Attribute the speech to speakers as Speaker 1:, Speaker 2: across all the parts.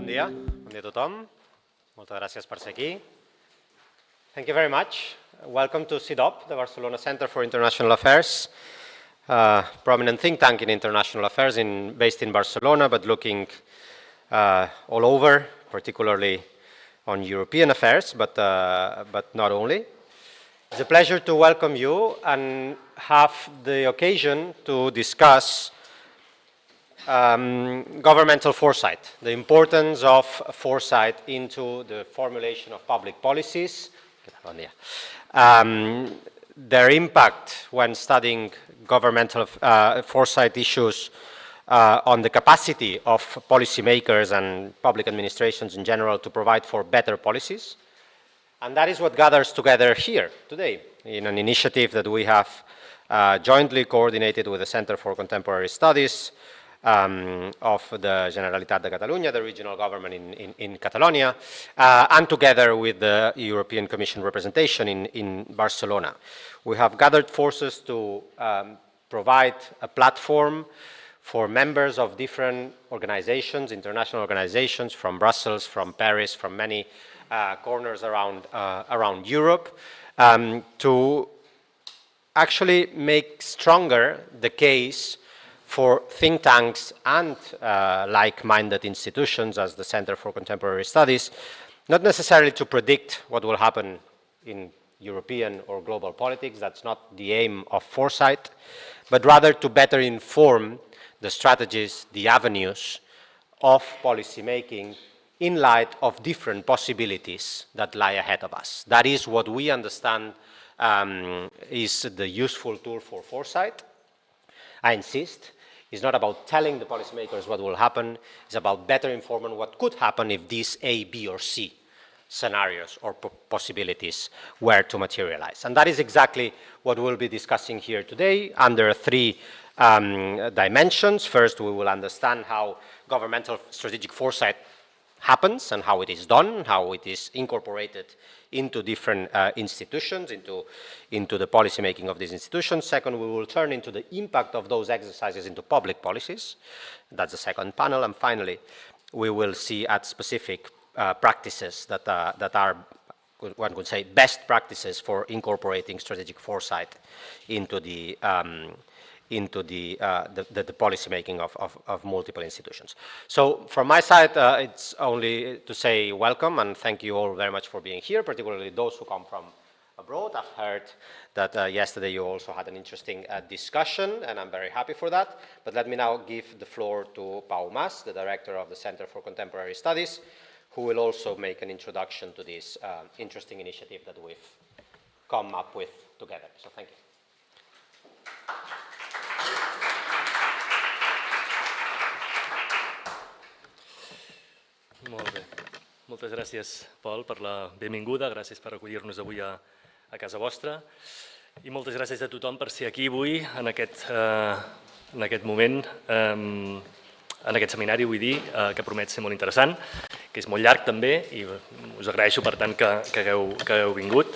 Speaker 1: dia a tothom. Moltes gràcies per ser aquí. Thank you very much. Welcome to CIDOB, the Barcelona Centre for International Affairs, prominent think tank in international affairs based in Barcelona, but looking all over, particularly on European affairs, but not only. It's a pleasure to welcome you and have the occasion to discuss governmental foresight, the importance of foresight into the formulation of public policies, their impact when studying governmental foresight issues on the capacity of policymakers and public administrations in general to provide for better policies. And that is what gathers together here today in an initiative that we have jointly coordinated with the Centre for Contemporary Studies of the Generalitat de Catalunya, the regional government in Catalonia, and together with the European Commission representation in Barcelona. We have gathered forces to provide a platform for members of different organizations, international organizations from Brussels, from Paris, from many corners around Europe, to actually make stronger the case for think tanks and like-minded institutions as the Center for Contemporary Studies, not necessarily to predict what will happen in European or global politics, that's not the aim of foresight, but rather to better inform the strategies, the avenues of policymaking in light of different possibilities that lie ahead of us. That is what we understand is the useful tool for foresight. I insist, it's not about telling the policymakers what will happen, it's about better informing what could happen if these A, B, or C scenarios or possibilities were to materialize. And that is exactly what we'll be discussing here today under three dimensions. First, we will understand how governmental strategic foresight happens and how it is done, how it is incorporated into different institutions, into the policy making of these institutions. Second, we will turn into the impact of those exercises into public policies. That's the second panel. And finally, we will see at specific practices that are, one could say, best practices for incorporating strategic foresight into the policy making of multiple institutions. So from my side, it's only to say welcome and thank you all very much for being here, particularly those who come from abroad. I've heard that yesterday you also had an interesting discussion, and I'm very happy for that. But let me now give the floor to Pau Mas, the director of the Center for Contemporary Studies, who will also make an introduction to this interesting initiative that we've come up with together. So thank you.
Speaker 2: Molt bé. Moltes gràcies, Pol, per la benvinguda. Gràcies per acollir-nos avui a casa vostra. I moltes gràcies a tothom per ser aquí avui, en aquest moment, en aquest seminari, vull dir, que promet ser molt interessant, que és molt llarg també, i us agraeixo, per tant, que hagueu vingut.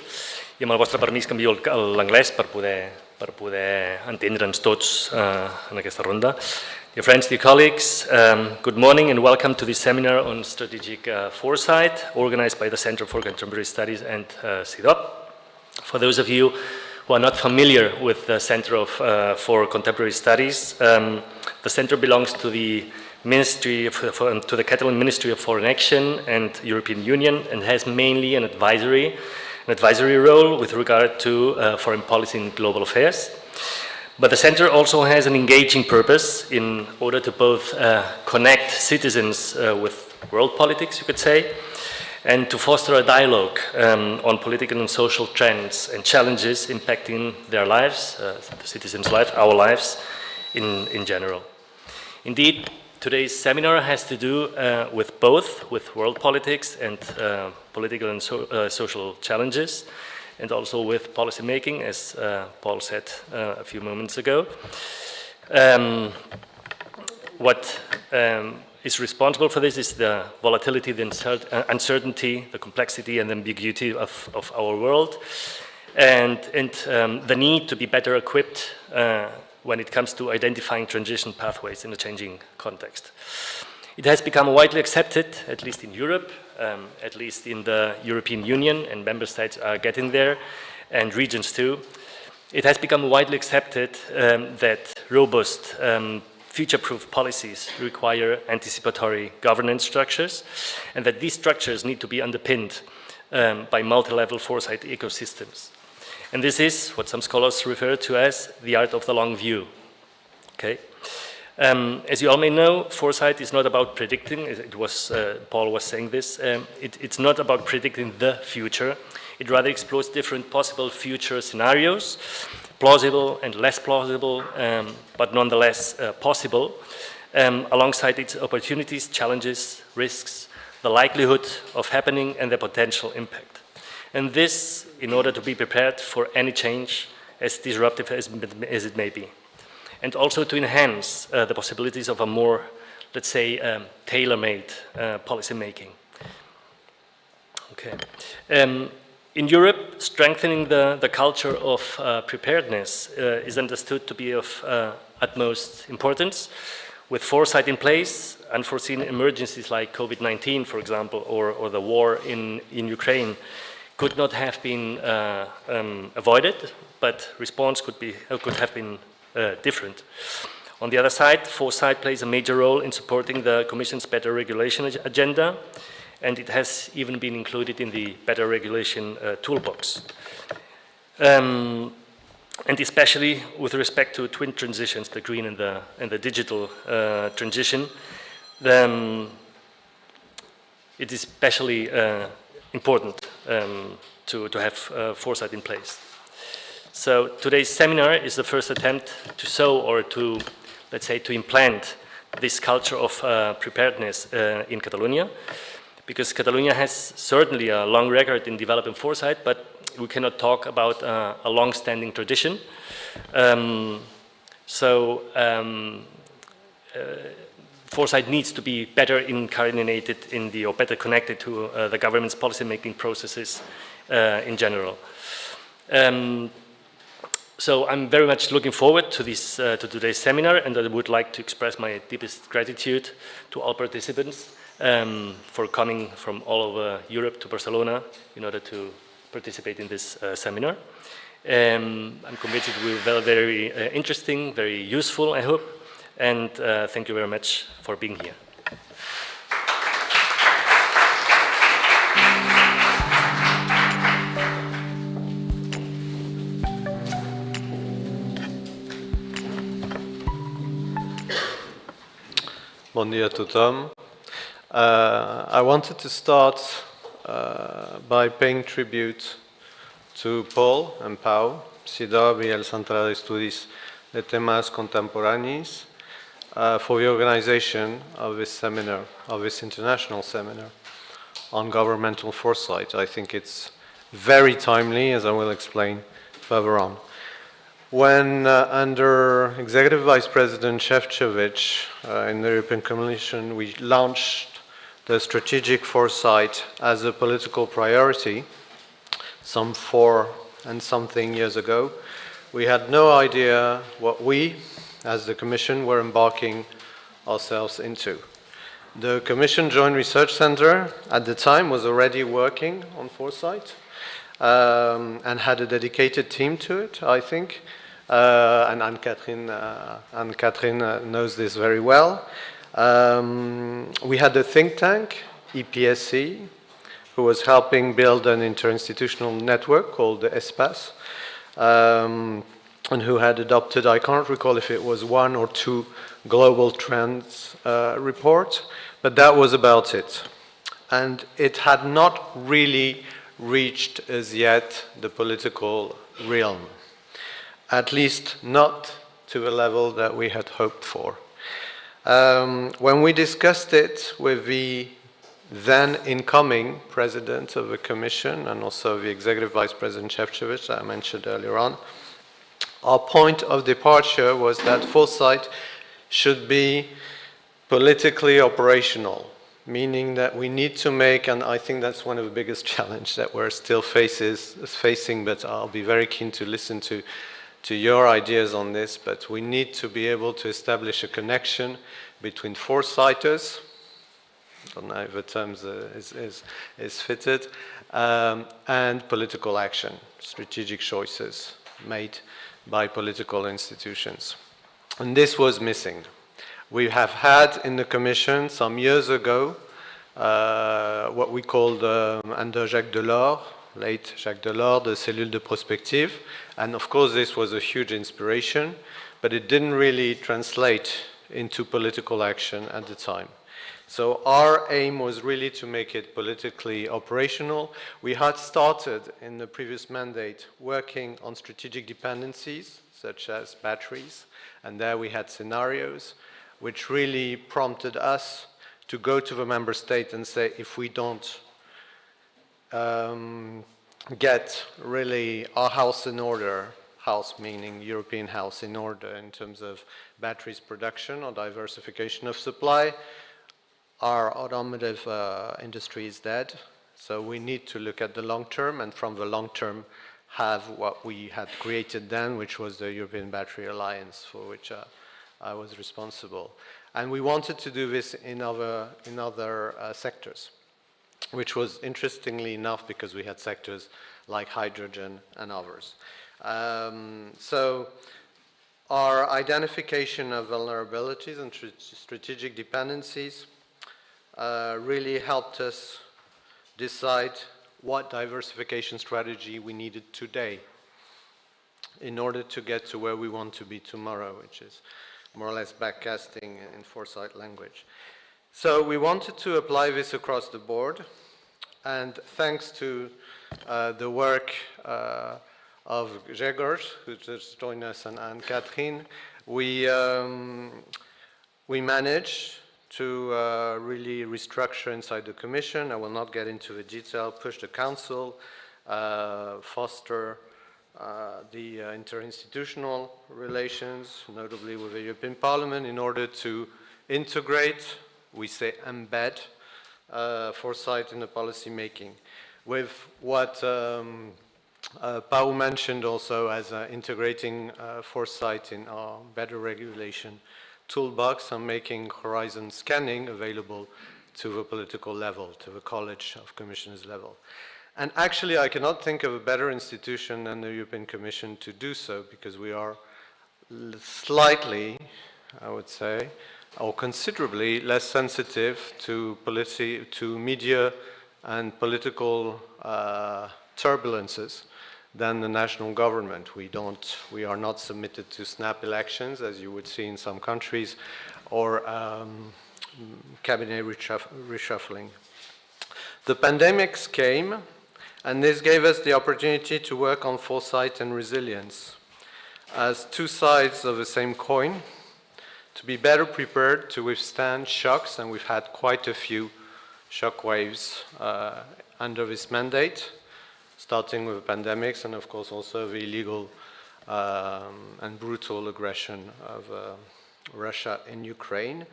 Speaker 2: I amb el vostre permís canvio l'anglès per poder entendre'ns tots en aquesta ronda. Dear friends, dear colleagues, good morning and welcome to this seminar on strategic foresight organized by the Centre for Contemporary Studies and CIDOB. For those of you who are not familiar with the Centre for Contemporary Studies, the Centre belongs to the Catalan Ministry of Foreign Action and European Union and has mainly an advisory role with regard to foreign policy and global affairs. But the Centre also has an engaging purpose in order to both connect citizens with world politics, you could say, and to foster a dialogue on political and social trends and challenges impacting their lives, the citizens' lives, our lives in general. Indeed, today's seminar has to do with both, with world politics and political and social challenges, and also with policy making, as Paul said a few moments ago. What is responsible for this is the volatility, the uncertainty, the complexity and ambiguity of our world, and the need to be better equipped when it comes to identifying transition pathways in a changing context. It has become widely accepted, at least in Europe, at least in the European Union, and member states are getting there, and regions too. It has become widely accepted that robust, future-proof policies require anticipatory governance structures, and that these structures need to be underpinned by multi-level foresight ecosystems. And this is what some scholars refer to as the art of the long view. Okay? As you all may know, foresight is not about predicting. Paul was saying this. It's not about predicting the future. It rather explores different possible future scenarios, plausible and less plausible, but nonetheless possible, alongside its opportunities, challenges, risks, the likelihood of happening, and the potential impact. And this, in order to be prepared for any change, as disruptive as it may be. And also to enhance the possibilities of a more, let's say, tailor-made policy making. Okay. In Europe, strengthening the culture of preparedness is understood to be of utmost importance. With foresight in place, unforeseen emergencies like COVID-19, for example, or the war in Ukraine could not have been avoided, but response could have been different. On the other side, foresight plays a major role in supporting the Commission's better regulation agenda, and it has even been included in the better regulation toolbox. And especially with respect to twin transitions, the green and the digital transition, then it is especially important to have foresight in place. So today's seminar is the first attempt to show or to, let's say, to implant this culture of preparedness in Catalonia, because Catalonia has certainly a long record in developing foresight, but we cannot talk about a long-standing tradition. Foresight needs to be better incarnated or better connected to the government's policy-making processes in general. So I'm very much looking forward to this to today's seminar, and I would like to express my deepest gratitude to all participants for coming from all over Europe to Barcelona in order to participate in this seminar. I'm convinced it will be very interesting, very useful, I hope, and thank you very much for being here.
Speaker 3: Bon dia a tothom. I wanted to start by paying tribute to Paul and Pau, CIDOB y el Centre d'Estudis de Temas Contemporanis, for the organization of this seminar, of this international seminar on governmental foresight. I think it's very timely, as I will explain further on. When under Executive Vice President Šefčovič in the European Commission, we launched the strategic foresight as a political priority some 4 and something years ago, we had no idea what we, as the Commission, were embarking ourselves into. The Commission Joint Research Centre at the time was already working on foresight and had a dedicated team to it, I think. And Anne-Catherine knows this very well. We had a think tank, EPSC, who was helping build an interinstitutional network called the ESPAS, and who had adopted, I can't recall if it was 1 or 2 global trends reports, but that was about it. And it had not really reached as yet the political realm, at least not to a level that we had hoped for. When we discussed it with the then incoming president of the Commission and also the Executive Vice President Šefčovič that I mentioned earlier on, our point of departure was that foresight should be politically operational, meaning that we need to make, and I think that's one of the biggest challenges that we're still facing, but I'll be very keen to listen to your ideas on this, but we need to be able to establish a connection between foresighters, don't know if the term is fitted, and political action, strategic choices made by political institutions. And this was missing. We have had in the Commission some years ago what we called under Jacques Delors, late Jacques Delors, the cellule de prospective. And of course, this was a huge inspiration, but it didn't really translate into political action at the time. So our aim was really to make it politically operational. We had started in the previous mandate working on strategic dependencies, such as batteries, and there we had scenarios which really prompted us to go to the member state and say, if we don't get really our house in order, house meaning European house in order in terms of batteries production or diversification of supply, our automotive industry is dead. So we need to look at the long term, and from the long term have what we had created then, which was the European Battery Alliance, for which I was responsible. And we wanted to do this in other sectors, which was interestingly enough because we had sectors like hydrogen and others. So our identification of vulnerabilities and strategic dependencies really helped us decide what diversification strategy we needed today in order to get to where we want to be tomorrow, which is more or less backcasting in Foresight language. So we wanted to apply this across the board, and thanks to the work of Grzegorz, who just joined us, and Catherine, we managed to really restructure inside the Commission. I will not get into the detail, push the Council, foster the interinstitutional relations, notably with the European Parliament, in order to integrate, we say embed, foresight in the policy making, with what Pau mentioned also as integrating foresight in our better regulation toolbox and making horizon scanning available to the political level, to the College of Commissioners level. And actually, I cannot think of a better institution than the European Commission to do so, because we are slightly, I would say, or considerably less sensitive to media and political turbulences than the national government. We are not submitted to snap elections, as you would see in some countries, or cabinet reshuffling. The pandemics came, and this gave us the opportunity to work on foresight and resilience as two sides of the same coin, to be better prepared to withstand shocks, and we've had quite a few shock waves under this mandate, starting with pandemics and of course also the illegal and brutal aggression of Russia in Ukraine,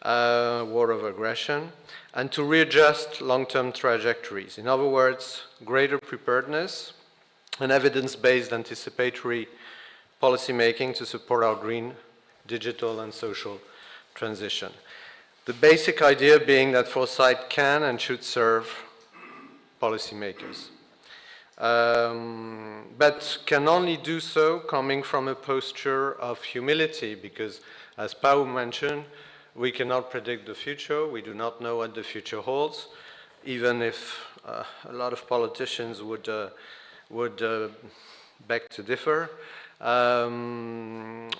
Speaker 3: war of aggression, and to readjust long-term trajectories. In other words, greater preparedness and evidence-based anticipatory policy making to support our green, digital and social transition. The basic idea being that foresight can and should serve policymakers, but can only do so coming from a posture of humility, because as Pau mentioned, we cannot predict the future. We do not know what the future holds, even if a lot of politicians would beg to differ.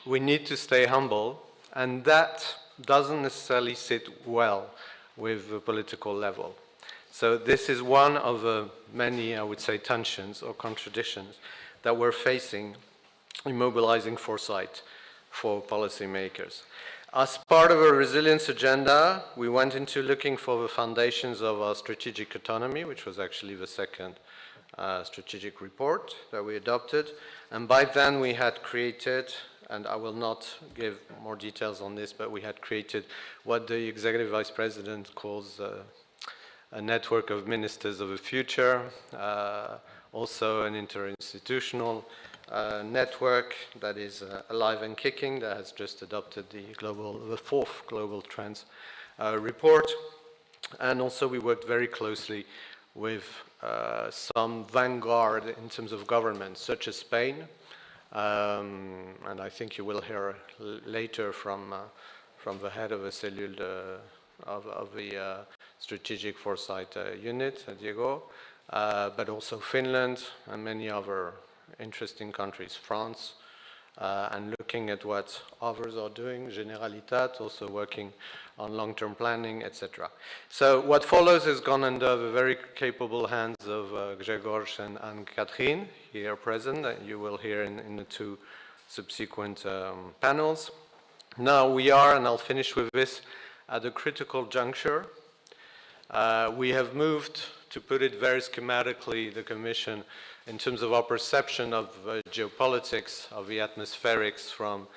Speaker 3: We need to stay humble, and that doesn't necessarily sit well with the political level. So this is one of the many, I would say, tensions or contradictions that we're facing in mobilizing foresight for policymakers. As part of a resilience agenda, we went into looking for the foundations of our strategic autonomy, which was actually the second strategic report that we adopted. And by then we had created, and I will not give more details on this, but we had created what the Executive Vice President calls a network of ministers of the future, also an interinstitutional network that is alive and kicking, that has just adopted the fourth Global Trends report. And also we worked very closely with some vanguard in terms of governments, such as Spain. And I think you will hear later from the head of the cellule of the Strategic Foresight Unit, Diego, but also Finland and many other interesting countries, France, and looking at what others are doing, Generalitat, also working on long-term planning, etc. So what follows has gone under the very capable hands of Grzegorz and Catherine, here present, that you will hear in the two subsequent panels. Now we are, and I'll finish with this, at a critical juncture. We have moved, to put it very schematically, the Commission, in terms of our perception of geopolitics, of the atmospherics, from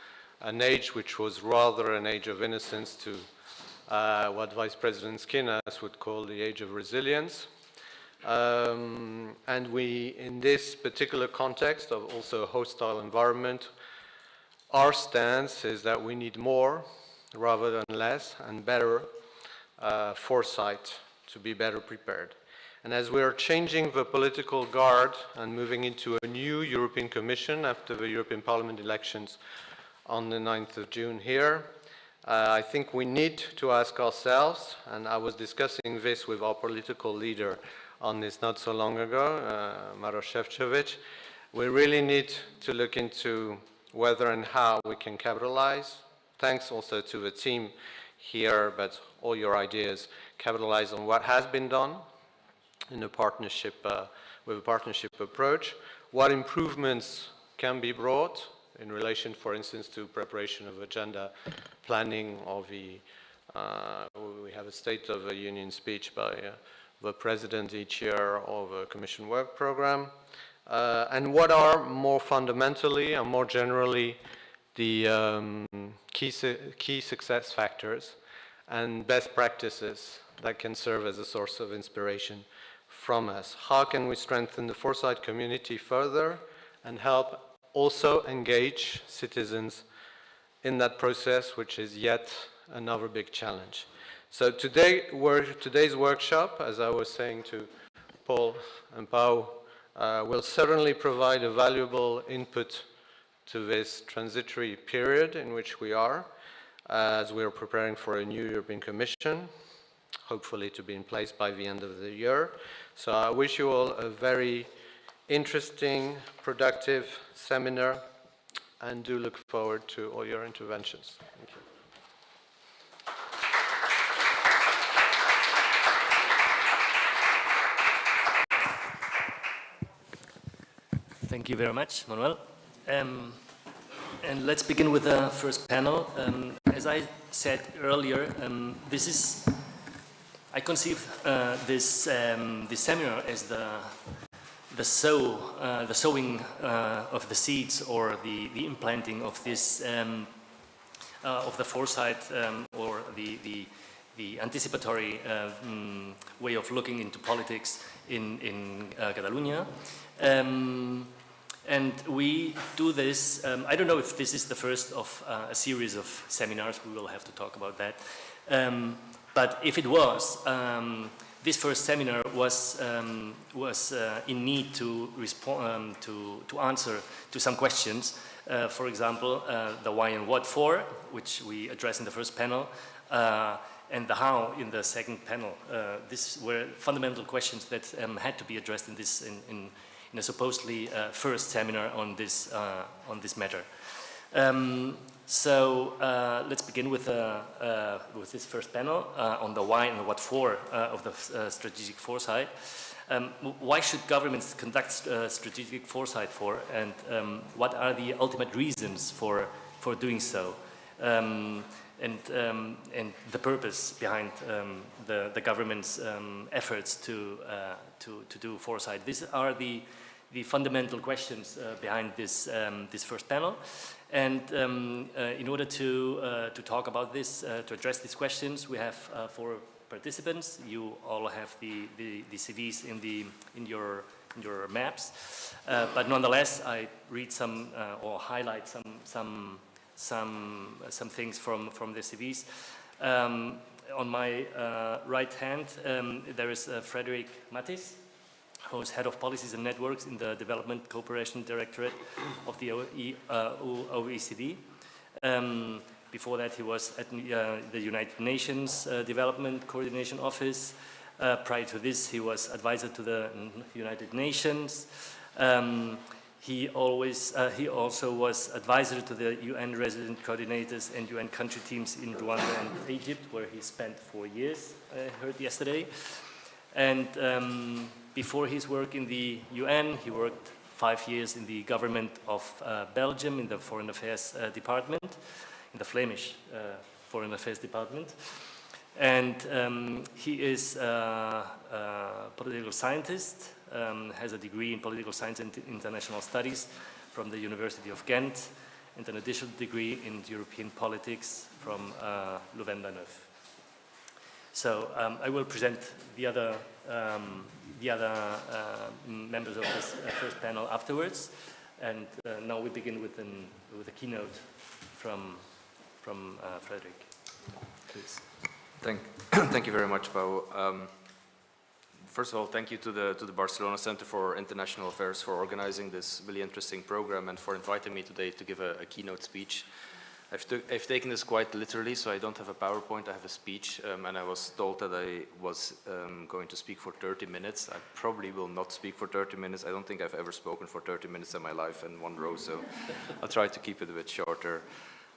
Speaker 3: an age which was rather an age of innocence to what Vice President Skinas would call the age of resilience. And we, in this particular context of also a hostile environment, our stance is that we need more rather than less and better foresight to be better prepared. And as we are changing the political guard and moving into a new European Commission after the European Parliament elections on the 9th of June here, I think we need to ask ourselves, and I was discussing this with our political leader on this not so long ago, Maroš Šefčovič, we really need to look into whether and how we can capitalize, thanks also to the team here, but all your ideas, capitalize on what has been done in a partnership, with a partnership approach, what improvements can be brought in relation, for instance, to preparation of agenda planning of the, we have a State of the Union speech by the President each year of a Commission work program, and what are more fundamentally and more generally the key success factors and best practices that can serve as a source of inspiration from us. How can we strengthen the foresight community further and help also engage citizens in that process, which is yet another big challenge. So today's workshop, as I was saying to Paul and Pau, will certainly provide a valuable input to this transitory period in which we are, as we are preparing for a new European Commission, hopefully to be in place by the end of the year. So I wish you all a very interesting, productive seminar, and do look forward to all your interventions. Thank you.
Speaker 2: Thank you very much, Manuel. And let's begin with the first panel. As I said earlier, I conceive this seminar as the sowing of the seeds, or the implanting of this of the foresight, or the anticipatory way of looking into politics in Catalonia. And we do this, I don't know if this is the first of a series of seminars, we will have to talk about that. But if it was, this first seminar was in need to respond to answer to some questions. For example, the why and what for, which we addressed in the first panel, and the how in the second panel. These were fundamental questions that had to be addressed in this in a supposedly first seminar on this matter. So let's begin with this first panel on the why and the what for of the strategic foresight. Why should governments conduct strategic foresight for, and what are the ultimate reasons for doing so, and the purpose behind the government's efforts to do foresight? These are the fundamental questions behind this first panel. And in order to talk about this, to address these questions, we have 4 participants. You all have the CVs in your maps, but nonetheless, I read some or highlight some things from the CVs. On my right hand, there is Frederic Mattis, who is Head of Policies and Networks in the Development Cooperation Directorate of the OECD. Before that, he was at the United Nations Development Coordination Office. Prior to this, he was advisor to the United Nations. He also was advisor to the UN resident coordinators and UN country teams in Rwanda and Egypt, where he spent 4 years, I heard yesterday. And before his work in the UN, he worked 5 years in the government of Belgium in the Foreign Affairs Department, in the Flemish Foreign Affairs Department. And he is a political scientist, has a degree in political science and international studies from the University of Ghent, and an additional degree in European politics from Louvain-la-Neuve. So I will present the other members of this first panel afterwards, and now we begin with a keynote from Frederic. Please.
Speaker 4: Thank you very much, Pau. First of all, thank you to the Barcelona Centre for International Affairs for organizing this really interesting program and for inviting me today to give a keynote speech. I've taken this quite literally, so I don't have a PowerPoint, I have a speech, and I was told that I was going to speak for 30 minutes. I probably will not speak for 30 minutes. I don't think I've ever spoken for 30 minutes in my life in one row, so I'll try to keep it a bit shorter.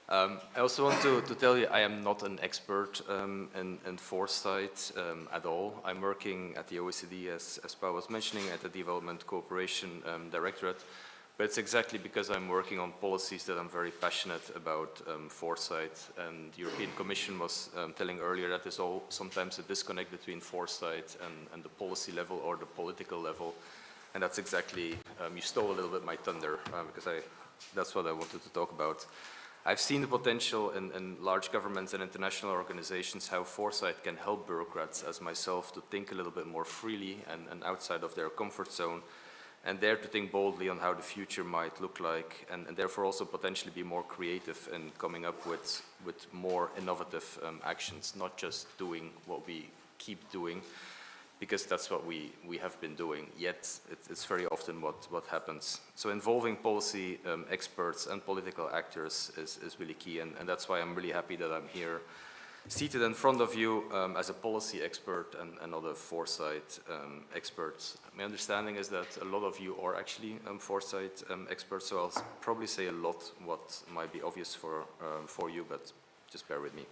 Speaker 4: I also want to tell you I am not an expert in foresight at all. I'm working at the OECD, as Pau was mentioning, at the Development Cooperation Directorate. But it's exactly because I'm working on policies that I'm very passionate about foresight. And the European Commission was telling earlier that there's sometimes a disconnect between foresight and the policy level or the political level. And that's exactly, you stole a little bit my thunder because that's what I wanted to talk about. I've seen the potential in large governments and international organizations how foresight can help bureaucrats as myself to think a little bit more freely and outside of their comfort zone, and dare to think boldly on how the future might look like, and therefore also potentially be more creative in coming up with more innovative actions, not just doing what we keep doing, because that's what we have been doing, yet it's very often what happens. So involving policy experts and political actors is really key, and that's why I'm really happy that I'm here seated in front of you as a policy expert and not a foresight expert. My understanding is that a lot of you are actually foresight experts, so I'll probably say a lot what might be obvious for you, but just bear with me.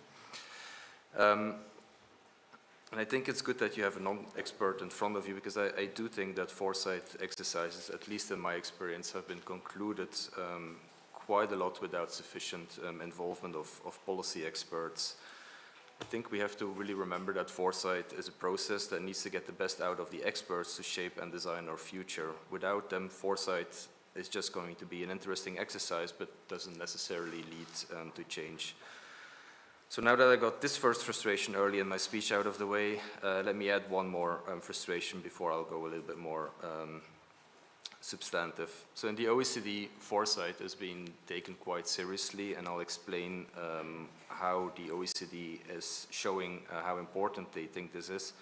Speaker 4: And I think it's good that you have a non-expert in front of you, because I do think that foresight exercises, at least in my experience, have been concluded quite a lot without sufficient involvement of policy experts. I think we have to really remember that foresight is a process that needs to get the best out of the experts to shape and design our future. Without them, foresight is just going to be an interesting exercise, but doesn't necessarily lead to change. So now that I got this first frustration early in my speech out of the way, let me add one more frustration before I'll go a little bit more substantive. So in the OECD, foresight has been taken quite seriously, and I'll explain how the OECD is showing how important they think this is.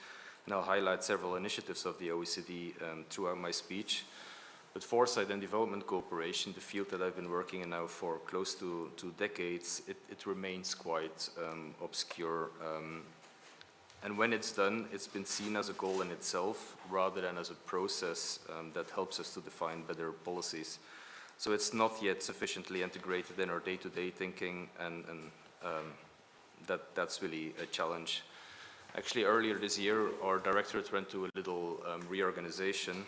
Speaker 4: And I'll highlight several initiatives of the OECD throughout my speech. But foresight and development cooperation, the field that I've been working in now for close to 2 decades, it remains quite obscure. And when it's done, it's been seen as a goal in itself rather than as a process that helps us to define better policies. So it's not yet sufficiently integrated in our day-to-day thinking, and that's really a challenge. Actually, earlier this year, our directorate went to a little reorganization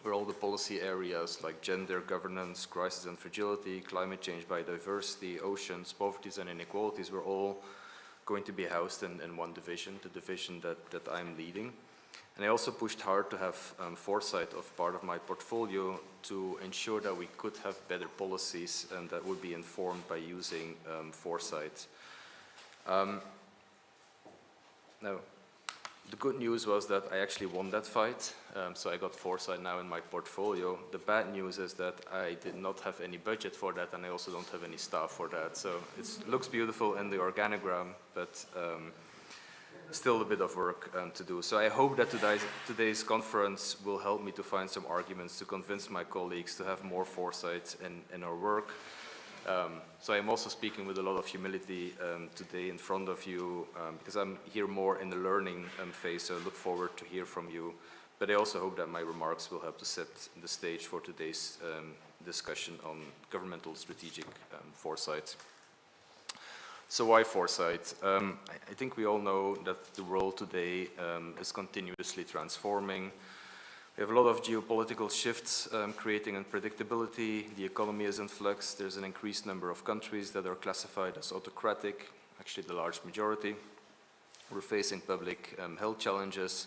Speaker 4: where all the policy areas like gender, governance, crisis and fragility, climate change, biodiversity, oceans, poverty and inequalities were all going to be housed in one division, the division that I'm leading. And I also pushed hard to have foresight of part of my portfolio to ensure that we could have better policies and that would be informed by using foresight. Now, The good news was that I actually won that fight, so I got Foresight now in my portfolio. The bad news is that I did not have any budget for that, and I also don't have any staff for that. So it looks beautiful in the organogram, but still a bit of work to do. So I hope that today's conference will help me to find some arguments to convince my colleagues to have more foresight in our work. So I'm also speaking with a lot of humility today in front of you because I'm here more in the learning phase, so I look forward to hear from you. But I also hope that my remarks will help to set the stage for today's discussion on governmental strategic foresight. So why foresight? I think we all know that the world today is continuously transforming. We have a lot of geopolitical shifts creating unpredictability. The economy is in flux. There's an increased number of countries that are classified as autocratic, actually the large majority. We're facing public health challenges,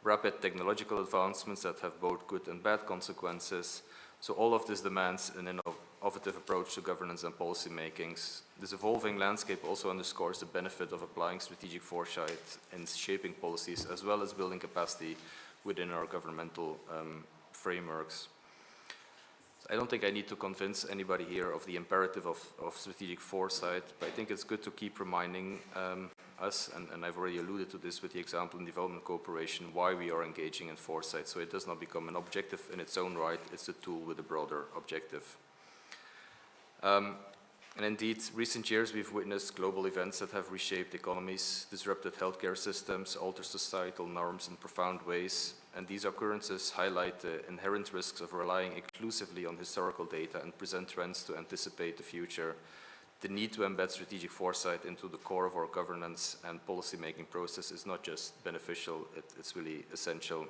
Speaker 4: rapid technological advancements that have both good and bad consequences. So all of this demands an innovative approach to governance and policy makings. This evolving landscape also underscores the benefit of applying strategic foresight in shaping policies as well as building capacity within our governmental frameworks. I don't think I need to convince anybody here of the imperative of strategic foresight, but I think it's good to keep reminding us, and I've already alluded to this with the example in development cooperation, why we are engaging in foresight, so it does not become an objective in its own right, it's a tool with a broader objective. And indeed, recent years we've witnessed global events that have reshaped economies, disrupted healthcare systems, altered societal norms in profound ways, and these occurrences highlight the inherent risks of relying exclusively on historical data and present trends to anticipate the future. The need to embed strategic foresight into the core of our governance and policy-making process is not just beneficial, it's really essential.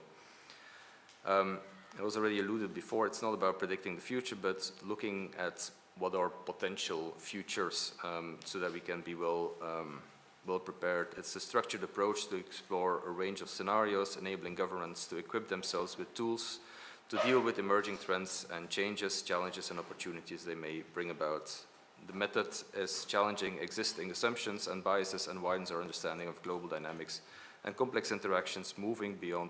Speaker 4: It was already alluded before, it's not about predicting the future, but looking at what are potential futures so that we can be well prepared. It's a structured approach to explore a range of scenarios, enabling governments to equip themselves with tools to deal with emerging trends and changes, challenges and opportunities they may bring about. The method is challenging existing assumptions and biases and widens our understanding of global dynamics and complex interactions, moving beyond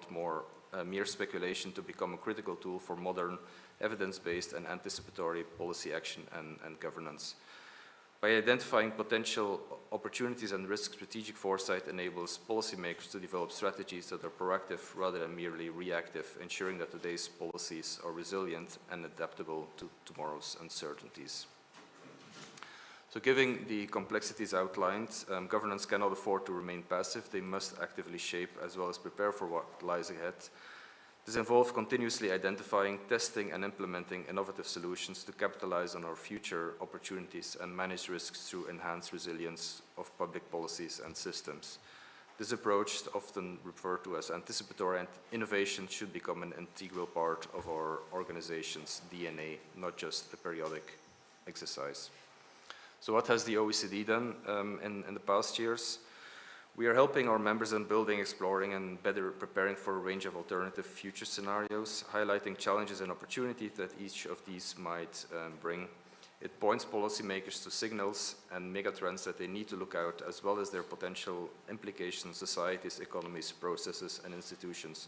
Speaker 4: mere speculation to become a critical tool for modern evidence-based and anticipatory policy action and governance. By identifying potential opportunities and risks, strategic foresight enables policymakers to develop strategies that are proactive rather than merely reactive, ensuring that today's policies are resilient and adaptable to tomorrow's uncertainties. So given the complexities outlined, governance cannot afford to remain passive. They must actively shape as well as prepare for what lies ahead. This involves continuously identifying, testing and implementing innovative solutions to capitalize on our future opportunities and manage risks through enhanced resilience of public policies and systems. This approach, often referred to as anticipatory innovation, should become an integral part of our organization's DNA, not just a periodic exercise. So what has the OECD done in the past years? We are helping our members in building, exploring, and better preparing for a range of alternative future scenarios, highlighting challenges and opportunities that each of these might bring. It points policymakers to signals and megatrends that they need to look out, as well as their potential implications on societies, economies, processes, and institutions.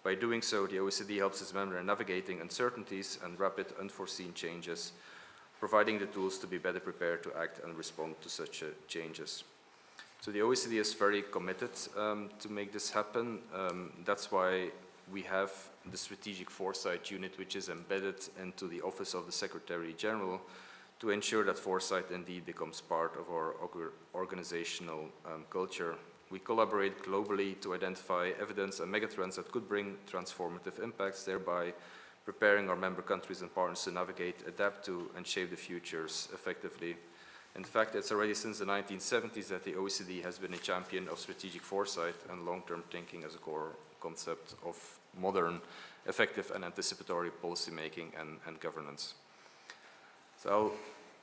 Speaker 4: By doing so, the OECD helps its members in navigating uncertainties and rapid, unforeseen changes, providing the tools to be better prepared to act and respond to such changes. So the OECD is very committed to make this happen. That's why we have the Strategic Foresight Unit, which is embedded into the Office of the Secretary General to ensure that foresight indeed becomes part of our organizational culture. We collaborate globally to identify evidence and megatrends that could bring transformative impacts, thereby preparing our member countries and partners to navigate, adapt to, and shape the futures effectively. In fact, it's already since the 1970s that the OECD has been a champion of strategic foresight and long-term thinking as a core concept of modern, effective and anticipatory policymaking and governance. So I'll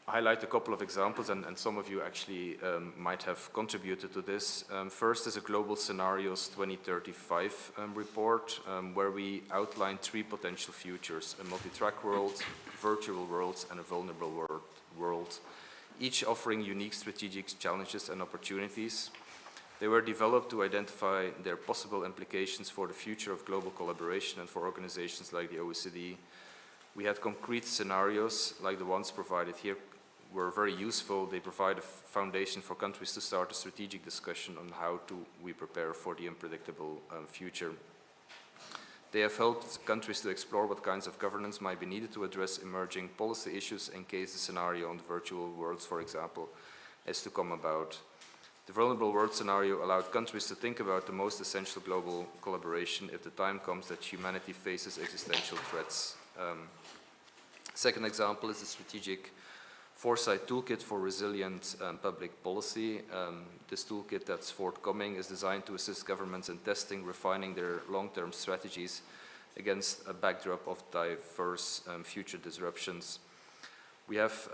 Speaker 4: highlight a couple of examples, and some of you actually might have contributed to this. First is a Global Scenarios 2035 report, where we outline 3 potential futures: a multi-track world, virtual worlds, and a vulnerable world, each offering unique strategic challenges and opportunities. They were developed to identify their possible implications for the future of global collaboration and for organizations like the OECD. We had concrete scenarios like the ones provided here were very useful. They provide a foundation for countries to start a strategic discussion on how we prepare for the unpredictable future. They have helped countries to explore what kinds of governance might be needed to address emerging policy issues in case the scenario on the virtual worlds, for example, is to come about. The vulnerable world scenario allowed countries to think about the most essential global collaboration if the time comes that humanity faces existential threats. Second example is the strategic Foresight Toolkit for Resilient Public Policy. This toolkit that's forthcoming is designed to assist governments in testing, refining their long-term strategies against a backdrop of diverse future disruptions. We have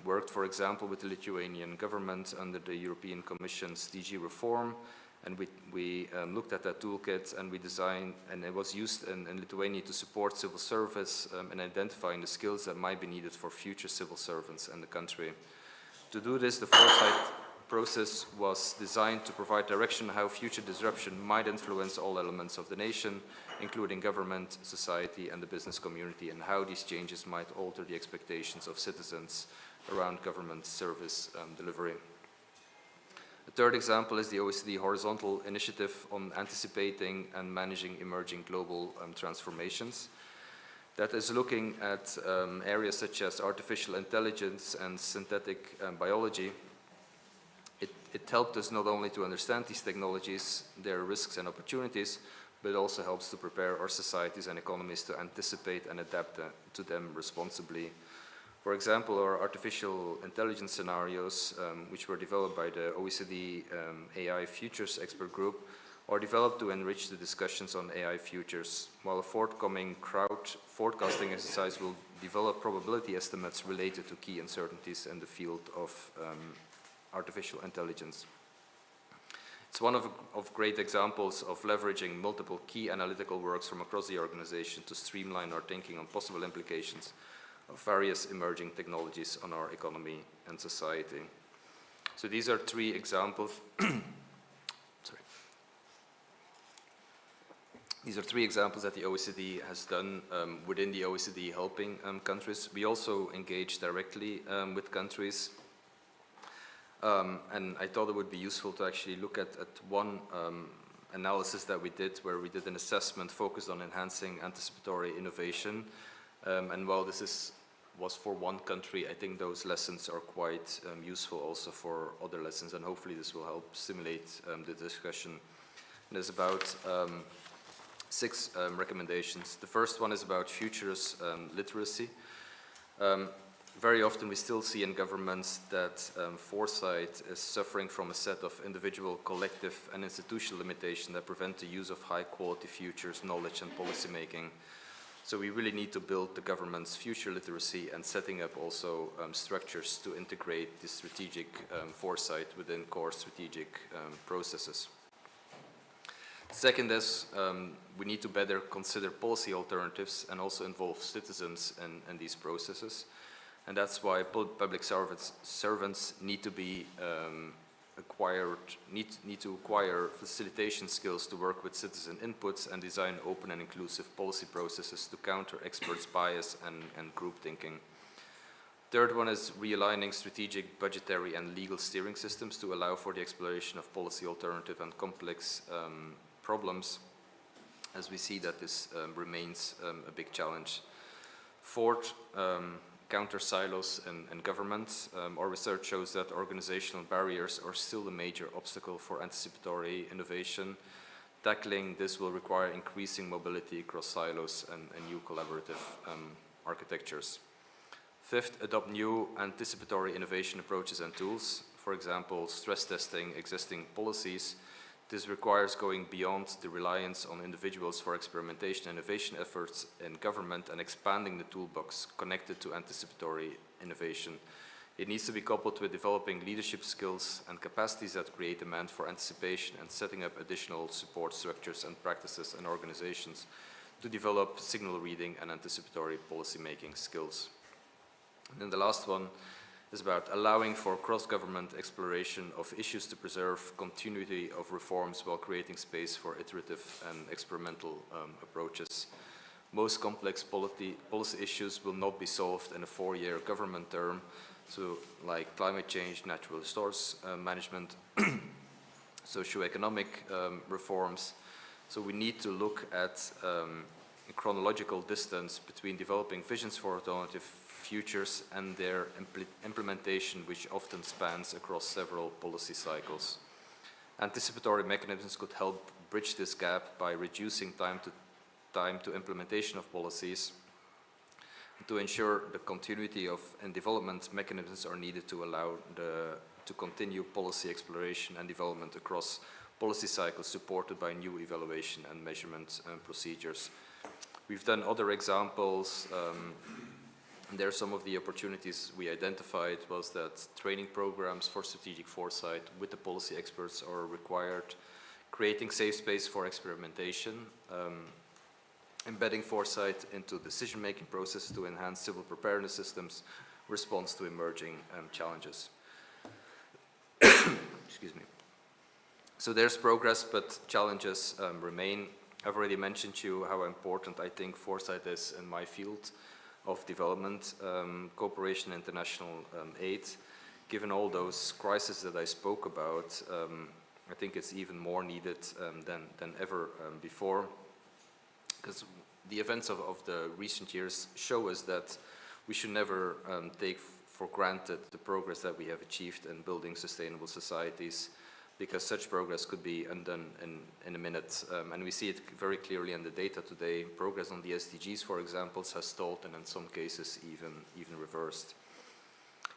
Speaker 4: worked, for example, with the Lithuanian government under the European Commission's DG reform, and we looked at that toolkit and we designed, and it was used in Lithuania to support civil service in identifying the skills that might be needed for future civil servants in the country. To do this, the Foresight process was designed to provide direction on how future disruption might influence all elements of the nation, including government, society, and the business community, and how these changes might alter the expectations of citizens around government service delivery. The third example is the OECD Horizontal Initiative on Anticipating and Managing Emerging Global Transformations. That is looking at areas such as artificial intelligence and synthetic biology. It helped us not only to understand these technologies, their risks and opportunities, but it also helps to prepare our societies and economies to anticipate and adapt to them responsibly. For example, our artificial intelligence scenarios, which were developed by the OECD AI Futures Expert Group, are developed to enrich the discussions on AI futures, while a forthcoming crowd forecasting exercise will develop probability estimates related to key uncertainties in the field of artificial intelligence. It's one of great examples of leveraging multiple key analytical works from across the organization to streamline our thinking on possible implications of various emerging technologies on our economy and society. So these are three examples. These are three examples that the OECD has done within the OECD helping countries. We also engage directly with countries. And I thought it would be useful to actually look at one analysis that we did, where we did an assessment focused on enhancing anticipatory innovation. And while this was for one country, I think those lessons are quite useful also for other lessons, and hopefully this will help stimulate the discussion. And there's about 6 recommendations. The first one is about futures literacy. Very often we still see in governments that foresight is suffering from a set of individual, collective, and institutional limitations that prevent the use of high-quality futures, knowledge, and policy making. So we really need to build the government's future literacy and setting up also structures to integrate this strategic foresight within core strategic processes. Second is we need to better consider policy alternatives and also involve citizens in these processes. And that's why public servants need to be need to acquire facilitation skills to work with citizen inputs and design open and inclusive policy processes to counter experts' bias and group thinking. Third one is realigning strategic, budgetary, and legal steering systems to allow for the exploration of policy alternative and complex problems, as we see that this remains a big challenge. Fourth, counter silos in governments. Our research shows that organizational barriers are still a major obstacle for anticipatory innovation. Tackling this will require increasing mobility across silos and new collaborative architectures. Fifth, adopt new anticipatory innovation approaches and tools. For example, stress testing existing policies. This requires going beyond the reliance on individuals for experimentation and innovation efforts in government and expanding the toolbox connected to anticipatory innovation. It needs to be coupled with developing leadership skills and capacities that create demand for anticipation and setting up additional support structures and practices and organizations to develop signal reading and anticipatory policy making skills. And then the last one is about allowing for cross-government exploration of issues to preserve continuity of reforms while creating space for iterative and experimental approaches. Most complex policy issues will not be solved in a 4-year government term, so like climate change, natural resource management, socio-economic reforms. So we need to look at a chronological distance between developing visions for alternative futures and their implementation, which often spans across several policy cycles. Anticipatory mechanisms could help bridge this gap by reducing time to implementation of policies. To ensure the continuity of and development mechanisms are needed to allow to continue policy exploration and development across policy cycles supported by new evaluation and measurement procedures. We've done other examples. And there are some of the opportunities we identified was that training programs for strategic foresight with the policy experts are required, creating safe space for experimentation, embedding foresight into decision-making processes to enhance civil preparedness systems, response to emerging challenges. Excuse me. So there's progress, but challenges remain. I've already mentioned to you how important I think foresight is in my field of development, cooperation, international aid. Given all those crises that I spoke about, I think it's even more needed than ever before, because the events of the recent years show us that we should never take for granted the progress that we have achieved in building sustainable societies, because such progress could be undone in a minute. And we see it very clearly in the data today. Progress on the SDGs, for example, has stalled and in some cases even reversed.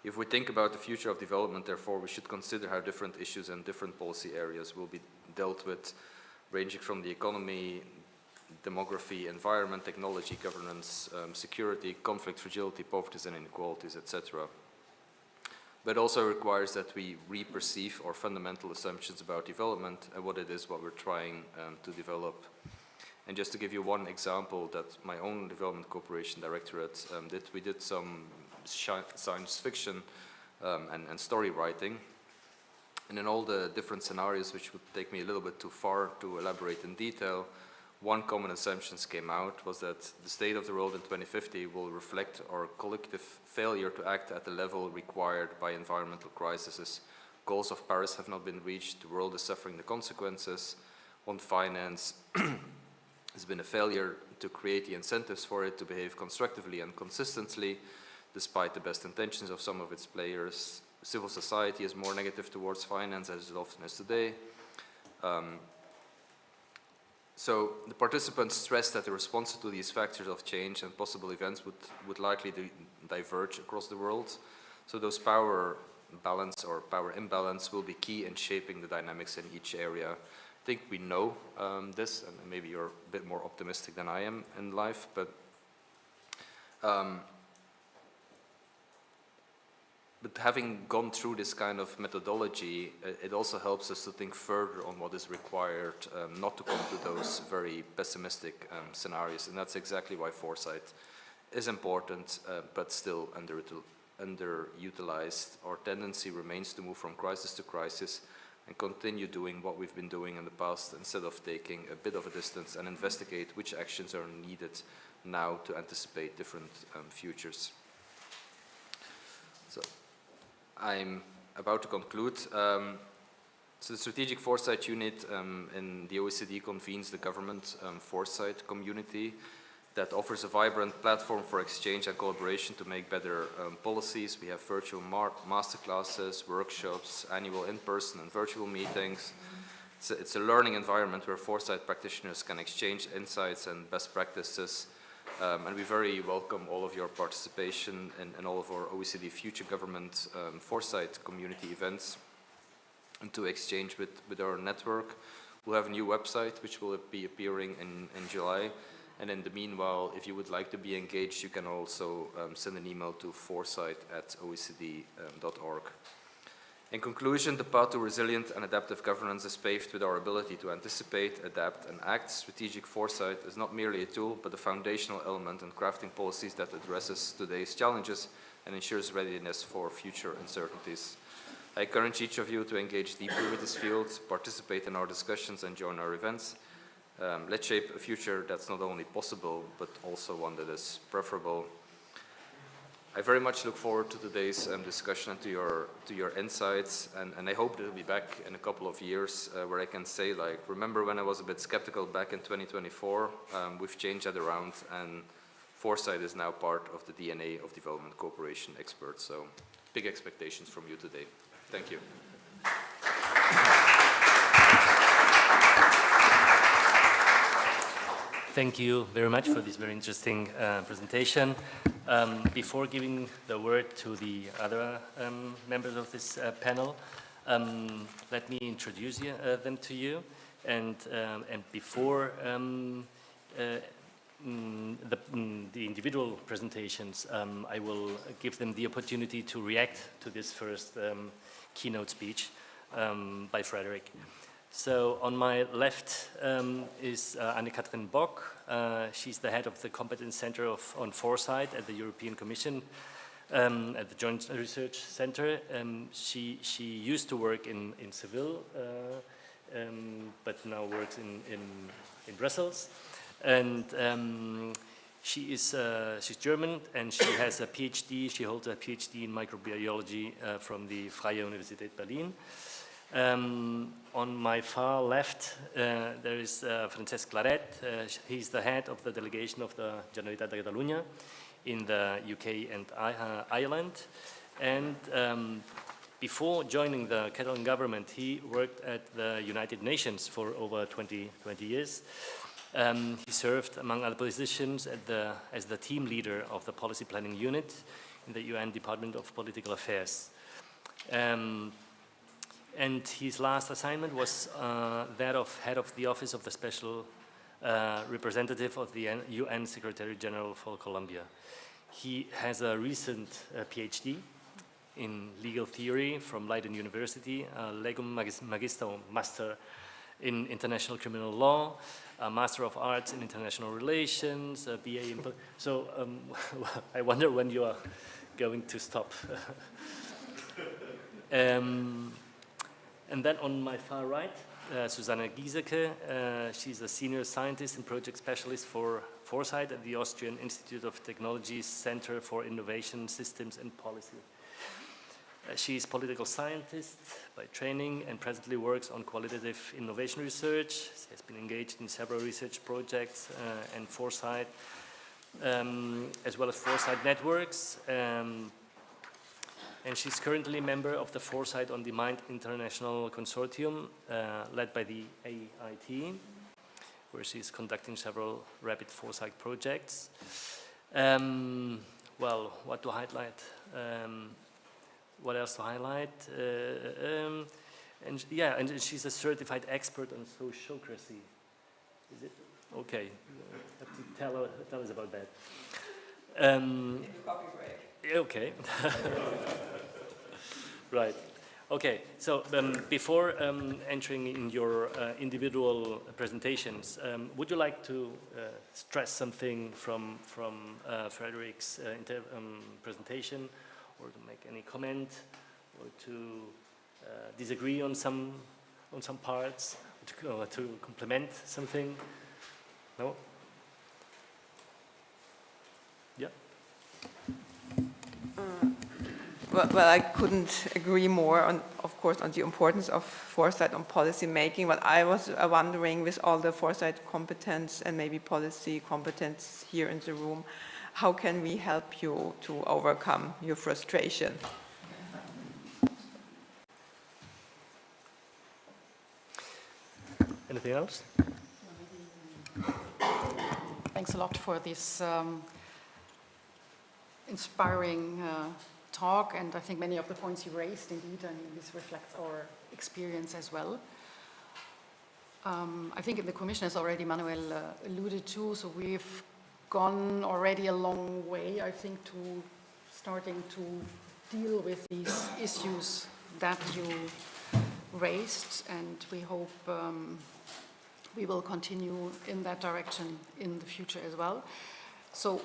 Speaker 4: If we think about the future of development, therefore, we should consider how different issues and different policy areas will be dealt with, ranging from the economy, demography, environment, technology, governance, security, conflict, fragility, poverty and inequalities, etc. But also requires that we re-perceive our fundamental assumptions about development and what it is what we're trying to develop. And just to give you one example that my own development cooperation directorate did, we did some science fiction and story writing. And in all the different scenarios, which would take me a little bit too far to elaborate in detail, one common assumption came out was that the state of the world in 2050 will reflect our collective failure to act at the level required by environmental crises. Goals of Paris have not been reached, the world is suffering the consequences. On finance, has been a failure to create the incentives for it to behave constructively and consistently, despite the best intentions of some of its players. Civil society is more negative towards finance as it often is today. So the participants stressed that the response to these factors of change and possible events would likely diverge across the world. So those power balance or power imbalance will be key in shaping the dynamics in each area. I think we know this, and maybe you're a bit more optimistic than I am in life, but having gone through this kind of methodology, it also helps us to think further on what is required, not to come to those very pessimistic scenarios. And that's exactly why foresight is important, but still underutilized. Our tendency remains to move from crisis to crisis and continue doing what we've been doing in the past instead of taking a bit of a distance and investigate which actions are needed now to anticipate different futures. So I'm about to conclude. So the Strategic Foresight Unit in the OECD convenes the government foresight community that offers a vibrant platform for exchange and collaboration to make better policies. We have virtual masterclasses, workshops, annual in-person and virtual meetings. It's a learning environment where foresight practitioners can exchange insights and best practices. And we very welcome all of your participation in all of our OECD Future Government Foresight community events and to exchange with our network. We'll have a new website which will be appearing in July. And in the meanwhile, if you would like to be engaged, you can also send an email to foresight@oecd.org. In conclusion, the path to resilient and adaptive governance is paved with our ability to anticipate, adapt, and act. Strategic foresight is not merely a tool, but a foundational element in crafting policies that addresses today's challenges and ensures readiness for future uncertainties. I encourage each of you to engage deeply with this field, participate in our discussions and join our events. Let's shape a future that's not only possible, but also one that is preferable. I very much look forward to today's discussion and to your insights, and I hope that I'll be back in a couple of years where I can say, like, remember when I was a bit skeptical back in 2024, we've changed that around, and foresight is now part of the DNA of development cooperation experts. So big expectations from you today. Thank you.
Speaker 2: Thank you very much for this very interesting presentation. Before giving the word to the other members of this panel, let me introduce them to you. And before the individual presentations, I will give them the opportunity to react to this first keynote speech by Frederick. So on my left is Anne-Kathrin Bock. She's the head of the Competence Center on Foresight at the European Commission at the Joint Research Center. She used to work in Seville, but now works in Brussels. And she's German, and she has a PhD. She holds a PhD in microbiology from the Freie Universität Berlin. On my far left, there is Francesc Claret. He's the head of the delegation of the Generalitat de Catalunya in the UK and Ireland. And before joining the Catalan government, he worked at the United Nations for over 20 years. He served, among other positions, as the team leader of the policy planning unit in the UN Department of Political Affairs. And his last assignment was that of head of the office of the special representative of the UN Secretary General for Colombia. He has a recent PhD in legal theory from Leiden University, a Legum Magister, Master in International Criminal Law, a Master of Arts in International Relations, a BA in... So I wonder when you are going to stop. And then on my far right, Susanne Giesecke. She's a senior scientist and project specialist for Foresight at the Austrian Institute of Technology's Center for Innovation, Systems and Policy. She is political scientist by training and presently works on qualitative innovation research. She has been engaged in several research projects and Foresight, as well as Foresight networks. And she's currently a member of the Foresight on Demand International Consortium, led by the AIT, where she's conducting several rapid Foresight projects. Well, what to highlight? What else to highlight? And yeah, and she's a certified expert on sociocracy. Is it? Okay, have to tell us about that.
Speaker 5: Coffee break.
Speaker 2: Okay. Right. Okay. So before entering in your individual presentations, would you like to stress something from Frederick's presentation, or to make any comment, or to disagree on some parts, or to complement something? No. Yeah.
Speaker 5: Well, I couldn't agree more on, of course, on the importance of foresight on policy making, but I was wondering, with all the foresight competence and maybe policy competence here in the room, how can we help you to overcome your frustration?
Speaker 2: Anything else?
Speaker 6: Thanks a lot for this inspiring talk, and I think many of the points you raised, indeed, and this reflects our experience as well. I think in the Commission, as already Manuel alluded to, so we've gone already a long way, I think, to starting to deal with these issues that you raised, and we hope we will continue in that direction in the future as well. So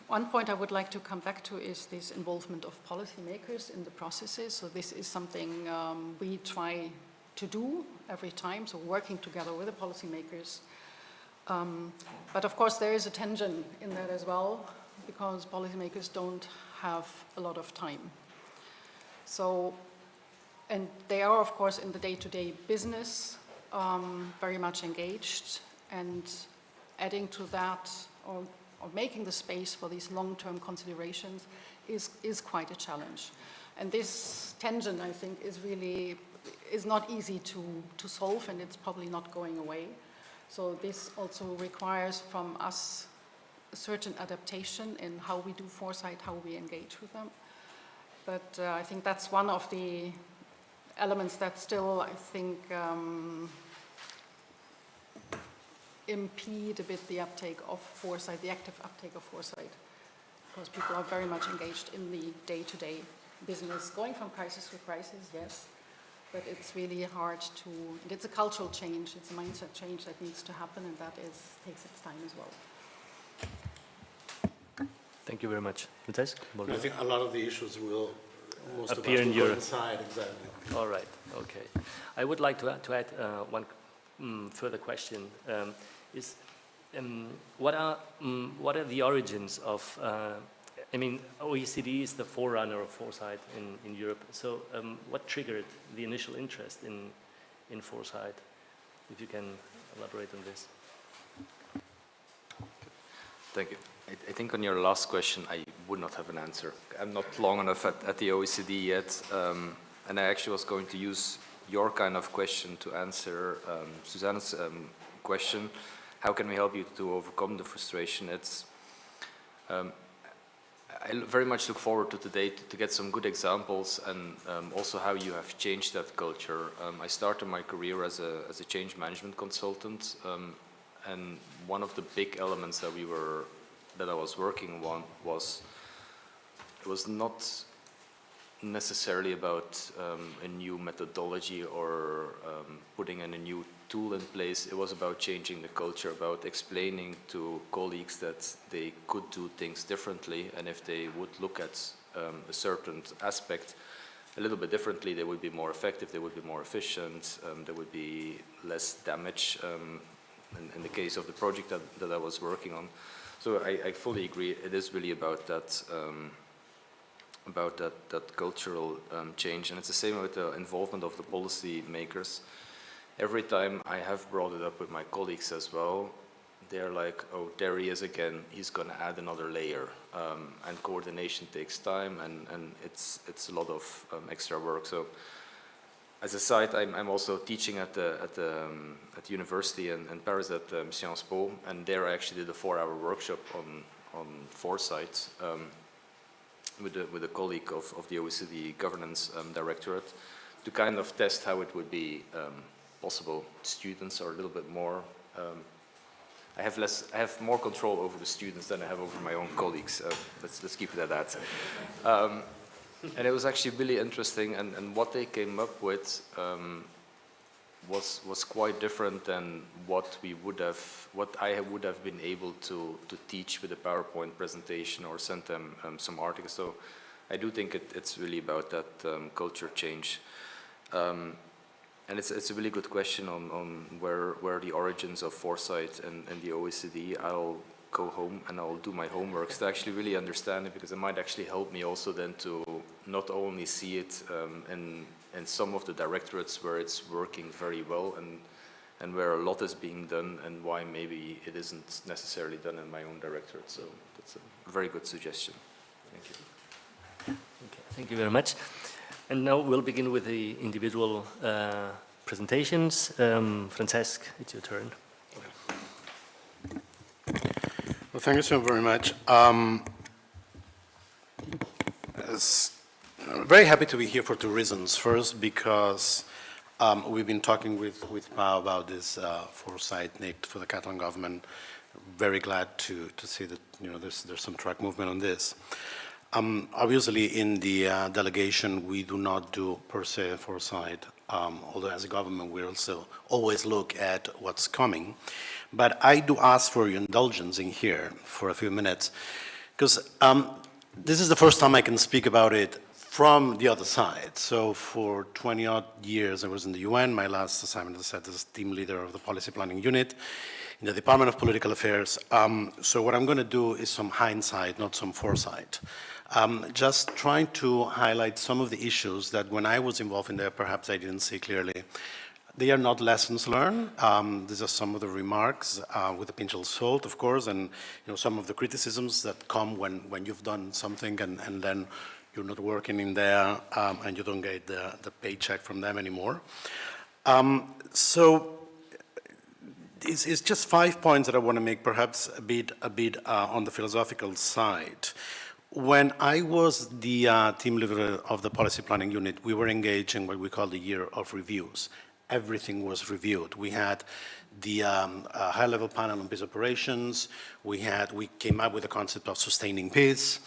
Speaker 6: One point I would like to come back to is this involvement of policymakers in the processes. So this is something we try to do every time, so working together with the policymakers. But of course there is a tension in that as well, because policymakers don't have a lot of time. So, and they are of course in the day-to-day business very much engaged, and adding to that or making the space for these long-term considerations is quite a challenge. And this tension, I think, is not easy to solve, and it's probably not going away. So this also requires from us a certain adaptation in how we do foresight, how we engage with them. But I think that's one of the elements that still, I think, impede a bit the uptake of foresight, the active uptake of foresight, because people are very much engaged in the day-to-day business, going from crisis to crisis, yes, but it's really hard to, it's a cultural change, it's a mindset change that needs to happen, and that takes its time as well.
Speaker 2: Thank you very much. Matthijs?
Speaker 7: I think a lot of the issues will, most
Speaker 2: appear
Speaker 7: of
Speaker 2: in
Speaker 7: us
Speaker 2: your...
Speaker 7: will coincide, exactly.
Speaker 2: All right, okay. I would like to add one further question. What are the origins of, I mean, OECD is the forerunner of foresight in Europe. So what triggered the initial interest in foresight? If you can elaborate on this.
Speaker 4: Thank you. I think on your last question, I would not have an answer. I'm not long enough at the OECD yet, and I actually was going to use your kind of question to answer Susanne's question. How can we help you to overcome the frustration? I very much look forward to today to get some good examples, and also how you have changed that culture. I started my career as a change management consultant, and one of the big elements that I was working on was not necessarily about a new methodology or putting in a new tool in place. It was about changing the culture, about explaining to colleagues that they could do things differently, and if they would look at a certain aspect a little bit differently, they would be more effective, they would be more efficient, there would be less damage in the case of the project that I was working on. So I fully agree, it is really about that cultural change, and it's the same with the involvement of the policy makers. Every time I have brought it up with my colleagues as well, they're like, oh, there he is again, he's going to add another layer, and coordination takes time, and it's a lot of extra work. So as a side, I'm also teaching at the university in Paris at Sciences Po, and there I actually did a 4-hour workshop on foresight with a colleague of the OECD governance directorate to kind of test how it would be possible. Students are a little bit more. I have more control over the students than I have over my own colleagues. Let's keep it at that. And it was actually really interesting, and what they came up with was quite different than what I would have been able to teach with a PowerPoint presentation or send them some articles. So I do think it's really about that culture change. And it's a really good question on where the origins of foresight and the OECD. I'll go home and I'll do my homework to actually really understand it, because it might actually help me also then to not only see it in some of the directorates where it's working very well and where a lot is being done, and why maybe it isn't necessarily done in my own directorate. So that's a very good suggestion. Thank you.
Speaker 2: Okay, thank you very much. And now we'll begin with the individual presentations. Francesc, it's your turn.
Speaker 7: Well, thank you so very much. I'm very happy to be here for two reasons. First, because we've been talking with Pau about this foresight need for the Catalan government. Very glad to see that there's some track movement on this. Obviously, in the delegation, we do not do per se foresight, although as a government, we also always look at what's coming. But I do ask for your indulgence in here for a few minutes because this is the first time I can speak about it from the other side. So for 20 odd years I was in the UN. My last assignment, as I said, as team leader of the policy planning unit in the Department of Political Affairs. So what I'm going to do is some hindsight, not some foresight. Just trying to highlight some of the issues that when I was involved in there, perhaps I didn't see clearly. They are not lessons learned. These are some of the remarks with a pinch of salt, of course, and some of the criticisms that come when you've done something and then you're not working in there and you don't get the paycheck from them anymore. So it's just 5 points that I want to make, perhaps a bit on the philosophical side. When I was the team leader of the policy planning unit, we were engaged in what we call the year of reviews. Everything was reviewed. We had the high-level panel on peace operations. We came up with the concept of sustaining peace.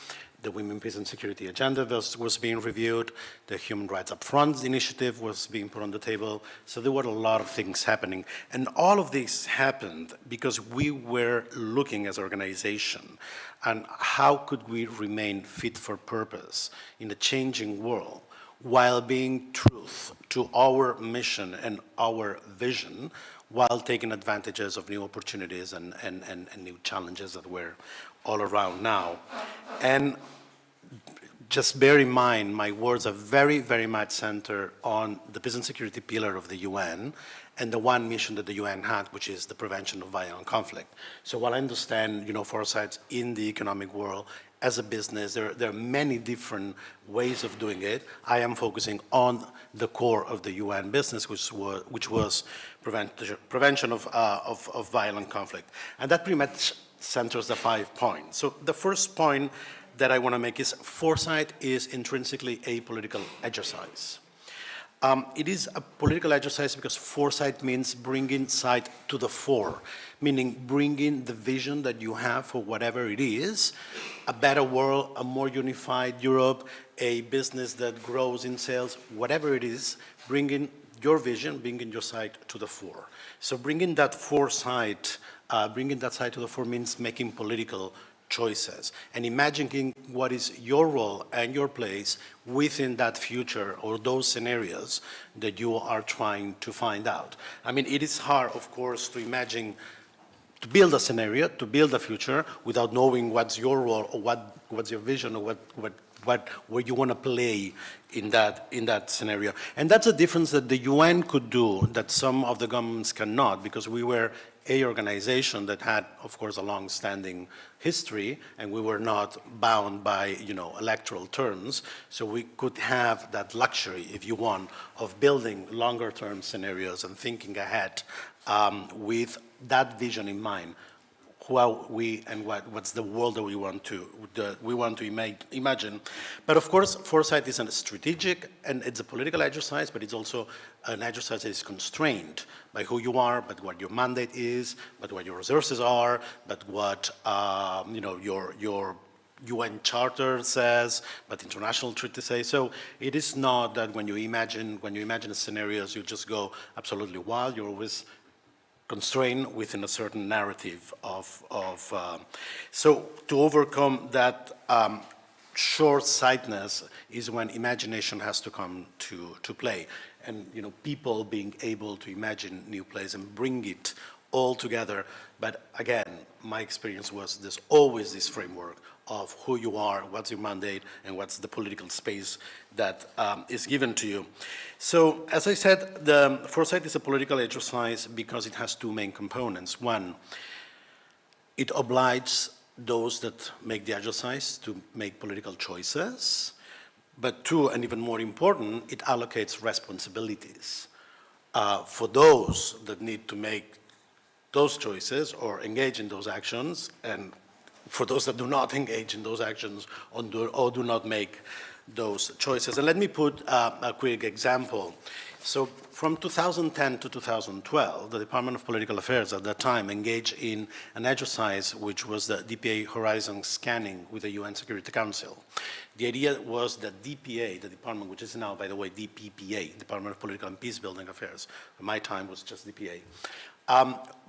Speaker 7: The Women, Peace and Security Agenda was being reviewed. The Human Rights Upfront initiative was being put on the table. So there were a lot of things happening. And all of this happened because we were looking as an organization and how could we remain fit for purpose in a changing world while being truth to our mission and our vision, while taking advantages of new opportunities and new challenges that were all around now. And just bear in mind, my words are very, very much centered on the peace and security pillar of the UN and the one mission that the UN had, which is the prevention of violent conflict. So while I understand, foresight in the economic world, as a business, there are many different ways of doing it. I am focusing on the core of the UN business, which was prevention of violent conflict. And that pretty much centers the 5 points. So the first point that I want to make is foresight is intrinsically a political exercise. It is a political exercise because foresight means bringing sight to the fore, meaning bringing the vision that you have for whatever it is, a better world, a more unified Europe, a business that grows in sales, whatever it is, bringing your vision, bringing your sight to the fore. So bringing that foresight, bringing that sight to the fore means making political choices and imagining what is your role and your place within that future or those scenarios that you are trying to find out. I mean, it is hard, of course, to imagine, to build a scenario, to build a future without knowing what's your role or what's your vision or where you want to play in that scenario. And that's a difference that the UN could do that some of the governments cannot, because we were a organization that had, of course, a long-standing history, and we were not bound by, electoral terms. So we could have that luxury, if you want, of building longer-term scenarios and thinking ahead with that vision in mind. Who are we and what's the world that we want to imagine. But of course, foresight is a strategic and it's a political exercise, but it's also an exercise that is constrained by who you are, but what your mandate is, but what your resources are, but what your UN charter says, but international treaties say. So it is not that when you imagine scenarios, you just go absolutely wild. You're always constrained within a certain narrative so to overcome that short-sightedness is when imagination has to come to play, and people being able to imagine new plays and bring it all together. But again, my experience was there's always this framework of who you are, what's your mandate, and what's the political space that is given to you. So, as I said, the foresight is a political exercise because it has two main components. One, it obliges those that make the exercise to make political choices. But two, and even more important, it allocates responsibilities for those that need to make those choices or engage in those actions, and for those that do not engage in those actions or do not make those choices. And let me put a quick example. So from 2010 to 2012, the Department of Political Affairs at that time engaged in an exercise which was the DPA horizon scanning with the UN Security Council. The idea was that DPA, the department, which is now, by the way, DPPA, Department of Political and Peace Building Affairs, at my time was just DPA,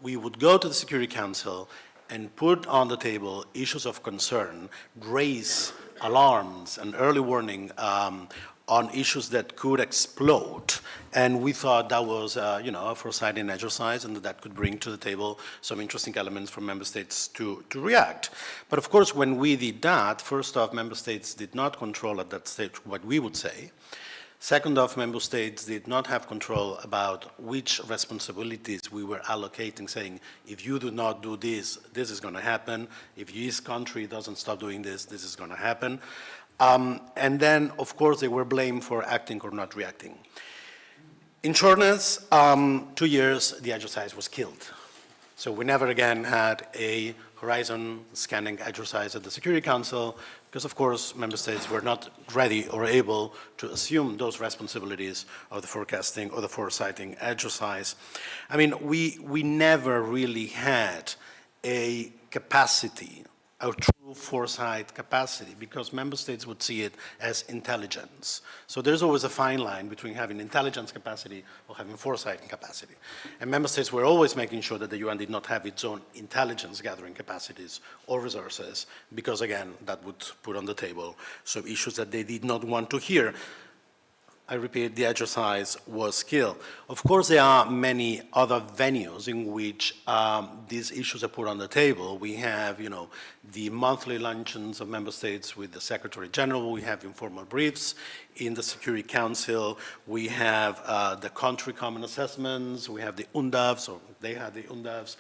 Speaker 7: we would go to the Security Council and put on the table issues of concern, raise alarms and early warning on issues that could explode. And we thought that was, a foresighting exercise, and that could bring to the table some interesting elements for member states to react. But of course, when we did that, first off, member states did not control at that stage what we would say. Second off, member states did not have control about which responsibilities we were allocating, saying, if you do not do this, this is going to happen. If this country doesn't stop doing this, this is going to happen. And then, of course, they were blamed for acting or not reacting. In shortness, 2 years, the exercise was killed. So we never again had a horizon scanning exercise at the Security Council, because of course member states were not ready or able to assume those responsibilities of the forecasting or the foresighting exercise. I mean, we never really had a capacity, a true foresight capacity, because member states would see it as intelligence. So there's always a fine line between having intelligence capacity or having foresight capacity. And member states were always making sure that the UN did not have its own intelligence gathering capacities or resources, because again, that would put on the table some issues that they did not want to hear. I repeat, the exercise was killed. Of course, there are many other venues in which these issues are put on the table. We have, the monthly luncheons of member states with the Secretary General. We have informal briefs in the Security Council. We have the country common assessments. We have the UNDAVs, or they had the UNDAVs.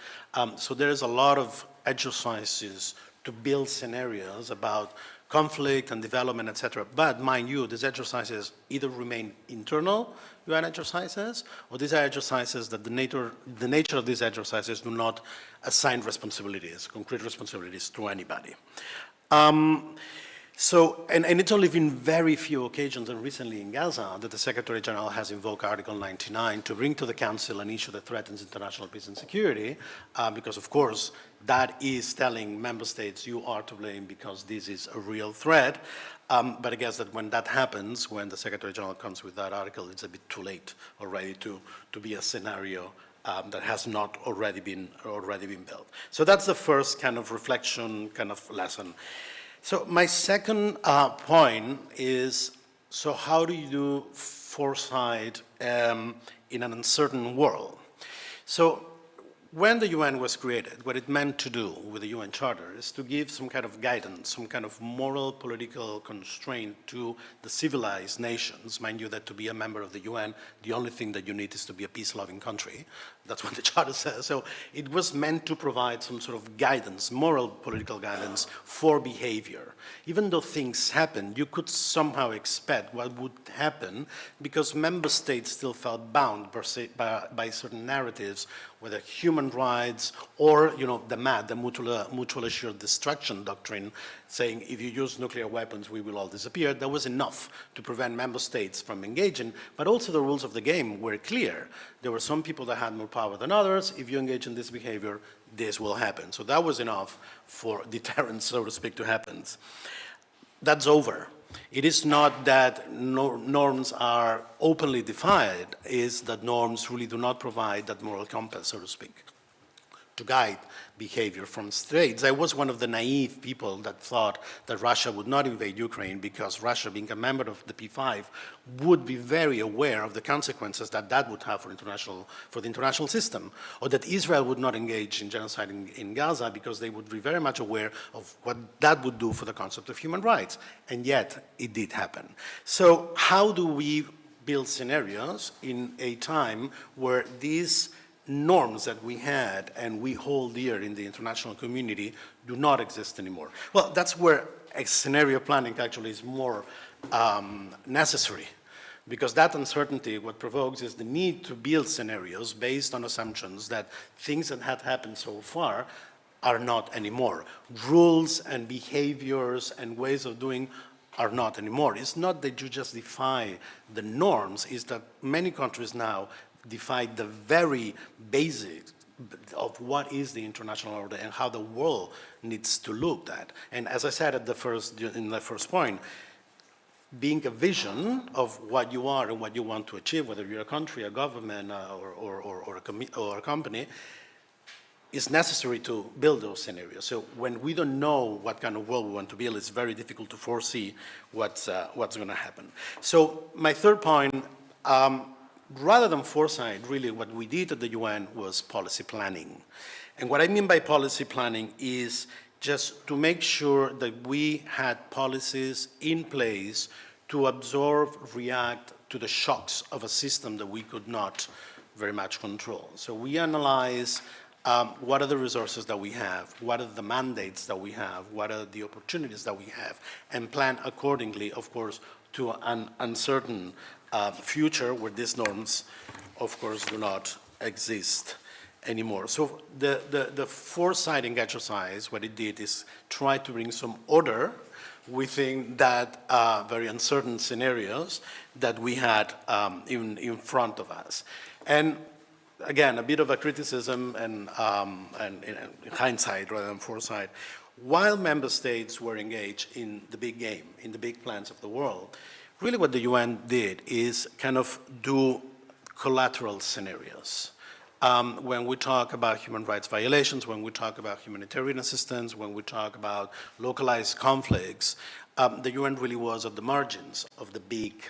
Speaker 7: So there's a lot of exercises to build scenarios about conflict and development, etc. But mind you, these exercises either remain internal UN exercises, or these are exercises that the nature of these exercises do not assign responsibilities, concrete responsibilities to anybody. And it's only been very few occasions, and recently in Gaza, that the Secretary General has invoked Article 99 to bring to the Council an issue that threatens international peace and security, because of course, that is telling member states, you are to blame because this is a real threat. But I guess that when that happens, when the Secretary General comes with that article, it's a bit too late already to be a scenario that has not already been built. So that's the first kind of reflection, kind of lesson. So my second point is, so how do you do foresight in an uncertain world? So when the UN was created, what it meant to do with the UN Charter is to give some kind of guidance, some kind of moral, political constraint to the civilized nations. Mind you that to be a member of the UN, the only thing that you need is to be a peace-loving country. That's what the Charter says. So it was meant to provide some sort of guidance, moral, political guidance for behavior. Even though things happen, you could somehow expect what would happen, because member states still felt bound by certain narratives, whether human rights or, the MAD, the mutual assured destruction doctrine, saying if you use nuclear weapons, we will all disappear. That was enough to prevent member states from engaging, but also the rules of the game were clear. There were some people that had more power than others. If you engage in this behavior, this will happen. So that was enough for deterrence, so to speak, to happen. That's over. It is not that norms are openly defied, it's that norms really do not provide that moral compass, so to speak, to guide behavior from states. I was one of the naive people that thought that Russia would not invade Ukraine because Russia, being a member of the P5, would be very aware of the consequences that that would have for the international system, or that Israel would not engage in genocide in Gaza because they would be very much aware of what that would do for the concept of human rights. And yet, it did happen. So how do we build scenarios in a time where these norms that we had and we hold dear in the international community do not exist anymore? Well, that's where scenario planning actually is more necessary, because that uncertainty, what provokes is the need to build scenarios based on assumptions that things that had happened so far are not anymore. Rules and behaviors and ways of doing are not anymore. It's not that you just defy the norms, it's that many countries now define the very basics of what is the international order and how the world needs to look at. And as I said in the first point, being a vision of what you are and what you want to achieve, whether you're a country, a government, or a company, it's necessary to build those scenarios. So when we don't know what kind of world we want to build, it's very difficult to foresee what's going to happen. So my third point, rather than foresight, really what we did at the UN was policy planning. And what I mean by policy planning is just to make sure that we had policies in place to absorb, react to the shocks of a system that we could not very much control. So we analyze what are the resources that we have, what are the mandates that we have, what are the opportunities that we have, and plan accordingly, of course, to an uncertain future where these norms, of course, do not exist anymore. So the foresighting exercise, what it did is try to bring some order within that very uncertain scenarios that we had in front of us. And again, a bit of a criticism and hindsight rather than foresight. While member states were engaged in the big game, in the big plans of the world, really what the UN did is kind of do collateral scenarios. When we talk about human rights violations, when we talk about humanitarian assistance, when we talk about localized conflicts, the UN really was at the margins of the big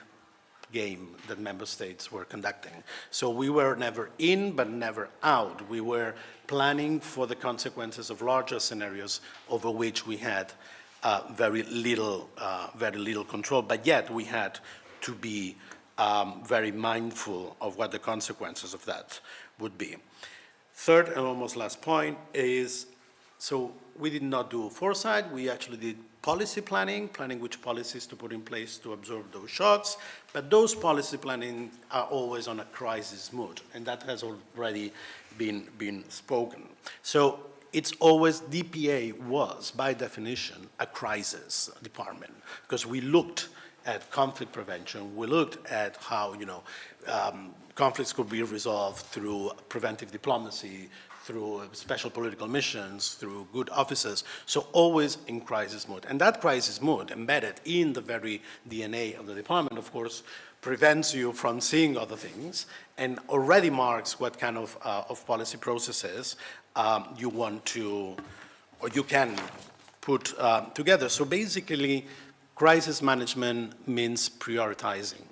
Speaker 7: game that member states were conducting. So we were never in, but never out. We were planning for the consequences of larger scenarios over which we had very little control, but yet we had to be very mindful of what the consequences of that would be. Third and almost last point is, so we did not do foresight, we actually did policy planning which policies to put in place to absorb those shocks, but those policy planning are always on a crisis mood, and that has already been spoken. So it's always, DPA was, by definition, a crisis department, because we looked at conflict prevention, we looked at how, conflicts could be resolved through preventive diplomacy, through special political missions, through good officers, so always in crisis mode. And that crisis mode, embedded in the very DNA of the department, of course, prevents you from seeing other things and already marks what kind of policy processes you want to, or you can put together. So basically, crisis management means prioritizing.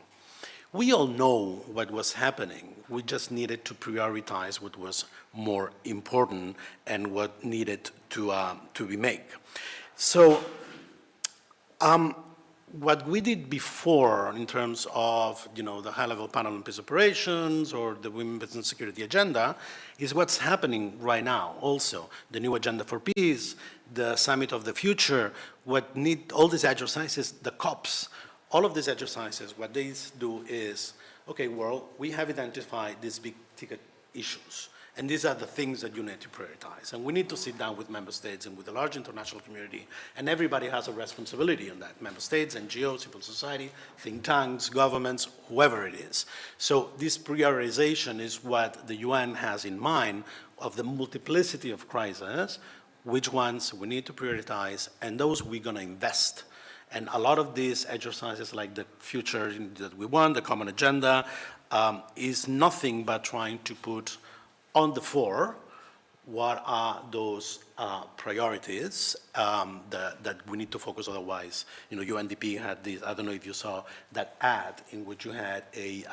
Speaker 7: We all know what was happening. We just needed to prioritize what was more important and what needed to be made. So what we did before in terms of the high-level panel on peace operations or the Women, Peace and Security agenda is what's happening right now also. The new agenda for peace, the summit of the future, what need all these exercises, the COPs, all of these exercises, what they do is, okay, well, we have identified these big ticket issues, and these are the things that you need to prioritize. And we need to sit down with member states and with the large international community, and everybody has a responsibility on that. Member states, NGOs, civil society, think tanks, governments, whoever it is. So this prioritization is what the UN has in mind of the multiplicity of crises, which ones we need to prioritize, and those we're gonna invest. And a lot of these exercises, like the future that we want, the common agenda, is nothing but trying to put on the fore what are those priorities that we need to focus otherwise. UNDP had this, I don't know if you saw that ad in which you had a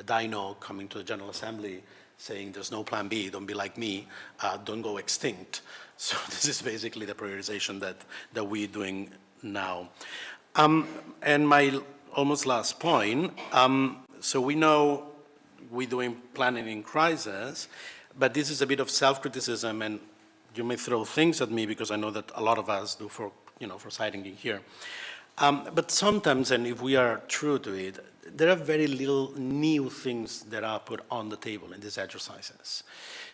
Speaker 7: dino coming to the General Assembly saying there's no plan B, don't be like me, don't go extinct. So this is basically the prioritization that we're doing now. And my almost last point, so we know we're doing planning in crisis, but this is a bit of self-criticism, and you may throw things at me because I know that a lot of us do for citing in here. But sometimes, and if we are true to it, there are very little new things that are put on the table in these exercises.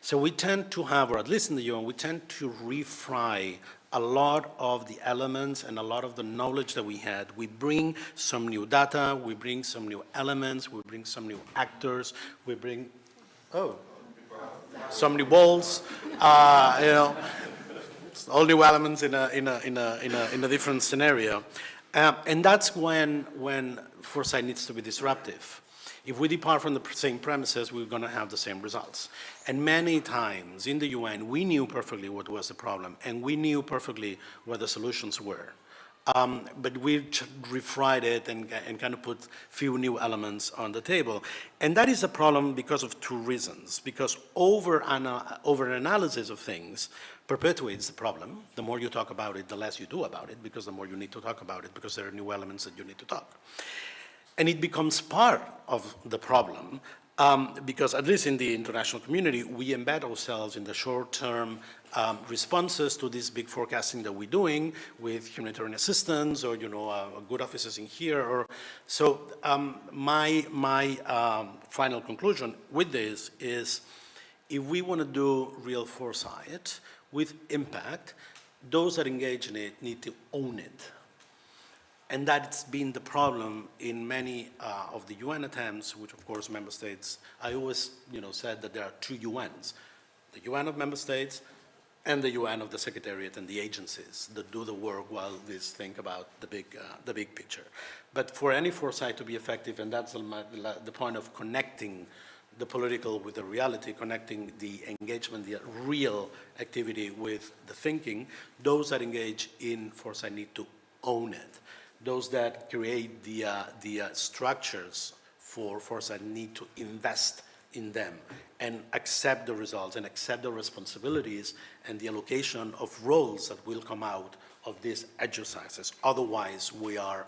Speaker 7: So we tend to have, or at least in the UN, we tend to refry a lot of the elements and a lot of the knowledge that we had. We bring some new data, we bring some new elements, we bring some new actors, we bring, some new balls, all new elements in a different scenario. And that's when foresight needs to be disruptive. If we depart from the same premises, we're going to have the same results. And many times in the UN, we knew perfectly what was the problem, and we knew perfectly what the solutions were. But we refried it and kind of put few new elements on the table. And that is a problem because of two reasons. Because over-analysis of things perpetuates the problem. The more you talk about it, the less you do about it, because the more you need to talk about it, because there are new elements that you need to talk. And it becomes part of the problem, because at least in the international community, we embed ourselves in the short-term responses to this big forecasting that we're doing with humanitarian assistance or, good offices in here. Or so my final conclusion with this is, if we want to do real foresight with impact, those that engage in it need to own it. And that's been the problem in many of the UN attempts, which of course member states, I always said that there are two UNs, the UN of member states and the UN of the Secretariat and the agencies that do the work while they think about the big picture. But for any foresight to be effective, and that's the point of connecting the political with the reality, connecting the engagement, the real activity with the thinking, those that engage in foresight need to own it. Those that create the structures for foresight need to invest in them and accept the results and accept the responsibilities and the allocation of roles that will come out of these exercises. Otherwise, we are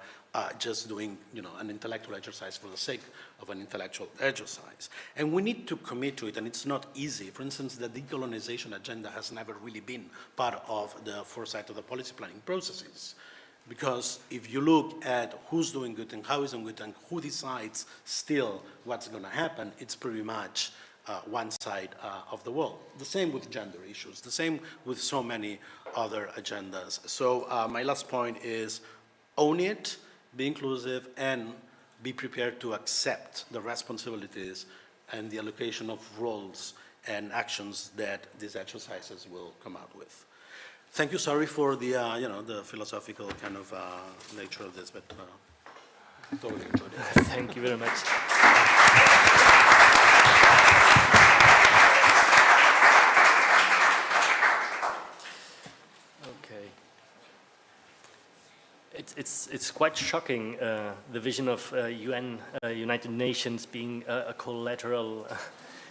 Speaker 7: just doing an intellectual exercise for the sake of an intellectual exercise. And we need to commit to it, and it's not easy. For instance, the decolonization agenda has never really been part of the foresight of the policy planning processes. Because if you look at who's doing good and how is doing good and who decides still what's going to happen, it's pretty much one side of the world. The same with gender issues, the same with so many other agendas. So my last point is own it, be inclusive, and be prepared to accept the responsibilities and the allocation of roles and actions that these exercises will come out with. Thank you. Sorry for the the philosophical kind of nature of this, but totally enjoyed it.
Speaker 2: Thank you very much. Okay. It's quite shocking, the vision of United Nations being a collateral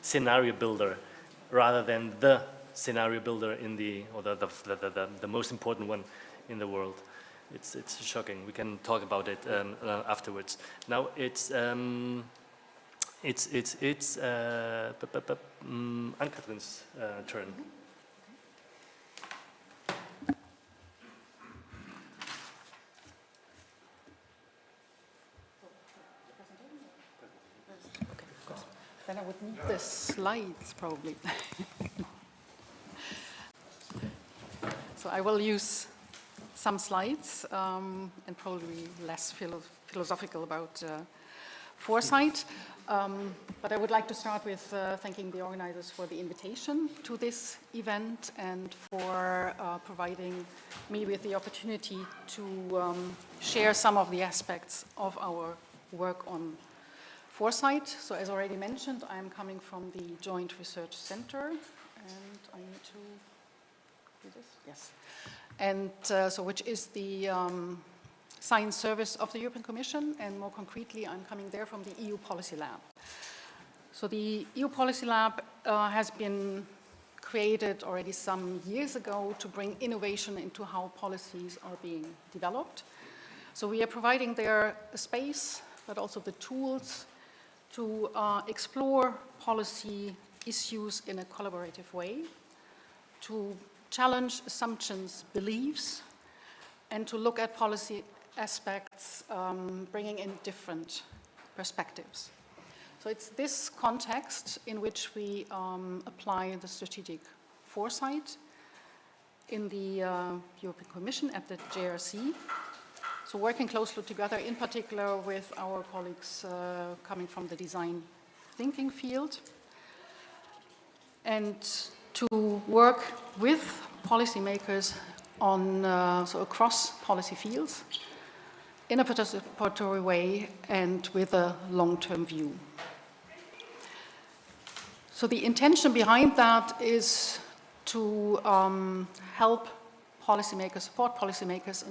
Speaker 2: scenario builder rather than the scenario builder in the most important one in the world. It's shocking. We can talk about it afterwards. Now it's Anne-Kathrine's turn.
Speaker 6: Then I would need the slides probably. So I will use some slides and probably less philosophical about foresight. But I would like to start with thanking the organizers for the invitation to this event and for providing me with the opportunity to share some of the aspects of our work on foresight. So as already mentioned, I am coming from the Joint Research Centre, and I need to do this? Yes. And so which is the science service of the European Commission, and more concretely, I'm coming there from the EU Policy Lab. So the EU Policy Lab has been created already some years ago to bring innovation into how policies are being developed. So we are providing there a space, but also the tools to explore policy issues in a collaborative way, to challenge assumptions, beliefs, and to look at policy aspects, bringing in different perspectives. So it's this context in which we apply the strategic foresight in the European Commission at the JRC. So working closely together, in particular with our colleagues coming from the design thinking field, and to work with policymakers on so across policy fields in a participatory way and with a long-term view. So the intention behind that is to help policymakers, support policymakers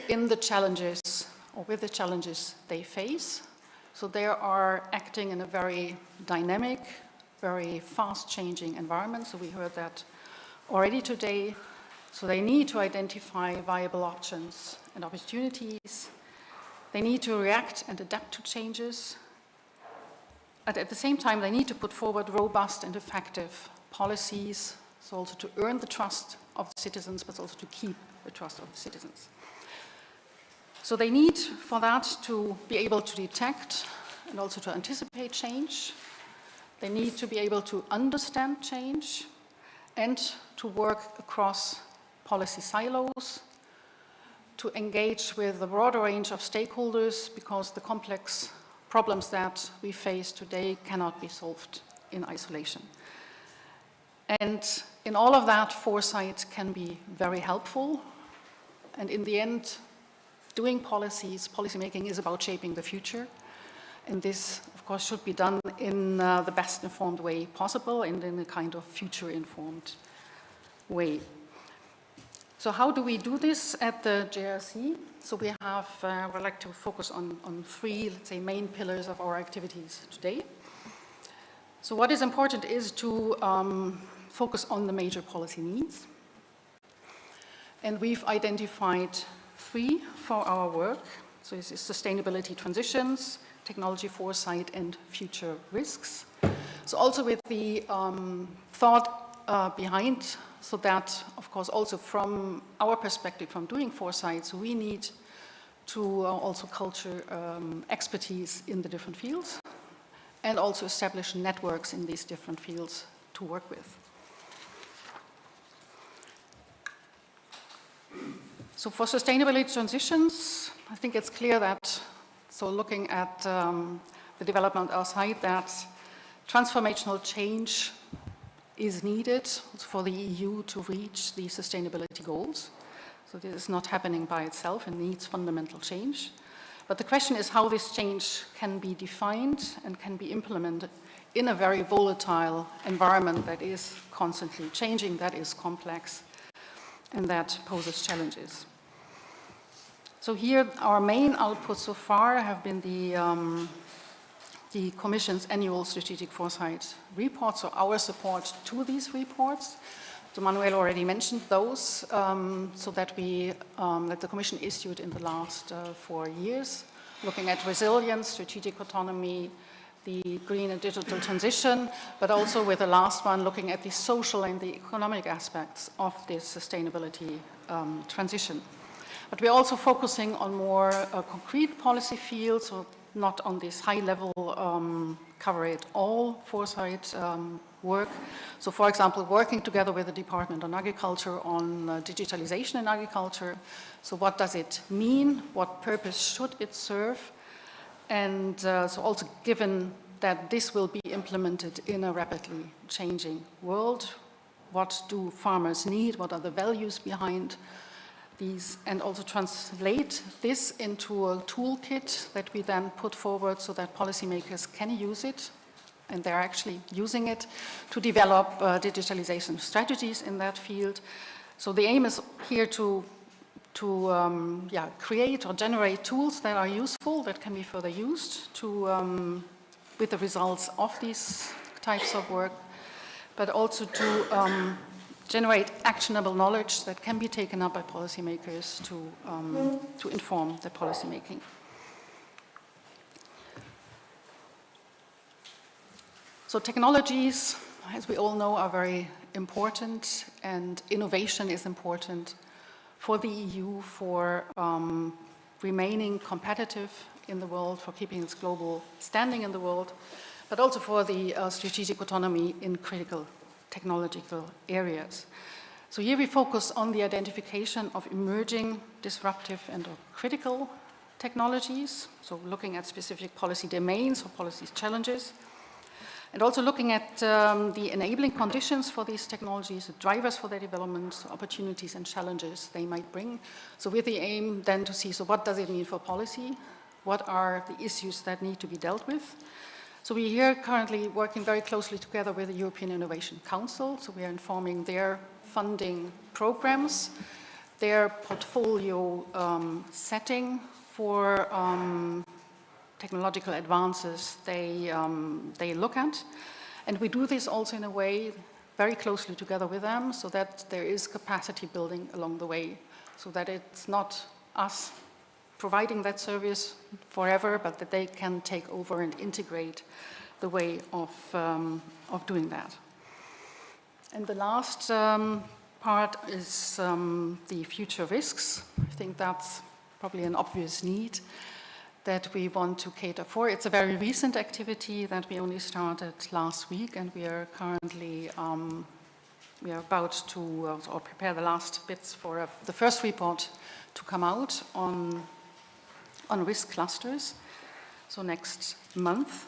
Speaker 6: in the challenges or with the challenges they face. So they are acting in a very dynamic, very fast-changing environment. So we heard that already today. So they need to identify viable options and opportunities. They need to react and adapt to changes. And at the same time, they need to put forward robust and effective policies, so also to earn the trust of the citizens, but also to keep the trust of the citizens. So they need, for that, to be able to detect and also to anticipate change. They need to be able to understand change and to work across policy silos, to engage with a broader range of stakeholders, because the complex problems that we face today cannot be solved in isolation. And in all of that, foresight can be very helpful. And in the end, doing policymaking is about shaping the future. And this, of course, should be done in the best informed way possible and in a kind of future-informed way. So how do we do this at the JRC? So we have, we'd like to focus on three, let's say, main pillars of our activities today. So what is important is to focus on the major policy needs. And we've identified three for our work. So this is sustainability transitions, technology foresight, and future risks. So also with the thought behind, so that, of course, also from our perspective, from doing foresight, so we need to also culture expertise in the different fields and also establish networks in these different fields to work with. So for sustainability transitions, I think it's clear that, so looking at the development outside, that transformational change is needed for the EU to reach the sustainability goals. So this is not happening by itself and needs fundamental change. But the question is how this change can be defined and can be implemented in a very volatile environment that is constantly changing, that is complex, and that poses challenges. So here, our main outputs so far have been the Commission's annual strategic foresight reports, or our support to these reports. So Manuel already mentioned those, so that the Commission issued in the last 4 years, looking at resilience, strategic autonomy, the green and digital transition, but also with the last one looking at the social and the economic aspects of this sustainability transition. But we're also focusing on more concrete policy fields, so not on this high-level cover-it-all foresight work. So, for example, working together with the Department on Agriculture on digitalization in agriculture. So what does it mean? What purpose should it serve? And so also given that this will be implemented in a rapidly changing world, what do farmers need? What are the values behind these? And also translate this into a toolkit that we then put forward so that policymakers can use it, and they're actually using it to develop digitalization strategies in that field. So the aim is here to create or generate tools that are useful, that can be further used to, with the results of these types of work, but also to generate actionable knowledge that can be taken up by policymakers to inform the policymaking. So technologies, as we all know, are very important, and innovation is important for the EU for remaining competitive in the world, for keeping its global standing in the world, but also for the strategic autonomy in critical technological areas. So here we focus on the identification of emerging, disruptive, and critical technologies, so looking at specific policy domains or policy challenges, And also looking at the enabling conditions for these technologies, the drivers for their development, opportunities and challenges they might bring. So with the aim then to see, so what does it mean for policy? What are the issues that need to be dealt with? So we're here currently working very closely together with the European Innovation Council. So we are informing their funding programs, their portfolio setting for technological advances they look at. And we do this also in a way very closely together with them so that there is capacity building along the way, so that it's not us providing that service forever, but that they can take over and integrate the way of doing that. And the last part is the future risks. I think that's probably an obvious need that we want to cater for. It's a very recent activity that we only started last week, and we are currently we are about to or prepare the last bits for the first report to come out on risk clusters, so next month.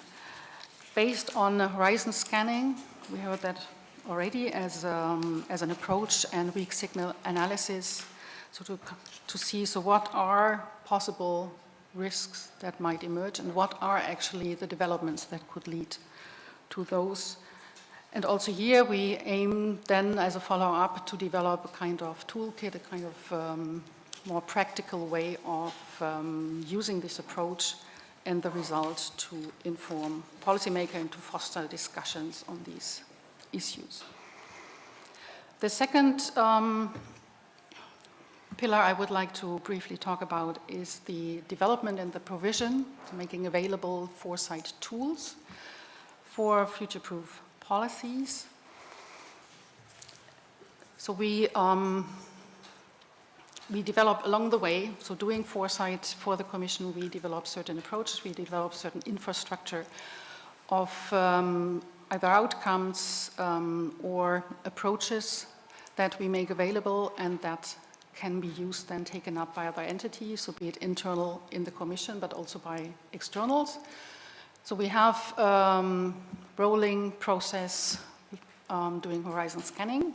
Speaker 6: Based on horizon scanning, we heard that already as an approach, and weak signal analysis, so to see so what are possible risks that might emerge and what are actually the developments that could lead to those. And also here we aim then as a follow-up to develop a kind of toolkit, a kind of more practical way of using this approach and the results to inform policymakers and to foster discussions on these issues. The second pillar I would like to briefly talk about is the development and the provision, making available foresight tools for future-proof policies. So we develop along the way, so doing foresight for the Commission, we develop certain approaches, we develop certain infrastructure of either outcomes or approaches that we make available and that can be used and taken up by other entities, so be it internal in the Commission, but also by externals. So we have rolling process doing horizon scanning.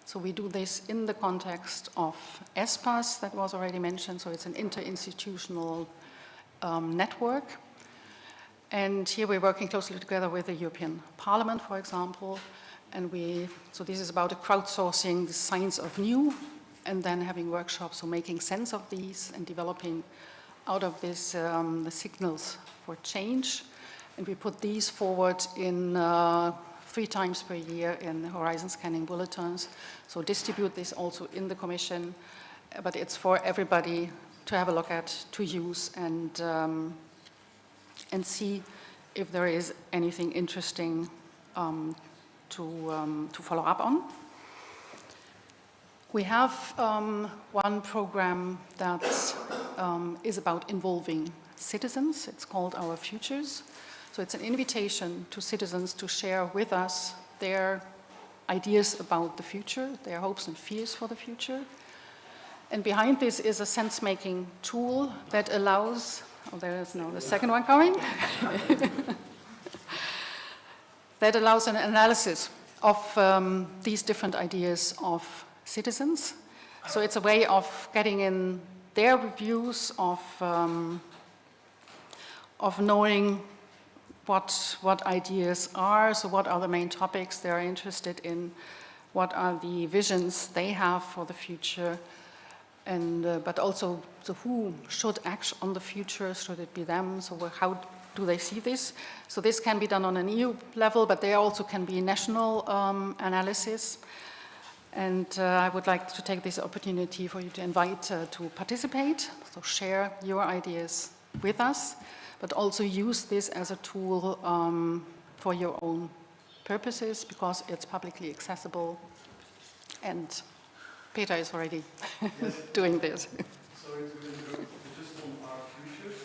Speaker 6: So we do this in the context of ESPAS that was already mentioned. So it's an interinstitutional network. And here we're working closely together with the European Parliament, for example. And so this is about crowdsourcing the science of new, and then having workshops, so making sense of these and developing out of this the signals for change. And we put these forward in 3 times per year in horizon scanning bulletins. So distribute this also in the Commission, but it's for everybody to have a look at, to use, and see if there is anything interesting to follow up on. We have one program that is about involving citizens. It's called Our Futures. So it's an invitation to citizens to share with us their ideas about the future, their hopes and fears for the future. And behind this is a sense-making tool that allows, oh, there is now the second one coming, that allows an analysis of these different ideas of citizens. So it's a way of getting in their views of knowing what ideas are, so what are the main topics they are interested in, what are the visions they have for the future, and but also so who should act on the future, should it be them, so how do they see this? So this can be done on an EU level, but there also can be national analysis. And I would like to take this opportunity for you to invite to participate, so share your ideas with us, but also use this as a tool for your own purposes because it's publicly accessible. And Peter is already doing this.
Speaker 8: So it's going to go just on our futures.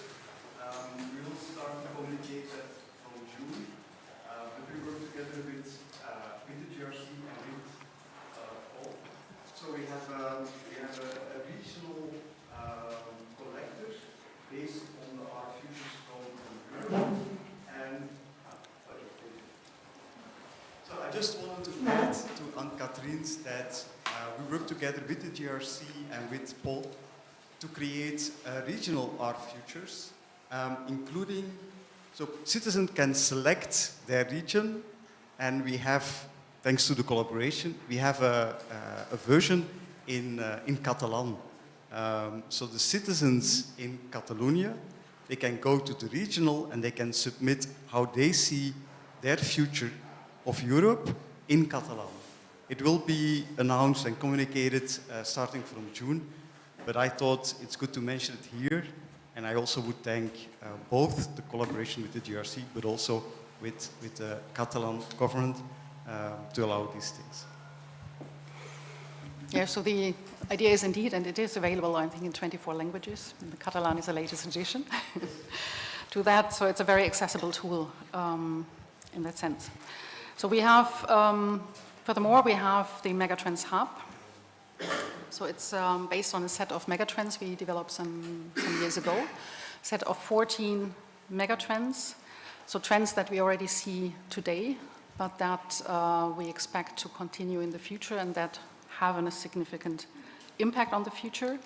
Speaker 8: We will start to communicate that from June, but we work together with the GRC and with all. So we have a regional collector based on our futures from Europe, and Katrins, that we work together with the GRC and with Paul to create regional art futures, including, so citizens can select their region, and we have, thanks to the collaboration, we have a version in Catalan. So the citizens in Catalonia, they can go to the regional and they can submit how they see their future of Europe in Catalan. It will be announced and communicated starting from June, but I thought it's good to mention it here, and I also would thank both the collaboration with the GRC, but also with the Catalan government to allow these things.
Speaker 6: Yeah, so the idea is indeed, and it is available, I think, in 24 languages. The Catalan is the latest edition to that, so it's a very accessible tool in that sense. So we have, furthermore, we have the Megatrends Hub. So it's based on a set of megatrends we developed some years ago, a set of 14 megatrends, so trends that we already see today, but that we expect to continue in the future and that have a significant impact on the future.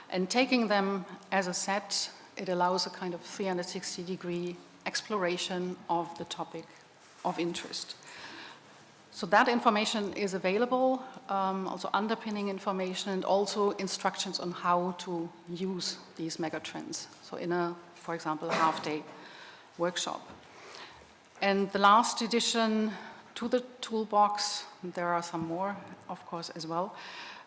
Speaker 6: And taking them as a set, it allows a kind of 360-degree exploration of the topic of interest. So that information is available, also underpinning information and also instructions on how to use these megatrends. So in a, for example, a half-day workshop. And the last addition to the toolbox, there are some more, of course, as well,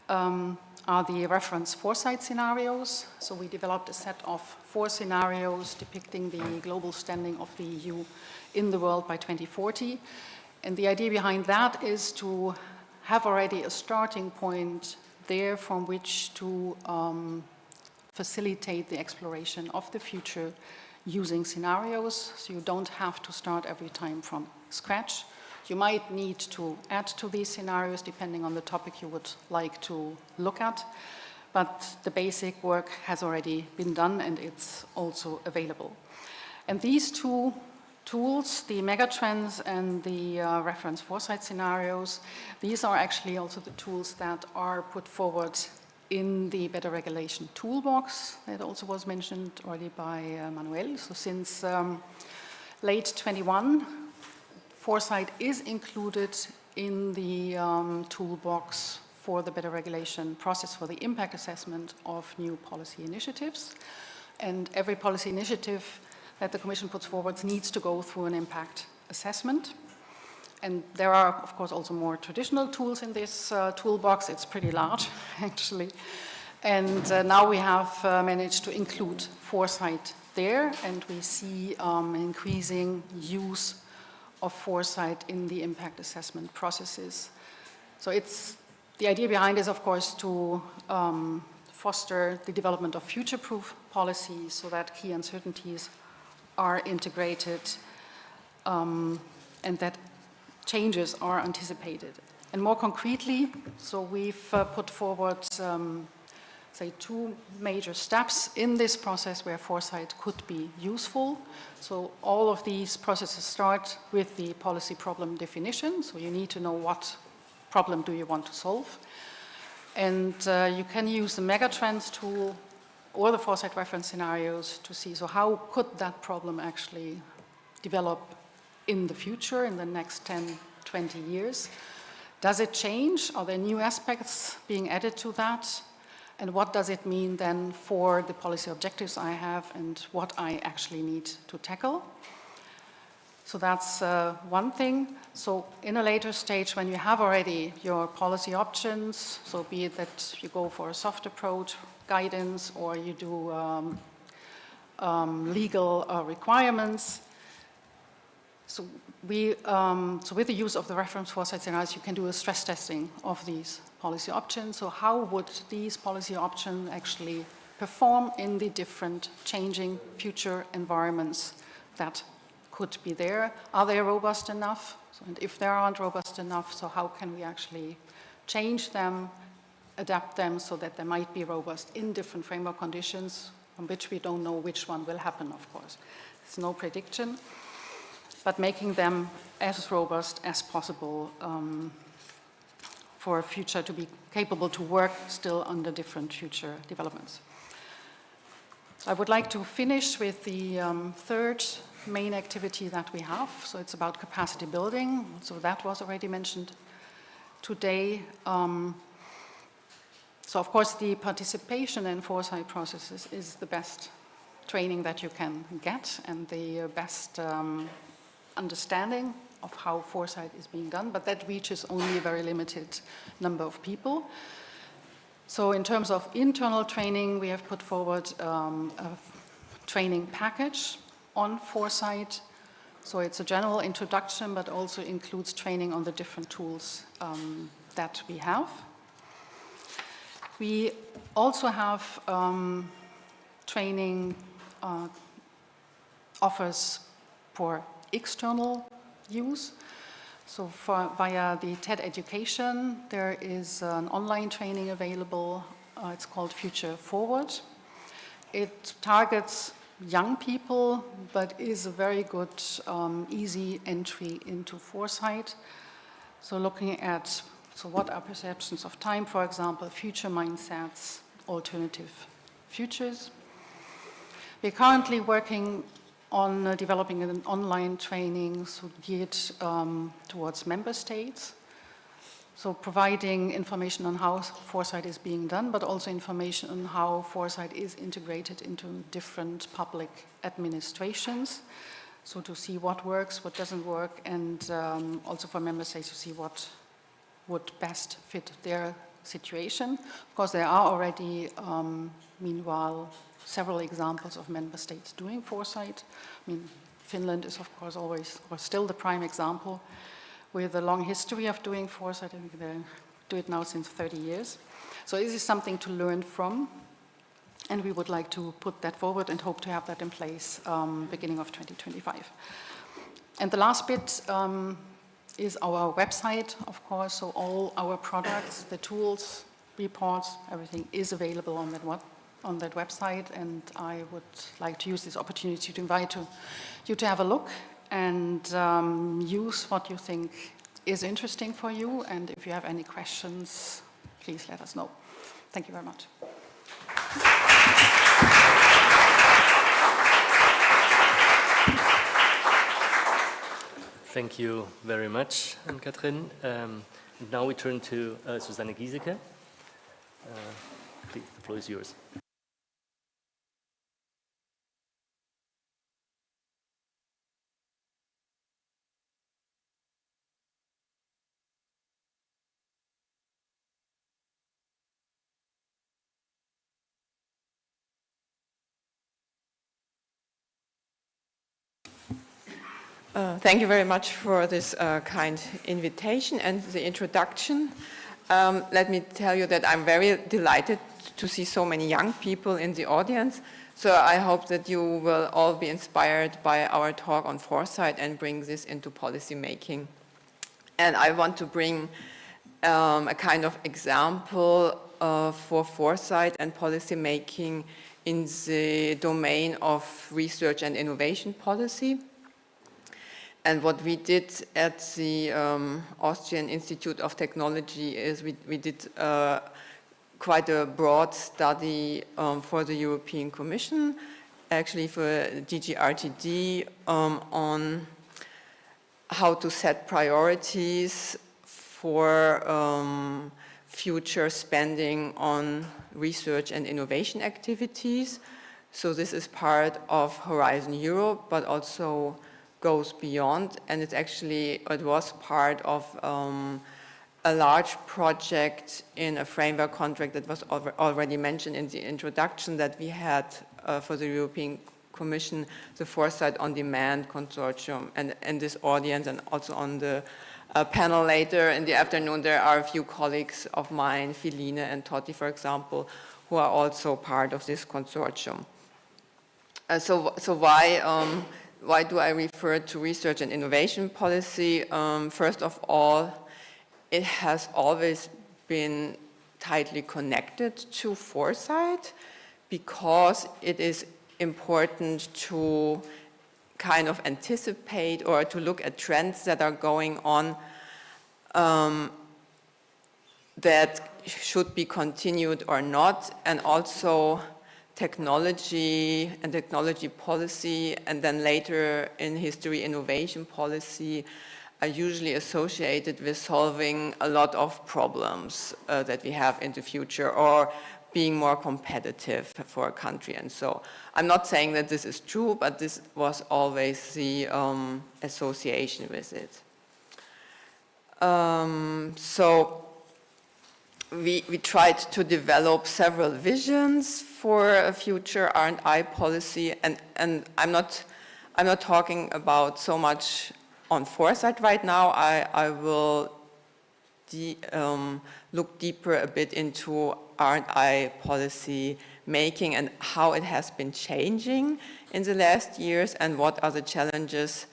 Speaker 6: are the reference foresight scenarios. So we developed a set of 4 scenarios depicting the global standing of the EU in the world by 2040. And the idea behind that is to have already a starting point there from which to facilitate the exploration of the future using scenarios. So you don't have to start every time from scratch. You might need to add to these scenarios depending on the topic you would like to look at, but the basic work has already been done and it's also available. And these 2 tools, the megatrends and the reference foresight scenarios, these are actually also the tools that are put forward in the Better Regulation Toolbox that also was mentioned already by Manuel. So since late 21, foresight is included in the toolbox for the better regulation process for the impact assessment of new policy initiatives. And every policy initiative that the Commission puts forward needs to go through an impact assessment. And there are, of course, also more traditional tools in this toolbox. It's pretty large, actually. And now we have managed to include foresight there, and we see increasing use of foresight in the impact assessment processes. So it's, the idea behind is, of course, to foster the development of future-proof policies so that key uncertainties are integrated and that changes are anticipated. And more concretely, so we've put forward, say, 2 major steps in this process where foresight could be useful. So all of these processes start with the policy problem definition. So you need to know what problem do you want to solve. And you can use the megatrends tool or the foresight reference scenarios to see, so how could that problem actually develop in the future, in the next 10, 20 years? Does it change? Are there new aspects being added to that? And what does it mean then for the policy objectives I have and what I actually need to tackle? So that's one thing. So in a later stage, when you have already your policy options, so be it that you go for a soft approach, guidance, or you do legal requirements. So with the use of the reference foresight scenarios, you can do a stress testing of these policy options. So how would these policy options actually perform in the different changing future environments that could be there? Are they robust enough? So, and if they aren't robust enough, so how can we actually change them, adapt them so that they might be robust in different framework conditions from which we don't know which one will happen, of course. There's no prediction, but making them as robust as possible for a future to be capable to work still under different future developments. I would like to finish with the third main activity that we have. So it's about capacity building. So that was already mentioned today. So of course the participation in foresight processes is the best training that you can get and the best understanding of how foresight is being done, but that reaches only a very limited number of people. So in terms of internal training, we have put forward a training package on foresight. So it's a general introduction, but also includes training on the different tools that we have. We also have training offers for external use. So via the TED Education, there is an online training available. It's called Future Forward. It targets young people, but is a very good, easy entry into foresight. So looking at, so what are perceptions of time, for example, future mindsets, alternative futures. We're currently working on developing an online training geared towards member states. So providing information on how foresight is being done, but also information on how foresight is integrated into different public administrations. So to see what works, what doesn't work, and also for member states to see what would best fit their situation. Of course, there are already, meanwhile, several examples of member states doing foresight. I mean, Finland is, of course, always, or still the prime example, with a long history of doing foresight. I think they do it now since 30 years. So this is something to learn from, and we would like to put that forward and hope to have that in place beginning of 2025. And the last bit is our website, of course, so all our products, the tools, reports, everything is available on that website, and I would like to use this opportunity to invite you to have a look and use what you think is interesting for you, and if you have any questions, please let us know. Thank you very much.
Speaker 2: Thank you very much, Anne-Catherine. Now we turn to Susanne Giesecke. Please, the floor is yours.
Speaker 5: Thank you very much for this kind invitation and the introduction. Let me tell you that I'm very delighted to see so many young people in the audience. So I hope that you will all be inspired by our talk on foresight and bring this into policy making. And I want to bring a kind of example for foresight and policy making in the domain of research and innovation policy. And what we did at the Austrian Institute of Technology is we did quite a broad study for the European Commission, actually for DG RTD, on how to set priorities for future spending on research and innovation activities. So this is part of Horizon Europe, but also goes beyond, and it was part of a large project in a framework contract that was already mentioned in the introduction that we had for the European Commission, the Foresight on Demand Consortium. And in this audience and also on the panel later in the afternoon, there are a few colleagues of mine, Filine and Totti, for example, who are also part of this consortium. So why do I refer to research and innovation policy? First of all, it has always been tightly connected to foresight because it is important to kind of anticipate or to look at trends that are going on that should be continued or not, and also technology and technology policy, and then later in history innovation policy are usually associated with solving a lot of problems that we have in the future, or being more competitive for a country. And so I'm not saying that this is true, but this was always the association with it. So we tried to develop several visions for a future R&I policy, and I'm not talking about so much on foresight right now. I will look deeper a bit into R&I policy making and how it has been changing in the last years, and what are the challenges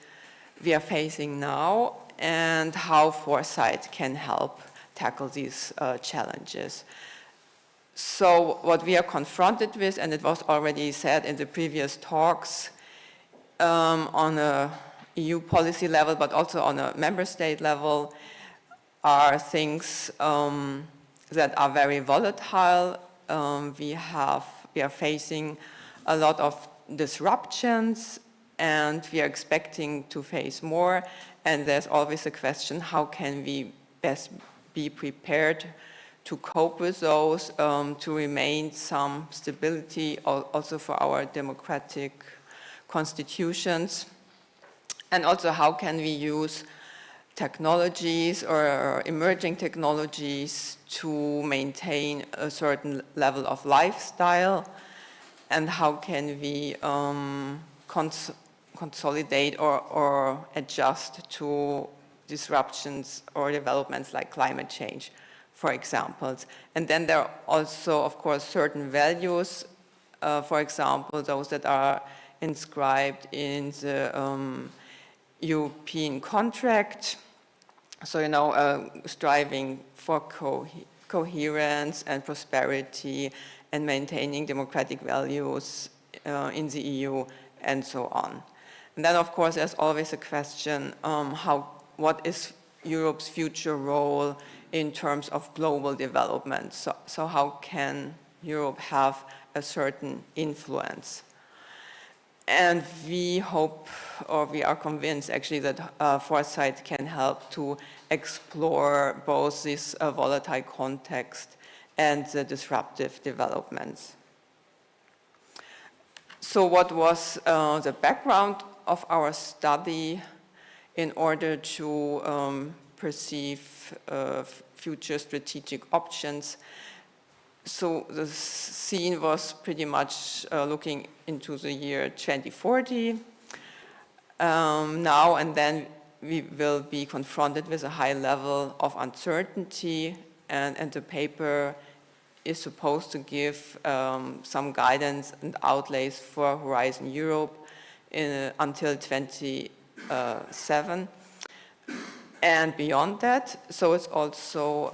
Speaker 5: we are facing now, and how foresight can help tackle these challenges. So what we are confronted with, and it was already said in the previous talks, on a EU policy level, but also on a member state level, are things that are very volatile. We are facing a lot of disruptions, and we are expecting to face more. And there's always a question, how can we best be prepared to cope with those, to remain some stability also for our democratic constitutions? And also, how can we use technologies or emerging technologies to maintain a certain level of lifestyle? And how can we consolidate or adjust to disruptions or developments like climate change, for example? And then there are also, of course, certain values, for example, those that are inscribed in the European contract. So, you know, striving for coherence and prosperity and maintaining democratic values in the EU and so on. And then, of course, there's always a question, what is Europe's future role in terms of global development? So how can Europe have a certain influence? And we hope, or we are convinced actually, that foresight can help to explore both this volatile context and the disruptive developments. So what was the background of our study in order to perceive future strategic options? So the scene was pretty much looking into the year 2040. Now and then we will be confronted with a high level of uncertainty, and the paper is supposed to give some guidance and outlays for Horizon Europe until 2027 and beyond that. So it's also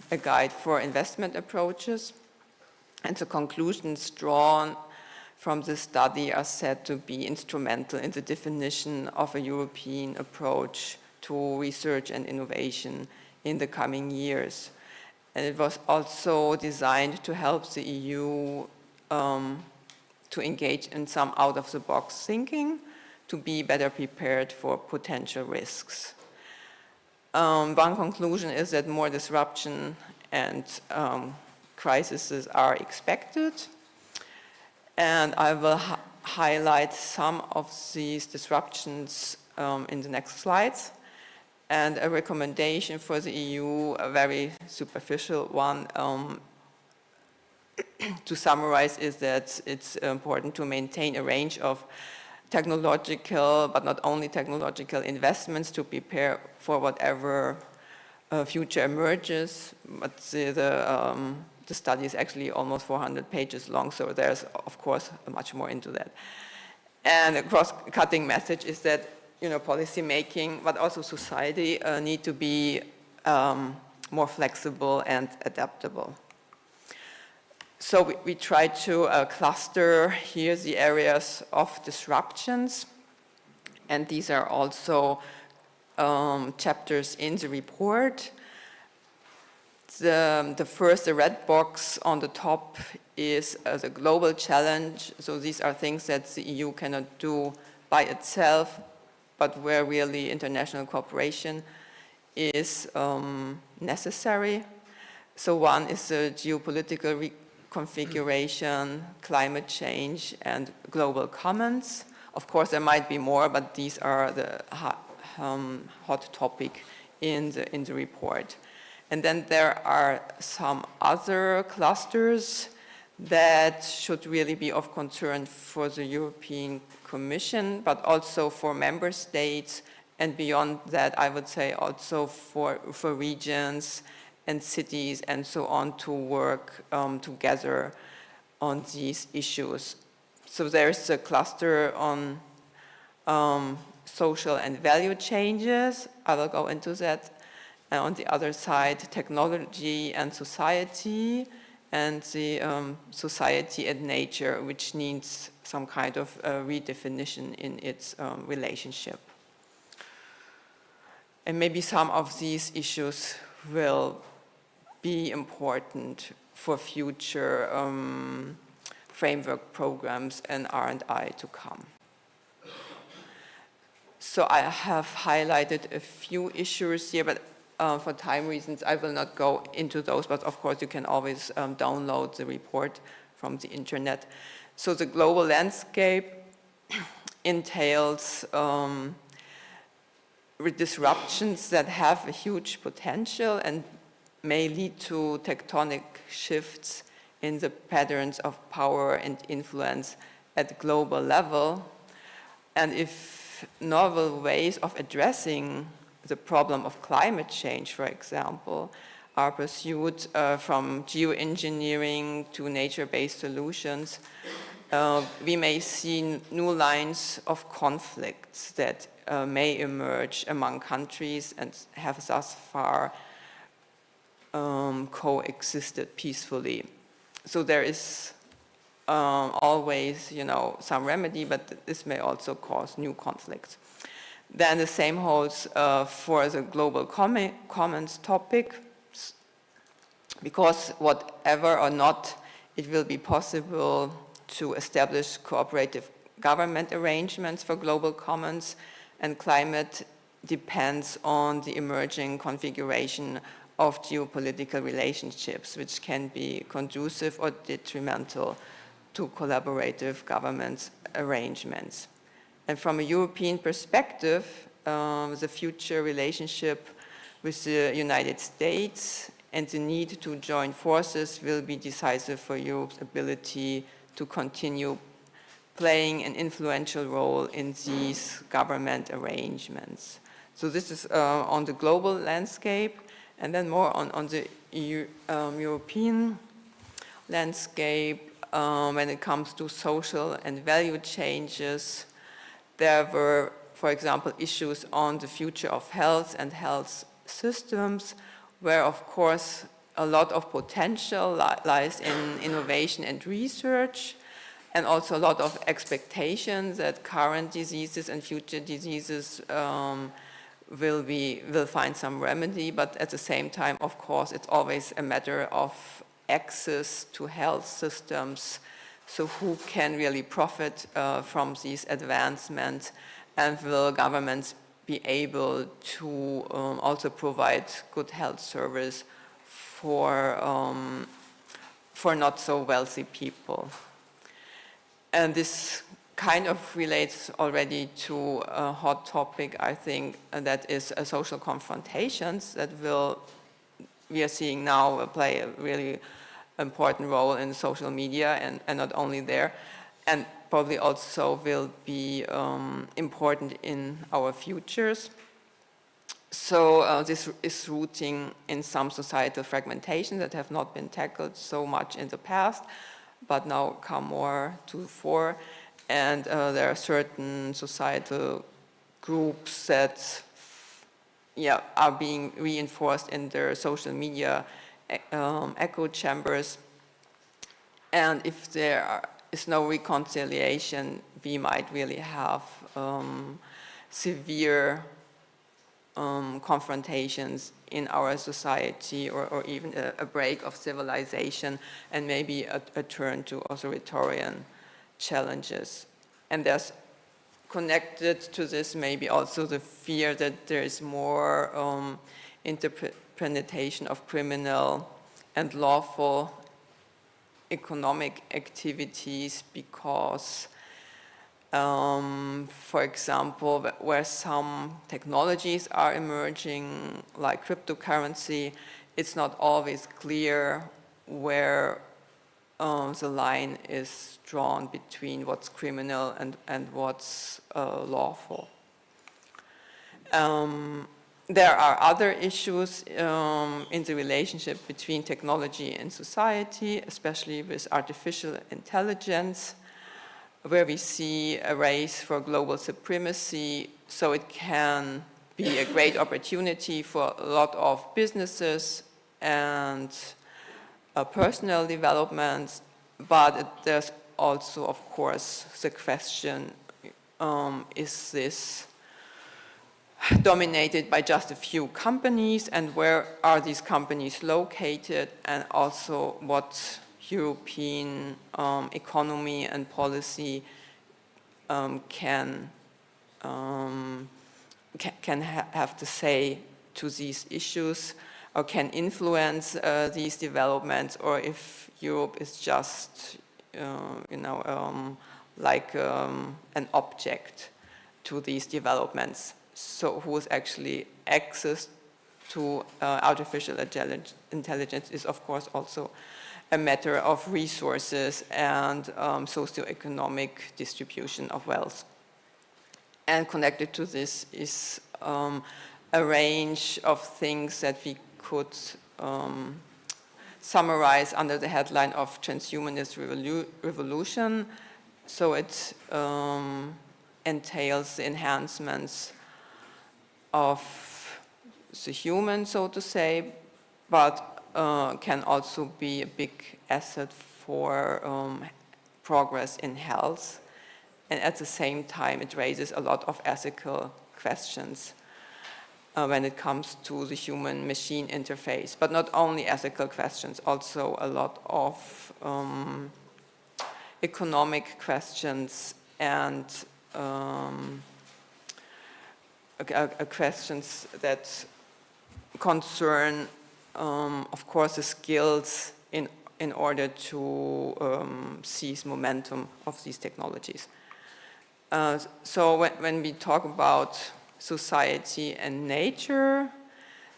Speaker 5: a guide for investment approaches. And the conclusions drawn from the study are said to be instrumental in the definition of a European approach to research and innovation in the coming years. And it was also designed to help the EU to engage in some out-of-the-box thinking, to be better prepared for potential risks. One conclusion is that more disruption and crises are expected. And I will highlight some of these disruptions in the next slides. And a recommendation for the EU, a very superficial one, to summarize, is that it's important to maintain a range of technological, but not only technological, investments to prepare for whatever future emerges. But the study is actually almost 400 pages long, so there's, of course, much more into that. And a cross-cutting message is that, you know, policy making, but also society need to be more flexible and adaptable. So we try to cluster here the areas of disruptions, and these are also chapters in the report. the red box on the top is the global challenge. So these are things that the EU cannot do by itself, but where really international cooperation is necessary. So one is the geopolitical reconfiguration, climate change, and global commons. Of course, there might be more, but these are the hot topic in the report. And then there are some other clusters that should really be of concern for the European Commission, but also for member states, and beyond that, I would say also for regions and cities and so on to work together on these issues. So there's a cluster on social and value changes. I will go into that. And on the other side, technology and society, and the society and nature, which needs some kind of redefinition in its relationship. And maybe some of these issues will be important for future framework programs and R&I to come. So I have highlighted a few issues here, but for time reasons, I will not go into those, but of course you can always download the report from the internet. So the global landscape entails disruptions that have a huge potential and may lead to tectonic shifts in the patterns of power and influence at global level. And if novel ways of addressing the problem of climate change, for example, are pursued from geoengineering to nature-based solutions, we may see new lines of conflicts that may emerge among countries and have thus far coexisted peacefully. So there is always, some remedy, but this may also cause new conflicts. Then the same holds for the global commons topic, because whatever or not, it will be possible to establish cooperative government arrangements for global commons, and climate depends on the emerging configuration of geopolitical relationships, which can be conducive or detrimental to collaborative government arrangements. And from a European perspective, the future relationship with the United States and the need to join forces will be decisive for Europe's ability to continue playing an influential role in these government arrangements. So this is on the global landscape, and then more on the European landscape when it comes to social and value changes. There were, for example, issues on the future of health and health systems, where, of course, a lot of potential lies in innovation and research, and also a lot of expectations that current diseases and future diseases will find some remedy. But at the same time, of course, it's always a matter of access to health systems. So who can really profit from these advancements, and will governments be able to also provide good health service for not so wealthy people? And this kind of relates already to a hot topic, I think, and that is social confrontations that we are seeing now play a really important role in social media, and not only there, and probably also will be important in our futures. So this is rooting in some societal fragmentation that have not been tackled so much in the past, but now come more to the fore. And there are certain societal groups that are being reinforced in their social media echo chambers. And if there is no reconciliation, we might really have severe confrontations in our society, or even a break of civilization, and maybe a turn to authoritarian challenges. And there's connected to this maybe also the fear that there is more interpretation of criminal and lawful economic activities, because for example, where some technologies are emerging, like cryptocurrency, it's not always clear where the line is drawn between what's criminal and what's lawful. There are other issues in the relationship between technology and society, especially with artificial intelligence, where we see a race for global supremacy. So it can be a great opportunity for a lot of businesses and personal developments, but there's also, of course, the question, is this dominated by just a few companies, and where are these companies located, and also what European economy and policy can have to say to these issues, or can influence these developments, or if Europe is just, like an object to these developments. So who is actually access to artificial intelligence is, of course, also a matter of resources and socioeconomic distribution of wealth. And connected to this is a range of things that we could summarize under the headline of transhumanist revolution. So it entails the enhancements of the human, so to say, but can also be a big asset for progress in health. And at the same time, it raises a lot of ethical questions when it comes to the human-machine interface. But not only ethical questions, also a lot of economic questions and questions that concern, of course, the skills in order to seize momentum of these technologies. So when we talk about society and nature,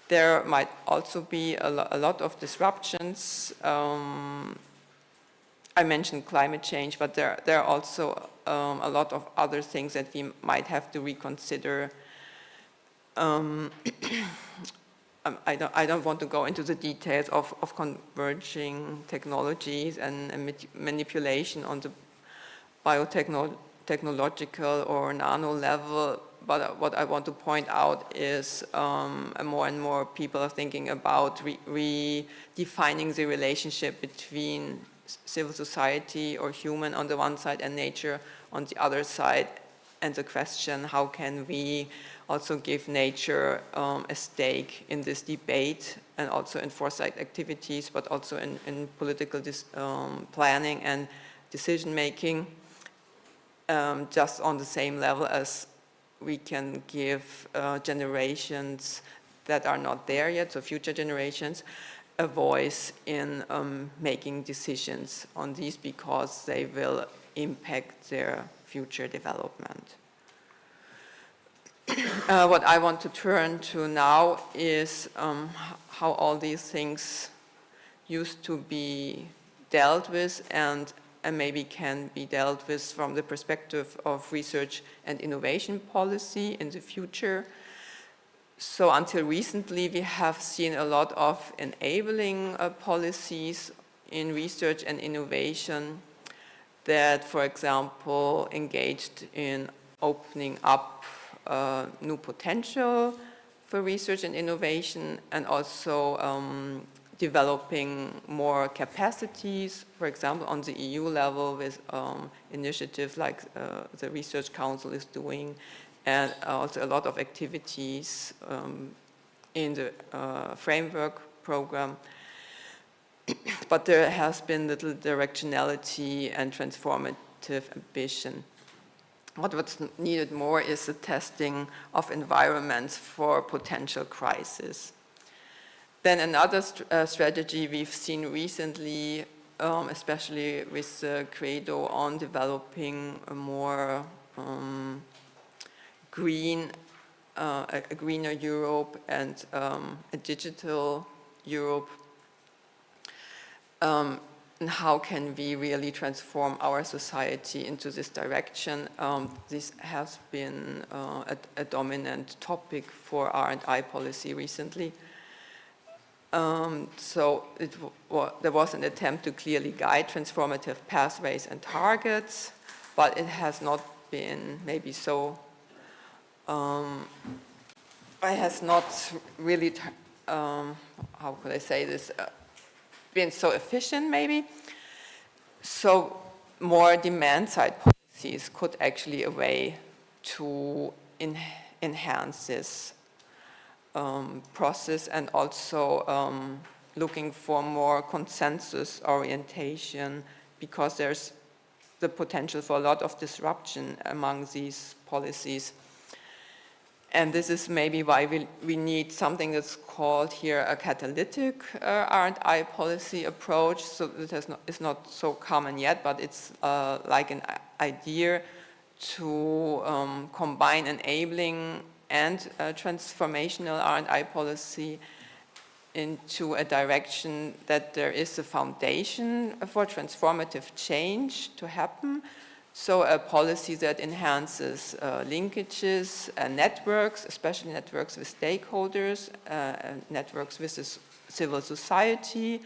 Speaker 5: there might also be a lot of disruptions. I mentioned climate change, but there are also a lot of other things that we might have to reconsider. I don't want to go into the details of converging technologies and manipulation on the biotechnological or nano level, but what I want to point out is more and more people are thinking about redefining the relationship between civil society or human on the one side and nature on the other side, and the question, how can we also give nature a stake in this debate, and also in foresight activities, but also in political planning and decision making, just on the same level as we can give generations that are not there yet, so future generations, a voice in making decisions on these, because they will impact their future development. What I want to turn to now is how all these things used to be dealt with and maybe can be dealt with from the perspective of research and innovation policy in the future. So until recently, we have seen a lot of enabling policies in research and innovation that, for example, engaged in opening up new potential for research and innovation, and also developing more capacities, for example, on the EU level with initiatives like the Research Council is doing, and also a lot of activities in the framework program, but there has been little directionality and transformative ambition. What's needed more is the testing of environments for potential crisis. Then another strategy we've seen recently, especially with the Credo on developing a more greener Europe and a digital Europe. And how can we really transform our society into this direction? This has been a dominant topic for R&I policy recently. So there was an attempt to clearly guide transformative pathways and targets, but it has not been maybe so, it has not really, how could I say this, been so efficient maybe. So more demand side policies could actually a way to enhance this process, and also looking for more consensus orientation, because there's the potential for a lot of disruption among these policies. And this is maybe why we need something that's called here a catalytic R&I policy approach. So it's not so common yet, but it's like an idea to combine enabling and transformational R&I policy into a direction that there is a foundation for transformative change to happen. So a policy that enhances linkages and networks, especially networks with stakeholders, networks with civil society,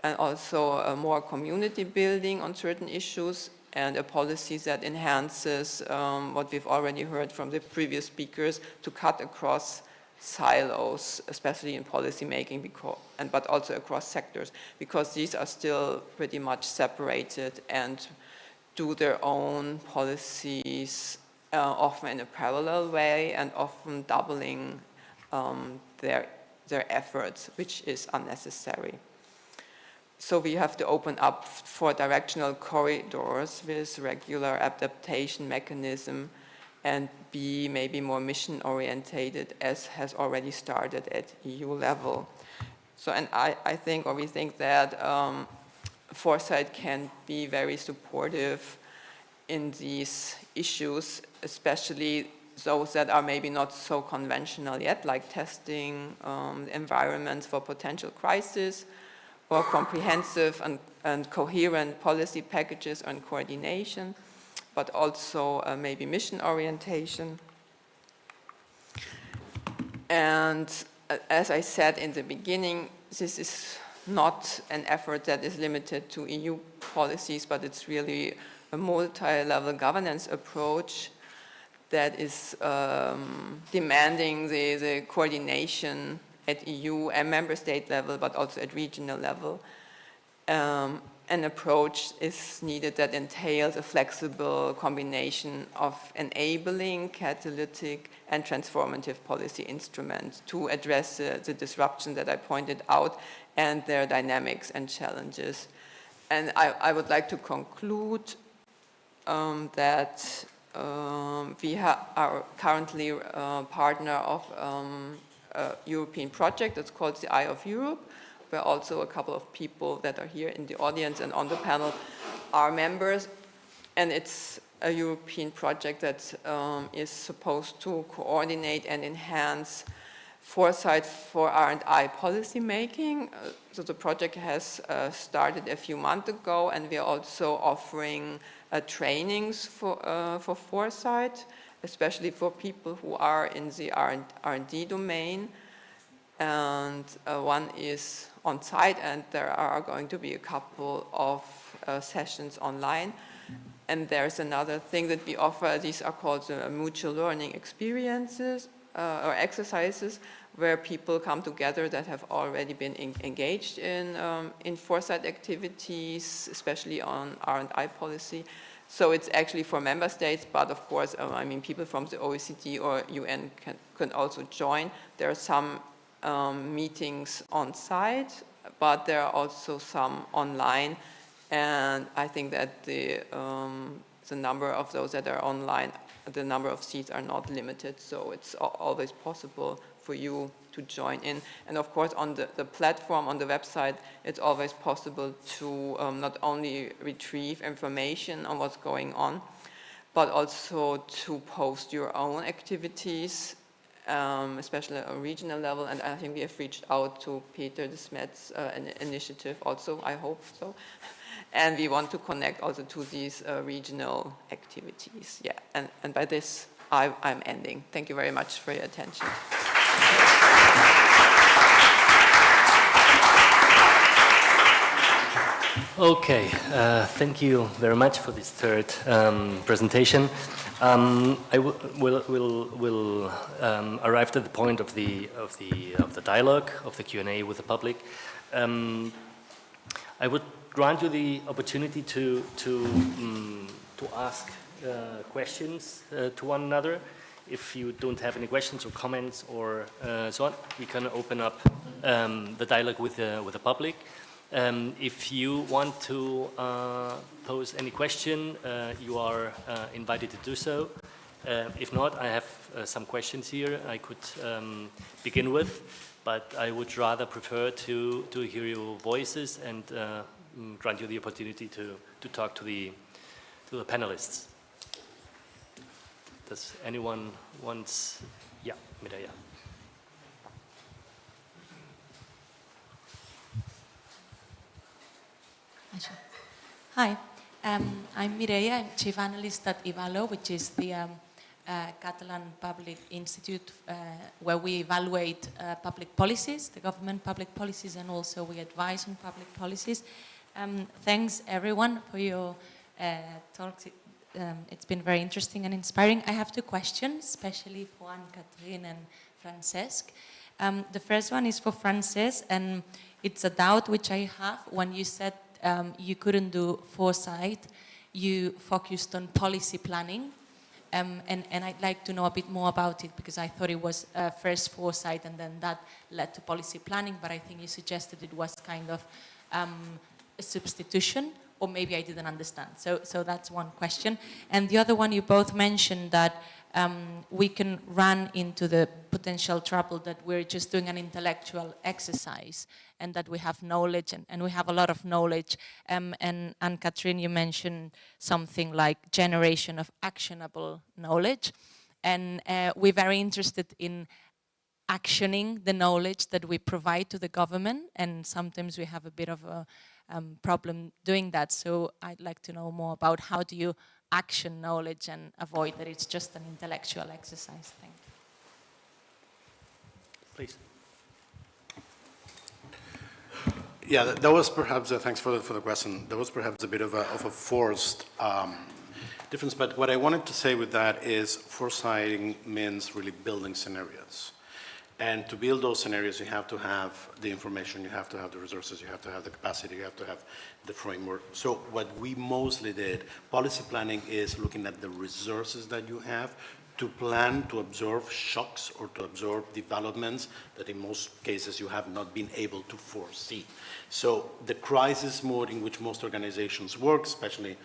Speaker 5: and also more community building on certain issues, and a policy that enhances what we've already heard from the previous speakers, to cut across silos, especially in policy making, but also across sectors, because these are still pretty much separated and do their own policies, often in a parallel way, and often doubling their efforts, which is unnecessary. So we have to open up for directional corridors with regular adaptation mechanism, and be maybe more mission orientated, as has already started at EU level. So, and I think, or we think that Foresight can be very supportive in these issues, especially those that are maybe not so conventional yet, like testing environments for potential crisis, or comprehensive and coherent policy packages and coordination, but also maybe mission orientation. And as I said in the beginning, this is not an effort that is limited to EU policies, but it's really a multi-level governance approach that is demanding the coordination at EU and member state level, but also at regional level. An approach is needed that entails a flexible combination of enabling, catalytic, and transformative policy instruments to address the disruption that I pointed out, and their dynamics and challenges. And I would like to conclude that we are currently a partner of a European project that's called the Eye of Europe, where also a couple of people that are here in the audience and on the panel are members. And it's a European project that is supposed to coordinate and enhance foresight for R&I policy making. So the project has started a few months ago, and we are also offering trainings for foresight, especially for people who are in the R&D domain. And one is on site, and there are going to be a couple of sessions online. And there's another thing that we offer. These are called mutual learning experiences or exercises, where people come together that have already been engaged in foresight activities, especially on R&I policy. So it's actually for member states, but of course, I mean, people from the OECD or UN can also join. There are some meetings on site, but there are also some online, and I think that the number of those that are online, the number of seats are not limited, so it's always possible for you to join in. And of course, on the platform, on the website, it's always possible to not only retrieve information on what's going on, but also to post your own activities, especially at a regional level. And I think we have reached out to Peter de Smet's initiative also, I hope so. And we want to connect also to these regional activities. Yeah, and by this, I'm ending. Thank you very much for your attention.
Speaker 2: Okay, thank you very much for this third presentation. I will arrive at the point of the dialogue, of the Q&A with the public. I would grant you the opportunity to ask questions to one another. If you don't have any questions or comments or so on, we can open up the dialogue with the public. If you want to pose any question, you are invited to do so. If not, I have some questions here I could begin with, but I would rather prefer to hear your voices and grant you the opportunity to talk to the panelists. Does anyone wants? Yeah, Mireia.
Speaker 9: Hi, I'm Mireia. I'm chief analyst at Ivalo, which is the Catalan Public Institute where we evaluate public policies, the government public policies, and also we advise on public policies. Thanks everyone for your talks. It's been very interesting and inspiring. I have two questions, especially for Anne-Catherine and Francesc. The first one is for Francesc, and it's a doubt which I have. When you said you couldn't do foresight, you focused on policy planning. And I'd like to know a bit more about it, because I thought it was first foresight and then that led to policy planning, but I think you suggested it was kind of a substitution, or maybe I didn't understand. So that's one question. And the other one, you both mentioned that we can run into the potential trouble that we're just doing an intellectual exercise and that we have knowledge and we have a lot of knowledge. And Anne-Catherine, you mentioned something like generation of actionable knowledge. And we're very interested in actioning the knowledge that we provide to the government, and sometimes we have a bit of a problem doing that. So I'd like to know more about how do you action knowledge and avoid that it's just an intellectual exercise. Thank you.
Speaker 2: Please.
Speaker 7: Yeah, that was perhaps, thanks for the question, that was perhaps a bit of a forced difference, but what I wanted to say with that is foresighting means really building scenarios. And to build those scenarios, you have to have the information, you have to have the resources, you have to have the capacity, you have to have the framework. So what we mostly did, policy planning is looking at the resources that you have to plan to absorb shocks or to absorb developments that in most cases you have not been able to foresee. So the crisis mode in which most organizations work, especially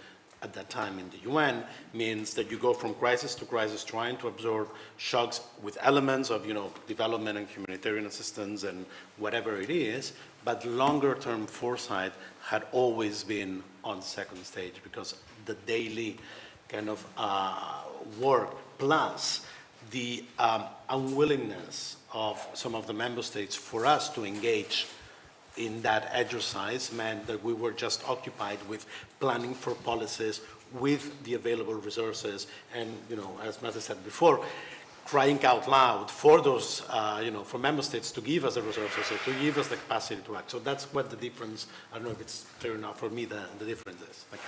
Speaker 7: at that time in the UN, means that you go from crisis to crisis trying to absorb shocks with elements of, development and humanitarian assistance and whatever it is, but longer term foresight had always been on second stage, because the daily kind of work plus the unwillingness of some of the member states for us to engage in that exercise meant that we were just occupied with planning for policies with the available resources and, as Marta said before, crying out loud for those, for member states to give us the resources or to give us the capacity to act. So that's what the difference, I don't know if it's clear enough for me, the difference is. Thank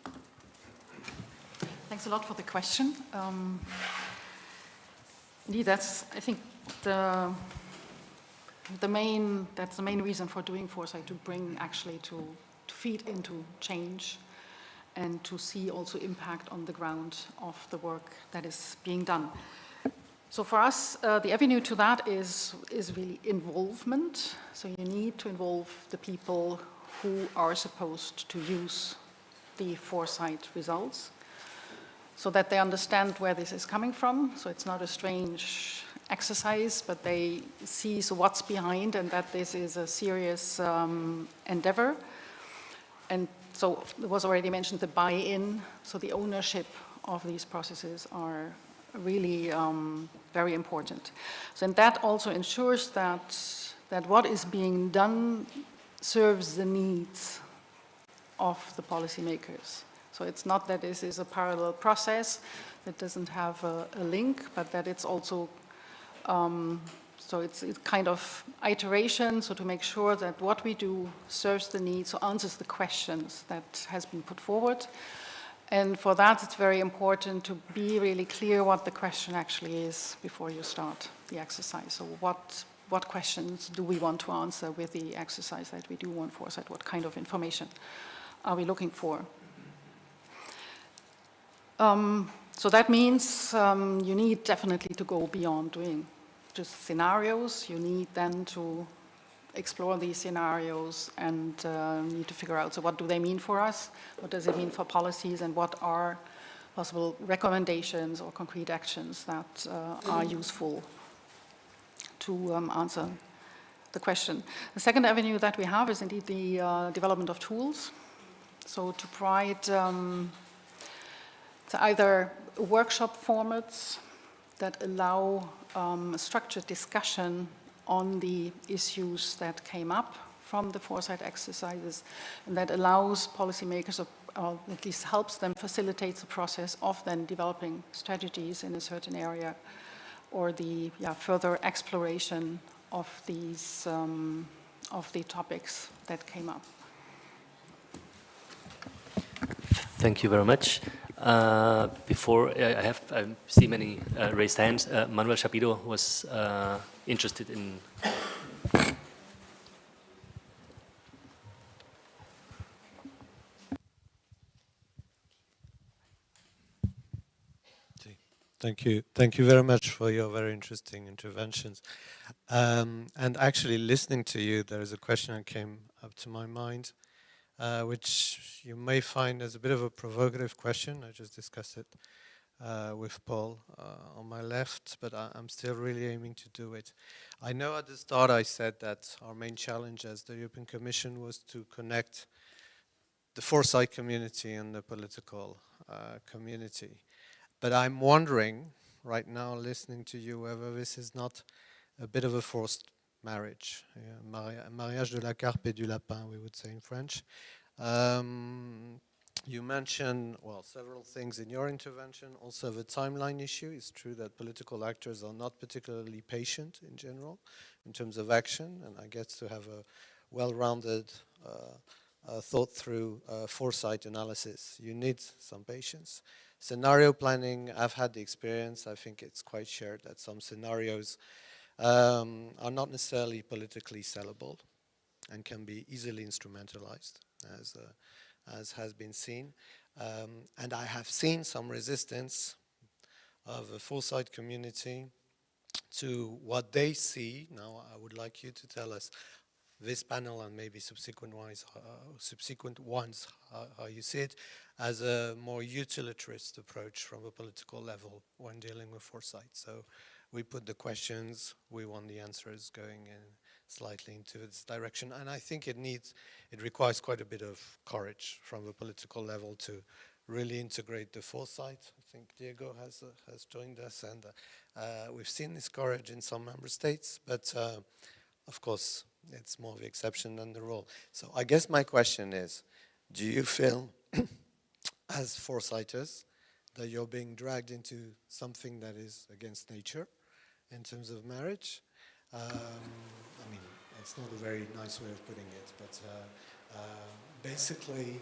Speaker 7: you.
Speaker 6: Thanks a lot for the question. Indeed, that's, I think, that's the main reason for doing foresight, to bring actually to feed into change and to see also impact on the ground of the work that is being done. So for us, the avenue to that is really involvement. So you need to involve the people who are supposed to use the foresight results so that they understand where this is coming from. So it's not a strange exercise, but they see so what's behind and that this is a serious endeavor. And so it was already mentioned the buy-in, so the ownership of these processes are really very important. So and that also ensures that what is being done serves the needs of the policymakers. So it's not that this is a parallel process that doesn't have a link, but that it's also, so it's kind of iteration, so to make sure that what we do serves the needs, so answers the questions that has been put forward. And for that, it's very important to be really clear what the question actually is before you start the exercise. So what questions do we want to answer with the exercise that we do on foresight? What kind of information are we looking for? So that means you need definitely to go beyond doing just scenarios. You need then to explore these scenarios and need to figure out, so what do they mean for us? What does it mean for policies? And what are possible recommendations or concrete actions that are useful to answer the question? The second avenue that we have is indeed the development of tools. So to provide either workshop formats that allow a structured discussion on the issues that came up from the foresight exercises, and that allows policymakers, or at least helps them, facilitates the process of then developing strategies in a certain area, or the further exploration of these of the topics that came up.
Speaker 2: Thank you very much. Before I see many raised hands. Manuel Shapiro was interested in.
Speaker 3: Thank you. Thank you very much for your very interesting interventions. And actually, listening to you, there is a question that came up to my mind, which you may find as a bit of a provocative question. I just discussed it with Paul on my left, but I'm still really aiming to do it. I know at the start I said that our main challenge as the European Commission was to connect the foresight community and the political community. But I'm wondering right now, listening to you, whether this is not a bit of a forced marriage, mariage de la carpe et du lapin, we would say in French. You mentioned, well, several things in your intervention. Also, the timeline issue. It's true that political actors are not particularly patient in general in terms of action, and I guess to have a well-rounded, thought-through foresight analysis, you need some patience. Scenario planning, I've had the experience, I think it's quite shared that some scenarios are not necessarily politically sellable and can be easily instrumentalized, as has been seen. And I have seen some resistance of the foresight community to what they see. Now, I would like you to tell us, this panel and maybe subsequent ones, how you see it, as a more utilitarist approach from a political level when dealing with foresight. So we put the questions, we want the answers going in slightly into this direction. And I think it requires quite a bit of courage from the political level to really integrate the foresight. I think Diego has joined us, and we've seen this courage in some member states, but of course, it's more the exception than the rule. So I guess my question is, do you feel, as foresighters, that you're being dragged into something that is against nature in terms of marriage? I mean, it's not a very nice way of putting it, but basically,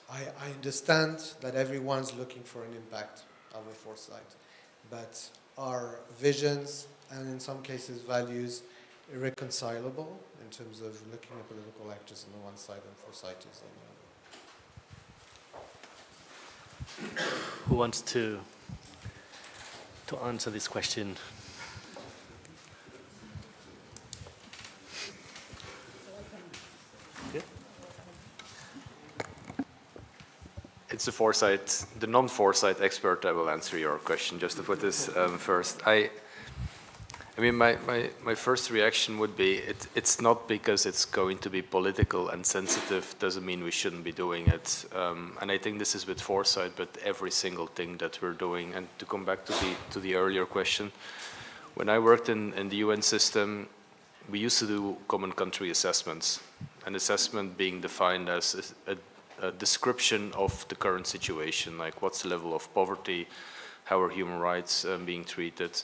Speaker 3: I understand that everyone's looking for an impact of a foresight, but are visions and in some cases values irreconcilable in terms of looking at political actors on the one side and foresighters on the other?
Speaker 2: Who wants to to answer this question?
Speaker 4: It's the non-foresight expert that will answer your question, just to put this first. I mean, my first reaction would be, it's not because it's going to be political and sensitive, doesn't mean we shouldn't be doing it. And I think this is with foresight, but every single thing that we're doing. And to come back to the earlier question, when I worked in the UN system, we used to do common country assessments. An assessment being defined as a description of the current situation, like what's the level of poverty, how are human rights being treated.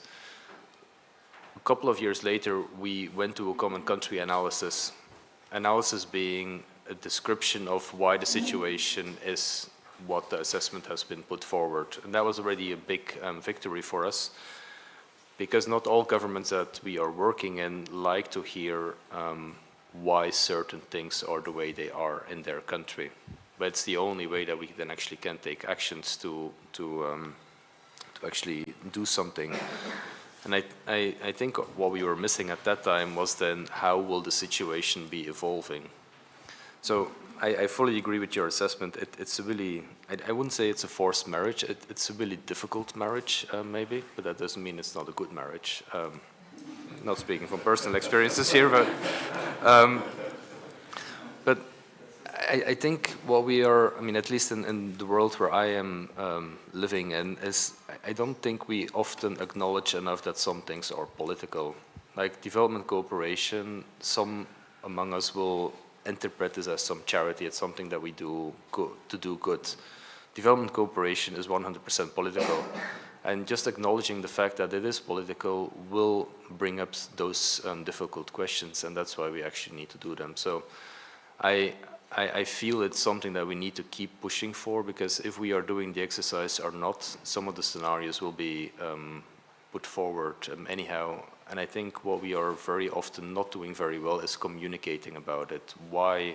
Speaker 4: A couple of years later, we went to a common country analysis. Analysis being a description of why the situation is what the assessment has been put forward. And that was already a big victory for us, because not all governments that we are working in like to hear why certain things are the way they are in their country. But it's the only way that we then actually can take actions to actually do something. And I think what we were missing at that time was then how will the situation be evolving. So I fully agree with your assessment. It's a really, I wouldn't say it's a forced marriage. It's a really difficult marriage, maybe, but that doesn't mean it's not a good marriage. Not speaking from personal experiences here, but I think what we are, I mean, at least in the world where I am living in, is I don't think we often acknowledge enough that some things are political. Like development cooperation, some among us will interpret this as some charity, it's something that we do to do good. Development cooperation is 100% political. And just acknowledging the fact that it is political will bring up those difficult questions, and that's why we actually need to do them. So I feel it's something that we need to keep pushing for, because if we are doing the exercise or not, some of the scenarios will be put forward anyhow. And I think what we are very often not doing very well is communicating about it. Why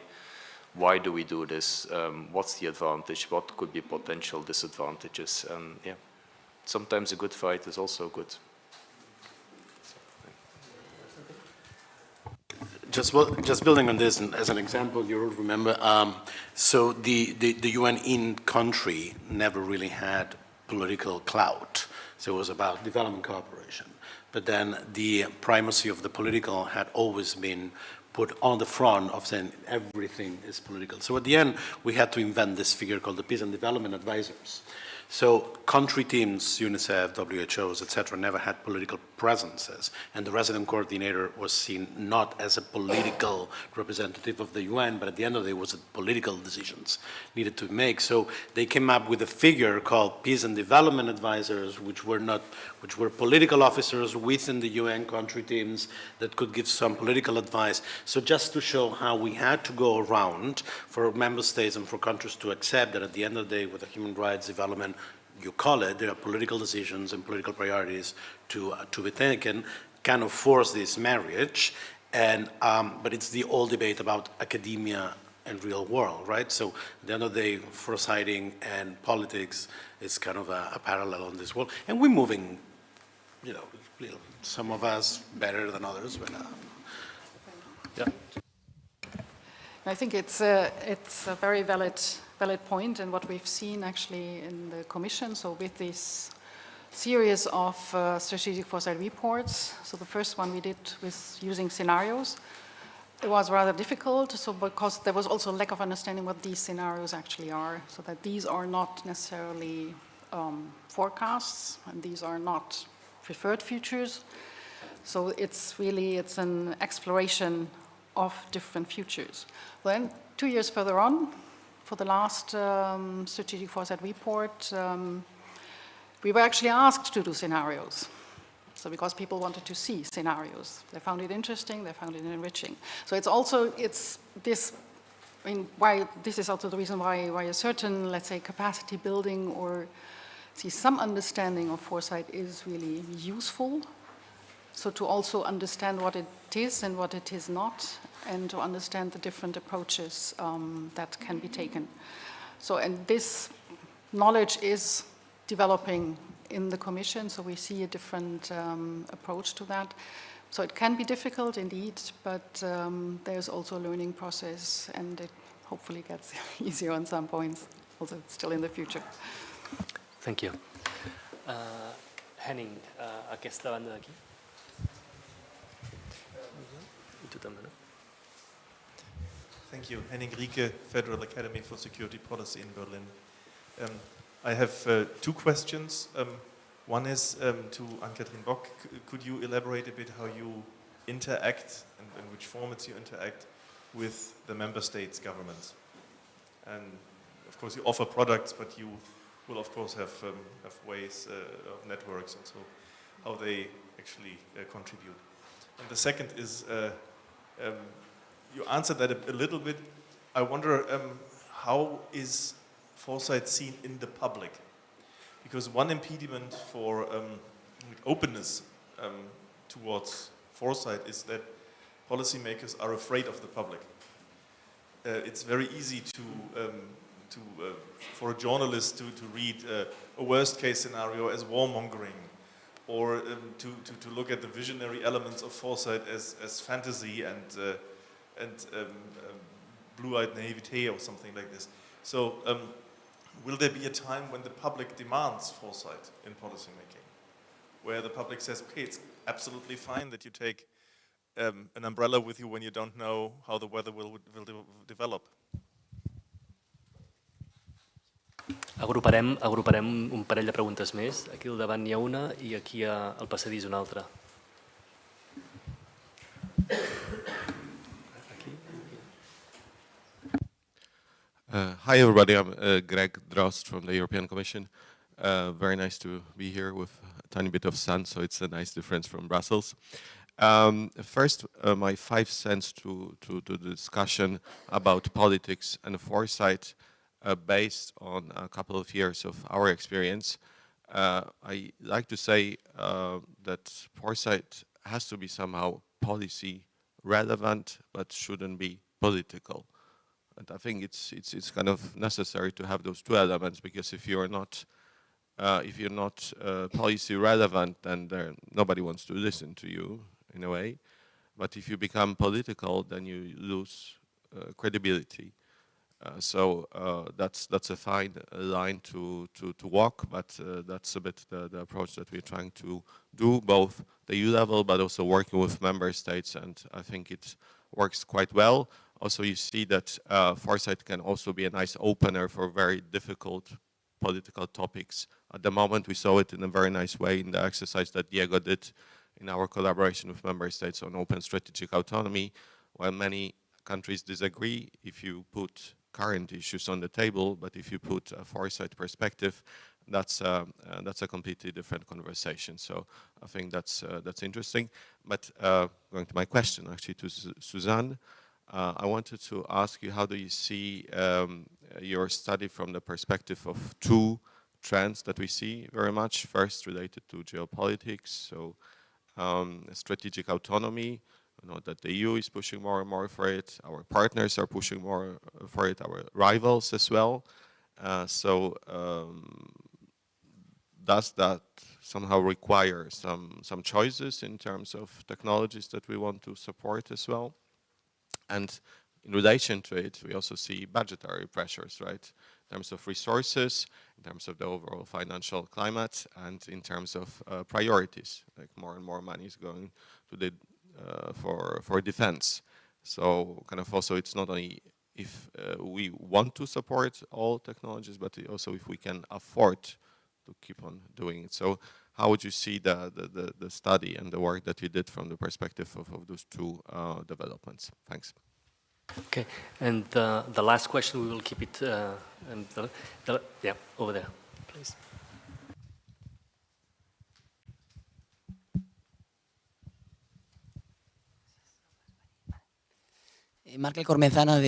Speaker 4: do we do this? What's the advantage? What could be potential disadvantages? And yeah, sometimes a good fight is also good.
Speaker 7: Just building on this, and as an example, you will remember, so the UN in country never really had political clout. So it was about development cooperation. But then the primacy of the political had always been put on the front of saying everything is political. So at the end, we had to invent this figure called the Peace and Development Advisors. So country teams, UNICEF, WHOs, etc., never had political presences, and the resident coordinator was seen not as a political representative of the UN, but at the end of the day, it was political decisions needed to make. So they came up with a figure called Peace and Development Advisors, which were political officers within the UN country teams that could give some political advice. So just to show how we had to go around for member states and for countries to accept that at the end of the day, with the human rights development, you call it, there are political decisions and political priorities to be taken, kind of force this marriage. And but it's the old debate about academia and real world, right? So at the end of the day, foresighting and politics is kind of a parallel on this world. And we're moving, you know, some of us better than others, but
Speaker 2: Yeah.
Speaker 6: I think it's a very valid point, and what we've seen actually in the Commission. So with this series of strategic foresight reports, so the first one we did with using scenarios, it was rather difficult. So because there was also a lack of understanding what these scenarios actually are, so that these are not necessarily forecasts, and these are not preferred futures. So it's an exploration of different futures. Then 2 years further on, for the last strategic foresight report, we were actually asked to do scenarios. So because people wanted to see scenarios. They found it interesting, they found it enriching. So it's this, I mean, why this is also the reason why a certain, let's say, capacity building or some understanding of foresight is really useful. So to also understand what it is and what it is not, and to understand the different approaches that can be taken. So, and this knowledge is developing in the Commission, so we see a different approach to that. So it can be difficult indeed, but there's also a learning process, and it hopefully gets easier on some points, also still in the future.
Speaker 2: Thank you. Henning, aquesta banda d'aquí. I tu també, no?
Speaker 10: Thank you. Henning Rieke, Federal Academy for Security Policy in Berlin. I have two questions. One is to Ann-Kathrin Bock. Could you elaborate a bit how you interact and in which formats you interact with the member states' governments? And of course, you offer products, but you will of course have ways of networks and so how they actually contribute. And the second is, you answered that a little bit. I wonder how is foresight seen in the public? Because one impediment for openness towards foresight is that policymakers are afraid of the public. It's very easy for a journalist to read a worst case scenario as warmongering, or to look at the visionary elements of foresight as fantasy and blue-eyed naivete or something like this. So will there be a time when the public demands foresight in policymaking, where the public says, okay, it's absolutely fine that you take an umbrella with you when you don't know how the weather will develop?
Speaker 2: Agruparem un parell de preguntes més. Aquí al davant hi ha una i aquí al passadís una altra.
Speaker 11: Hi everybody, I'm Greg Drost from the European Commission. Very nice to be here with a tiny bit of sun, so it's a nice difference from Brussels. First, my 5 cents to the discussion about politics and foresight based on a couple of years of our experience. I like to say that foresight has to be somehow policy relevant, but shouldn't be political. And I think it's kind of necessary to have those two elements, because if you're not policy relevant, then nobody wants to listen to you in a way. But if you become political, then you lose credibility. So that's a fine line to walk, but that's a bit the approach that we're trying to do, both the EU level, but also working with member states, and I think it works quite well. Also, you see that foresight can also be a nice opener for very difficult political topics. At the moment, we saw it in a very nice way in the exercise that Diego did in our collaboration with member states on open strategic autonomy. While many countries disagree, if you put current issues on the table, but if you put a foresight perspective, that's a completely different conversation. So I think that's interesting. But going to my question, actually, to Suzanne, I wanted to ask you, how do you see your study from the perspective of two trends that we see very much? First, related to geopolitics, so strategic autonomy. I know that the EU is pushing more and more for it. Our partners are pushing more for it. Our rivals as well. Does that somehow require some choices in terms of technologies that we want to support as well? And in relation to it, we also see budgetary pressures, right? In terms of resources, in terms of the overall financial climate, and in terms of priorities. Like more and more money is going to the for defense. So kind of also, it's not only if we want to support all technologies, but also if we can afford to keep on doing it. So how would you see the study and the work that you did from the perspective of those two developments? Thanks.
Speaker 2: Okay, and the last question, we will keep it, yeah, over there, please.
Speaker 12: Markel Cormezano,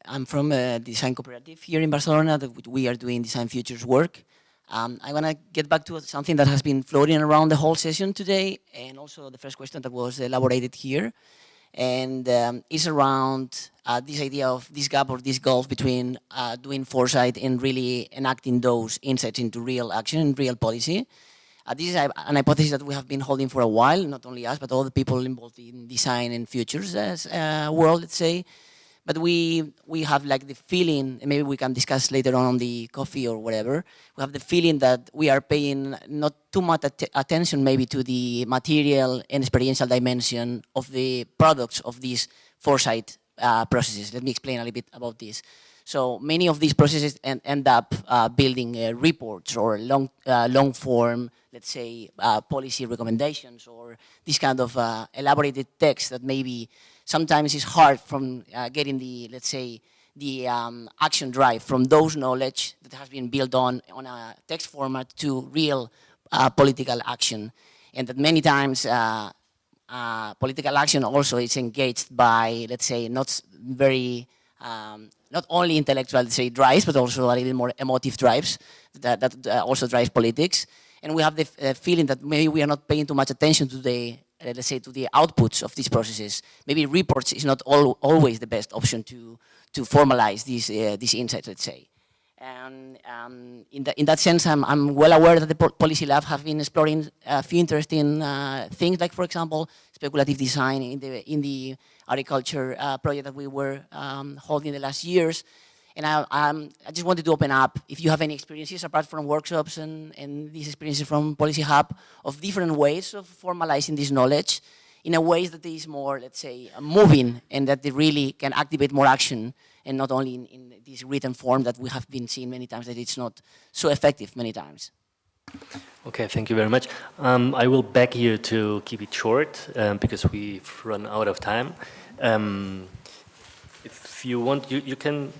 Speaker 12: I'm from a design cooperative here in Barcelona. We are doing design futures work. I want to get back to something that has been floating around the whole session today, and also the first question that was elaborated here, and is around this idea of this gap or this gulf between doing foresight and really enacting those insights into real action and real policy. This is an hypothesis that we have been holding for a while, not only us, but all the people involved in design and futures world, let's say. But we have like the feeling, and maybe we can discuss later on the coffee or whatever, we have the feeling that we are paying not too much attention maybe to the material and experiential dimension of the products of these foresight processes. Let me explain a little bit about this. So many of these processes end up building reports or long form, let's say, policy recommendations or this kind of elaborated text that maybe sometimes is hard from getting the, let's say, the action drive from those knowledge that has been built on a text format to real political action. And that many times political action also is engaged by, let's say, not very, not only intellectual, let's say, drives, but also a little more emotive drives that also drive politics. And we have the feeling that maybe we are not paying too much attention to the, let's say, to the outputs of these processes. Maybe reports is not always the best option to formalize these insights, let's say. And in that sense, I'm well aware that the Policy Lab have been exploring a few interesting things, like, for example, speculative design in the agriculture project that we were holding the last years. And I just wanted to open up, if you have any experiences apart from workshops and these experiences from Policy Hub, of different ways of formalizing this knowledge in a way that is more, let's say, moving, and that they really can activate more action, and not only in this written form that we have been seeing many times that it's not so effective many times.
Speaker 2: Okay, thank you very much. I will beg you to keep it short because we've run out of time. If you want, you can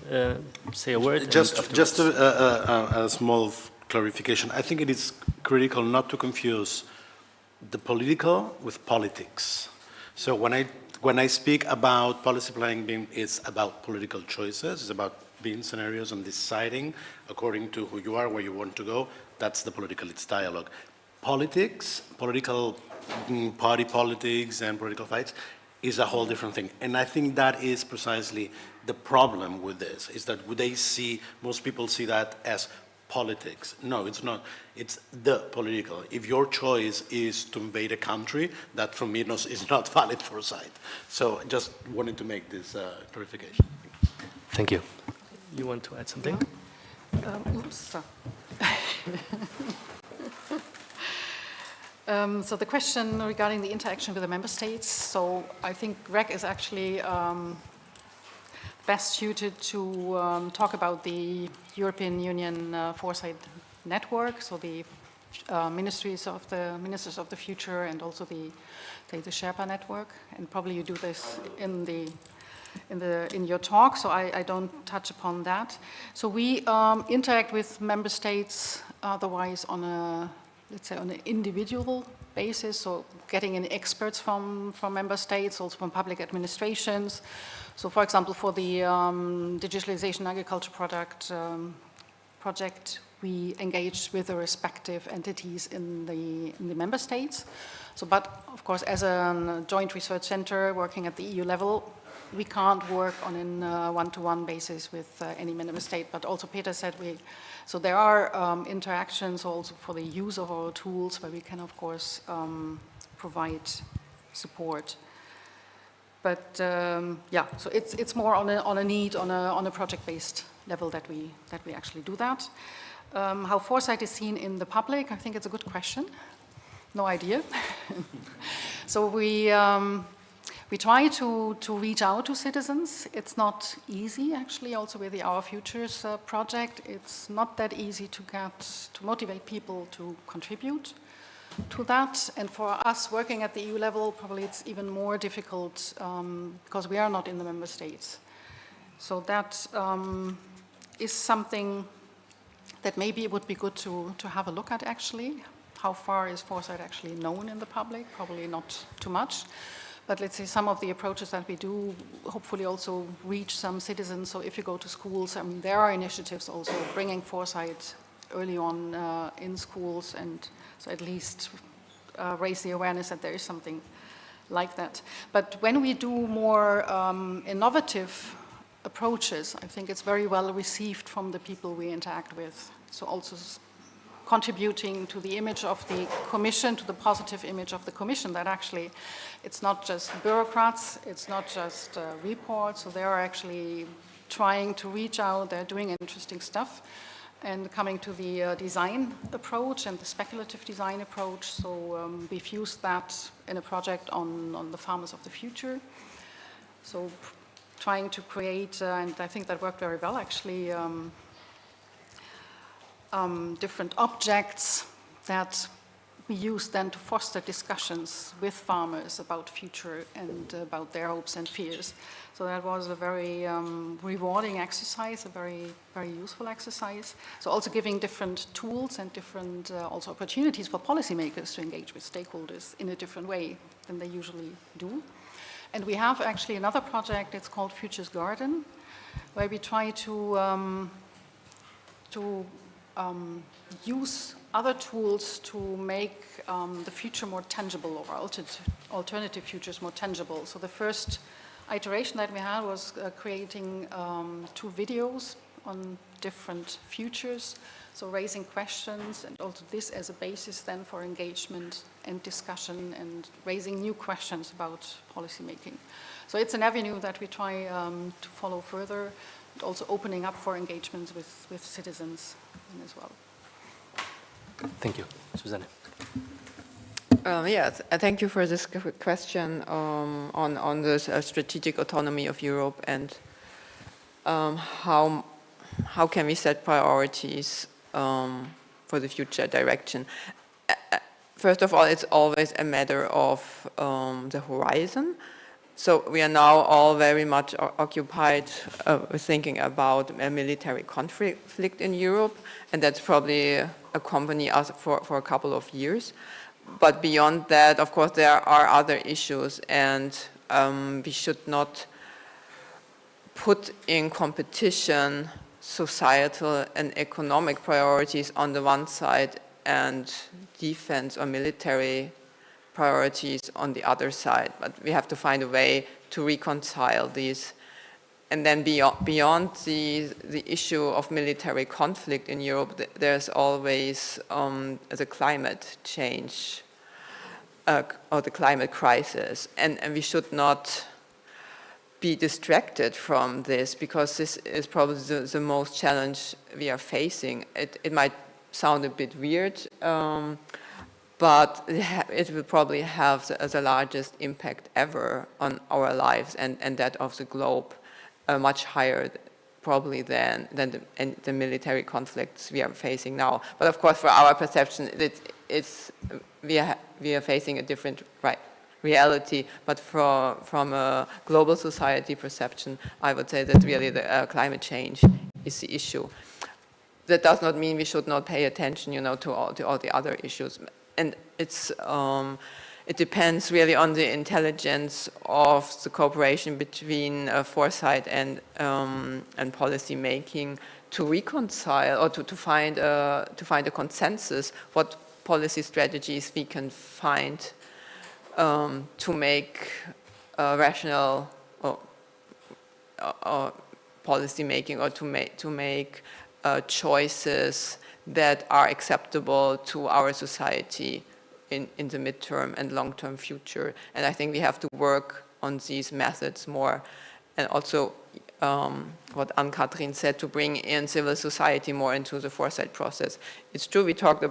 Speaker 2: say a word.
Speaker 7: Just a small clarification. I think it is critical not to confuse the political with politics. So when I speak about policy planning, it's about political choices. It's about being scenarios and deciding according to who you are, where you want to go. That's the political. It's dialogue. Politics, political party politics, and political fights is a whole different thing. And I think that is precisely the problem with this, is that most people see that as politics. No, it's not. It's the political. If your choice is to invade a country, that for me is not valid foresight. So just wanted to make this clarification.
Speaker 2: Thank you. You want to add something?
Speaker 6: So the question regarding the interaction with the member states, so I think Greg is actually best suited to talk about the European Union Foresight Network, so the ministers of the future, and also the Sherpa network, and probably you do this in your talk, so I don't touch upon that. So we interact with member states otherwise on a, let's say, on an individual basis, so getting in experts from member states, also from public administrations. So for example, for the digitalization agriculture project, we engaged with the respective entities in the member states. So, but of course, as a joint research center working at the EU level, we can't work on a one-to-one basis with any member state. But also Peter said so there are interactions also for the use of our tools where we can, of course, provide support. But yeah, so it's more on a need, on a project-based level that we actually do that. How foresight is seen in the public, I think it's a good question. No idea. So we try to reach out to citizens. It's not easy, actually, also with the Our Futures project. It's not that easy to motivate people to contribute to that. And for us working at the EU level, probably it's even more difficult because we are not in the member states. So that is something that maybe it would be good to have a look at, actually. How far is foresight actually known in the public? Probably not too much. But let's say some of the approaches that we do hopefully also reach some citizens. So if you go to schools, I mean, there are initiatives also bringing foresight early on in schools, and so at least raise the awareness that there is something like that. But when we do more innovative approaches, I think it's very well received from the people we interact with. So also contributing to the image of the Commission, to the positive image of the Commission, that actually it's not just bureaucrats, it's not just reports, so they are actually trying to reach out, they're doing interesting stuff. And coming to the design approach and the speculative design approach, so we've used that in a project on the farmers of the future. So trying to create, and I think that worked very well actually, different objects that we use then to foster discussions with farmers about future and about their hopes and fears. So that was a very rewarding exercise, a very, very useful exercise. So also giving different tools and different also opportunities for policymakers to engage with stakeholders in a different way than they usually do. And we have actually another project, it's called Future's Garden, where we try to use other tools to make the future more tangible, or alternative futures more tangible. So the first iteration that we had was creating 2 videos on different futures, so raising questions, and also this as a basis then for engagement and discussion and raising new questions about policymaking. So it's an avenue that we try to follow further, and also opening up for engagements with citizens as well.
Speaker 2: Thank you. Susanne.
Speaker 5: Yes, thank you for this question on the strategic autonomy of Europe and how can we set priorities for the future direction. First of all, it's always a matter of the horizon. So we are now all very much occupied with thinking about a military conflict in Europe, and that's probably accompany us for a couple of years. But beyond that, of course, there are other issues, and we should not put in competition societal and economic priorities on the one side and defense or military priorities on the other side. But we have to find a way to reconcile these. And then beyond the issue of military conflict in Europe, there's always the climate change or the climate crisis. And we should not be distracted from this, because this is probably the most challenge we are facing. It might sound a bit weird, but it will probably have the largest impact ever on our lives and that of the globe, much higher probably than the military conflicts we are facing now. But of course, for our perception, we are facing a different reality, but from a global society perception, I would say that really the climate change is the issue. That does not mean we should not pay attention, to all the other issues. And it depends really on the intelligence of the cooperation between foresight and policy making to reconcile or to find a consensus what policy strategies we can find to make rational policy making, or to make choices that are acceptable to our society in the midterm and long-term future. And I think we have to work on these methods more. And also what Anne-Catherine said, to bring in civil society more into the foresight process. It's true, we talked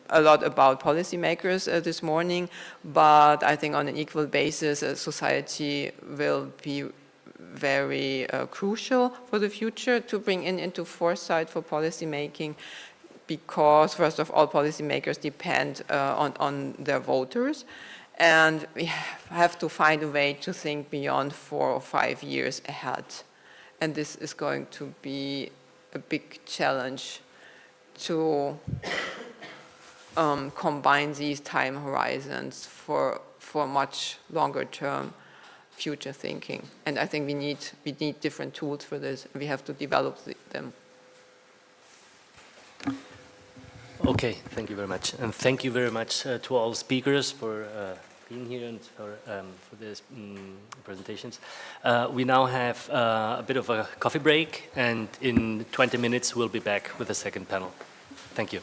Speaker 5: a lot about policymakers this morning, but I think on an equal basis, society will be very crucial for the future to bring into foresight for policy making, because first of all, policymakers depend on their voters, and we have to find a way to think beyond 4 or 5 years ahead. And this is going to be a big challenge to combine these time horizons for much longer term future thinking. And I think we need different tools for this. We have to develop them.
Speaker 2: Okay, thank you very much. And thank you very much to all speakers for being here and for these presentations. We now have a bit of a coffee break, and in 20 minutes we'll be back with the second panel. Thank you.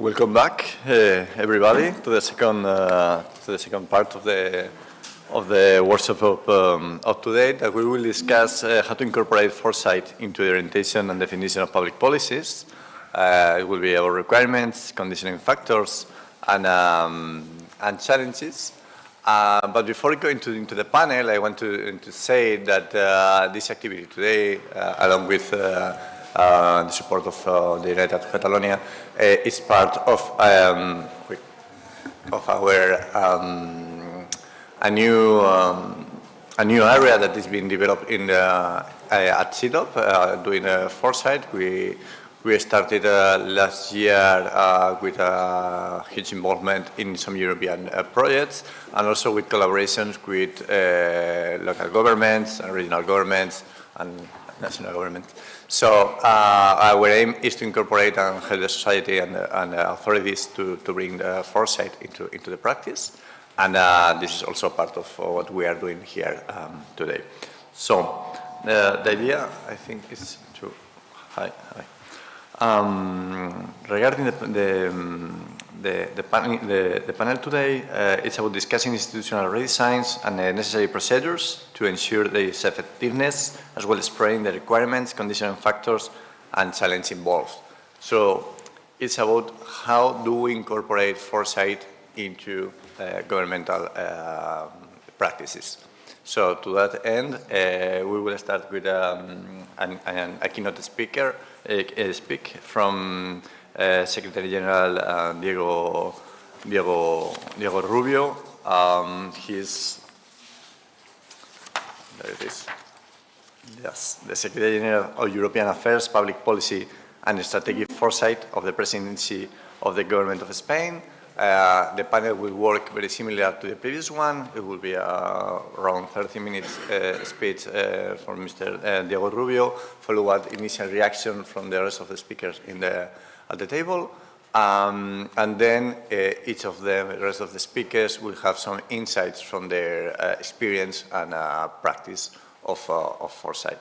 Speaker 13: Welcome back, everybody, to the second part of the workshop of today, that we will discuss how to incorporate foresight into the orientation and definition of public policies. It will be about requirements, conditioning factors, and challenges. But before going into the panel, I want to say that this activity today, along with the support of the United Catalonia, is part of our a new area that is being developed at CIDOB, doing foresight. We started last year with a huge involvement in some European projects, and also with collaborations with local governments and regional governments and national governments. So our aim is to incorporate and help the society and authorities to bring the foresight into the practice. And this is also part of what we are doing here today. So the idea, I think, is to... Hi. Regarding the panel today, it's about discussing institutional redesigns and the necessary procedures to ensure their effectiveness, as well as exploring the requirements, conditioning factors, and challenges involved. So it's about how do we incorporate foresight into governmental practices. So to that end, we will start with a keynote speaker. Speak from Secretary General Diego Rubio. He's there. It is. Yes, the Secretary General of European Affairs, Public Policy and Strategic Foresight of the Presidency of the Government of Spain. The panel will work very similar to the previous one. It will be around 30 minutes speech from Mr. Diego Rubio, followed by initial reaction from the rest of the speakers at the table. And then each of the rest of the speakers will have some insights from their experience and practice of foresight.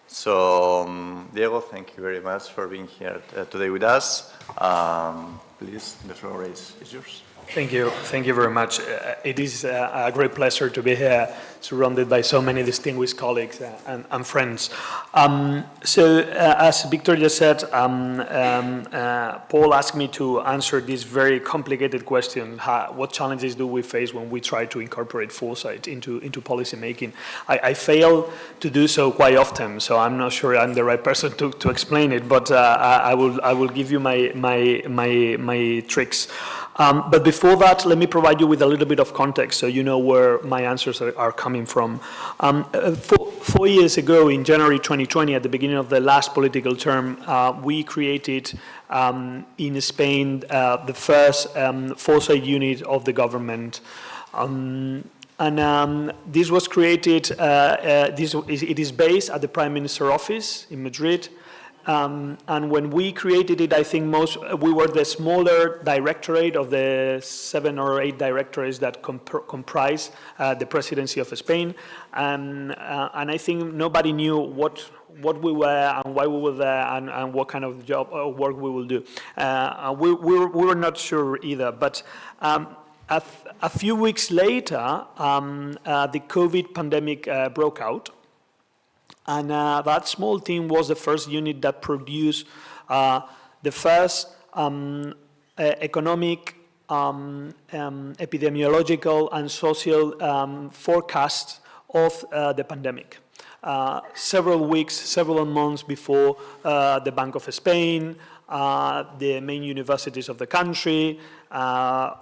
Speaker 13: So, Diego, thank you very much for being here today with us. Please, the floor is yours.
Speaker 14: Thank you very much. It is a great pleasure to be here, surrounded by so many distinguished colleagues and friends. As Victor just said, Paul asked me to answer this very complicated question: what challenges do we face when we try to incorporate foresight into policy making? I fail to do so quite often, so I'm not sure I'm the right person to explain it. But I will give you my tricks. But before that, let me provide you with a little bit of context so you know where my answers are coming from. 4 years ago, in January 2020, at the beginning of the last political term, we created in Spain the first foresight unit of the government. This was created, it is based at the Prime Minister's office in Madrid. And when we created it, I think we were the smaller directorate of the 7 or 8 directorates that comprise the presidency of Spain. And I think nobody knew what we were and why we were there and what kind of job or work we will do. We were not sure either. But a few weeks later, the COVID pandemic broke out. And that small team was the first unit that produced the first economic, epidemiological, and social forecast of the pandemic. Several weeks, several months before the Bank of Spain, the main universities of the country,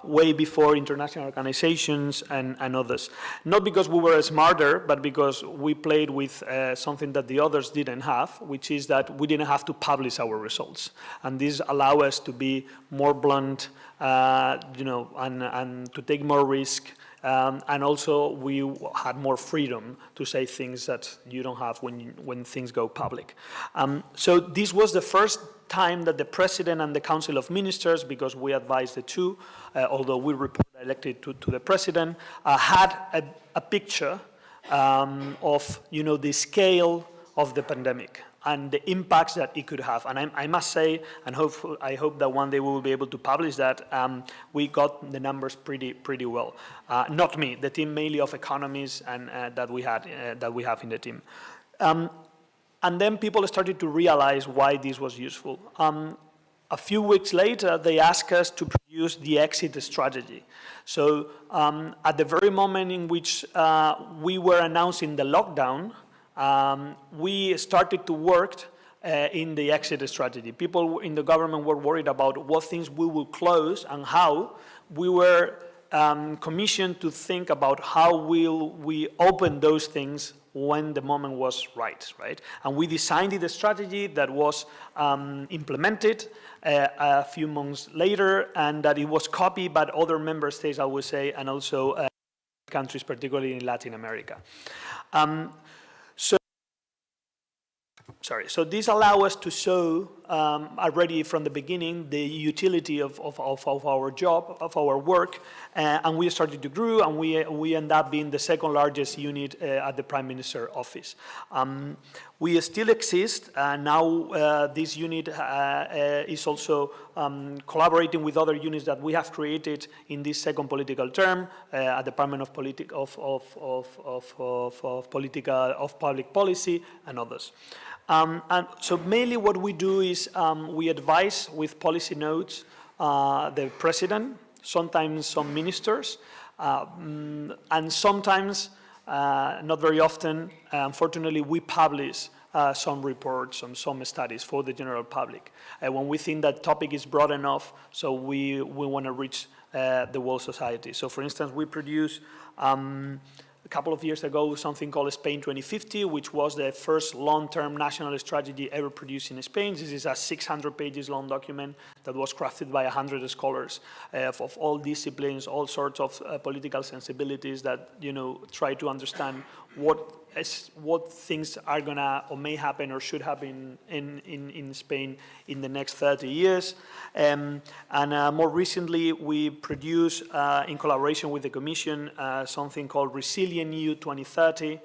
Speaker 14: way before international organizations and others. Not because we were smarter, but because we played with something that the others didn't have, which is that we didn't have to publish our results. And this allowed us to be more blunt, and to take more risk. And also, we had more freedom to say things that you don't have when things go public. So this was the first time that the President and the Council of Ministers, because we advised the two, although we report elected to the President, had a picture of the scale of the pandemic. and the impacts that it could have. And I must say, and I hope that one day we will be able to publish that, we got the numbers pretty well. Not me, the team mainly of economists and that we have in the team. And then people started to realize why this was useful. A few weeks later, they asked us to produce the exit strategy. So at the very moment in which we were announcing the lockdown, we started to work in the exit strategy. People in the government were worried about what things we will close and how. We were commissioned to think about how will we open those things when the moment was right? And we designed the strategy that was implemented a few months later, and that it was copied by other member states, I would say, and also countries, particularly in Latin America. So this allows us to show already from the beginning the utility of our job, of our work, and we started to grow, and we end up being the second largest unit at the Prime Minister's office. We still exist. Now this unit is also collaborating with other units that we have created in this second political term at the Department of Public Policy and others. And so mainly what we do is we advise with policy notes the president, sometimes some ministers, and sometimes, not very often, unfortunately, we publish some reports and some studies for the general public. When we think that topic is broad enough, so we want to reach the whole society. So for instance, we produce a couple of years ago something called Spain 2050, which was the first long-term national strategy ever produced in Spain. This is a 600 pages long document that was crafted by 100 scholars of all disciplines, all sorts of political sensibilities that, try to understand what things are gonna or may happen or should happen in Spain in the next 30 years. And more recently, we produced, in collaboration with the Commission, something called Resilient EU 2030.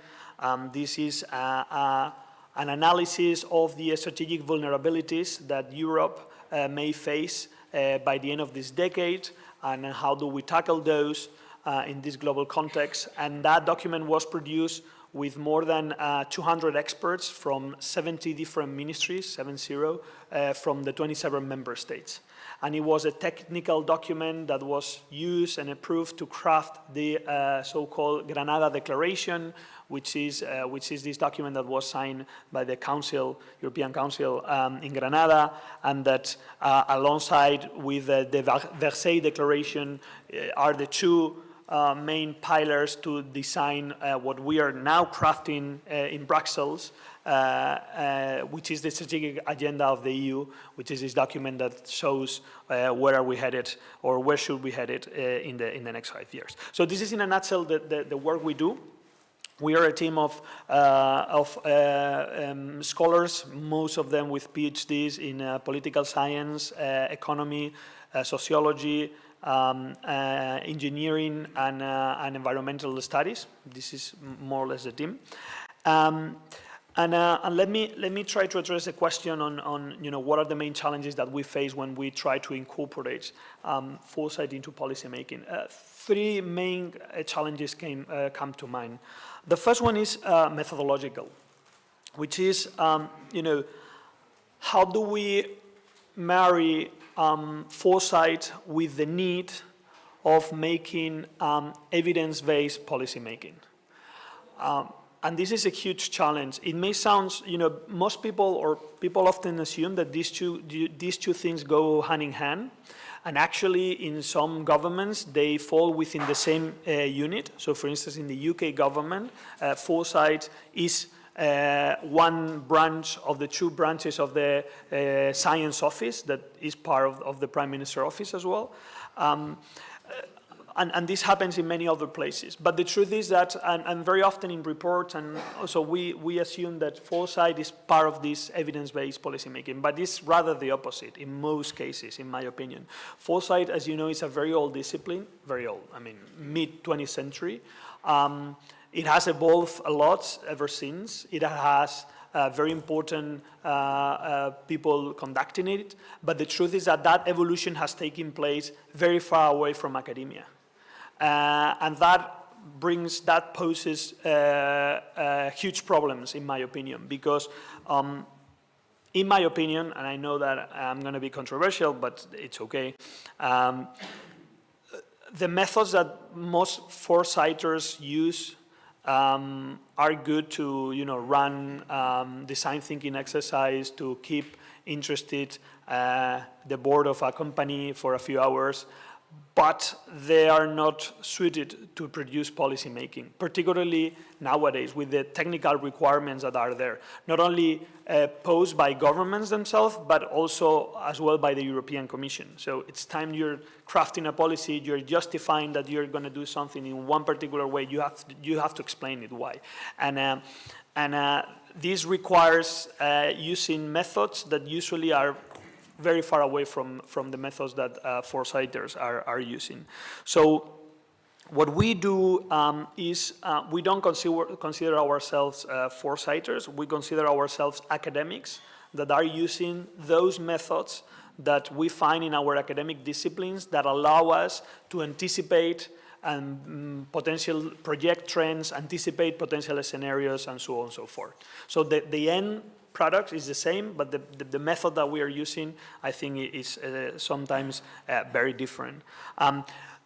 Speaker 14: This is an analysis of the strategic vulnerabilities that Europe may face by the end of this decade, and how do we tackle those in this global context. And that document was produced with more than 200 experts from 70 different ministries, 70, from the 27 member states. And it was a technical document that was used and approved to craft the so-called Granada Declaration, which is this document that was signed by the Council, European Council in Granada, and that alongside with the Versailles Declaration are the two main pillars to design what we are now crafting in Brussels, which is the strategic agenda of the EU, which is this document that shows where are we headed or where should we headed in the next 5 years. So this is in a nutshell the work we do. We are a team of scholars, most of them with PhDs in political science, economy, sociology, engineering, and environmental studies. This is more or less the team. And let me try to address the question on what are the main challenges that we face when we try to incorporate foresight into policymaking. Three main challenges come to mind. The first one is methodological, which is how do we marry foresight with the need of making evidence-based policymaking. And this is a huge challenge. It may sound, most people often assume that these two things go hand in hand. And actually, in some governments, they fall within the same unit. So, for instance, in the UK government, foresight is one branch of the two branches of the Science Office that is part of the Prime Minister's office as well. And this happens in many other places. But the truth is that, and very often in reports, and also we assume that foresight is part of this evidence-based policymaking, but it's rather the opposite in most cases, in my opinion. Foresight, as you know, is a very old discipline, very old, mid-20th century. It has evolved a lot ever since. It has very important people conducting it, but the truth is that that evolution has taken place very far away from academia. And that poses huge problems, in my opinion, because in my opinion, and I know that I'm going to be controversial, but it's okay, the methods that most foresighters use are good to, run design thinking exercise, to keep interested the board of a company for a few hours, but they are not suited to produce policy making, particularly nowadays with the technical requirements that are there, not only posed by governments themselves, but also as well by the European Commission. So it's time you're crafting a policy, you're justifying that you're going to do something in one particular way, you have to explain it why. And this requires using methods that usually are very far away from the methods that foresighters are using. So what we do is we don't consider ourselves foresighters, we consider ourselves academics that are using those methods that we find in our academic disciplines that allow us to anticipate and potential project trends, anticipate potential scenarios, and so on and so forth. So the end product is the same, but the method that we are using, I think, is sometimes very different.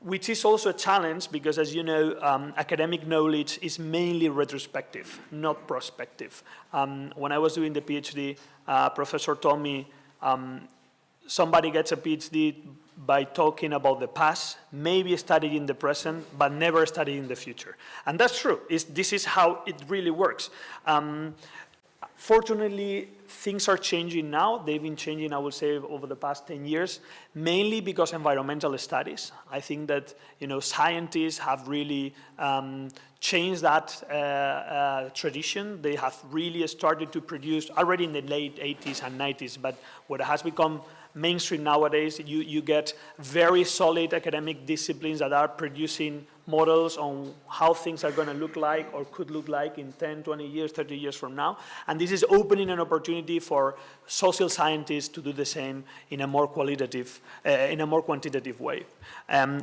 Speaker 14: Which is also a challenge because, as you know, academic knowledge is mainly retrospective, not prospective. When I was doing the PhD, professor told me somebody gets a PhD by talking about the past, maybe studying the present, but never studying the future. And that's true. This is how it really works. Fortunately, things are changing now. They've been changing, I would say, over the past 10 years, mainly because environmental studies. I think that, scientists have really changed that tradition. They have really started to produce, already in the late 80s and 90s, but what has become mainstream nowadays, you get very solid academic disciplines that are producing models on how things are going to look like or could look like in 10, 20 years, 30 years from now. And this is opening an opportunity for social scientists to do the same in a more quantitative way.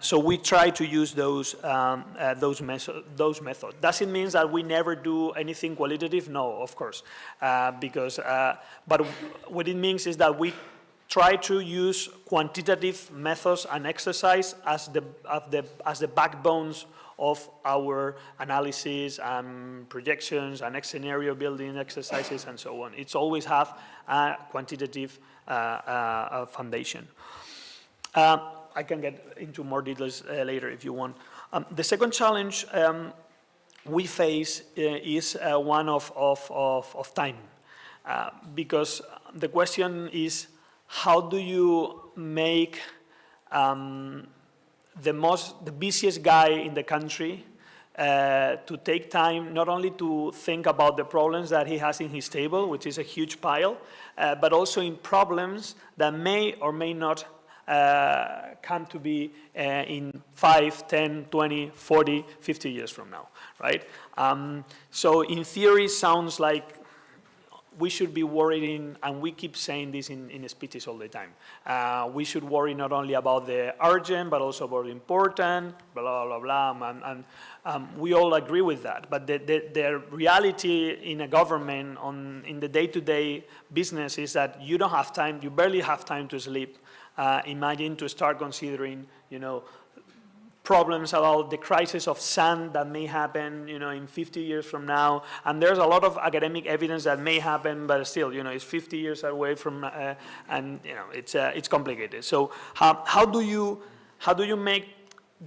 Speaker 14: So we try to use those methods. Does it mean that we never do anything qualitative? No, of course, but what it means is that we try to use quantitative methods and exercise as the backbones of our analysis and projections and scenario building exercises and so on. It's always have a quantitative foundation. I can get into more details later if you want. The second challenge we face is one of time, because the question is, how do you make the busiest guy in the country to take time not only to think about the problems that he has in his table, which is a huge pile, but also in problems that may or may not come to be in 5, 10, 20, 40, 50 years from now, right? So in theory, sounds like we should be worrying, and we keep saying this in speeches all the time. We should worry not only about the urgent, but also about the important, blah, blah, blah, and we all agree with that. But the reality in a government, in the day-to-day business, is that you don't have time, you barely have time to sleep. Imagine to start considering, problems about the crisis of sand that may happen, in 50 years from now. And there's a lot of academic evidence that may happen, but still, it's 50 years away from, and it's complicated. So how do you make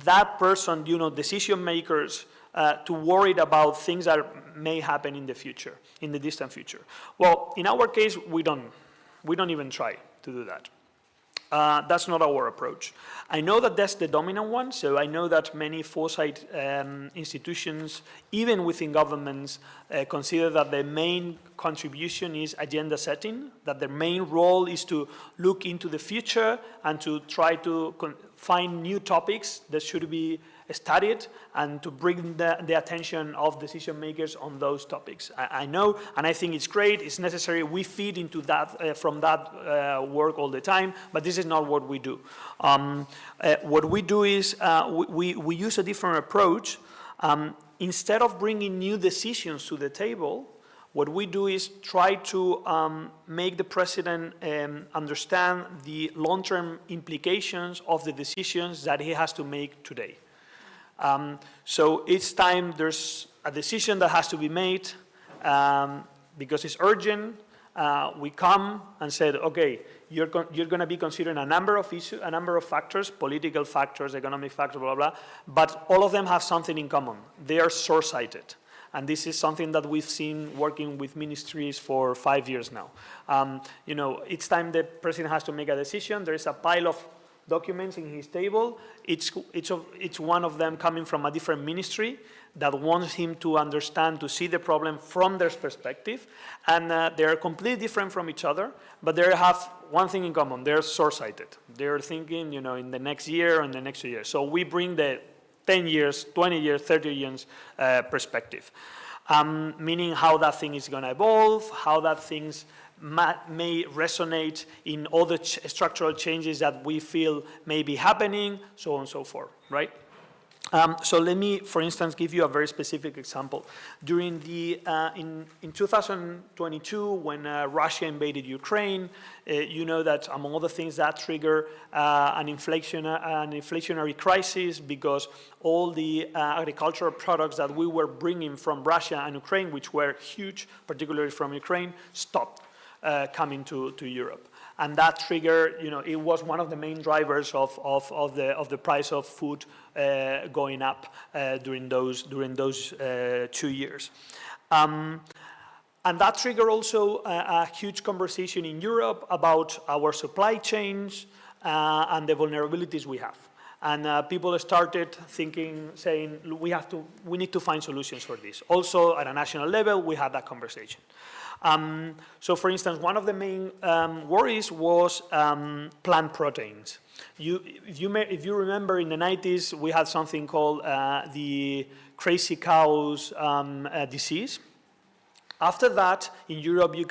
Speaker 14: that person, decision makers, to worry about things that may happen in the future, in the distant future? Well, in our case, we don't even try to do that. That's not our approach. I know that that's the dominant one, so I know that many foresight institutions, even within governments, consider that the main contribution is agenda setting, that their main role is to look into the future and to try to find new topics that should be studied and to bring the attention of decision makers on those topics. I know, and I think it's great, it's necessary, we feed into that, from that work all the time, but this is not what we do. What we do is we use a different approach. Instead of bringing new decisions to the table, what we do is try to make the president understand the long-term implications of the decisions that he has to make today. So each time there's a decision that has to be made, because it's urgent, we come and said, okay, you're going to be considering a number of issues, a number of factors, political factors, economic factors, blah, blah, blah, but all of them have something in common. They are short-sighted. And this is something that we've seen working with ministries for 5 years now. You know, each time the president has to make a decision, there is a pile of documents in his table. Each one of them coming from a different ministry that wants him to understand, to see the problem from their perspective. And they are completely different from each other, but they have one thing in common. They're short-sighted. They're thinking, you know, in the next year and the next 2 years. So we bring the 10 years, 20 years, 30 years perspective. Meaning how that thing is going to evolve, how that things may resonate in all the structural changes that we feel may be happening, so on and so forth, right? So let me, for instance, give you a very specific example. During the, in 2022, when Russia invaded Ukraine, you know that among other things that triggered an inflationary crisis because all the agricultural products that we were bringing from Russia and Ukraine, which were huge, particularly from Ukraine, stopped coming to Europe. And that trigger, you know, it was one of the main drivers of the price of food going up during those 2 years. And that triggered also a huge conversation in Europe about our supply chains and the vulnerabilities we have. And people started thinking, saying, we need to find solutions for this. Also, at a national level, we had that conversation. So, for instance, one of the main worries was plant proteins. If you remember, in the 90s, we had something called the crazy cows disease. After that, in Europe, you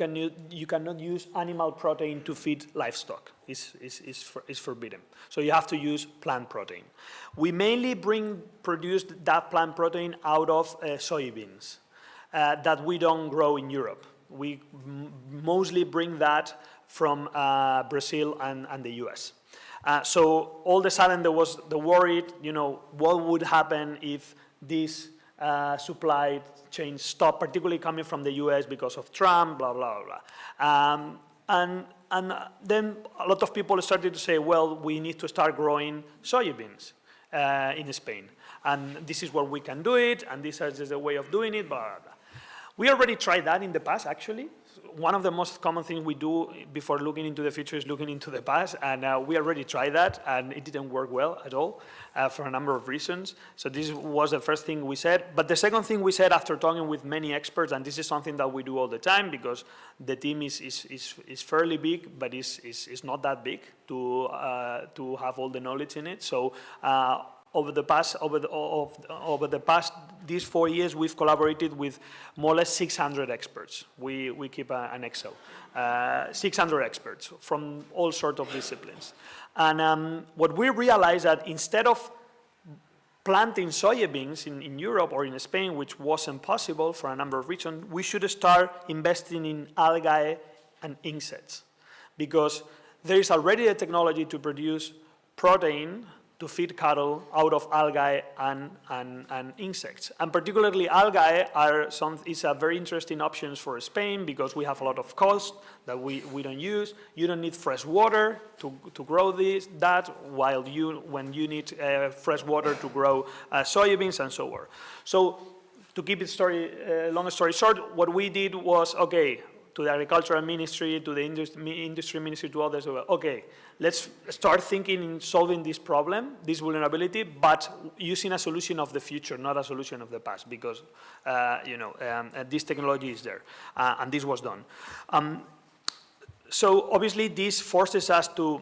Speaker 14: cannot use animal protein to feed livestock. It's forbidden. So you have to use plant protein. We mainly produce that plant protein out of soybeans that we don't grow in Europe. We mostly bring that from Brazil and the US. So all of a sudden there was the worry, you know, what would happen if this supply chain stopped, particularly coming from the US because of Trump, blah, blah, blah. And then a lot of people started to say, well, we need to start growing soybeans in Spain. And this is where we can do it, and this is the way of doing it, blah, blah, blah. We already tried that in the past, actually. One of the most common things we do before looking into the future is looking into the past, and we already tried that, and it didn't work well at all for a number of reasons. So this was the first thing we said. But the second thing we said after talking with many experts, and this is something that we do all the time because the team is fairly big, but is not that big to have all the knowledge in it. So over the past these 4 years, we've collaborated with more or less 600 experts. We keep an Excel. 600 experts from all sorts of disciplines. And what we realized that instead of planting soybeans in Europe or in Spain, which wasn't possible for a number of reasons, we should start investing in algae and insects. Because there is already a technology to produce protein to feed cattle out of algae and insects. And particularly algae is a very interesting option for Spain because we have a lot of coast that we don't use. You don't need fresh water to grow that, while when you need fresh water to grow soybeans and so on. So to keep it long story short, what we did was, okay, to the agricultural ministry, to the industry ministry, to others, okay, let's start thinking in solving this problem, this vulnerability, but using a solution of the future, not a solution of the past, because this technology is there, and this was done. So obviously this forces us to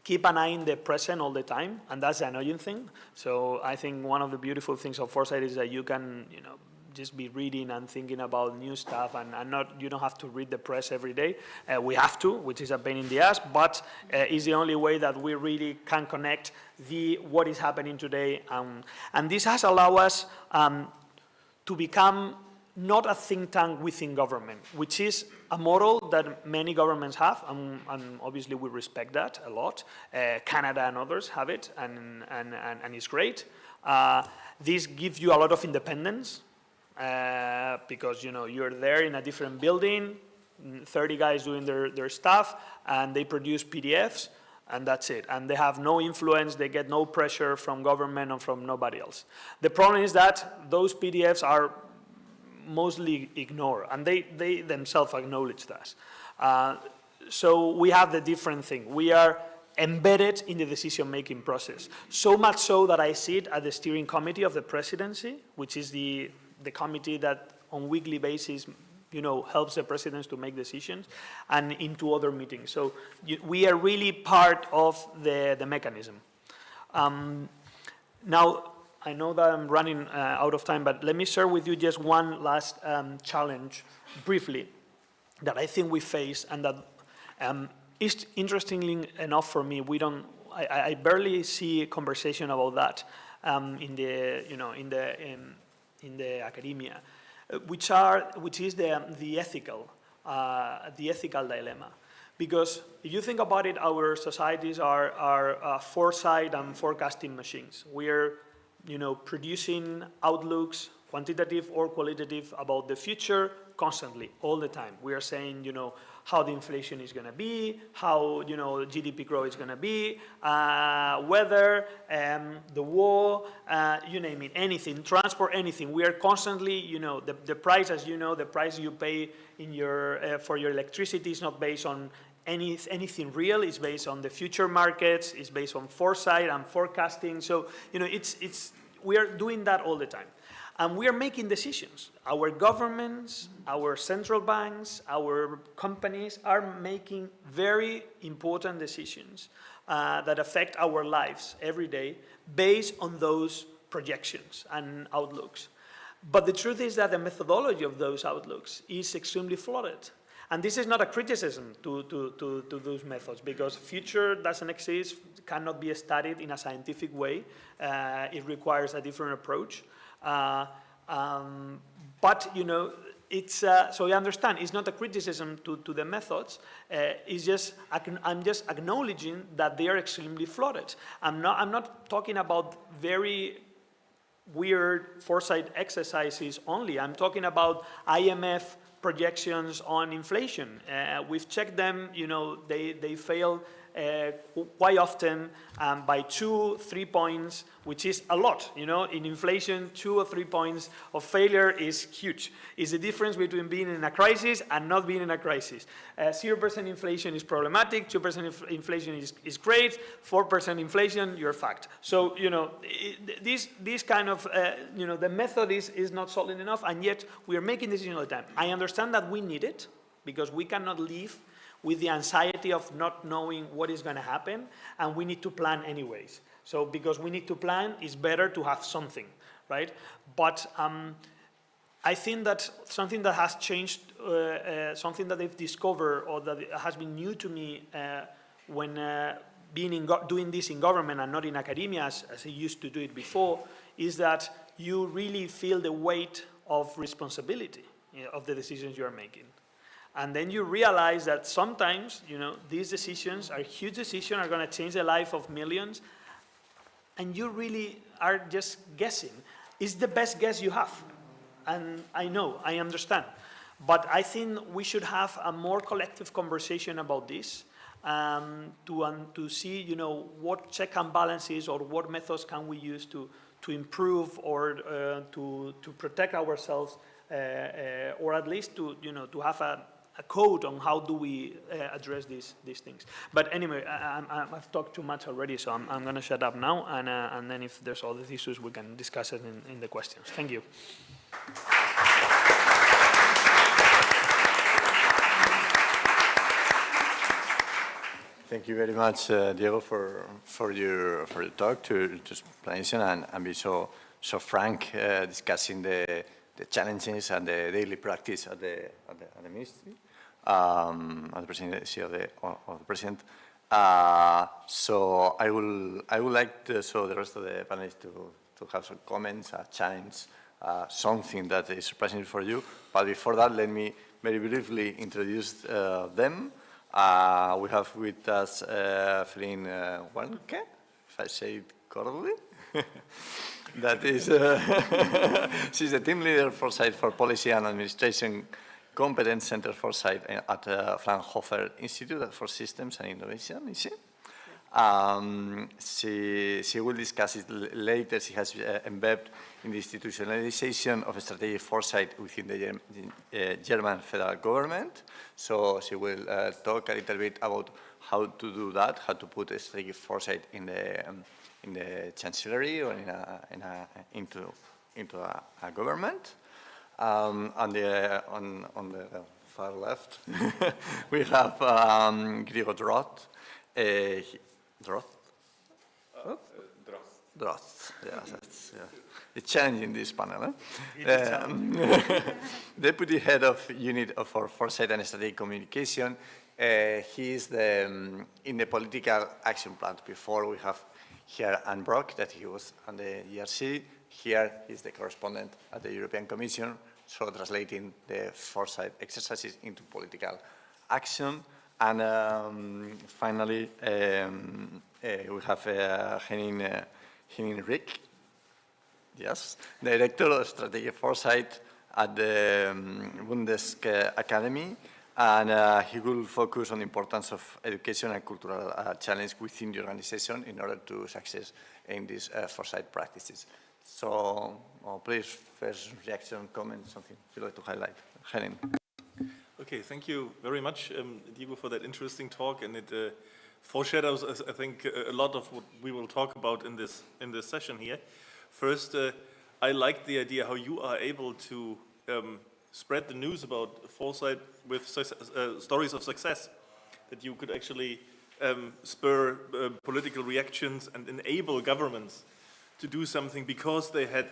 Speaker 14: keep an eye in the present all the time, and that's the annoying thing. So I think one of the beautiful things of foresight is that you can, just be reading and thinking about new stuff, and you don't have to read the press every day. We have to, which is a pain in the ass, but it's the only way that we really can connect what is happening today. And this has allowed us to become not a think tank within government, which is a model that many governments have, and obviously we respect that a lot. Canada and others have it, and it's great. This gives you a lot of independence, because you're there in a different building, 30 guys doing their stuff, and they produce PDFs, and that's it. And they have no influence, they get no pressure from government or from nobody else. The problem is that those PDFs are mostly ignored, and they themselves acknowledge that. So we have the different thing. We are embedded in the decision-making process. So much so that I sit at the steering committee of the presidency, which is the committee that on weekly basis helps the presidents to make decisions, and into other meetings. So we are really part of the mechanism. Now, I know that I'm running out of time, but let me share with you just one last challenge, briefly, that I think we face, and that is interestingly enough for me. I barely see a conversation about that in the academia, which is the ethical dilemma. Because if you think about it, our societies are foresight and forecasting machines. We're producing outlooks, quantitative or qualitative, about the future constantly, all the time. We are saying, how the inflation is going to be, how, GDP growth is going to be, weather, the war, you name it, anything, transport, anything. We are constantly, the price, as you know, the price you pay for your electricity is not based on anything real. It's based on the future markets. It's based on foresight and forecasting. So, we are doing that all the time. And we are making decisions. Our governments, our central banks, our companies are making very important decisions that affect our lives every day based on those projections and outlooks. But the truth is that the methodology of those outlooks is extremely flawed. And this is not a criticism to those methods, because future doesn't exist, cannot be studied in a scientific way. It requires a different approach. But, it's, so I understand, it's not a criticism to the methods. It's just, I'm just acknowledging that they are extremely flawed. I'm not talking about very weird foresight exercises only. I'm talking about IMF projections on inflation. We've checked them, they fail quite often by 2-3 points, which is a lot. In inflation, 2 or 3 points of failure is huge. It's the difference between being in a crisis and not being in a crisis. 0% inflation is problematic, 2% inflation is great, 4% inflation, you're fucked. So, this kind of, the method is not solid enough, and yet we are making decisions all the time. I understand that we need it, because we cannot live with the anxiety of not knowing what is going to happen, and we need to plan anyways. So because we need to plan, it's better to have something, right? But I think that something that has changed, something that they've discovered, or that has been new to me when doing this in government and not in academia, as I used to do it before, is that you really feel the weight of responsibility of the decisions you are making. And then you realize that sometimes, these decisions are huge decisions, are going to change the life of millions, and you really are just guessing. It's the best guess you have. And I know, I understand. But I think we should have a more collective conversation about this, to see, what check and balances or what methods can we use to improve or to protect ourselves, or at least to have a code on how do we address these things. But anyway, I've talked too much already, so I'm going to shut up now, and then if there's other issues, we can discuss it in the questions. Thank you.
Speaker 13: Thank you very much, Diego, for your talk, to explanation, and be so frank discussing the challenges and the daily practice at the ministry, at the presidency of the president. So I would like so the rest of the panelists to have some comments, a challenge, something that is surprising for you. But before that, let me very briefly introduce them. We have with us Flynn Warnke, if I say it correctly. That is, she's the team leader for Foresight for Policy and Administration Competence Center Foresight at Fraunhofer Institute for Systems and Innovation, is she? She will discuss it later. She has embedded in the institutionalization of strategic foresight within the German federal government. So she will talk a little bit about how to do that, how to put strategic foresight in the chancellery or into a government. On the far left, we have Gregor Drost. Drost. Yeah, it's challenging this panel. Deputy Head of Unit for Foresight and Strategic Communication. He is in the Political Action Plan. Before we have here Anne Brock, that he was on the ERC. Here he's the correspondent at the European Commission, so translating the foresight exercises into political action. And finally, we have Henning Rick, yes, Director of Strategic Foresight at the Bundeswehr Academy, and he will focus on the importance of education and cultural challenge within the organization in order to success in these foresight practices. So, please, first reaction, comment, something you'd like to highlight. Henning.
Speaker 10: Okay, thank you very much, Diego, for that interesting talk, and it foreshadows, I think, a lot of what we will talk about in this session here. First, I like the idea how you are able to spread the news about foresight with stories of success, that you could actually spur political reactions and enable governments to do something because they had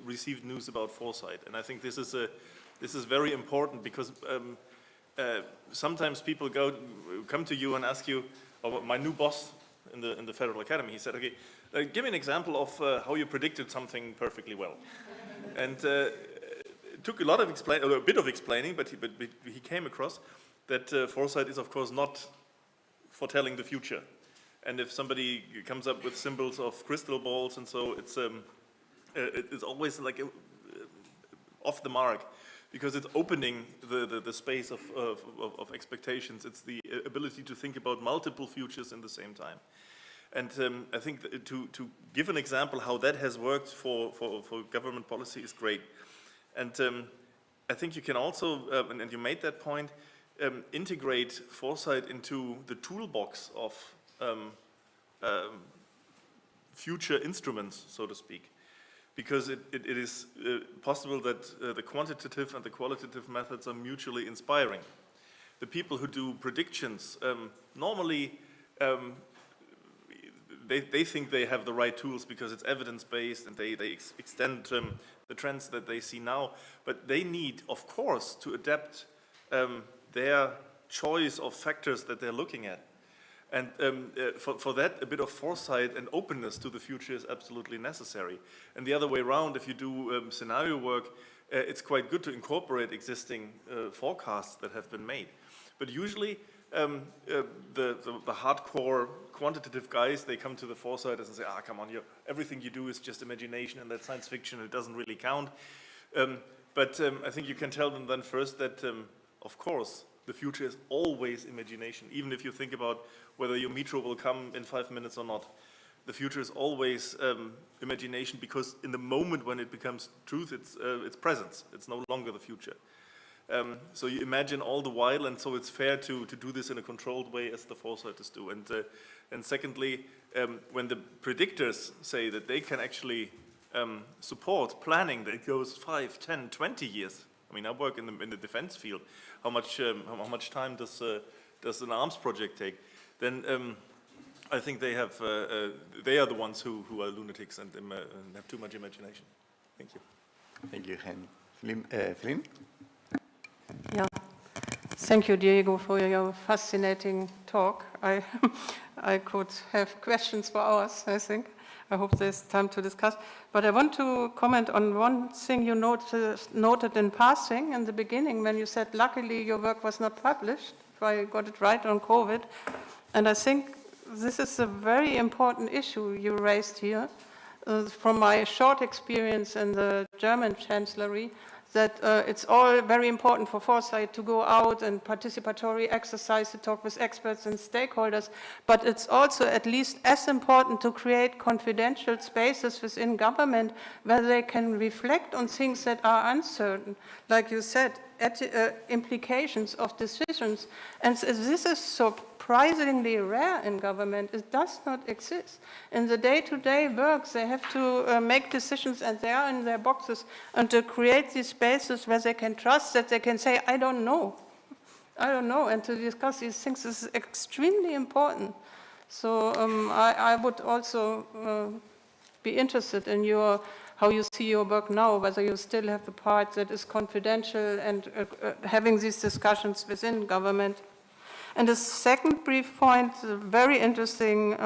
Speaker 10: received news about foresight. And I think this is very important, because sometimes people come to you and ask you, or my new boss in the Federal Academy, he said, okay, give me an example of how you predicted something perfectly well. And it took a bit of explaining, but he came across that foresight is, of course, not foretelling the future. And if somebody comes up with symbols of crystal balls, and so it's always like off the mark, because it's opening the space of expectations. It's the ability to think about multiple futures in the same time. And I think to give an example how that has worked for government policy is great. And I think you can also, and you made that point, integrate foresight into the toolbox of future instruments, so to speak. Because it is possible that the quantitative and the qualitative methods are mutually inspiring. The people who do predictions normally they think they have the right tools because it's evidence-based, and they extend the trends that they see now. But they need, of course, to adapt their choice of factors that they're looking at. And for that, a bit of foresight and openness to the future is absolutely necessary. And the other way around, if you do scenario work, it's quite good to incorporate existing forecasts that have been made. But usually, the hardcore quantitative guys, they come to the foresighters and say, come on, everything you do is just imagination, and that's science fiction, it doesn't really count. But I think you can tell them then first that, of course, the future is always imagination. Even if you think about whether your metro will come in 5 minutes or not, the future is always imagination, because in the moment when it becomes truth, it's presence. It's no longer the future. So you imagine all the while, and so it's fair to do this in a controlled way, as the foresighters do. And secondly, when the predictors say that they can actually support planning that goes 5, 10, 20 years. I mean, I work in the defense field. How much time does an arms project take? then I think they have they are the ones who are lunatics and have too much imagination. Thank you.
Speaker 13: Thank you, Hen. Flynn?
Speaker 15: Yeah. Thank you, Diego, for your fascinating talk. I could have questions for hours, I think. I hope there's time to discuss. But I want to comment on one thing you noted in passing in the beginning when you said, luckily, your work was not published, if I got it right, on COVID. And I think this is a very important issue you raised here. From my short experience in the German Chancellery, that it's all very important for Foresight to go out and participatory exercise, to talk with experts and stakeholders, but it's also at least as important to create confidential spaces within government where they can reflect on things that are uncertain. Like you said, implications of decisions. And this is surprisingly rare in government. It does not exist. In the day-to-day work, they have to make decisions and they are in their boxes, and to create these spaces where they can trust that they can say, I don't know, and to discuss these things is extremely important. So I would also be interested in how you see your work now, whether you still have a part that is confidential and having these discussions within government. And the second brief point, a very interesting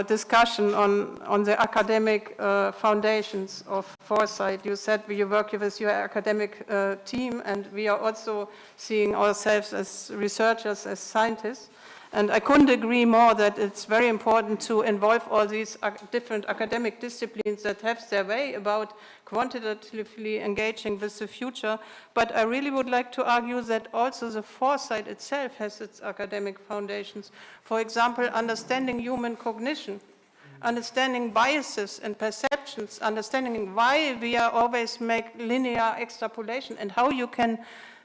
Speaker 15: discussion on the academic foundations of Foresight. You said you work with your academic team, and we are also seeing ourselves as researchers, as scientists. And I couldn't agree more that it's very important to involve all these different academic disciplines that have their way about quantitatively engaging with the future. But I really would like to argue that also the Foresight itself has its academic foundations. For example, understanding human cognition, understanding biases and perceptions, understanding why we always make linear extrapolation and how you can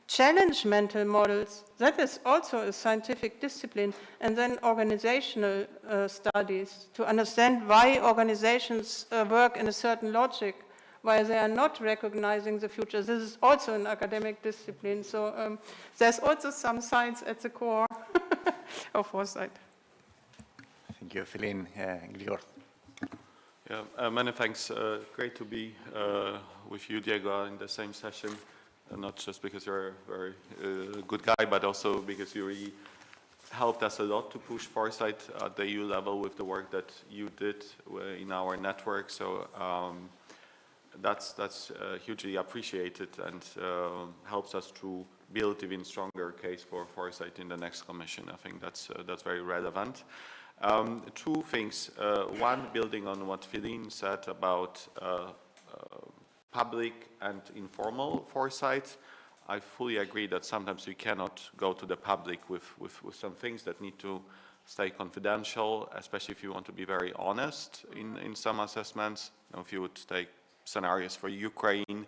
Speaker 15: challenge mental models. That is also a scientific discipline. And then organizational studies, to understand why organizations work in a certain logic, why they are not recognizing the future. This is also an academic discipline. So there's also some science at the core of Foresight.
Speaker 13: Thank you, Feline. Grigor.
Speaker 11: Yeah, many thanks. Great to be with you, Diego, in the same session. Not just because you're a very good guy, but also because you really helped us a lot to push Foresight at the EU level with the work that you did in our network. So that's hugely appreciated and helps us to build even stronger case for Foresight in the next Commission. I think that's very relevant. Two things. One, building on what Feline said about public and informal foresight. I fully agree that sometimes you cannot go to the public with some things that need to stay confidential, especially if you want to be very honest in some assessments. You know, if you would take scenarios for Ukraine,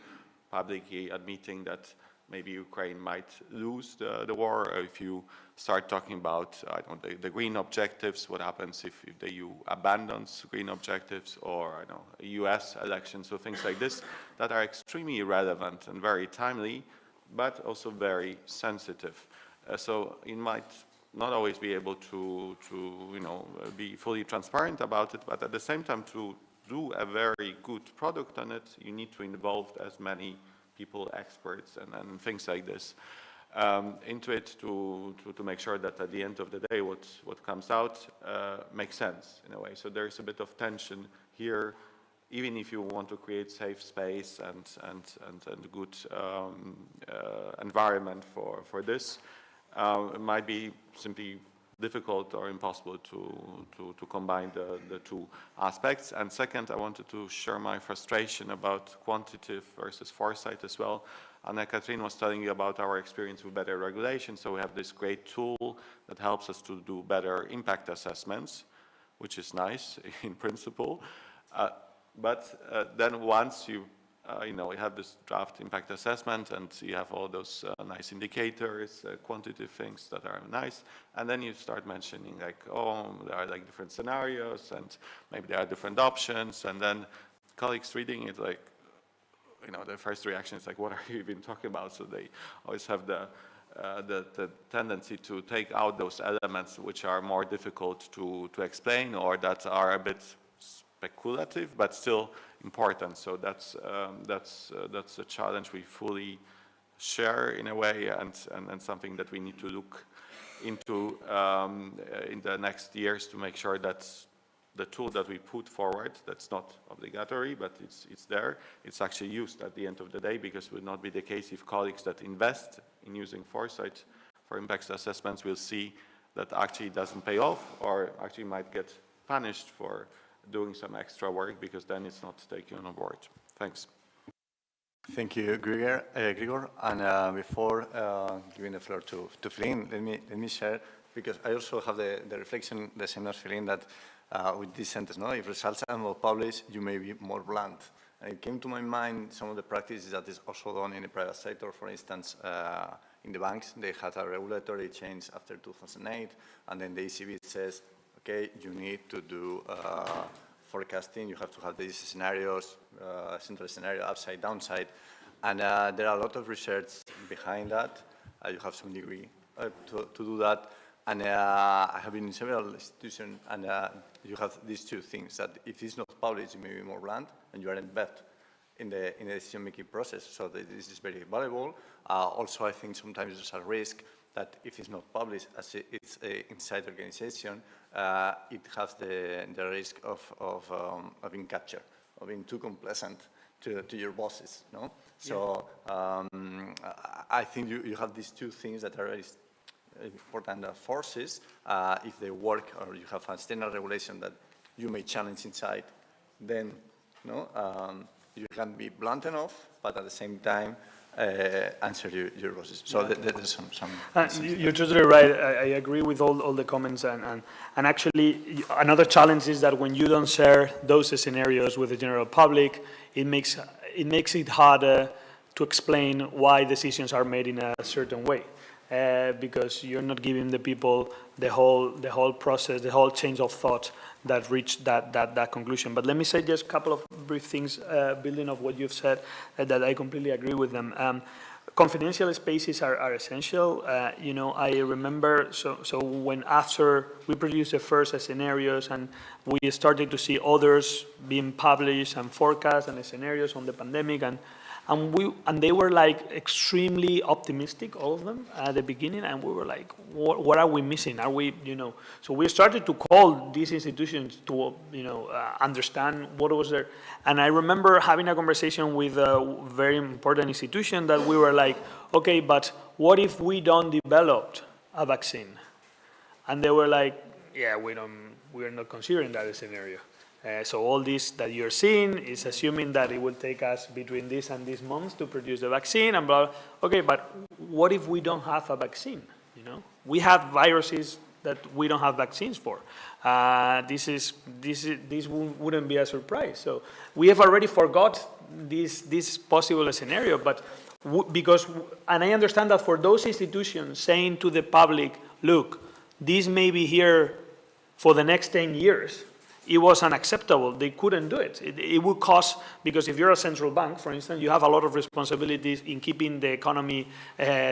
Speaker 11: publicly admitting that maybe Ukraine might lose the war, or if you start talking about, I don't know, the green objectives, what happens if the EU abandons green objectives, or I don't know, US elections, so things like this that are extremely relevant and very timely, but also very sensitive. So you might not always be able to be fully transparent about it, but at the same time, to do a very good product on it, you need to involve as many people, experts, and things like this into it to make sure that at the end of the day, what comes out makes sense in a way. So there's a bit of tension here, even if you want to create safe space and good environment for this. It might be simply difficult or impossible to combine the two aspects. And second, I wanted to share my frustration about quantitative versus foresight as well. Anna-Catherine was telling you about our experience with better regulation. So we have this great tool that helps us to do better impact assessments, which is nice in principle. But then once you have this draft impact assessment and you have all those nice indicators, quantitative things that are nice, and then you start mentioning like, oh, there are like different scenarios and maybe there are different options, and then colleagues reading it like, the first reaction is like, what are you even talking about? So they always have the the tendency to take out those elements which are more difficult to explain or that are a bit speculative but still important. So that's a challenge we fully share in a way, and something that we need to look into in the next years to make sure that the tool that we put forward, that's not obligatory, but it's there, it's actually used at the end of the day, because it would not be the case if colleagues that invest in using Foresight for impact assessments will see that actually it doesn't pay off, or actually might get punished for doing some extra work, because then it's not taken on board. Thanks.
Speaker 13: Thank you, Gregor. And before giving the floor to Flynn, let me share, because I also have the reflection, the same as Flynn, that with this sentence, no, if results are not published, you may be more blunt. And it came to my mind some of the practices that is also done in the private sector. For instance, in the banks, they had a regulatory change after 2008, and then the ECB says, okay, you need to do forecasting, you have to have these scenarios, central scenario, upside, downside, and there are a lot of research behind that. You have some degree to do that, and I have been in several institutions, and you have these two things, that if it's not published, you may be more blunt, and you are embedded in the decision-making process, so this is very valuable. Also, I think sometimes there's a risk that if it's not published, as it's an inside organization, it has the risk of being captured, of being too complacent to your bosses, no? So I think you have these two things that are very important forces. If they work, or you have a standard regulation that you may challenge inside, then you can be blunt enough, but at the same time answer your bosses. So there's some
Speaker 14: you're totally right. I agree with all the comments, and actually another challenge is that when you don't share those scenarios with the general public, it makes it harder to explain why decisions are made in a certain way. Because you're not giving the people the whole process, the whole change of thought that reached that conclusion. But let me say just a couple of brief things, building of what you've said, that I completely agree with them. Confidential spaces are essential. I remember, so when after we produced the first scenarios and we started to see others being published and forecasts and scenarios on the pandemic, and they were like extremely optimistic, all of them at the beginning, and we were like, what are we missing? Are we, so we started to call these institutions to, understand what was there. And I remember having a conversation with a very important institution that we were like, okay, but what if we don't develop a vaccine? And they were like, yeah, we're not considering that a scenario. So all this that you're seeing is assuming that it will take us between this and this months to produce the vaccine, and blah, blah. Okay, but what if we don't have a vaccine? We have viruses that we don't have vaccines for. This wouldn't be a surprise. So we have already forgot this possible scenario, but and I understand that for those institutions saying to the public, look, this may be here for the next 10 years, it was unacceptable. They couldn't do it. It would cost, because if you're a central bank, for instance, you have a lot of responsibilities in keeping the economy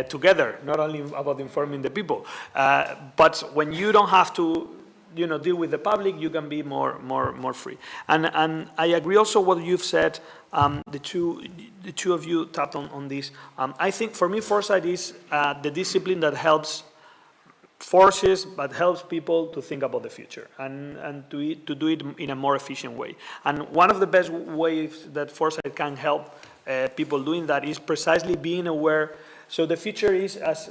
Speaker 14: together, not only about informing the people. But when you don't have to deal with the public, you can be more free. And I agree also what you've said, the two of you tapped on this. I think for me, foresight is the discipline that forces but helps people to think about the future and to do it in a more efficient way. And one of the best ways that foresight can help people doing that is precisely being aware. So the future is, as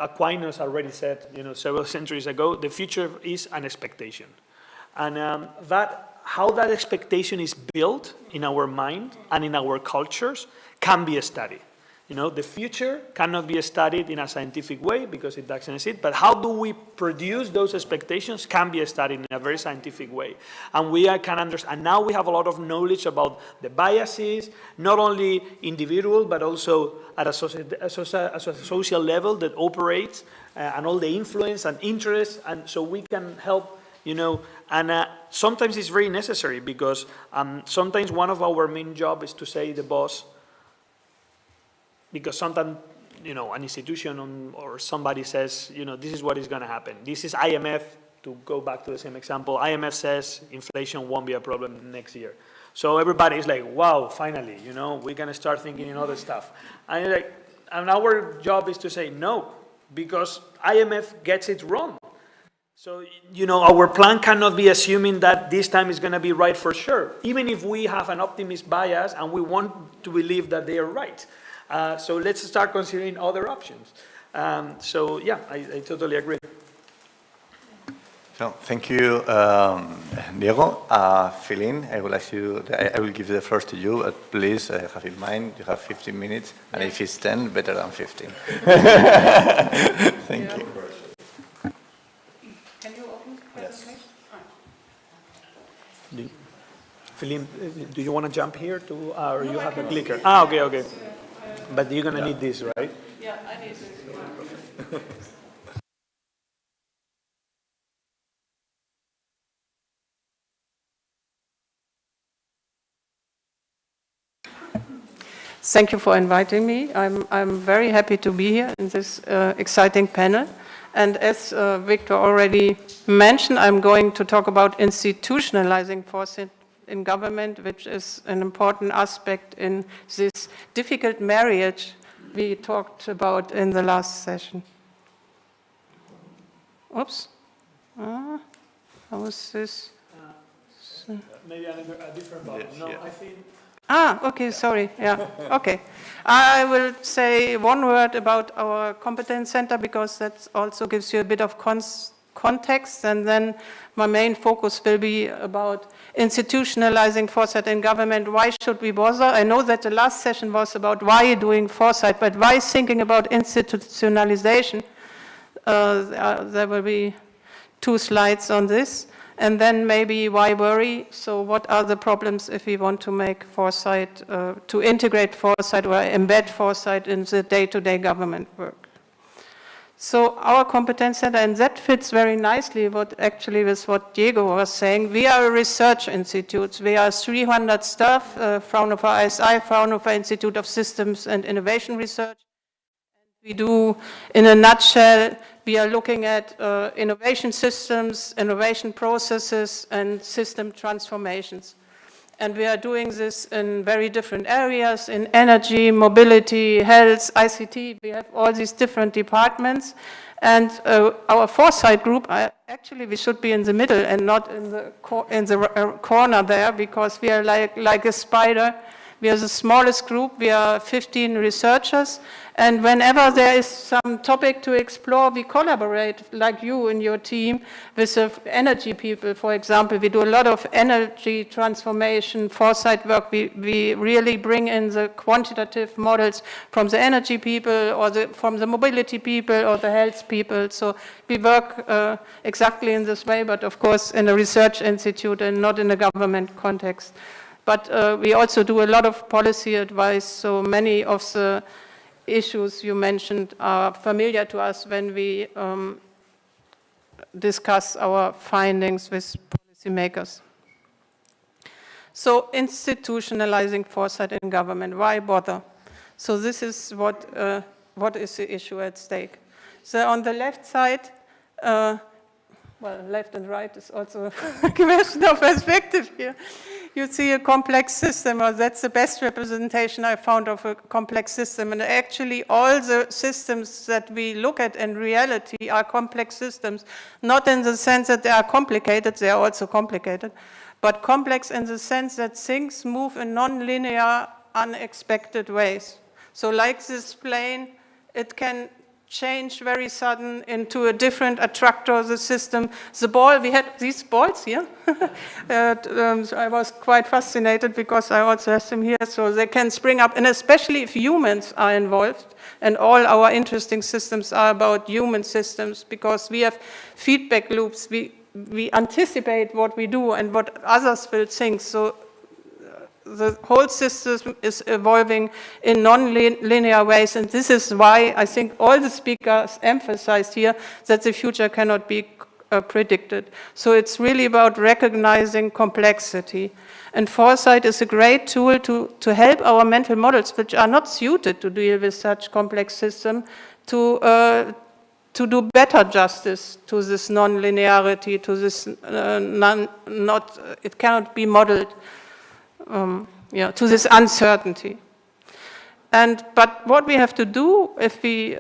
Speaker 14: Aquinas already said, several centuries ago, the future is an expectation. And how that expectation is built in our mind and in our cultures can be a study. The future cannot be studied in a scientific way because it doesn't exist, but how do we produce those expectations can be studied in a very scientific way. And we can understand, and now we have a lot of knowledge about the biases, not only individual, but also at a social level that operates, and all the influence and interest, and so we can help, and sometimes it's very necessary because sometimes one of our main job is to say the boss, because sometimes an institution or somebody says, this is what is going to happen. This is IMF, to go back to the same example. IMF says inflation won't be a problem next year. So everybody is like, wow, finally, we're going to start thinking in other stuff. And our job is to say no, because IMF gets it wrong. So, our plan cannot be assuming that this time is going to be right for sure, even if we have an optimist bias and we want to believe that they are right. So let's start considering other options. So yeah, I totally agree.
Speaker 13: So, thank you, Diego. Philin, I will give the floor to you, but please have in mind you have 15 minutes, and if it's 10, better than 15. Thank you.
Speaker 6: Can you open the presentation?
Speaker 14: Yes. Philin, do you want to jump here to, or you have the clicker? Okay. But you're going to need this, right?
Speaker 6: Yeah, I need this. Thank you for inviting me. I'm very happy to be here in this exciting panel. And as Victor already mentioned, I'm going to talk about institutionalizing foresight in government, which is an important aspect in this difficult marriage we talked about in the last session. Oops. How is this?
Speaker 14: Maybe a different button.
Speaker 13: Yes,
Speaker 14: no,
Speaker 13: yeah.
Speaker 14: I think...
Speaker 6: Okay, sorry, yeah, okay. I will say one word about our competence center, because that also gives you a bit of context, and then my main focus will be about institutionalizing foresight in government. Why should we bother? I know that the last session was about why doing foresight, but why thinking about institutionalization? There will be 2 slides on this. And then maybe why worry? So what are the problems if we want to make foresight, to integrate foresight or embed foresight in the day-to-day government work? So our competence center, and that fits very nicely with what Diego was saying. We are a research institute. We are 300 staff, Fraunhofer ISI, Fraunhofer Institute of Systems and Innovation Research. We do, in a nutshell, we are looking at innovation systems, innovation processes, and system transformations. And we are doing this in very different areas, in energy, mobility, health, ICT. We have all these different departments. And our foresight group, actually we should be in the middle and not in the corner there, because we are like a spider. We are the smallest group. We are 15 researchers. And whenever there is some topic to explore, we collaborate, like you and your team, with the energy people, for example. We do a lot of energy transformation, foresight work. We really bring in the quantitative models from the energy people or from the mobility people or the health people. So we work exactly in this way, but of course in a research institute and not in a government context. But we also do a lot of policy advice, so many of the issues you mentioned are familiar to us when we discuss our findings with policymakers. So institutionalizing foresight in government, why bother? So this is what is the issue at stake. So on the left side, well, left and right is also a question of perspective here. You see a complex system, or that's the best representation I found of a complex system. And actually all the systems that we look at in reality are complex systems, not in the sense that they are complicated, they are also complicated, but complex in the sense that things move in non-linear, unexpected ways. So like this plane, it can change very sudden into a different attractor of the system. The ball, we had these balls here. So I was quite fascinated because I also have them here, so they can spring up, and especially if humans are involved, and all our interesting systems are about human systems, because we have feedback loops, we anticipate what we do and what others will think. So the whole system is evolving in non-linear ways, and this is why I think all the speakers emphasized here that the future cannot be
Speaker 15: predicted. So it's really about recognizing complexity. And foresight is a great tool to help our mental models, which are not suited to deal with such complex systems, to do better justice to this non-linearity, to this it cannot be modeled, to this uncertainty. But what we have to do if we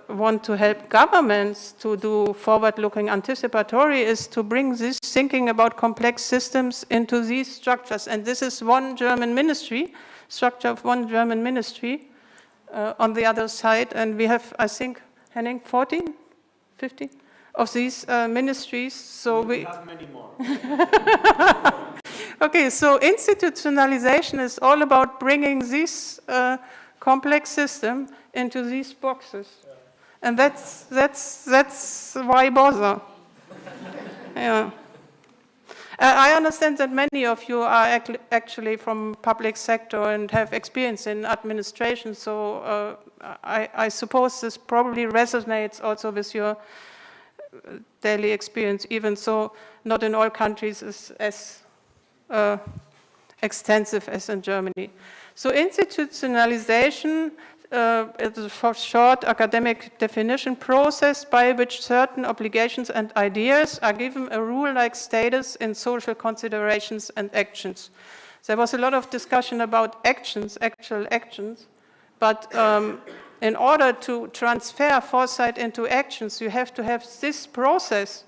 Speaker 15: want to help governments to do forward-looking anticipatory is to bring this thinking about complex systems into these structures. And this is one German ministry, structure of one German ministry on the other side. And we have, I think, Henning, 14, 15 of these ministries. So we
Speaker 14: have many more.
Speaker 15: Okay, so institutionalization is all about bringing this complex system into these boxes. And that's why bother. Yeah. I understand that many of you are actually from public sector and have experience in administration, so I suppose this probably resonates also with your daily experience, even so not in all countries is as extensive as in Germany. So institutionalization is a for short academic definition process by which certain obligations and ideas are given a rule-like status in social considerations and actions. There was a lot of discussion about actions, actual actions, but in order to transfer foresight into actions, you have to have this process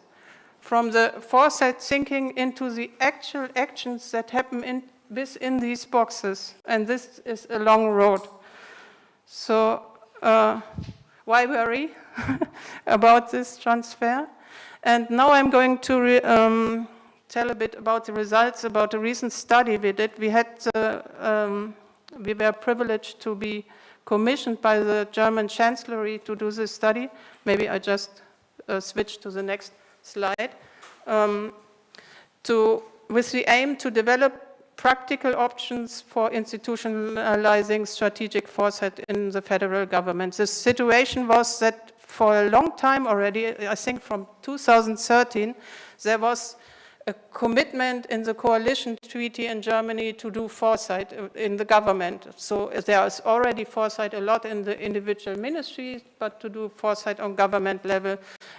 Speaker 15: from the foresight thinking into the actual actions that happen within these boxes, and this is a long road. So why worry about this transfer? And now I'm going to tell a bit about the results about a recent study we did. We were privileged to be commissioned by the German Chancellery to do this study. Maybe I just switch to the next slide. With the aim to develop practical options for institutionalizing strategic foresight in the federal government. The situation was that for a long time already, I think from 2013, there was a commitment in the coalition treaty in Germany to do foresight in the government. So there is already foresight a lot in the individual ministries, but to do foresight on government level.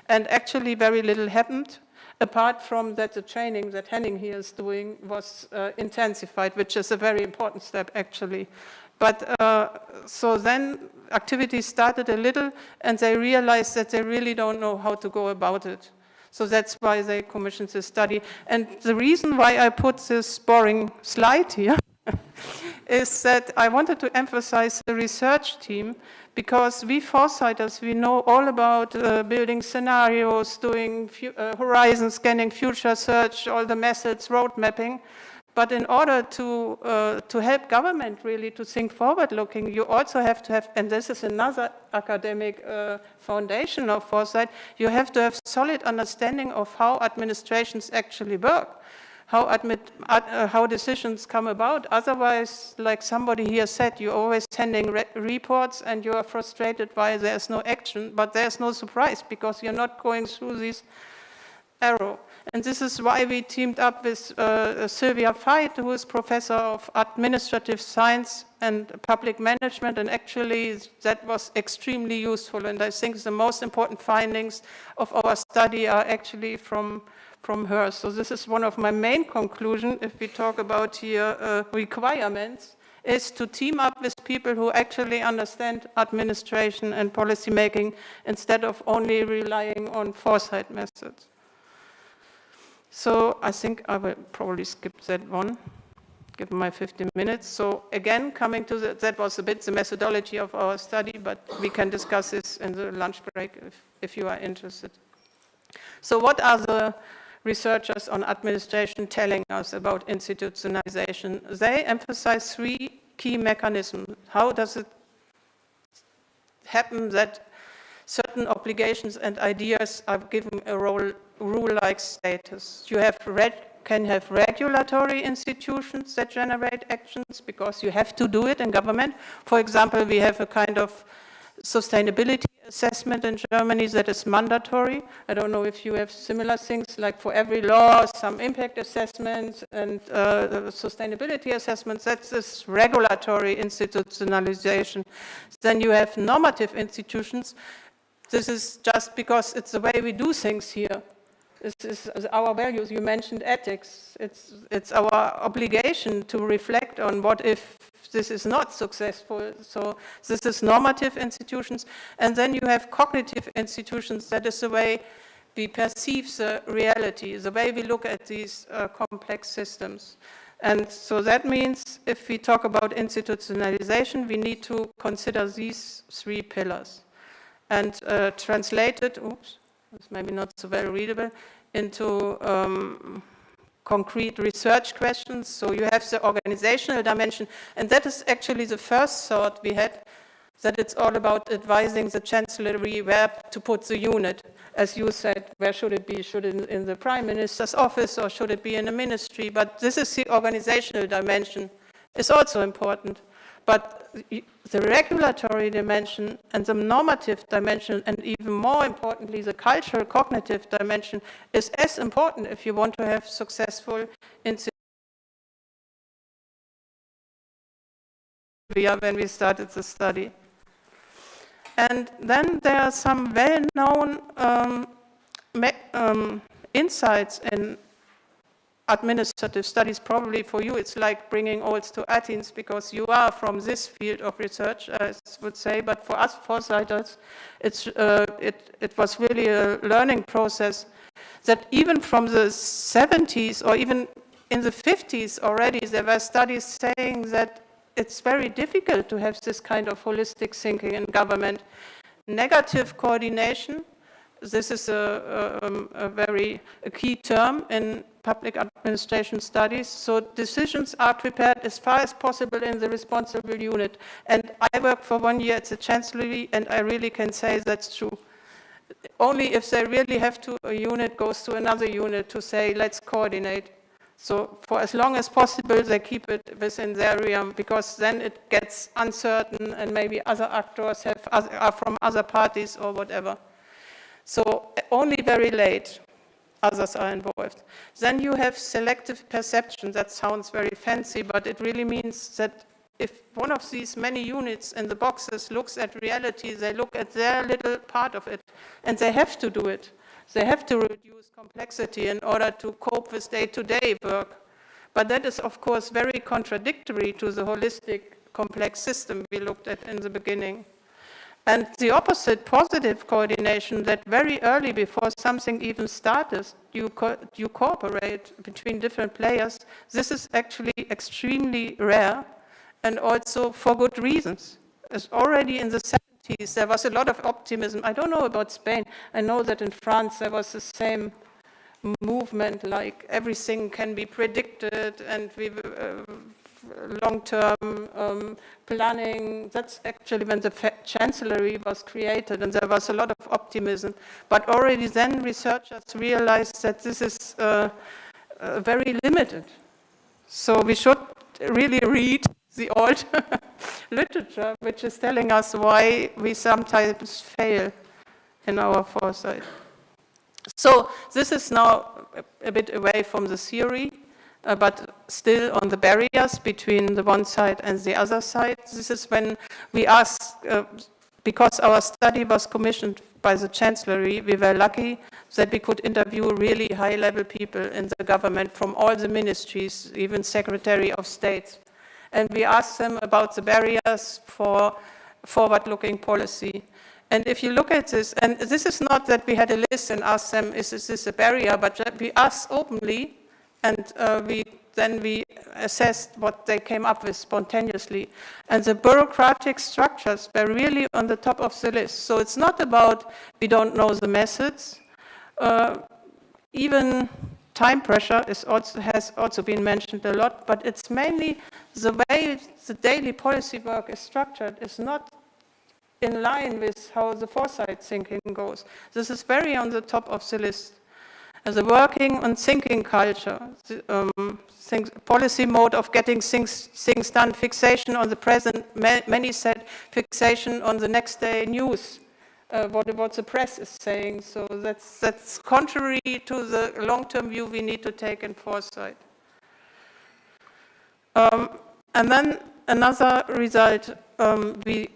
Speaker 15: And actually very little happened. Apart from that, the training that Henning here is doing was intensified, which is a very important step, actually. But so then activities started a little, and they realized that they really don't know how to go about it. So that's why they commissioned this study. And the reason why I put this boring slide here is that I wanted to emphasize the research team, because we foresighters, we know all about building scenarios, doing horizon scanning, future search, all the methods, road mapping. But in order to help government really to think forward-looking, you also have to have, and this is another academic foundation of foresight, you have to have solid understanding of how administrations actually work. How decisions come about. Otherwise, like somebody here said, you're always sending reports and you are frustrated why there's no action, but there's no surprise because you're not going through this arrow. And this is why we teamed up with Sylvia Veit, who is professor of administrative science and public management, and actually that was extremely useful. And I think the most important findings of our study are actually from her. So this is one of my main conclusions, if we talk about here requirements, is to team up with people who actually understand administration and policy making instead of only relying on foresight methods. So I think I will probably skip that one, given my 15 minutes. So again, coming to that was a bit the methodology of our study, but we can discuss this in the lunch break if you are interested. So what are the researchers on administration telling us about institutionalization? They emphasize three key mechanisms. How does it happen that certain obligations and ideas are given a rule-like status? You can have regulatory institutions that generate actions because you have to do it in government. For example, we have a kind of sustainability assessment in Germany that is mandatory. I don't know if you have similar things, like for every law, some impact assessments and sustainability assessments. That's this regulatory institutionalization. Then you have normative institutions. This is just because it's the way we do things here. This is our values. You mentioned ethics. It's our obligation to reflect on what if this is not successful. So this is normative institutions. And then you have cognitive institutions. That is the way we perceive the reality, the way we look at these complex systems. And so that means if we talk about institutionalization, we need to consider these three pillars. And translated, oops, it's maybe not so very readable, into concrete research questions. So you have the organizational dimension, and that is actually the first thought we had, that it's all about advising the Chancellery where to put the unit. As you said, where should it be? Should it be in the Prime Minister's office or should it be in a ministry? But this is the organizational dimension. It's also important. But the regulatory dimension and the normative dimension, and even more importantly, the cultural cognitive dimension, is as important if you want to have successful institutions. When we started the study. And then there are some well-known insights in administrative studies. Probably for you it's like bringing olds to Athens, because you are from this field of research, I would say, but for us foresighters, it was really a learning process that even from the 70s or even in the 50s already, there were studies saying that it's very difficult to have this kind of holistic thinking in government. Negative coordination, this is a very key term in public administration studies. So decisions are prepared as far as possible in the responsible unit. And I worked for 1 year at the Chancellery, and I really can say that's true. Only if they really have to, a unit goes to another unit to say, let's coordinate. So for as long as possible, they keep it within their realm, because then it gets uncertain and maybe other actors are from other parties or whatever. So only very late others are involved. Then you have selective perception. That sounds very fancy, but it really means that if one of these many units in the boxes looks at reality, they look at their little part of it, and they have to do it. They have to reduce complexity in order to cope with day-to-day work. But that is, of course, very contradictory to the holistic, complex system we looked at in the beginning. And the opposite, positive coordination, that very early before something even started, you cooperate between different players. This is actually extremely rare, and also for good reasons. As already in the 70s, there was a lot of optimism. I don't know about Spain. I know that in France there was the same movement, like everything can be predicted, and we long-term planning. That's actually when the Chancellery was created, and there was a lot of optimism. But already then researchers realized that this is very limited. So we should really read the old literature, which is telling us why we sometimes fail in our foresight. So this is now a bit away from the theory, but still on the barriers between the one side and the other side. This is when we ask, because our study was commissioned by the Chancellery, we were lucky that we could interview really high-level people in the government from all the ministries, even Secretary of State. And we asked them about the barriers for forward-looking policy. And if you look at this, and this is not that we had a list and asked them, is this a barrier, but we asked openly, and then we assessed what they came up with spontaneously. And the bureaucratic structures were really on the top of the list. So it's not about we don't know the methods. Even time pressure has also been mentioned a lot, but it's mainly the way the daily policy work is structured is not in line with how the foresight thinking goes. This is very on the top of the list. the working and thinking culture, policy mode of getting things done, fixation on the present, many said fixation on the next day news, what the press is saying. So that's contrary to the long-term view we need to take in foresight. And then another result, we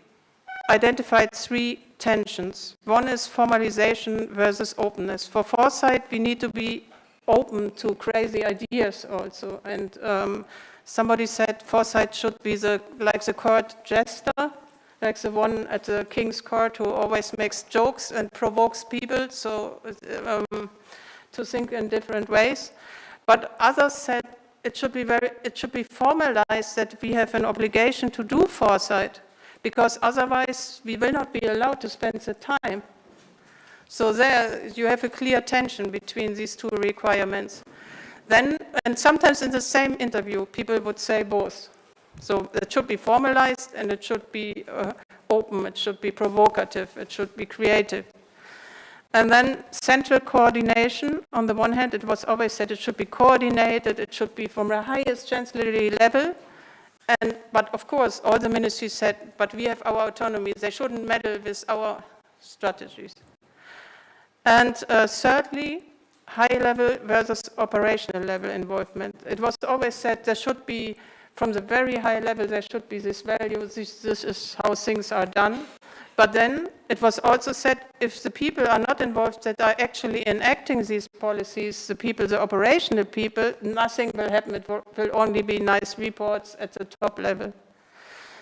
Speaker 15: identified 3 tensions. One is formalization versus openness. For foresight, we need to be open to crazy ideas also. And somebody said foresight should be like the court jester, like the one at the King's Court who always makes jokes and provokes people so to think in different ways. But others said it should be formalized that we have an obligation to do foresight, because otherwise we will not be allowed to spend the time. So there you have a clear tension between these 2 requirements. Then, and sometimes in the same interview, people would say both. So it should be formalized and it should be open, it should be provocative, it should be creative. And then central coordination, on the one hand, it was always said it should be coordinated, it should be from the highest chancellery level. But of course, all the ministries said, but we have our autonomy, they shouldn't meddle with our strategies. And thirdly, high level versus operational level involvement. It was always said there should be, from the very high level, there should be this value, this is how things are done. But then it was also said if the people are not involved that are actually enacting these policies, the people, the operational people, nothing will happen. It will only be nice reports at the top level.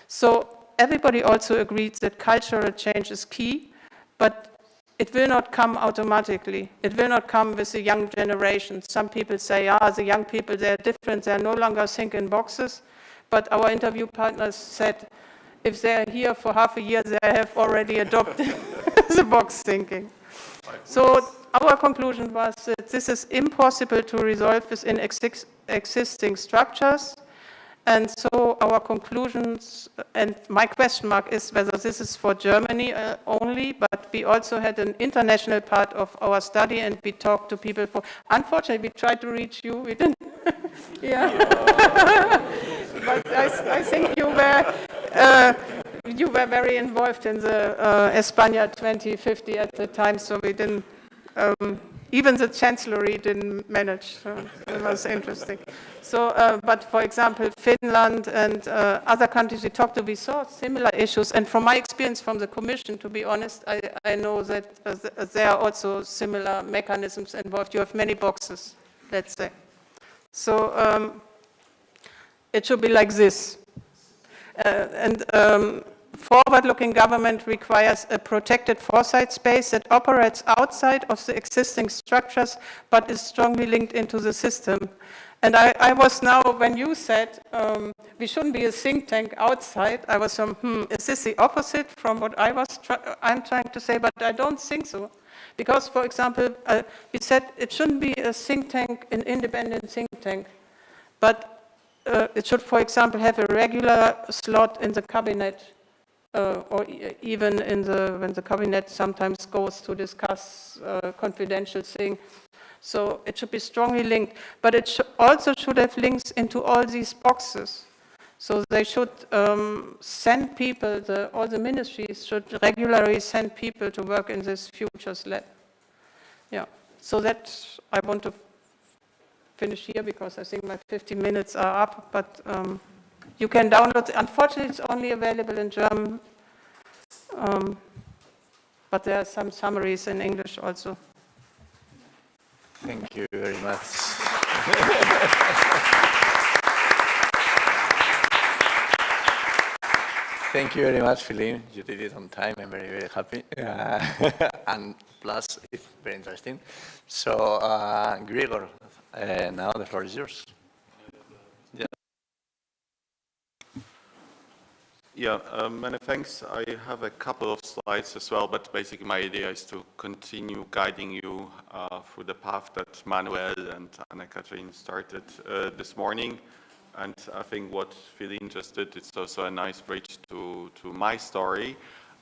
Speaker 15: So everybody also agreed that cultural change is key, but it will not come automatically. It will not come with the young generation. Some people say, the young people, they're different, they're no longer thinking in boxes. But our interview partners said, if they're here for half a year, they have already adopted the box thinking. So our conclusion was that this is impossible to resolve within existing structures. And so our conclusions, and my question mark is whether this is for Germany only, but we also had an international part of our study and we talked to people unfortunately we tried to reach you, we didn't. Yeah. But I think you were very involved in the España 2050 at the time, so we didn't, even the Chancellery didn't manage, so it was interesting. So, but for example, Finland and other countries we talked to, we saw similar issues, and from my experience from the Commission, to be honest, I know that there are also similar mechanisms involved. You have many boxes, let's say. So, it should be like this. Forward-looking government requires a protected foresight space that operates outside of the existing structures, but is strongly linked into the system. And I was now, when you said we shouldn't be a think tank outside, I was is this the opposite from what I'm trying to say? But I don't think so. Because, for example, we said it shouldn't be a think tank, an independent think tank, but it should, for example, have a regular slot in the cabinet, or even when the cabinet sometimes goes to discuss confidential things. So it should be strongly linked, but it also should have links into all these boxes. So they should send people, all the ministries should regularly send people to work in this futures lab. Yeah, so that I want to finish here because I think my 15 minutes are up, but you can download it. Unfortunately, it's only available in German, but there are some summaries in English also.
Speaker 13: Thank you very much. Thank you very much, Philippe. You did it on time. I'm very, very happy. And plus, it's very interesting. So, Gregor, now the floor is yours.
Speaker 11: Yeah, many thanks. I have a couple of slides as well, but basically my idea is to continue guiding you through the path that Manuel and Anna-Kathrin started this morning. And I think what Philin just did, it's also a nice bridge to my story.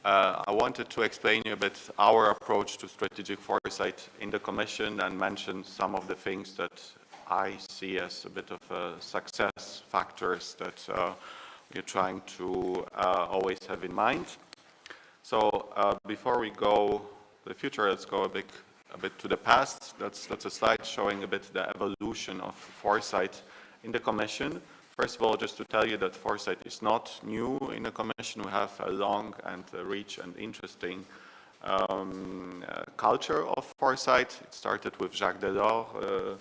Speaker 11: I wanted to explain you a bit our approach to strategic foresight in the Commission and mention some of the things that I see as a bit of success factors that we're trying to always have in mind. So before we go to the future, let's go a bit to the past. That's a slide showing a bit the evolution of foresight in the Commission. First of all, just to tell you that foresight is not new in the Commission. We have a long and rich and interesting culture of foresight. It started with Jacques Delors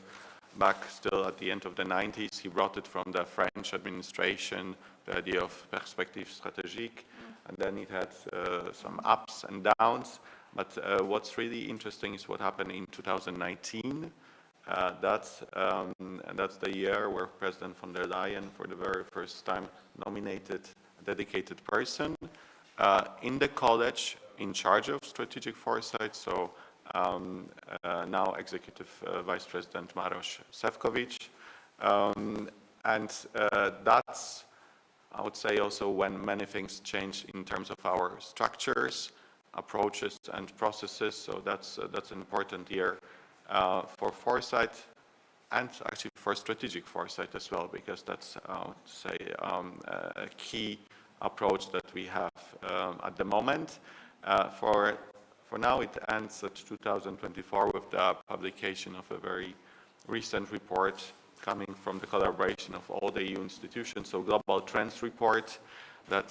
Speaker 11: back still at the end of the 90s. He brought it from the French administration, the idea of perspective stratégique, and then it had some ups and downs. But what's really interesting is what happened in 2019. That's the year where President von der Leyen, for the very first time, nominated a dedicated person in the college in charge of strategic foresight. So now Executive Vice President Maroš Šefčovič. And that's, I would say, also when many things change in terms of our structures, approaches, and processes. So that's an important year for foresight and actually for strategic foresight as well, because that's, I would say, a key approach that we have at the moment. For now, it ends at 2024 with the publication of a very recent report coming from the collaboration of all the EU institutions, so Global Trends Report that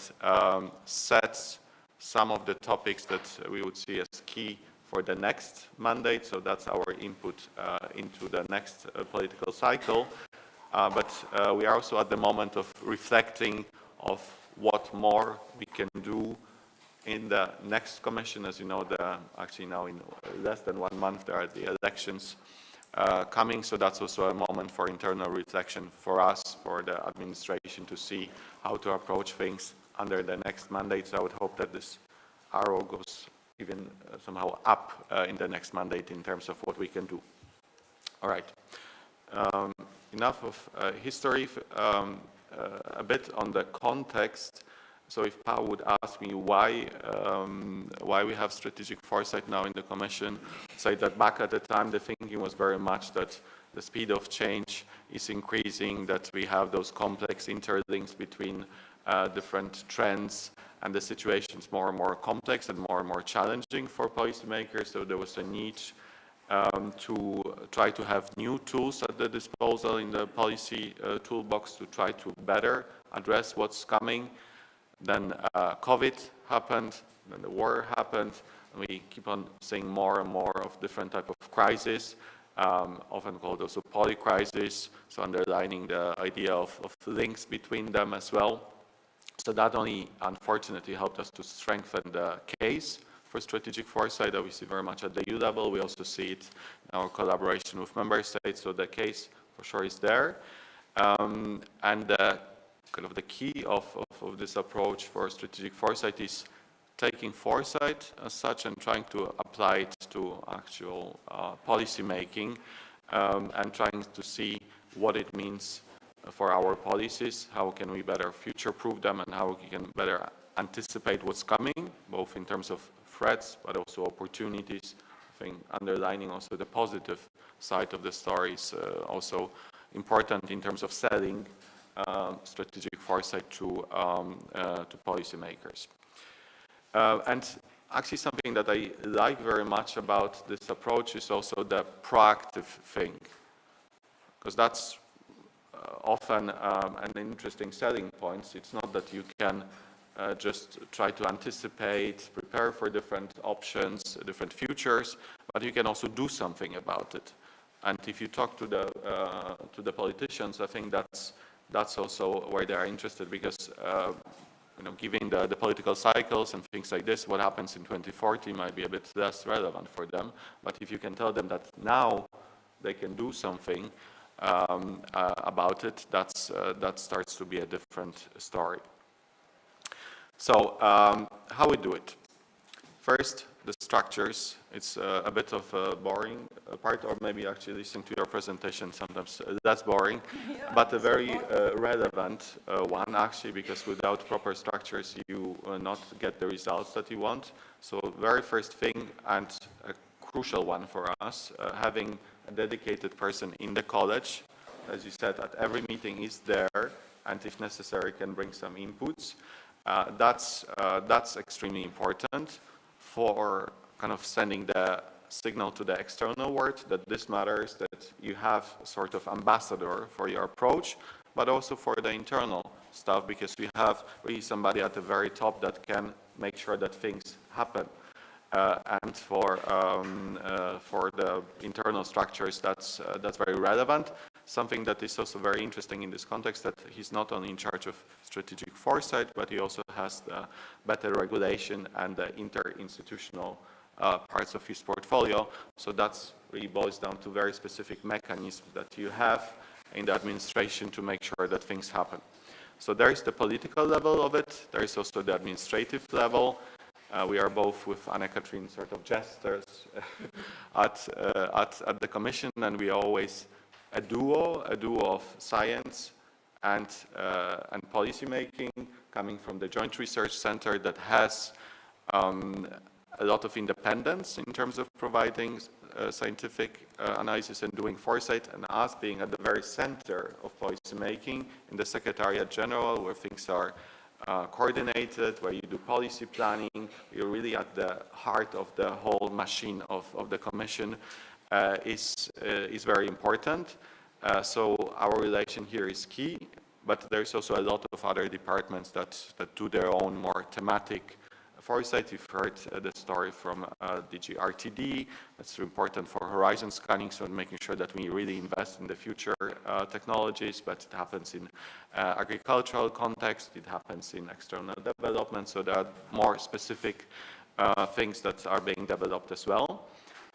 Speaker 11: sets some of the topics that we would see as key for the next mandate. So that's our input into the next political cycle. But we are also at the moment of reflecting of what more we can do in the next Commission. As you know, actually now in less than 1 month there are the elections coming, so that's also a moment for internal reflection for us, for the administration, to see how to approach things under the next mandate. So I would hope that this arrow goes even somehow up in the next mandate in terms of what we can do. All right. Enough of history, a bit on the context. So if Pau would ask me why we have strategic foresight now in the Commission, I'd say that back at the time the thinking was very much that the speed of change is increasing, that we have those complex interlinks between different trends, and the situation is more and more complex and more challenging for policymakers. So there was a need to try to have new tools at the disposal in the policy toolbox to try to better address what's coming. Then COVID happened, then the war happened, and we keep on seeing more and more of different type of crises, often called also polycrisis, so underlining the idea of links between them as well. So that only, unfortunately, helped us to strengthen the case for strategic foresight, obviously very much at the EU level. We also see it in our collaboration with member states, so the case for sure is there. And kind of the key of this approach for strategic foresight is taking foresight as such and trying to apply it to actual policy making, and trying to see what it means for our policies, how can we better future-proof them, and how we can better anticipate what's coming, both in terms of threats, but also opportunities. I think underlining also the positive side of the story is also important in terms of selling strategic foresight to policymakers. And actually something that I like very much about this approach is also the proactive thing, because that's often an interesting selling point. It's not that you can just try to anticipate, prepare for different options, different futures, but you can also do something about it. And if you talk to the politicians, I think that's also where they are interested, because given the political cycles and things like this, what happens in 2040 might be a bit less relevant for them. But if you can tell them that now they can do something about it, that starts to be a different story. So how we do it? First, the structures. It's a bit of a boring part, or maybe actually listening to your presentation sometimes that's boring, but a very relevant one actually, because without proper structures you will not get the results that you want. So very first thing, and a crucial one for us, having a dedicated person in the college, as you said, at every meeting is there, and if necessary can bring some inputs. That's extremely important for kind of sending the signal to the external world that this matters, that you have a sort of ambassador for your approach, but also for the internal stuff, because we have really somebody at the very top that can make sure that things happen. And for the internal structures, that's very relevant. Something that is also very interesting in this context, that he's not only in charge of strategic foresight, but he also has the better regulation and the interinstitutional parts of his portfolio. So that's really boils down to very specific mechanisms that you have in the administration to make sure that things happen. So there is the political level of it. There is also the administrative level. We are both with Anna-Kathrin sort of jesters at the Commission, and we are always a duo of science and policy making, coming from the Joint Research Centre that has a lot of independence in terms of providing scientific analysis and doing foresight, and us being at the very center of policy making in the Secretariat General, where things are coordinated, where you do policy planning. You're really at the heart of the whole machine of the Commission, is very important. So our relation here is key, but there's also a lot of other departments that do their own more thematic foresight. You've heard the story from DG RTD. That's important for horizon scanning, so making sure that we really invest in the future technologies, but it happens in agricultural context, it happens in external development, so there are more specific things that are being developed as well.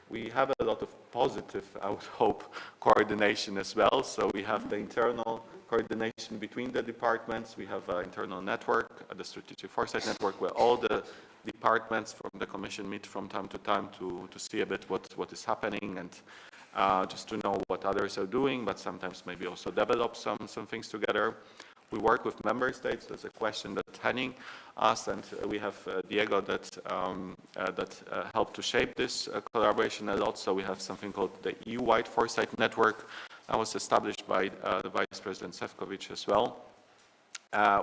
Speaker 11: We have a lot of positive, I would hope, coordination as well. So we have the internal coordination between the departments. We have an internal network, the Strategic Foresight Network, where all the departments from the Commission meet from time to time to see a bit what is happening, and just to know what others are doing, but sometimes maybe also develop some things together. We work with member states. There's a question that Henning asked, and we have Diego that helped to shape this collaboration a lot. So we have something called the EU-wide Foresight Network that was established by the Vice President Šefčovič as well,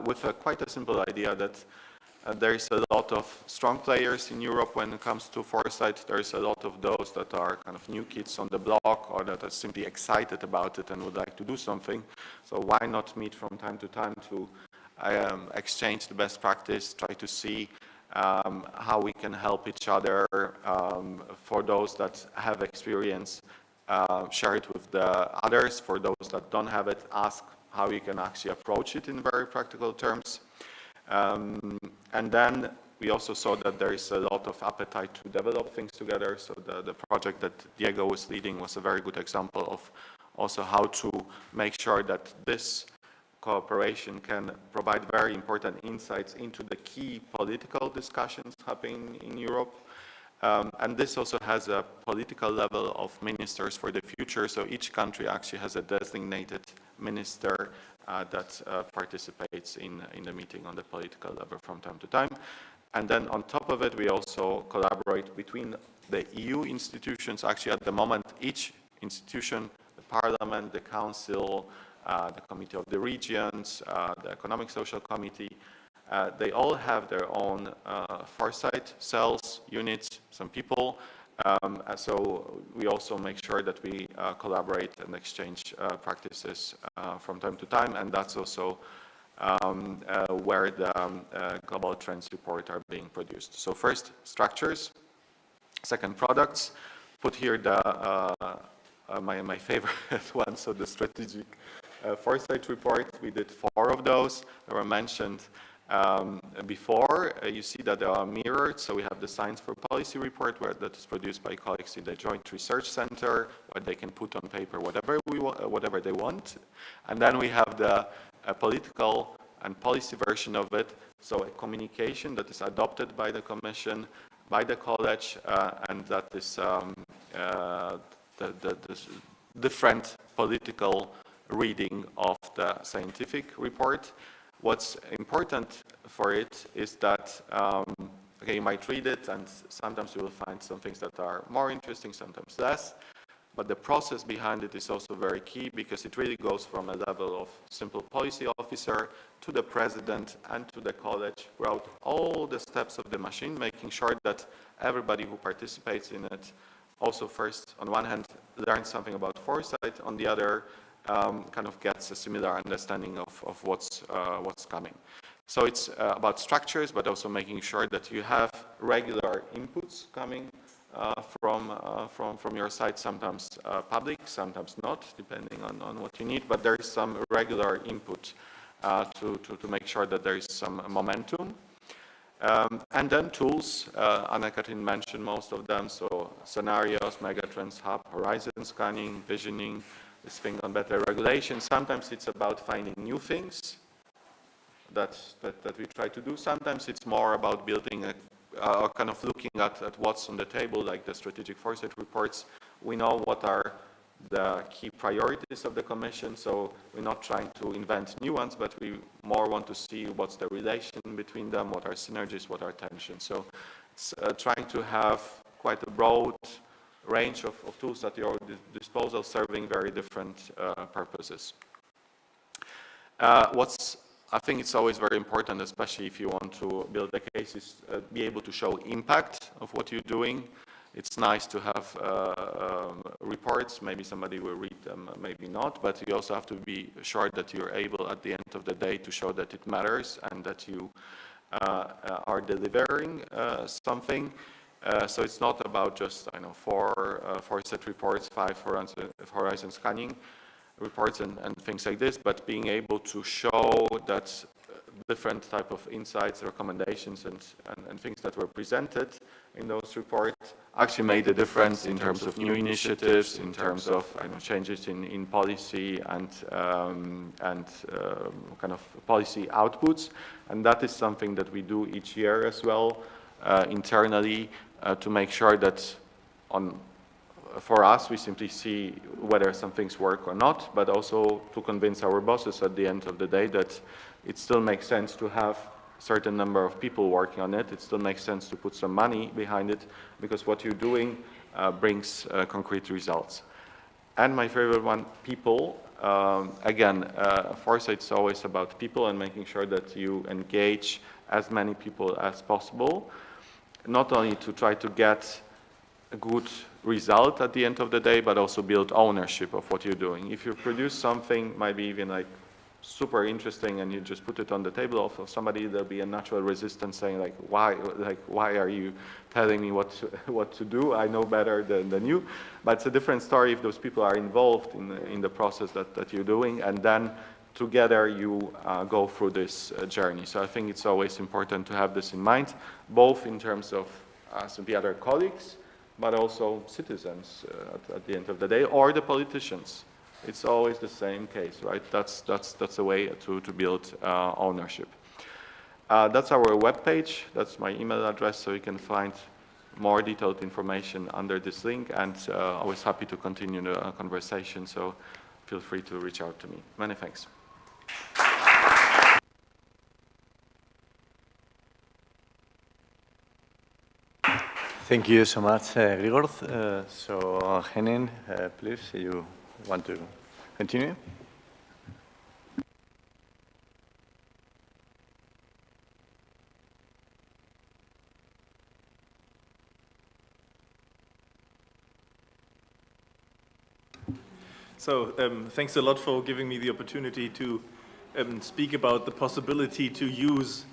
Speaker 11: with quite a simple idea that there is a lot of strong players in Europe when it comes to foresight. There is a lot of those that are kind of new kids on the block, or that are simply excited about it and would like to do something. So why not meet from time to time to exchange the best practice, try to see how we can help each other. For those that have experience, share it with the others. For those that don't have it, ask how you can actually approach it in very practical terms. And then we also saw that there is a lot of appetite to develop things together. So the project that Diego was leading was a very good example of also how to make sure that this cooperation can provide very important insights into the key political discussions happening in Europe. And this also has a political level of ministers for the future. So each country actually has a designated minister that participates in the meeting on the political level from time to time. And then on top of it, we also collaborate between the EU institutions. Actually, at the moment, each institution, the Parliament, the Council, the Committee of the Regions, the Economic Social Committee, they all have their own foresight cells, units, some people. So we also make sure that we collaborate and exchange practices from time to time, and that's also where the global trends report are being produced. So first, structures. Second, products. Put here the my favorite one, so the strategic foresight report. We did 4 of those. They were mentioned before. You see that they are mirrored. So we have the Science for Policy report, that is produced by colleagues in the Joint Research Centre, where they can put on paper whatever they want. And then we have the political and policy version of it. So a communication that is adopted by the Commission, by the college, and that is the different political reading of the scientific report. What's important for it is that okay, you might read it, and sometimes you will find some things that are more interesting, sometimes less. But the process behind it is also very key, because it really goes from a level of simple policy officer to the president and to the college throughout all the steps of the machine, making sure that everybody who participates in it also first, on one hand, learns something about foresight, on the other, kind of gets a similar understanding of what's coming. So it's about structures, but also making sure that you have regular inputs coming from your side, sometimes public, sometimes not, depending on what you need, but there is some regular input to make sure that there is some momentum. And then tools, Anna-Kathrin mentioned most of them, so scenarios, megatrends hub, horizon scanning, visioning, this thing on better regulation. Sometimes it's about finding new things that we try to do. Sometimes it's more about building or kind of looking at what's on the table, like the strategic foresight reports. We know what are the key priorities of the Commission, so we're not trying to invent new ones, but we more want to see what's the relation between them, what are synergies, what are tensions. So it's trying to have quite a broad range of tools at your disposal, serving very different purposes. I think it's always very important, especially if you want to build a case, is be able to show impact of what you're doing. It's nice to have reports, maybe somebody will read them, maybe not, but you also have to be sure that you're able at the end of the day to show that it matters and that you are delivering something. So it's not about just, I know, 4 set reports, 5 horizon scanning reports and things like this, but being able to show that different type of insights, recommendations, and things that were presented in those reports actually made a difference in terms of new initiatives, in terms of changes in policy and kind of policy outputs. And that is something that we do each year as well internally to make sure that for us, we simply see whether some things work or not, but also to convince our bosses at the end of the day that it still makes sense to have a certain number of people working on it. It still makes sense to put some money behind it, because what you're doing brings concrete results. And my favorite one, people. Again, foresight is always about people and making sure that you engage as many people as possible, not only to try to get a good result at the end of the day, but also build ownership of what you're doing. If you produce something, maybe even like super interesting, and you just put it on the table of somebody, there'll be a natural resistance saying like, why are you telling me what to do? I know better than you. But it's a different story if those people are involved in the process that you're doing, and then together you go through this journey. So I think it's always important to have this in mind, both in terms of some of the other colleagues, but also citizens at the end of the day, or the politicians. It's always the same case, right? That's a way to build ownership. That's our webpage. That's my email address, so you can find more detailed information under this link, and always happy to continue the conversation, so feel free to reach out to me. Many thanks.
Speaker 13: Thank you so much, Grigor. So, Henning, please, you want to continue?
Speaker 10: So, thanks a lot for giving me the opportunity to speak about the possibility to use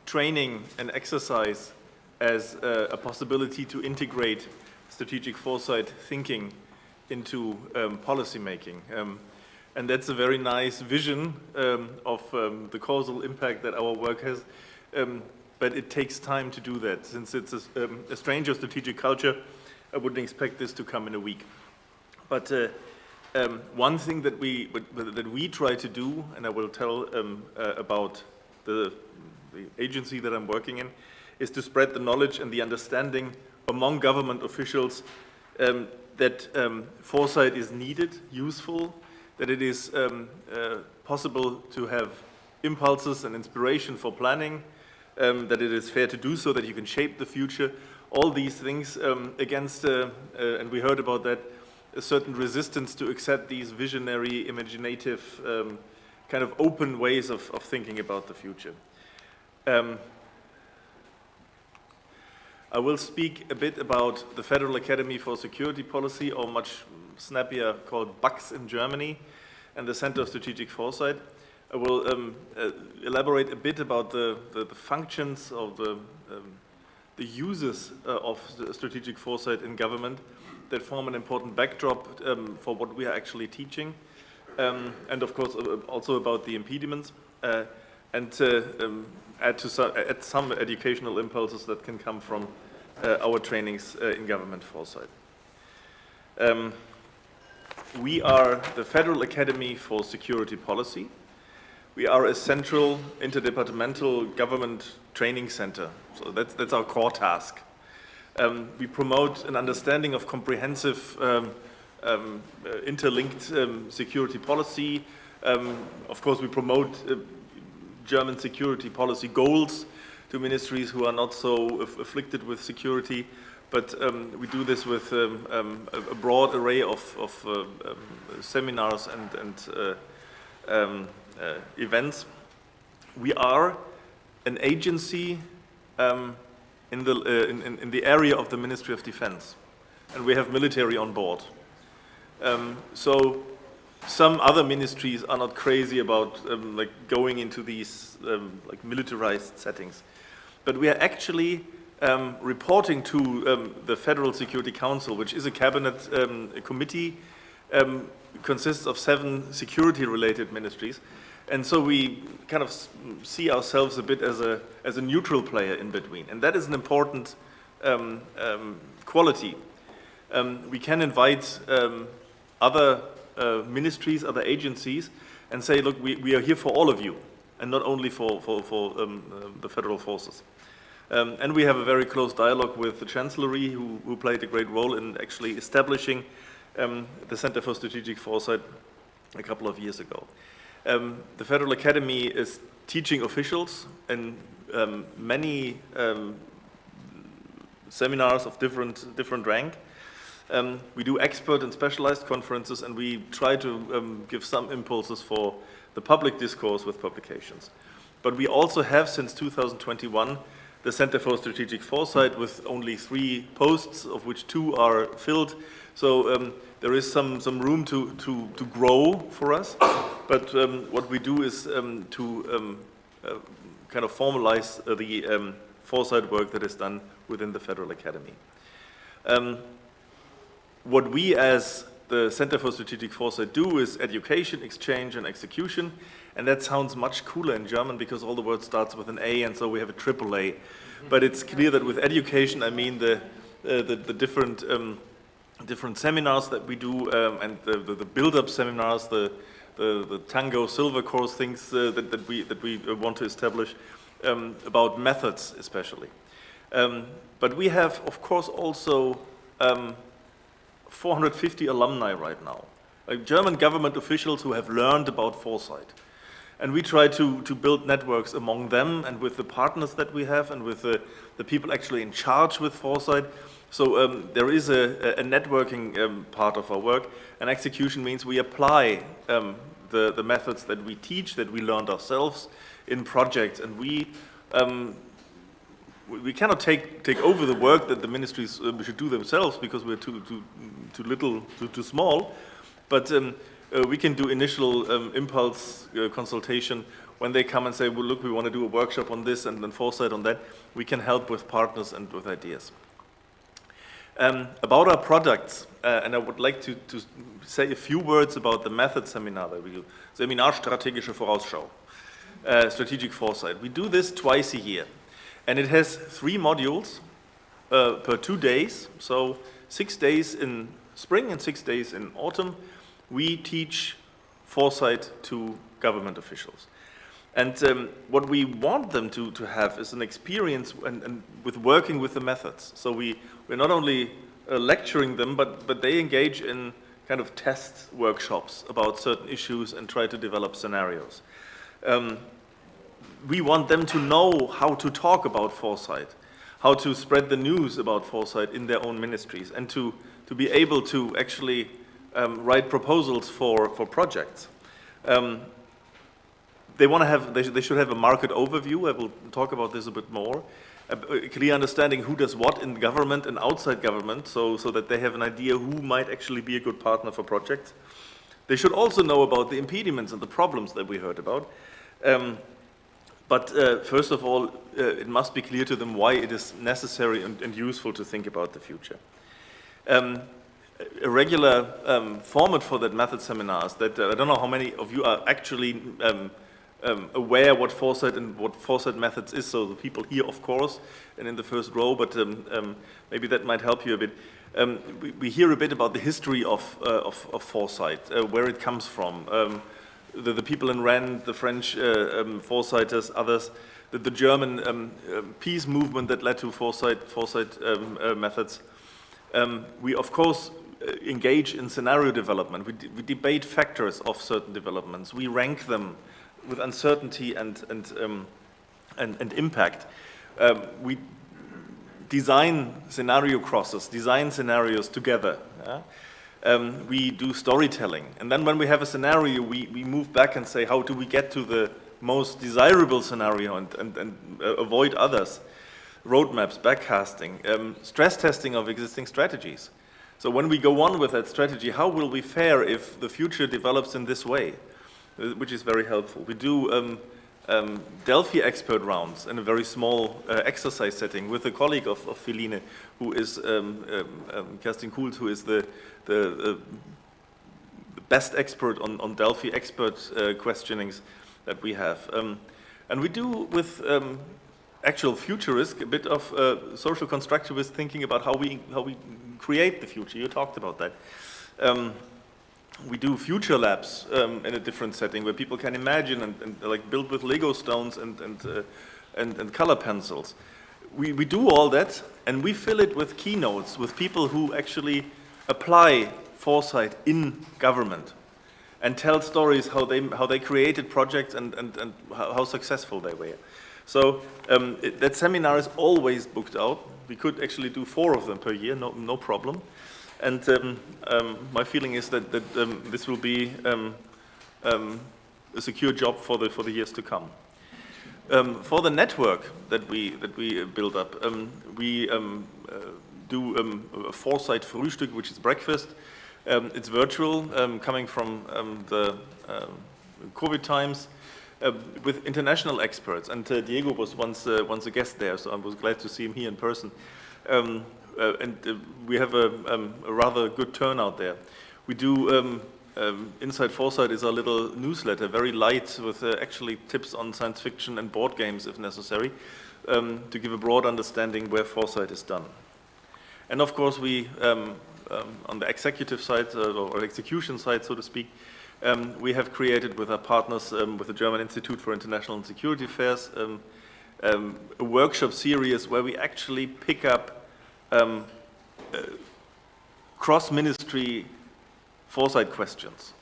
Speaker 10: training and exercise as a possibility to integrate strategic foresight thinking into policy making. And that's a very nice vision of the causal impact that our work has, but it takes time to do that. Since it's a strange or strategic culture, I wouldn't expect this to come in a week. But one thing that we try to do, and I will tell about the agency that I'm working in,
Speaker 16: is to spread the knowledge and the understanding among government officials that foresight is needed, useful, that it is possible to have impulses and inspiration for planning, that it is fair to do so, that you can shape the future, all these things against, and we heard about that, a certain resistance to accept these visionary, imaginative, kind of open ways of thinking about the future. I will speak a bit about the Federal Academy for Security Policy, or much snappier called BAX in Germany, and the Center of Strategic Foresight. I will elaborate a bit about the functions of the uses of strategic foresight in government that form an important backdrop for what we are actually teaching, and of course also about the impediments, and add some educational impulses that can come from our trainings in government foresight. We are the Federal Academy for Security Policy. We are a central interdepartmental government training center, so that's our core task. We promote an understanding of comprehensive interlinked security policy. Of course, we promote German security policy goals to ministries who are not so afflicted with security, but we do this with a broad array of seminars and events. We are an agency in the area of the Ministry of Defense, and we have military on board. So some other ministries are not crazy about like going into these like militarized settings, but we are actually reporting to the Federal Security Council, which is a cabinet committee, consists of 7 security-related ministries. And so we kind of see ourselves a bit as a neutral player in between. And that is an important quality. We can invite other ministries, other agencies, and say, look, we are here for all of you, and not only for the federal forces. And we have a very close dialogue with the Chancellery, who played a great role in actually establishing the Center for Strategic Foresight a couple of years ago. The Federal Academy is teaching officials in many seminars of different rank. We do expert and specialized conferences, and we try to give some impulses for the public discourse with publications. But we also have, since 2021, the Center for Strategic Foresight with only 3 posts, of which 2 are filled. So there is some room to grow for us. But what we do is to kind of formalize the foresight work that is done within the Federal Academy. What we as the Center for Strategic Foresight do is education, exchange, and execution. And that sounds much cooler in German because all the word starts with an A, and so we have a triple A. But it's clear that with education, I mean the different seminars that we do, and the build-up seminars, the Tango Silver Course things that we want to establish, about methods especially. But we have, of course, also 450 alumni right now, like German government officials who have learned about foresight. And we try to build networks among them and with the partners that we have and with the people actually in charge with foresight. So there is a networking part of our work, and execution means we apply the methods that we teach, that we learned ourselves in projects, and we cannot take over the work that the ministries should do themselves because we're too little, too small, but we can do initial impulse consultation when they come and say, well, look, we want to do a workshop on this and then foresight on that. We can help with partners and with ideas. About our products, and I would like to say a few words about the method seminar that we do. Seminar Strategische Vorausschau, Strategic Foresight. We do this twice a year, and it has 3 modules per 2 days, so 6 days in spring and 6 days in autumn. We teach foresight to government officials. And what we want them to have is an experience and with working with the methods. So we're not only lecturing them, but they engage in kind of test workshops about certain issues and try to develop scenarios. We want them to know how to talk about foresight, how to spread the news about foresight in their own ministries, and to be able to actually write proposals for projects. They should have a market overview. I will talk about this a bit more. A clear understanding who does what in government and outside government, so that they have an idea who might actually be a good partner for projects. They should also know about the impediments and the problems that we heard about. But first of all, it must be clear to them why it is necessary and useful to think about the future. A regular format for that method seminar is that I don't know how many of you are actually aware what foresight and what foresight methods is. So the people here, of course, and in the first row, but maybe that might help you a bit. We hear a bit about the history of foresight, where it comes from. The people in Rennes, the French foresighters, others, the German peace movement that led to foresight methods. We, of course, engage in scenario development. We debate factors of certain developments. We rank them with uncertainty and impact. We design scenario crosses, design scenarios together. Yeah? We do storytelling. And then when we have a scenario, we move back and say, how do we get to the most desirable scenario and avoid others? Roadmaps, backcasting, stress testing of existing strategies. So when we go on with that strategy, how will we fare if the future develops in this way? Which is very helpful. We do Delphi expert rounds in a very small exercise setting with a colleague of Feline, who is Kerstin Kuhlt, who is the best expert on Delphi expert questionings that we have. And we do with actual futurists a bit of social constructivist thinking about how we create the future. You talked about that. We do future labs in a different setting where people can imagine and like build with Lego stones and color pencils. We do all that, and we fill it with keynotes with people who actually apply foresight in government and tell stories how they created projects and how successful they were. So that seminar is always booked out. We could actually do 4 of them per year, no problem. And my feeling is that this will be a secure job for the years to come. For the network that we build up, we do a Foresight Frühstück, which is breakfast. It's virtual, coming from the COVID times, with international experts. And Diego was once a guest there, so I was glad to see him here in person. We have a rather good turnout there. We do Inside Foresight is our little newsletter, very light, with actually tips on science fiction and board games if necessary, to give a broad understanding where foresight is done. And of course, we on the executive side or execution side, so to speak, we have created with our partners, with the German Institute for International and Security Affairs, a workshop series where we actually pick up cross-ministry foresight questions,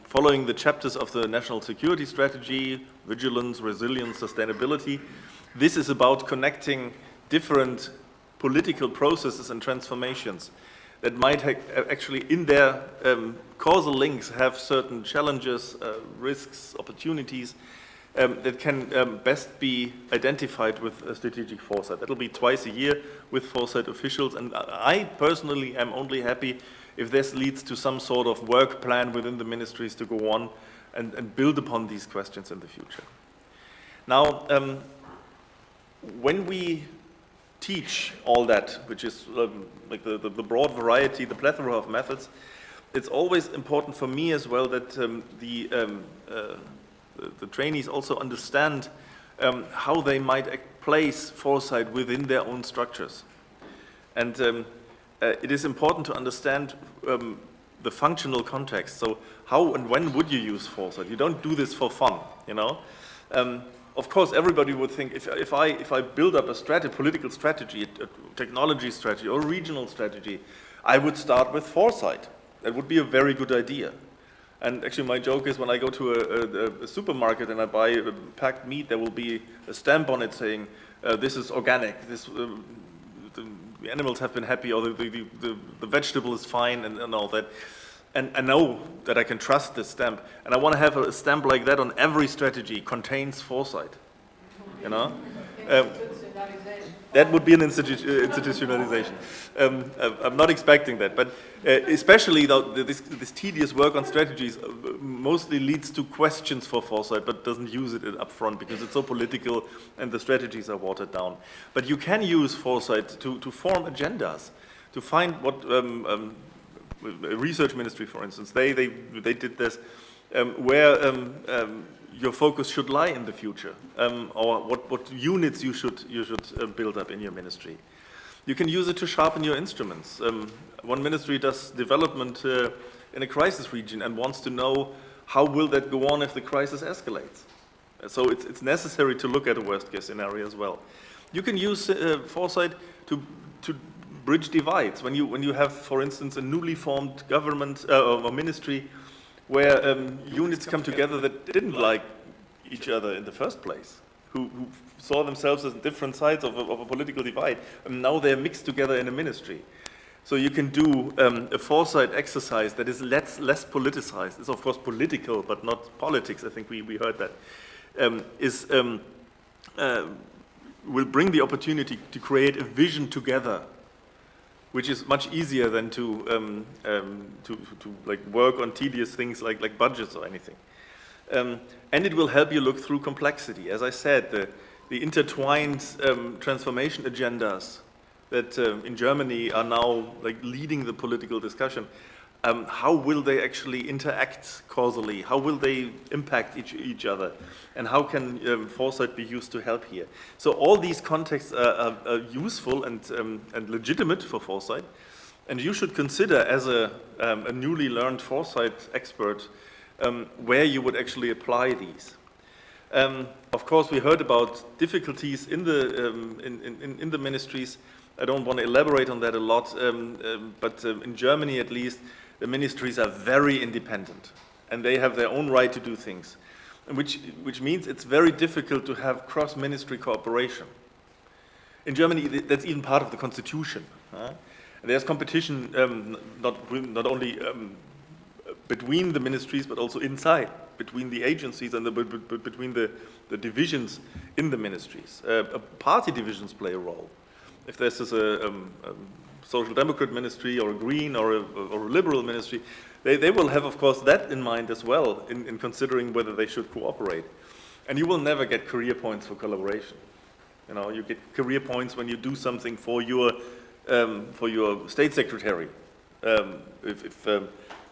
Speaker 16: following the chapters of the National Security Strategy, vigilance, resilience, sustainability. This is about connecting different political processes and transformations that might actually in their causal links have certain challenges, risks, opportunities, that can best be identified with strategic foresight. That'll be twice a year with foresight officials, and I personally am only happy if this leads to some sort of work plan within the ministries to go on and build upon these questions in the future. Now, when we teach all that, which is like the broad variety, the plethora of methods, it's always important for me as well that the trainees also understand how they might place foresight within their own structures. And it is important to understand the functional context. So how and when would you use foresight? You don't do this for fun, you know. Of course, everybody would think if I build up a political strategy, a technology strategy, or a regional strategy, I would start with foresight. That would be a very good idea. And actually, my joke is when I go to a supermarket and I buy a packed meat, there will be a stamp on it saying, "This is organic. This the animals have been happy, or the vegetable is fine," and all that. And I know that I can trust this stamp. And I want to have a stamp like that on every strategy, contains foresight. You know? That would be an institutionalization. I'm not expecting that. But especially though, this tedious work on strategies mostly leads to questions for foresight, but doesn't use it up front because it's so political and the strategies are watered down. But you can use foresight to form agendas, to find what a research ministry, for instance, they did this, where your focus should lie in the future, or what units you should build up in your ministry. You can use it to sharpen your instruments. One ministry does development in a crisis region and wants to know how will that go on if the crisis escalates. So it's necessary to look at a worst-case scenario as well. You can use foresight to bridge divides. When you have, for instance, a newly formed government or ministry where units come together that didn't like each other in the first place, who saw themselves as different sides of a political divide, and now they're mixed together in a ministry. So you can do a foresight exercise that is less politicized. It's of course political, but not politics. I think we heard that. Will bring the opportunity to create a vision together, which is much easier than to like work on tedious things like budgets or anything. And it will help you look through complexity. As I said, the intertwined transformation agendas that in Germany are now like leading the political discussion. How will they actually interact causally? How will they impact each other? And how can foresight be used to help here? So all these contexts are useful and legitimate for foresight. And you should consider as a newly learned foresight expert where you would actually apply these. Of course, we heard about difficulties in the ministries. I don't want to elaborate on that a lot, but in Germany at least, the ministries are very independent and they have their own right to do things, which means it's very difficult to have cross-ministry cooperation. In Germany, that's even part of the constitution. There's competition not only between the ministries, but also inside, between the agencies and between the divisions in the ministries. Party divisions play a role. If there's a Social Democrat ministry or a Green or a Liberal ministry, they will have, of course, that in mind as well in considering whether they should cooperate. And you will never get career points for collaboration. You know, you get career points when you do something for your state secretary. If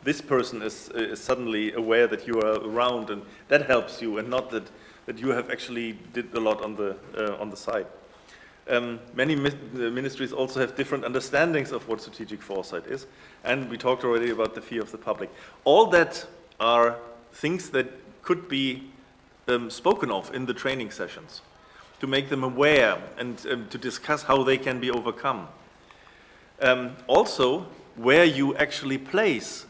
Speaker 16: this person is suddenly aware that you are around, and that helps you, and not that you have actually did a lot on the side. Many ministries also have different understandings of what strategic foresight is, and we talked already about the fear of the public. All that are things that could be spoken of in the training sessions, to make them aware and to discuss how they can be overcome. Also, where you actually place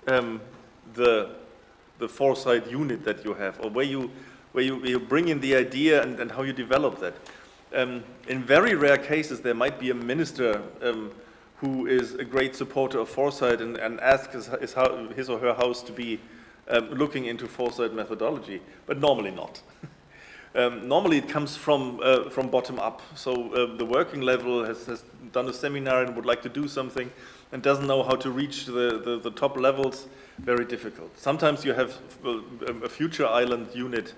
Speaker 16: the foresight unit that you have, or where you bring in the idea and how you develop that. In very rare cases, there might be a minister who is a great supporter of foresight and asks his or her house to be looking into foresight methodology, but normally not. Normally it comes from bottom up. So the working level has done a seminar and would like to do something and doesn't know how to reach the top levels. Very difficult. Sometimes you have a future island unit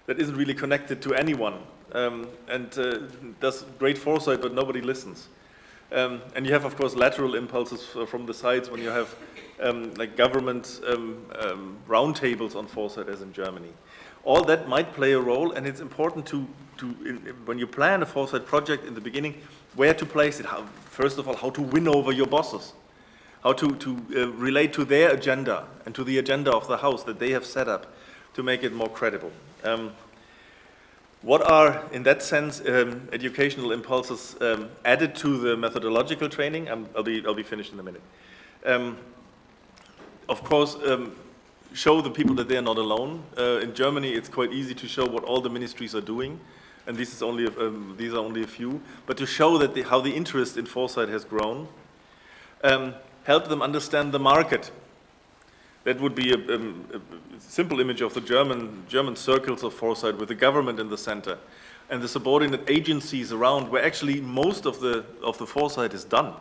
Speaker 16: that isn't really connected to anyone and does great foresight, but nobody listens. And you have, of course, lateral impulses from the sides when you have like government roundtables on foresight, as in Germany. All that might play a role, and it's important to when you plan a foresight project in the beginning, where to place it. First of all, how to win over your bosses. how to relate to their agenda and to the agenda of the House that they have set up to make it more credible. What are, in that sense, educational impulses added to the methodological training? I'll be finished in a minute. Of course, show the people that they are not alone. In Germany, it's quite easy to show what all the ministries are doing, and these are only a few. But to show that how the interest in foresight has grown, help them understand the market. That would be a simple image of the German circles of foresight with the government in the center and the subordinate agencies around where actually most of the foresight is done.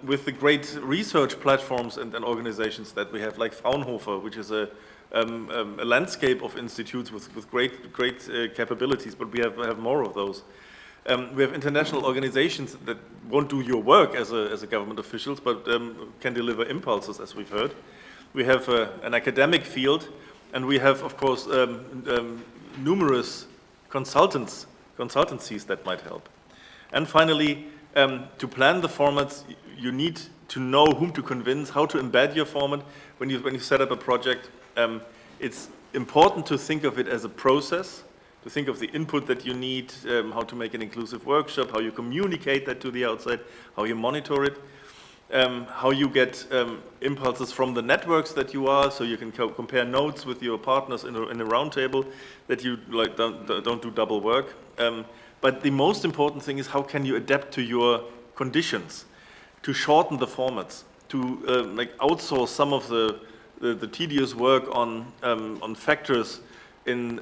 Speaker 16: With the great research platforms and organizations that we have, like Fraunhofer, which is a landscape of institutes with great capabilities, but we have more of those. We have international organizations that won't do your work as a government officials, but can deliver impulses, as we've heard. We have an academic field, and we have, of course, numerous consultancies that might help. And finally, to plan the formats, you need to know whom to convince, how to embed your format. When you set up a project, it's important to think of it as a process, to think of the input that you need, how to make an inclusive workshop, how you communicate that to the outside, how you monitor it, how you get impulses from the networks that you are, so you can compare notes with your partners in a roundtable, that you don't do double work. But the most important thing is how can you adapt to your conditions, to shorten the formats, to outsource some of the tedious work on factors in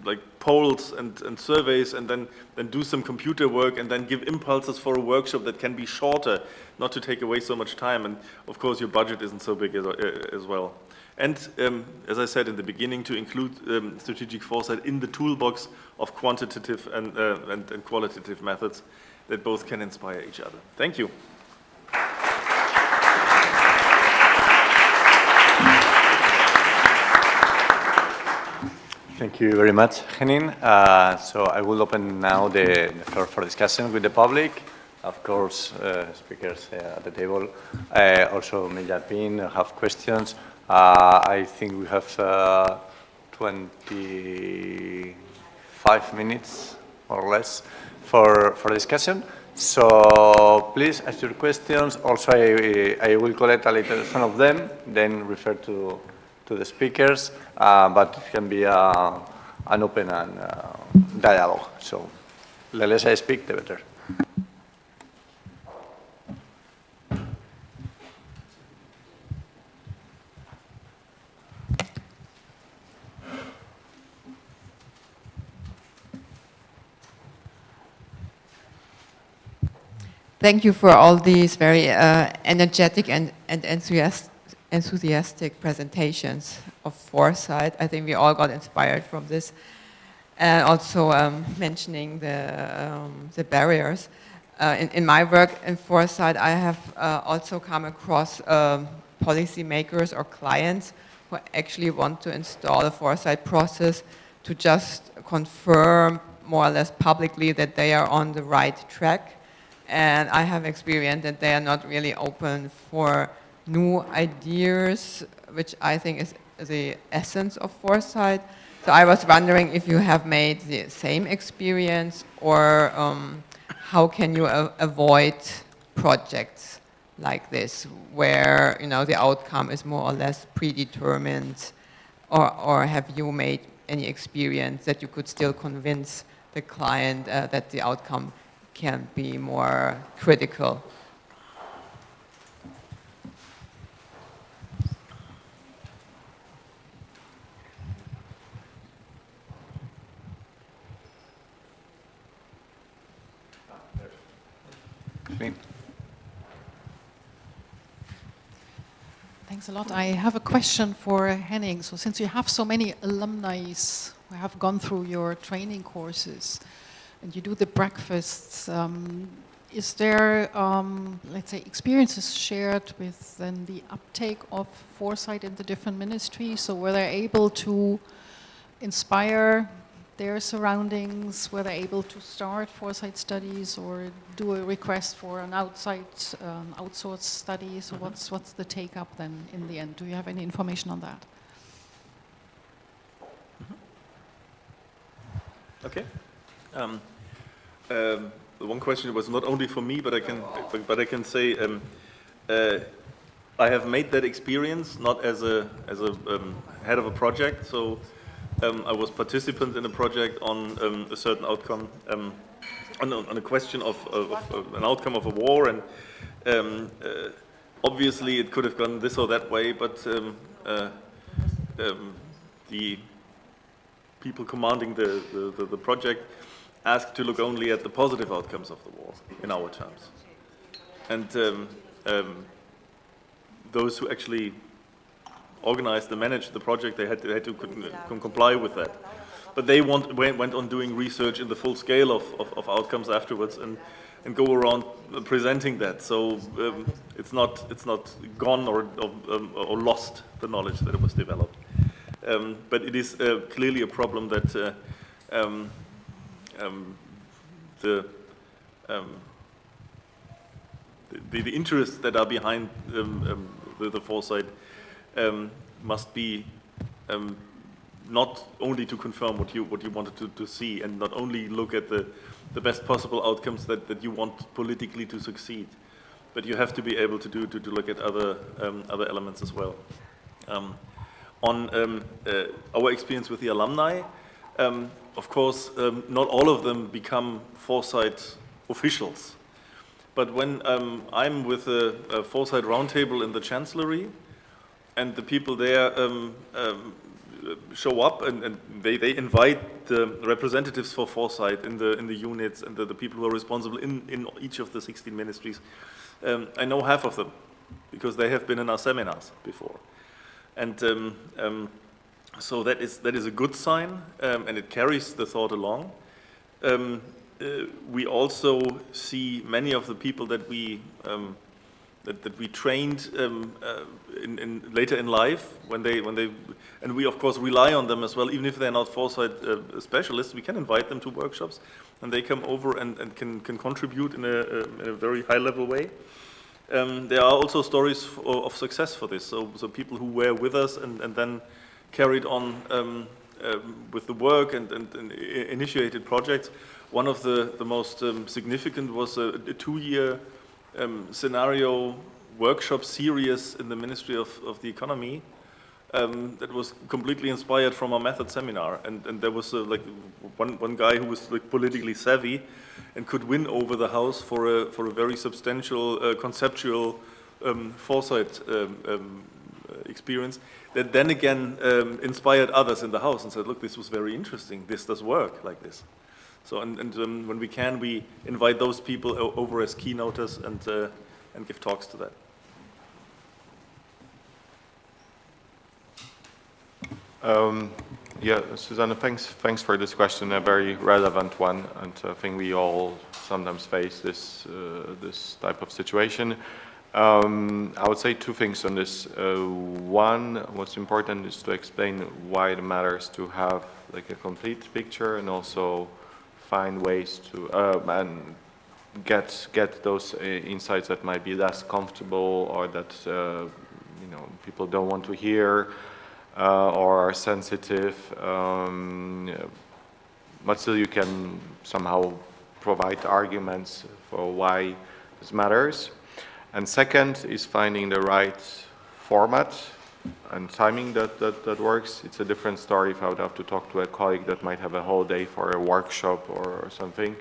Speaker 16: like polls and surveys, and then do some computer work and then give impulses for a workshop that can be shorter, not to take away so much time. And of course your budget isn't so big as well. And as I said in the beginning, to include strategic foresight in the toolbox of quantitative and qualitative methods that both can inspire each other. Thank you.
Speaker 13: Thank you very much, Henning. So I will open now the floor for discussion with the public. Of course, speakers at the table also may jump in, have questions. I think we have 25 minutes or less for discussion. So please ask your questions. Also, I will collect a little some of them, then refer to the speakers, but it can be an open dialogue. So the less I speak, the better.
Speaker 5: Thank you for all these very energetic and enthusiastic presentations of foresight. I think we all got inspired from this, and also mentioning the barriers. In my work in foresight, I have also come across policymakers or clients who actually want to install a foresight process to just confirm more or less publicly that they are on the right track. And I have experienced that they are not really open for new ideas, which I think is the essence of foresight. So I was wondering if you have made the same experience, or how can you avoid projects like this, where the outcome is more or less predetermined, or have you made any experience that you could still convince the client that the outcome can be more critical?
Speaker 6: Thanks a lot. I have a question for Henning. So since you have so many alumni who have gone through your training courses, and you do the breakfasts, is there, let's say, experiences shared with then the uptake of foresight in the different ministries? So were they able to inspire their surroundings, were they able to start foresight studies or do a request for an outsourced study? So what's the take up then in the end? Do you have any information on that?
Speaker 16: Okay. The one question was not only for me, but I can say I have made that experience not as a head of a project. So I was participant in a project on a certain outcome, on a question of an outcome of a war, and obviously it could have gone this or that way, but the people commanding the project asked to look only at the positive outcomes of the war, in our terms. And those who actually organized and managed the project, they had to comply with that. But they went on doing research in the full scale of outcomes afterwards and go around presenting that. So it's not gone or lost, the knowledge that it was developed. But it is clearly a problem that the interests that are behind the foresight must be not only to confirm what you wanted to see, and not only look at the best possible outcomes that you want politically to succeed, but you have to be able to look at other elements as well. On our experience with the alumni, of course, not all of them become foresight officials. But when I'm with a foresight roundtable in the Chancellery, and the people there show up, and they invite the representatives for foresight in the units, and the people who are responsible in each of the 16 ministries, I know half of them, because they have been in our seminars before. And so that is a good sign, and it carries the thought along. We also see many of the people that we trained later in life, and we of course rely on them as well. Even if they're not foresight specialists, we can invite them to workshops, and they come over and can contribute in a very high level way. There are also stories of success for this. So people who were with us and then carried on with the work and initiated projects. One of the most significant was a 2-year scenario workshop series in the Ministry of the Economy that was completely inspired from our method seminar. And there was like one guy who was like politically savvy and could win over the House for a very substantial conceptual foresight experience that then again inspired others in the House and said, look, this was very interesting. This does work like this. So, and when we can, we invite those people over as keynoters and give talks to that.
Speaker 11: Yeah, Susanna, thanks for this question, a very relevant one, and I think we all sometimes face this type of situation. I would say 2 things on this. One, what's important is to explain why it matters to have like a complete picture, and also find ways to and get those insights that might be less comfortable, or that people don't want to hear, or are sensitive, but still you can somehow provide arguments for why this matters. And second is finding the right format and timing that works. It's a different story if I would have to talk to a colleague that might have a whole day for a workshop or something.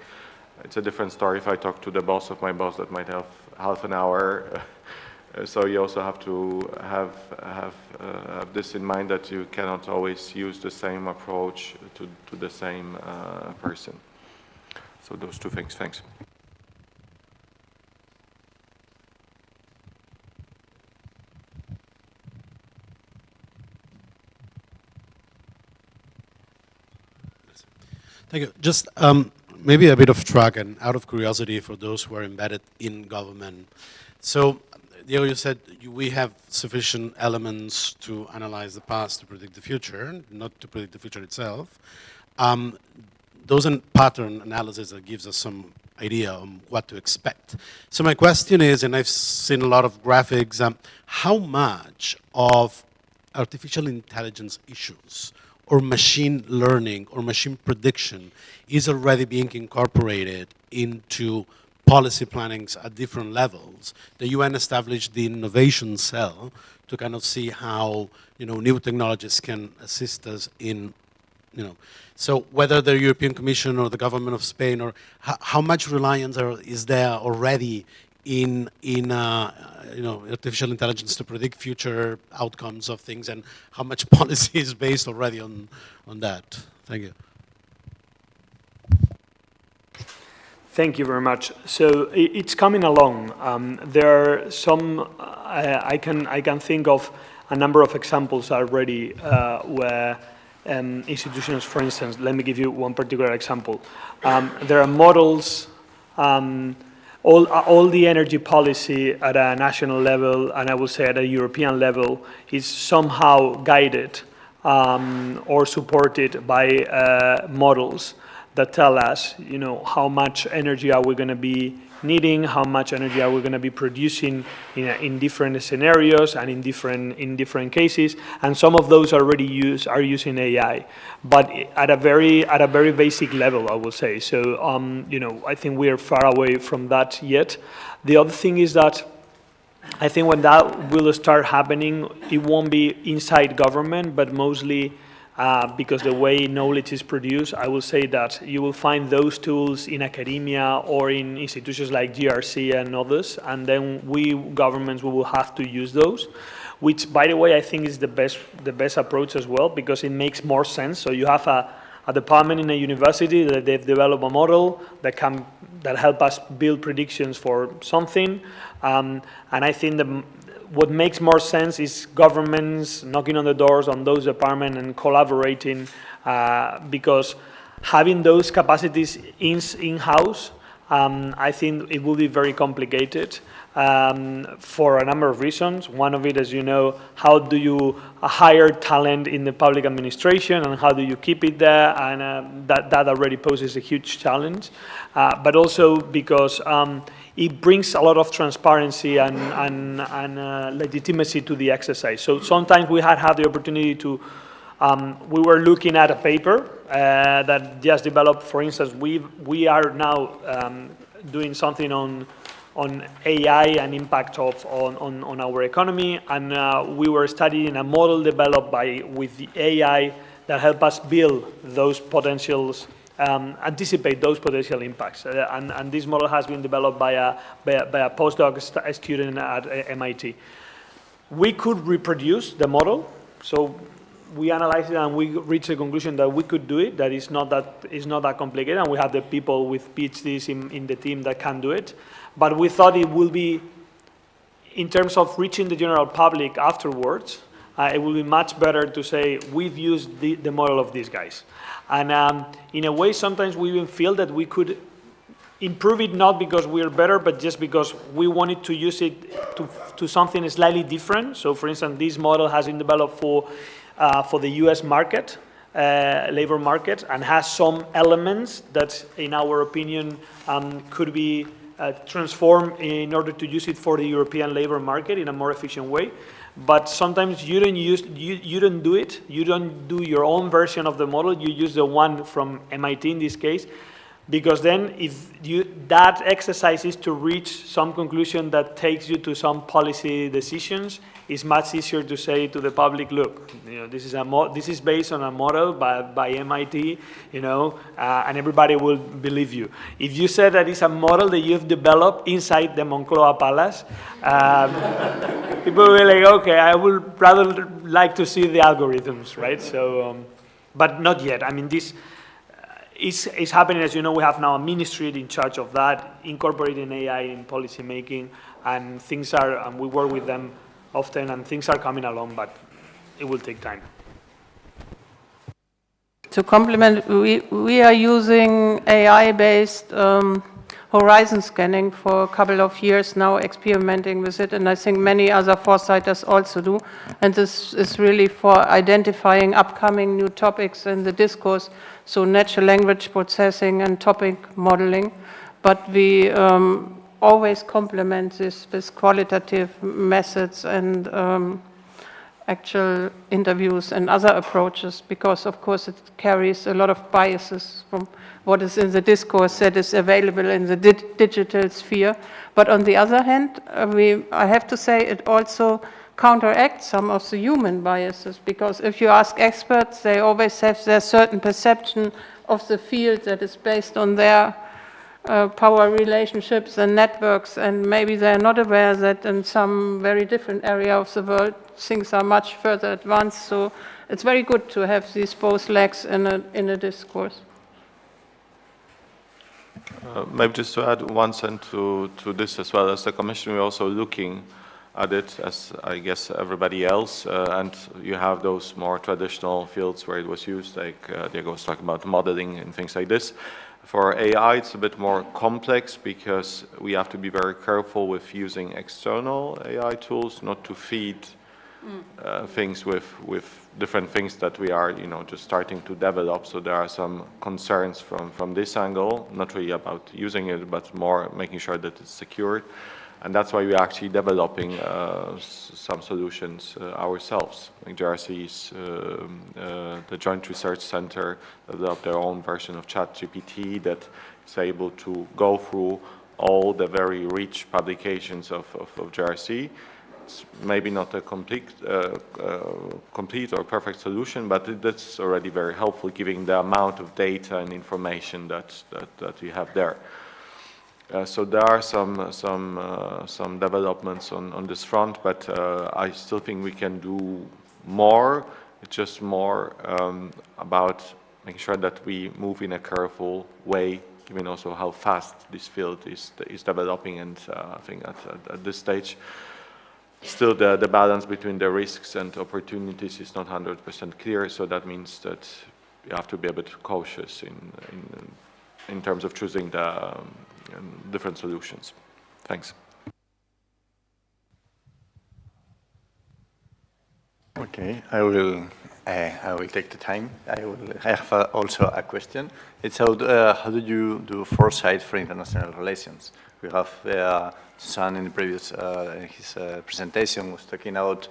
Speaker 11: It's a different story if I talk to the boss of my boss that might have half an hour. So you also have to have this in mind, that you cannot always use the same approach to the same person. So those 2 things. Thanks.
Speaker 8: Thank you. Just maybe a bit of track and out of curiosity for those who are embedded in government. So, Diego, you said we have sufficient elements to analyze the past to predict the future, not to predict the future itself.
Speaker 7: Those are pattern analysis that gives us some idea on what to expect. So my question is, and I've seen a lot of graphics, how much of artificial intelligence issues or machine learning or machine prediction is already being incorporated into policy plannings at different levels? The UN established the innovation cell to kind of see how new technologies can assist us in so whether the European Commission or the government of Spain, or how much reliance is there already in artificial intelligence to predict future outcomes of things, and how much policy is based already on that? Thank you.
Speaker 14: Thank you very much. So it's coming along. There are some, I can think of a number of examples already where institutions, for instance, let me give you one particular example. There are models, all the energy policy at a national level, and I will say at a European level, is somehow guided or supported by models that tell us, how much energy are we going to be needing, how much energy are we going to be producing in different scenarios and in different cases, and some of those are using AI, but at a very basic level, I will say. So I think we are far away from that yet. The other thing is that I think when that will start happening, it won't be inside government, but mostly because the way knowledge is produced, I will say that you will find those tools in academia or in institutions like GRC and others, and then governments, we will have to use those, which, by the way, I think is the best approach as well, because it makes more sense. So you have a department in a university that they've developed a model that help us build predictions for something, and I think what makes more sense is governments knocking on the doors on those departments and collaborating, because having those capacities in-house, I think it will be very complicated for a number of reasons. One of it, as you know, how do you hire talent in the public administration and how do you keep it there? And that already poses a huge challenge. But also because it brings a lot of transparency and legitimacy to the exercise. So sometimes we had the opportunity to, we were looking at a paper that just developed. For instance, we are now doing something on AI and impact on our economy, and we were studying a model developed with the AI that help us build those potentials, anticipate those potential impacts. And this model has been developed by a postdoc student at MIT. We could reproduce the model, so we analyzed it and we reached the conclusion that we could do it, that it's not that complicated, and we have the people with PhDs in the team that can do it. But we thought it will be, in terms of reaching the general public afterwards, it will be much better to say, we've used the model of these guys. And in a way, sometimes we even feel that we could improve it, not because we're better, but just because we wanted to use it to something slightly different. So for instance, this model has been developed for the US market, labor market, and has some elements that, in our opinion, could be transformed in order to use it for the European labor market in a more efficient way. But sometimes you don't do it. You don't do your own version of the model. You use the one from MIT in this case, because then if that exercise is to reach some conclusion that takes you to some policy decisions, it's much easier to say to the public, look, this is based on a model by MIT, and everybody will believe you. If you say that it's a model that you've developed inside the Moncloa Palace, people will be like, okay, I would rather like to see the algorithms, right? So, but not yet. I mean, this is happening. As you know, we have now a ministry in charge of that, incorporating AI in policy making, and we work with them often, and things are coming along, but it will take time.
Speaker 15: To complement, we are using AI-based horizon scanning for a couple of years now, experimenting with it, and I think many other foresighters also do. And this is really for identifying upcoming new topics in the discourse, so natural language processing and topic modeling. But we always complement this with qualitative methods and actual interviews and other approaches, because of course it carries a lot of biases from what is in the discourse that is available in the digital sphere. But on the other hand, I have to say it also counteracts some of the human biases, because if you ask experts, they always have their certain perception of the field that is based on their power relationships and networks, and maybe they're not aware that in some very different area of the world things are much further advanced. So it's very good to have these both legs in a discourse.
Speaker 11: Maybe just to add one sentence to this as well. As the Commission, we're also looking at it as, I guess, everybody else, and you have those more traditional fields where it was used, like Diego was talking about modeling and things like this. For AI, it's a bit more complex because we have to be very careful with using external AI tools, not to feed things with different things that we are, just starting to develop. So there are some concerns from this angle, not really about using it, but more making sure that it's secured. And that's why we're actually developing some solutions ourselves. Like JRC's, the Joint Research Centre developed their own version of ChatGPT that is able to go through all the very rich publications of JRC. It's maybe not a complete or perfect solution, but that's already very helpful, given the amount of data and information that we have there. So there are some developments on this front, but I still think we can do more. It's just more about making sure that we move in a careful way, given also how fast this field is developing. And I think at this stage, still the balance between the risks and opportunities is not 100% clear. So that means that you have to be a bit cautious in terms of choosing the different solutions. Thanks.
Speaker 13: Okay, I will take the time. I have also a question. It's how do you do foresight for international relations? We have Susan in the previous his presentation was talking about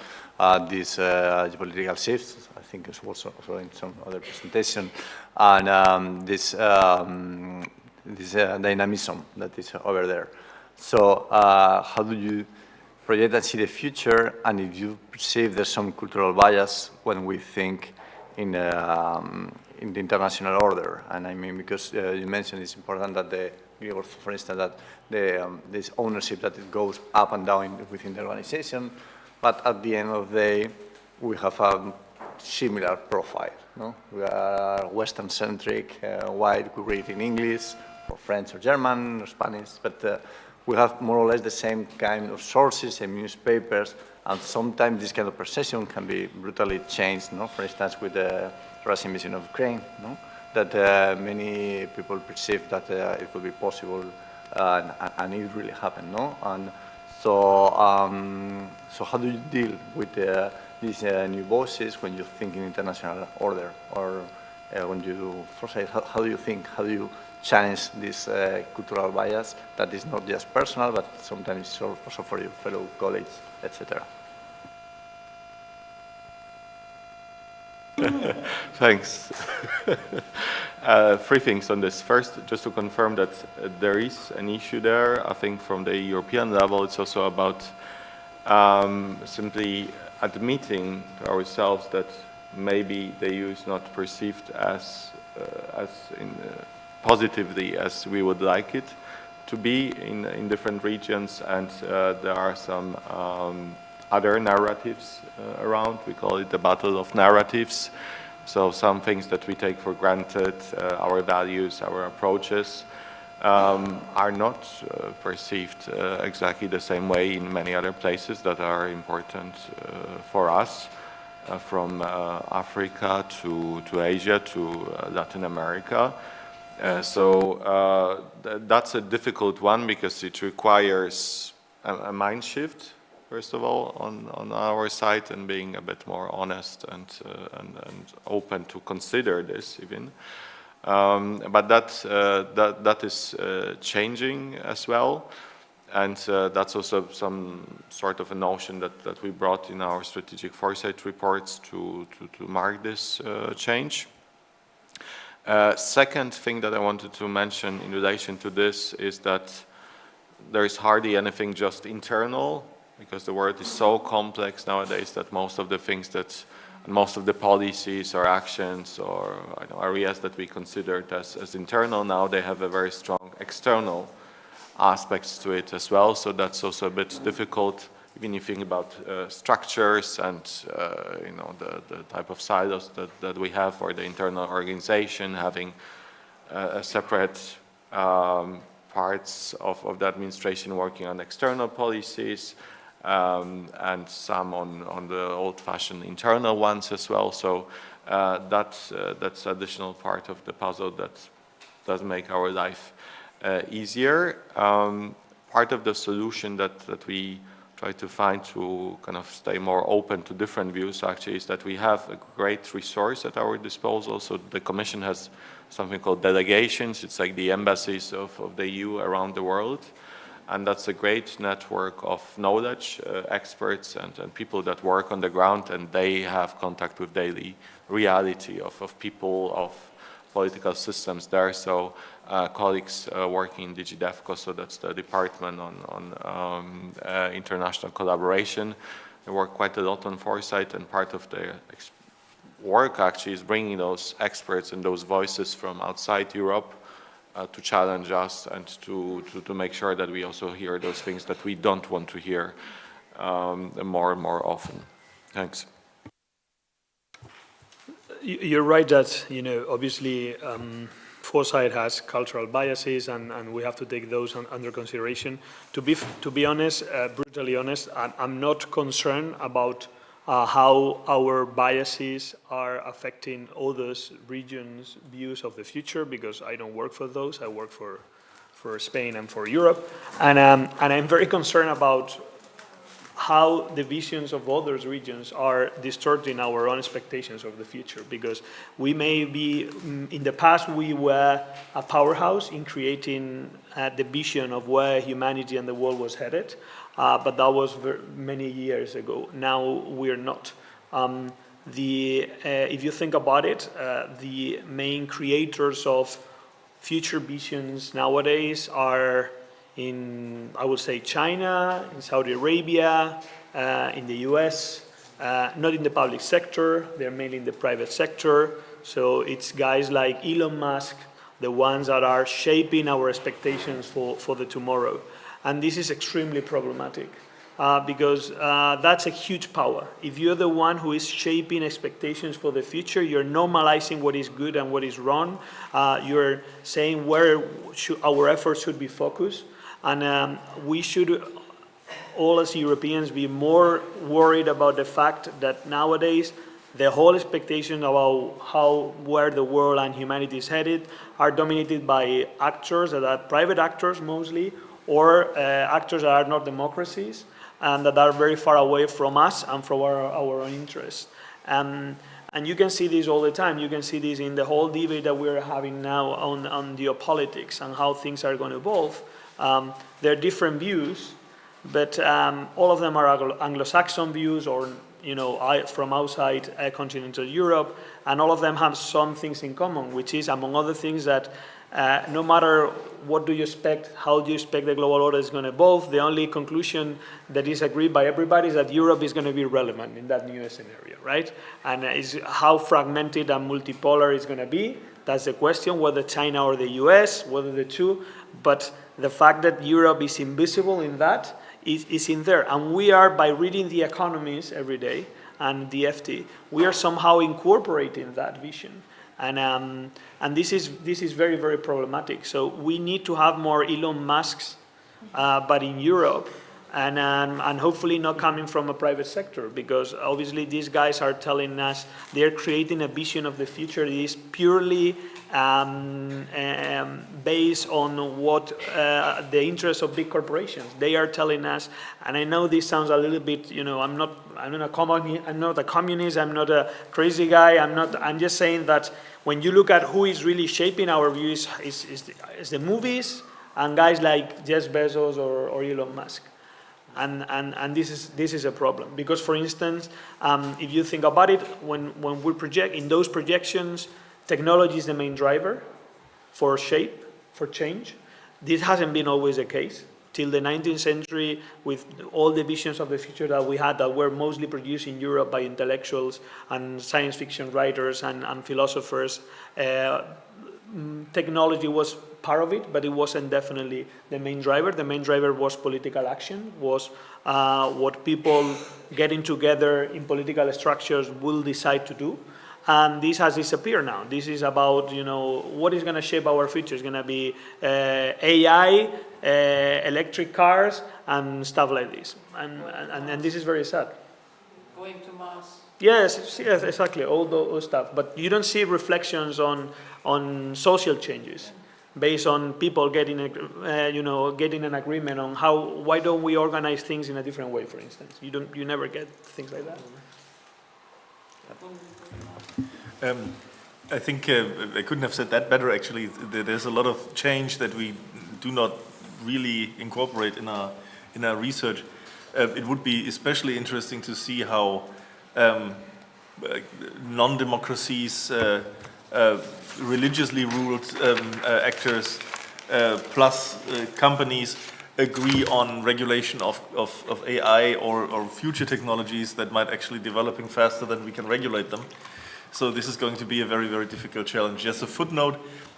Speaker 13: these geopolitical shifts. I think it's also in some other presentation, and this dynamism that is over there. So how do you project and see the future, and if you perceive there's some cultural bias when we think in the international order? And I mean, because you mentioned it's important that for instance, that this ownership that it goes up and down within the organization, but at the end of the day, we have a similar profile. No? We are Western-centric, white, we read in English, or French or German or Spanish, but we have more or less the same kind of sources, same newspapers, and sometimes this kind of perception can be brutally changed. No? For instance, with the Russian invasion of Ukraine, no? That many people perceive that it could be possible, and it really happened. No? And so, so how do you deal with these new voices when you think in international order, or when you do foresight? How do you think? How do you challenge this cultural bias that is not just personal, but sometimes also for your fellow colleagues, etc.?
Speaker 11: Thanks. Three things on this. First, just to confirm that there is an issue there. I think from the European level, it's also about simply admitting to ourselves that maybe the EU is not perceived as positively as we would like it to be in different regions, and there are some other narratives around. We call it the battle of narratives. So some things that we take for granted, our values, our approaches, are not perceived exactly the same way in many other places that are important for us, from Africa to Asia to Latin America. That's a difficult one because it requires a mind shift, first of all, on our side, and being a bit more honest and open to consider this even. But that is changing as well, and that's also some sort of a notion that we brought in our strategic foresight reports to mark this change. Second thing that I wanted to mention in relation to this is that there is hardly anything just internal, because the world is so complex nowadays that most of the things most of the policies or actions or areas that we considered as internal now, they have a very strong external aspects to it as well. So that's also a bit difficult, even if you think about structures and the type of silos that we have for the internal organization, having a separate parts of the administration working on external policies, and some on the old-fashioned internal ones as well. So that's additional part of the puzzle that does make our life easier. Part of the solution that we try to find to kind of stay more open to different views actually is that we have a great resource at our disposal. So the Commission has something called delegations. It's like the embassies of the EU around the world. And that's a great network of knowledge, experts and people that work on the ground, and they have contact with daily reality of people, of political systems there. So colleagues working in DigiDevco, so that's the department on international collaboration, they work quite a lot on foresight, and part of their work actually is bringing those experts and those voices from outside Europe to challenge us and to make sure that we also hear those things that we don't want to hear more and more often. Thanks.
Speaker 14: You're right that, obviously foresight has cultural biases, and we have to take those under consideration. To be honest, brutally honest, I'm not concerned about how our biases are affecting others' regions' views of the future, because I don't work for those. I work for Spain and for Europe, and I'm very concerned about how the visions of other regions are distorting our own expectations of the future, because we may be, in the past we were a powerhouse in creating the vision of where humanity and the world was headed, but that was many years ago. Now we're not. If you think about it, the main creators of future visions nowadays are in, I would say, China, in Saudi Arabia, in the US, not in the public sector, they're mainly in the private sector. So it's guys like Elon Musk, the ones that are shaping our expectations for the tomorrow. And this is extremely problematic because that's a huge power. If you're the one who is shaping expectations for the future, you're normalizing what is good and what is wrong. You're saying where our efforts should be focused. And we should, all as Europeans, be more worried about the fact that nowadays the whole expectation about where the world and humanity is headed are dominated by actors that are private actors mostly, or actors that are not democracies and that are very far away from us and from our own interests. And you can see this all the time. You can see this in the whole debate that we're having now on geopolitics and how things are going to evolve. There are different views, but all of them are Anglo-Saxon views, or from outside continental Europe, and all of them have some things in common, which is, among other things, that no matter what do you expect, how do you expect the global order is going to evolve, the only conclusion that is agreed by everybody is that Europe is going to be relevant in that new scenario, right? And is how fragmented and multipolar it's going to be. That's the question, whether China or the US, whether the two. But the fact that Europe is invisible in that is in there. And we are, by reading the economies every day and the FT, we are somehow incorporating that vision. And this is very, very problematic. So we need to have more Elon Musks, but in Europe, and hopefully not coming from a private sector, because obviously these guys are telling us they're creating a vision of the future that is purely based on what the interests of big corporations. They are telling us, and I know this sounds a little bit, I'm not a communist, I'm not a crazy guy, I'm just saying that when you look at who is really shaping our views is the movies and guys like Jeff Bezos or Elon Musk. And this is a problem, because, for instance, if you think about it, when we project in those projections, technology is the main driver for shape, for change. This hasn't been always the case. Till the 19th century, with all the visions of the future that we had that were mostly produced in Europe by intellectuals and science fiction writers and philosophers, technology was part of it, but it wasn't definitely the main driver. The main driver was political action, was what people getting together in political structures will decide to do. And this has disappeared now. This is about, what is going to shape our future. It's going to be AI, electric cars, and stuff like this. And this is very sad.
Speaker 15: Going to Mars.
Speaker 14: Yes, exactly, all those stuff. But you don't see reflections on social changes based on people getting, getting an agreement on why don't we organize things in a different way, for instance. You never get things like that.
Speaker 16: I think I couldn't have said that better, actually. There's a lot of change that we do not really incorporate in our research. It would be especially interesting to see how non-democracies, religiously ruled actors, plus companies agree on regulation of AI or future technologies that might actually developing faster than we can regulate them. So this is going to be a very, very difficult challenge. Just a footnote,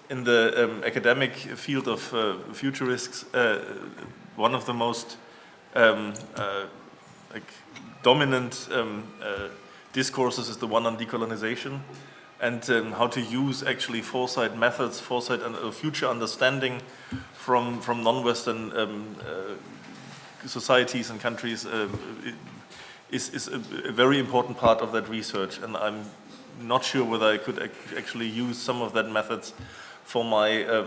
Speaker 16: in the academic field of futurists, one of the most dominant discourses is the one on decolonization, and how to use actually foresight methods, foresight and future understanding from non-Western societies and countries is a very important part of that research. And I'm not sure whether I could actually use some of that methods for my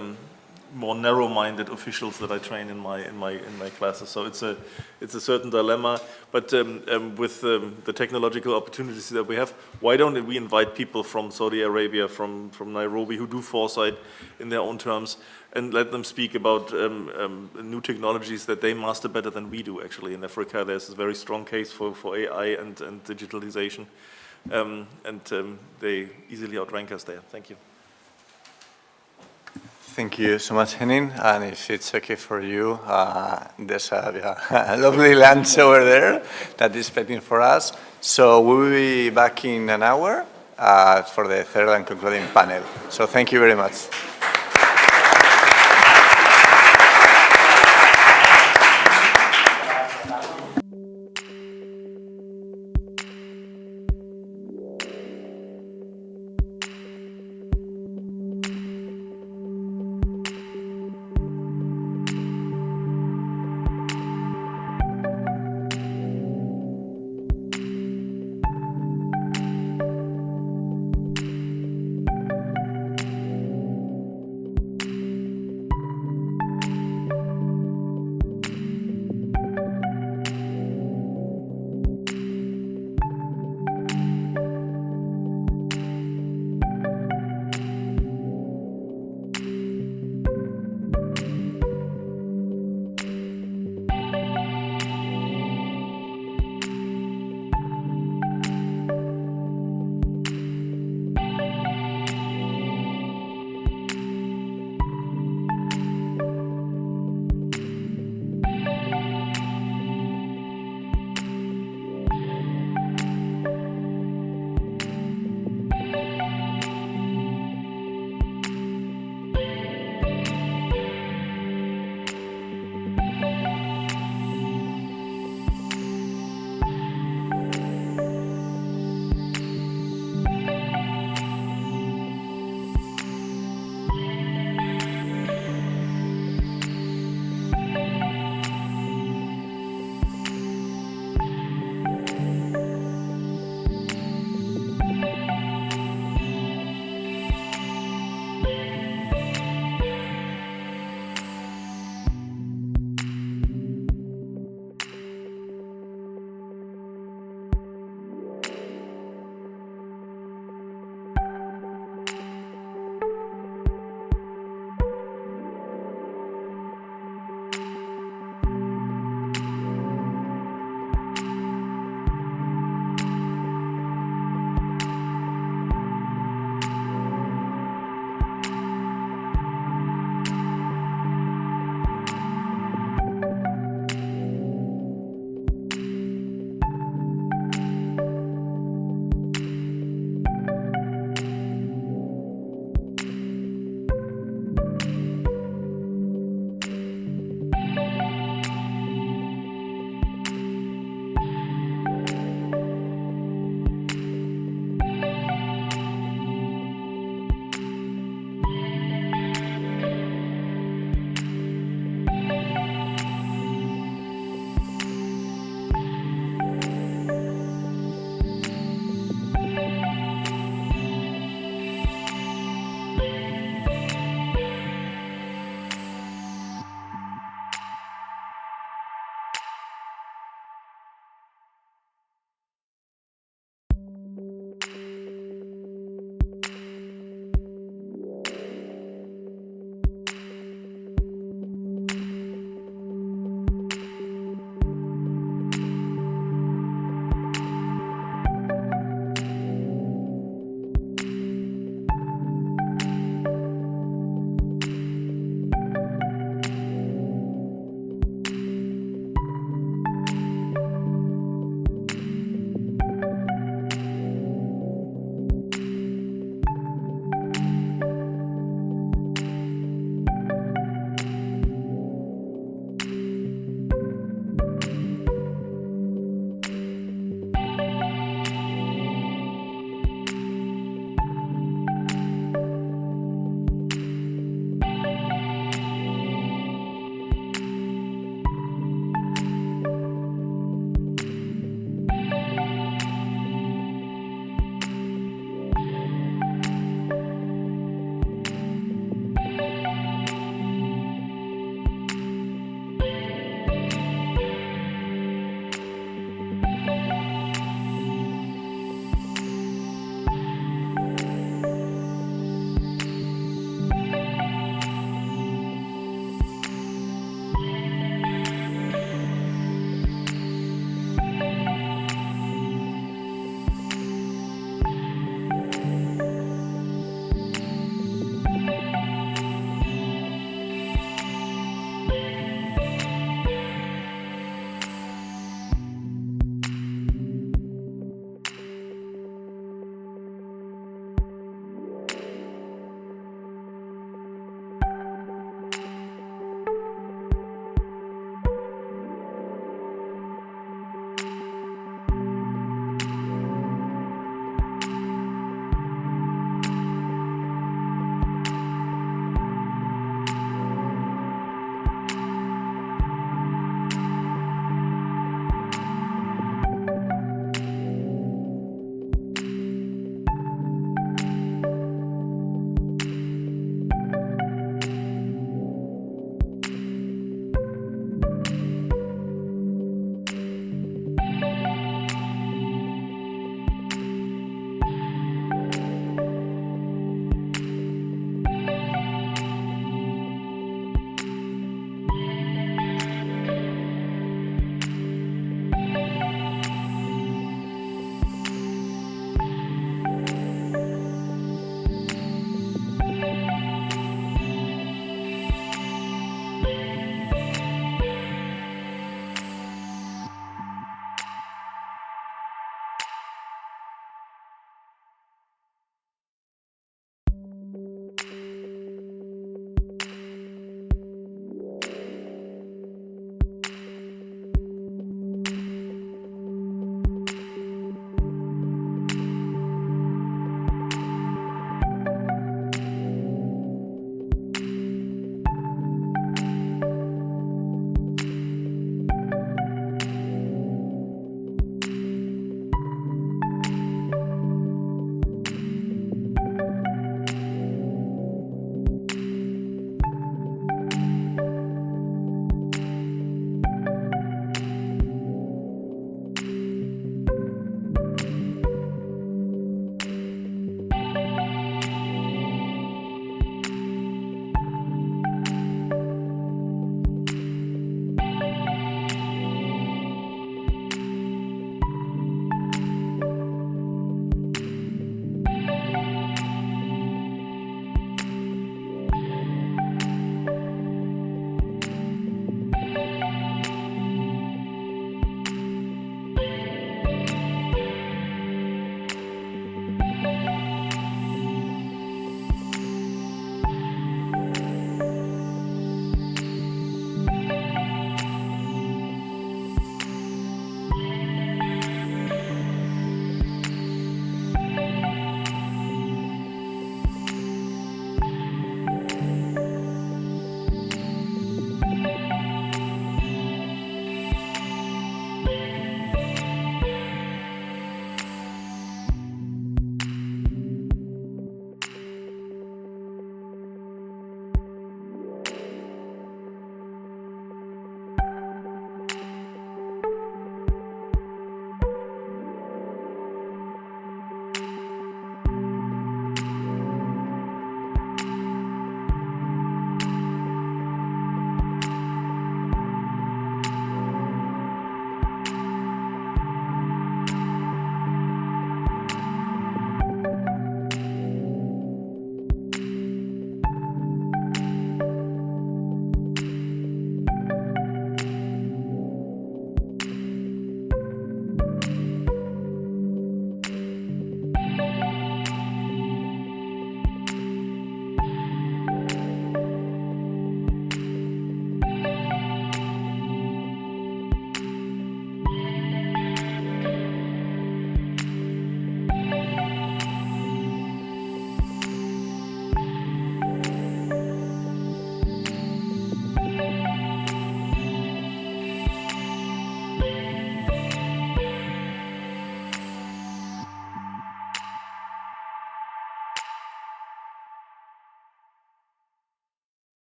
Speaker 16: more narrow-minded officials that I train in my classes. So it's a certain dilemma. But with the technological opportunities that we have, why don't we invite people from Saudi Arabia, from Nairobi, who do foresight in their own terms, and let them speak about new technologies that they master better than we do. Actually, in Africa, there's a very strong case for AI and digitalization, and they easily outrank us there. Thank you.
Speaker 13: Thank you so much, Henning. And if it's okay for you, there's a lovely lunch over there that is waiting for us. So we will be back in an hour for the third and concluding panel. So thank you very much.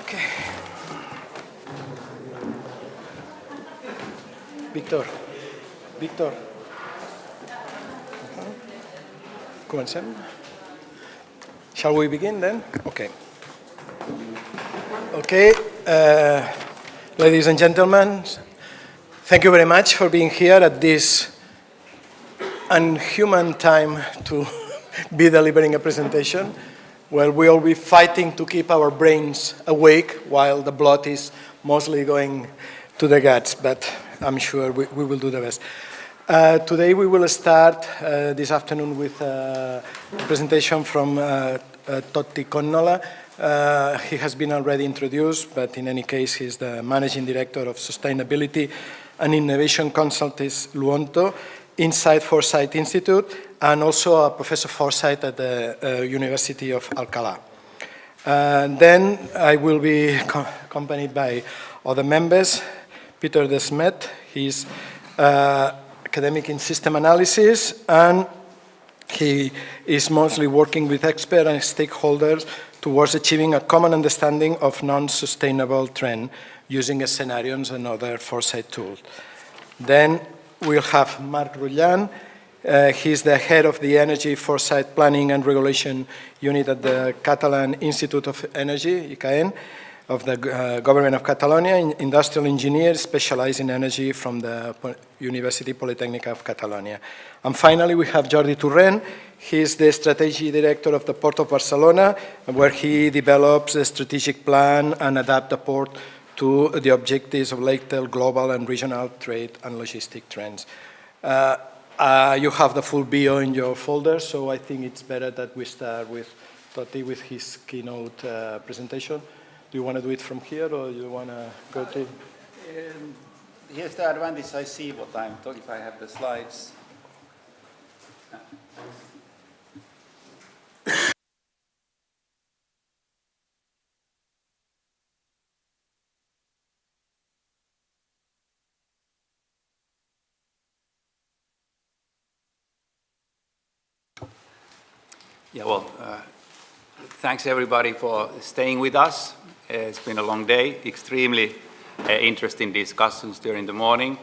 Speaker 17: Okay. Víctor. Víctor. Comencem? Shall we begin then? Okay. Okay. Ladies and gentlemen, thank you very much for being here at this unhuman time to be delivering a presentation. Well, we will be fighting to keep our brains awake while the blood is mostly going to the guts, but I'm sure we will do the best. Today we will start this afternoon with a presentation from Totti Connola. He has been already introduced, but in any case, he's the Managing Director of Sustainability and Innovation Consultants Luonto inside Foresight Institute, and also a Professor Foresight at the University of Alcalá. Then I will be accompanied by other members. Peter De Smet, he's academic in system analysis, and he is mostly working with experts and stakeholders towards achieving a common understanding of non-sustainable trend using scenarios and other foresight tools. Then we'll have Marc Rullan. He's the head of the Energy Foresight Planning and Regulation Unit at the Catalan Institute of Energy, ICAEN, of the Government of Catalonia, industrial engineer specialized in energy from the University Polytechnic of Catalonia. And finally, we have Jordi Torrent. He's the strategy director of the Port of Barcelona, where he develops a strategic plan and adapts the port to the objectives of local, global, and regional trade and logistic trends. You have the full bio in your folder, so I think it's better that we start with Totti with his keynote presentation. Do you want to do it from here, or do you want to go to?
Speaker 18: Here's the advantage. I see what I'm talking. If I have the slides. Yeah, well, thanks everybody for staying with us. It's been a long day, extremely interesting discussions during the morning,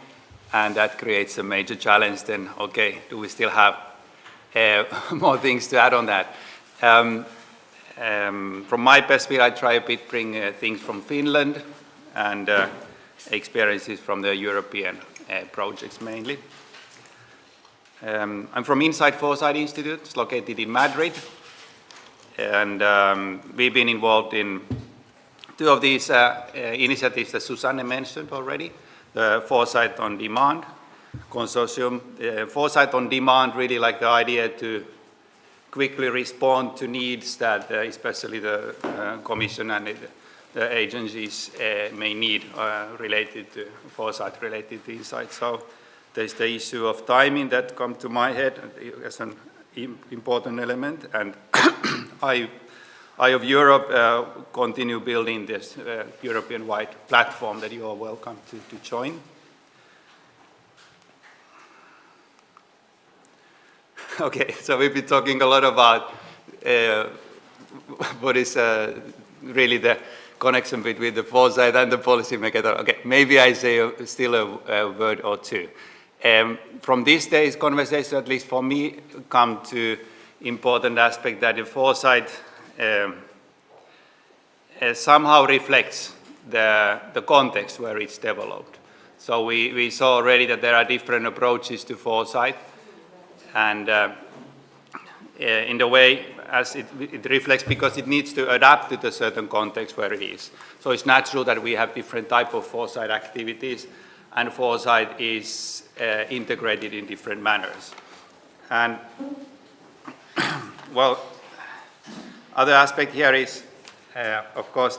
Speaker 18: and that creates a major challenge then, okay, do we still have more things to add on that? From my perspective, I try a bit bring things from Finland and experiences from the European projects mainly. I'm from Inside Foresight Institute, it's located in Madrid, and we've been involved in two of these initiatives that Susanne mentioned already, the Foresight on Demand consortium. Foresight on Demand, really like the idea to quickly respond to needs that especially the Commission and the agencies may need related to foresight, related to insight. So there's the issue of timing that come to my head as an important element, and Eye of Europe continue building this European-wide platform that you are welcome to join. Okay, so we've been talking a lot about what is really the connection between the foresight and the policy maker. Okay, maybe I say still a word or two. From this day's conversation, at least for me, come to important aspect that the foresight somehow reflects the context where it's developed. So we saw already that there are different approaches to foresight, and in the way as it reflects, because it needs to adapt to the certain context where it is. So it's natural that we have different type of foresight activities, and foresight is integrated in different manners. And well, other aspect here is, of course,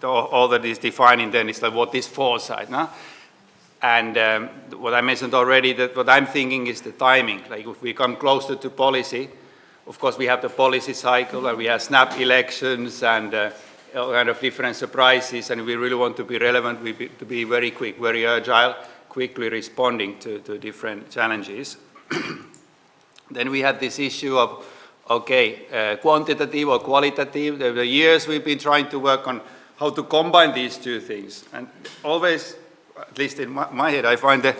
Speaker 18: all that is defining then is like what is foresight, no? And what I mentioned already, that what I'm thinking is the timing. Like if we come closer to policy, of course we have the policy cycle and we have snap elections and all kind of different surprises, and we really want to be relevant, to be very quick, very agile, quickly responding to different challenges. Then we had this issue of okay, quantitative or qualitative. There were years we've been trying to work on how to combine these two things. And always, at least in my head, I find the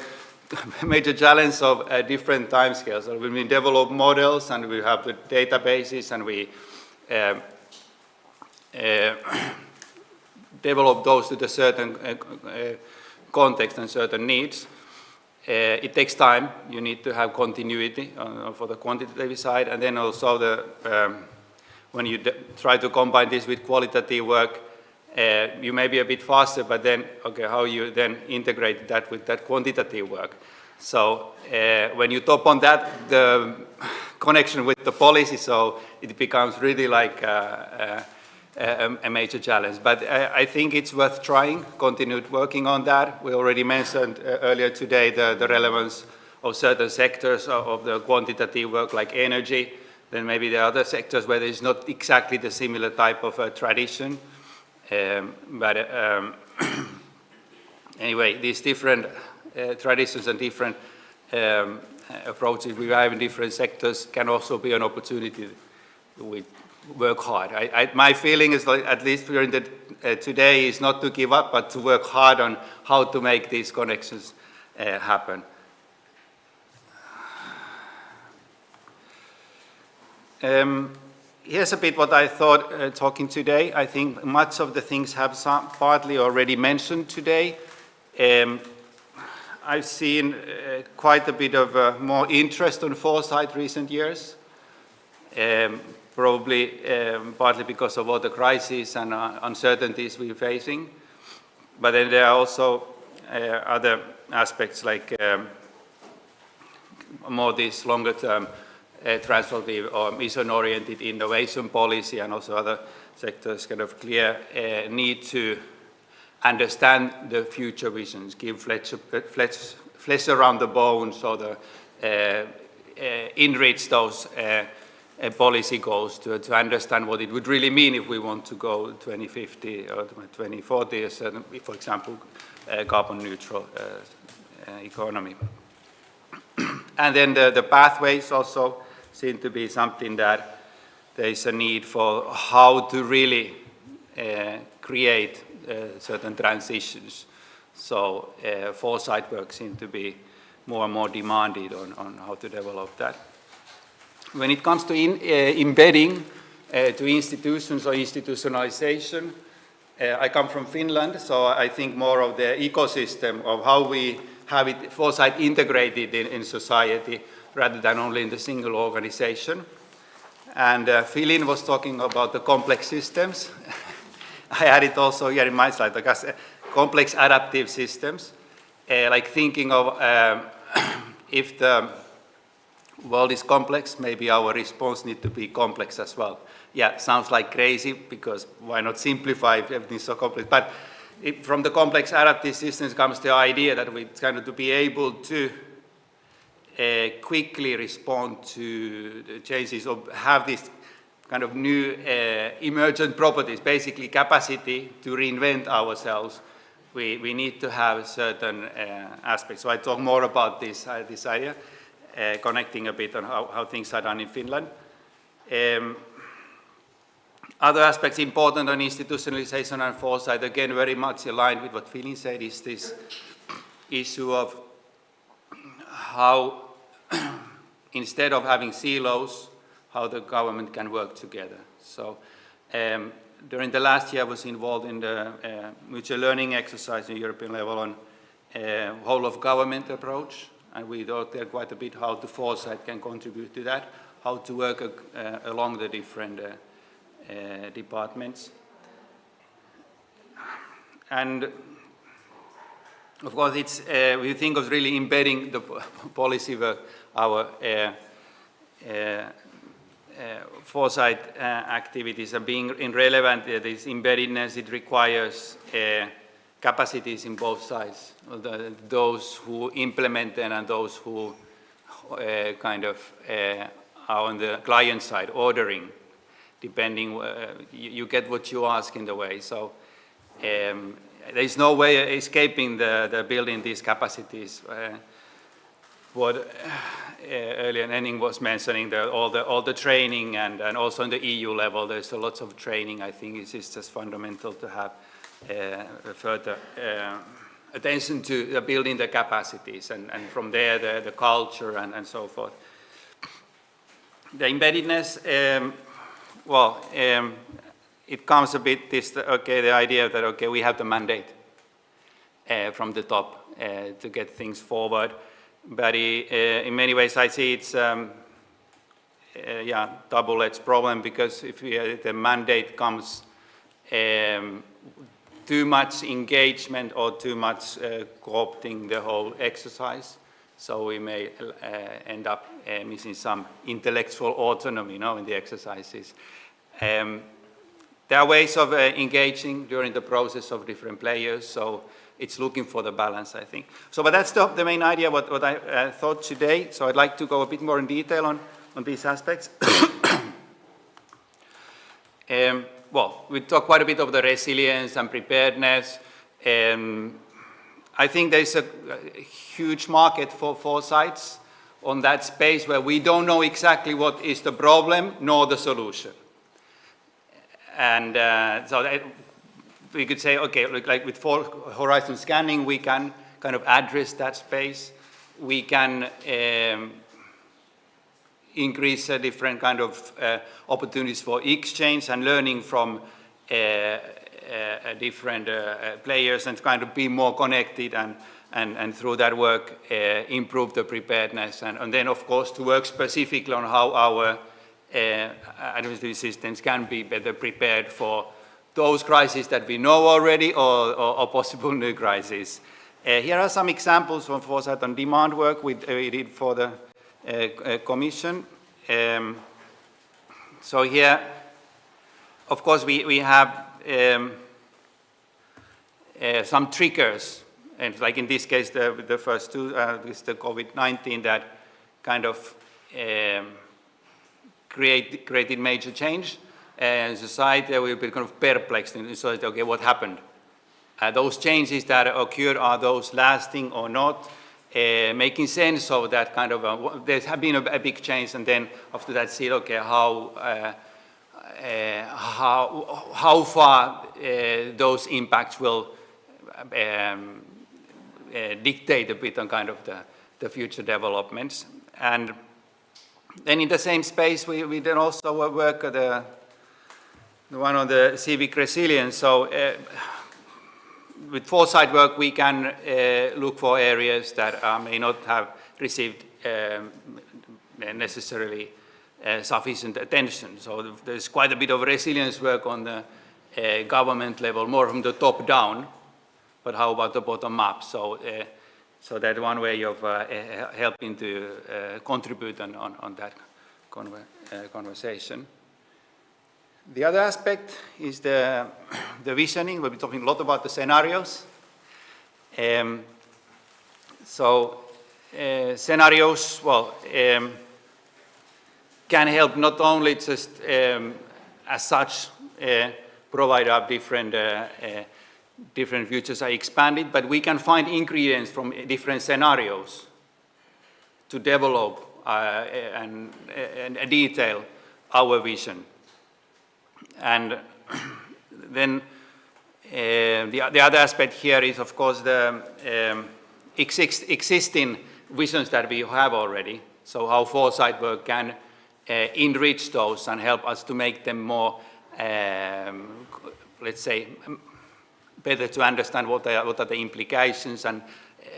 Speaker 18: major challenge of different timescales. So when we develop models and we have the databases and we develop those to the certain context and certain needs, it takes time. You need to have continuity for the quantitative side, and then also when you try to combine this with qualitative work, you may be a bit faster, but then, okay, how you then integrate that with that quantitative work. So when you top on that, the connection with the policy, so it becomes really like a major challenge. But I think it's worth trying, continued working on that. We already mentioned earlier today the relevance of certain sectors of the quantitative work, like energy. Then maybe there are other sectors where there's not exactly the similar type of tradition. Anyway, these different traditions and different approaches we have in different sectors can also be an opportunity to work hard. My feeling is, like, at least during today, is not to give up, but to work hard on how to make these connections happen. Here's a bit what I thought talking today. I think much of the things have partly already mentioned today. I've seen quite a bit of more interest on foresight recent years, probably partly because of all the crises and uncertainties we're facing. But then there are also other aspects like more this longer term transformative or mission-oriented innovation policy, and also other sectors kind of clear need to understand the future visions, give flesh around the bones, or enrich those policy goals to understand what it would really mean if we want to go 2050 or 2040, for example, carbon neutral economy. And then the pathways also seem to be something that there is a need for how to really create certain transitions. So foresight work seems to be more and more demanded on how to develop that. When it comes to embedding to institutions or institutionalization, I come from Finland, so I think more of the ecosystem of how we have it, foresight integrated in society rather than only in the single organization. And Philin was talking about the complex systems. I had it also here in my slide, because complex adaptive systems, like thinking of if the world is complex, maybe our response needs to be complex as well. Yeah, sounds like crazy, because why not simplify if everything's so complex? But from the complex adaptive systems comes the idea that we kind of to be able to quickly respond to the changes, or have this kind of new emergent properties, basically capacity to reinvent ourselves. We need to have certain aspects. So I talk more about this idea, connecting a bit on how things are done in Finland. Other aspects important on institutionalization and foresight, again, very much aligned with what Philin said, is this issue of how, instead of having silos, how the government can work together. So during the last year, I was involved in the mutual learning exercise on European level on whole of government approach, and we thought there quite a bit how the foresight can contribute to that, how to work along the different departments. And of course, it's we think of really embedding the policy work, our foresight activities, and being relevant. This embeddedness, it requires capacities in both sides, those who implement them and those who kind of are on the client side, ordering, depending, you get what you ask in the way. So there's no way escaping the building these capacities. what earlier Henning was mentioning, all the training and also on the EU level, there's a lots of training. I think it's just fundamental to have further attention to building the capacities and from there the culture and so forth. The embeddedness, it comes a bit the idea that we have the mandate from the top to get things forward. But in many ways, I see it's double-edged problem, because if the mandate comes too much engagement or too much co-opting the whole exercise, so we may end up missing some intellectual autonomy, in the exercises. There are ways of engaging during the process of different players, so it's looking for the balance, I think. So, but that's the main idea, what I thought today. So I'd like to go a bit more in detail on these aspects. We talked quite a bit of the resilience and preparedness. I think there's a huge market for foresights on that space where we don't know exactly what is the problem nor the solution. And we could say, okay, like with horizon scanning, we can kind of address that space. We can increase different kind of opportunities for exchange and learning from different players, and kind of be more connected and through that work improve the preparedness. And then, of course, to work specifically on how our administrative systems can be better prepared for those crises that we know already, or possible new crises. Here are some examples from foresight on demand work we did for the Commission. So here, of course, we have some triggers, and like in this case, the first two is the COVID-19 that kind of created major change. And society will be kind of perplexed in society, okay, what happened? Those changes that occurred, are those lasting or not? Making sense of that kind of, there has been a big change, and then after that see, okay, how far those impacts will dictate a bit on kind of the future developments. And then in the same space, we then also work at the one on the civic resilience. So with foresight work, we can look for areas that may not have received necessarily sufficient attention. So there's quite a bit of resilience work on the government level, more from the top down, but how about the bottom up? So that's one way of helping to contribute on that conversation. The other aspect is the visioning. We'll be talking a lot about the scenarios. Scenarios, can help not only just as such provide up different futures are expanded, but we can find ingredients from different scenarios to develop and detail our vision. And then the other aspect here is, of course, the existing visions that we have already. So how foresight work can enrich those and help us to make them more, let's say, better to understand what are the implications, and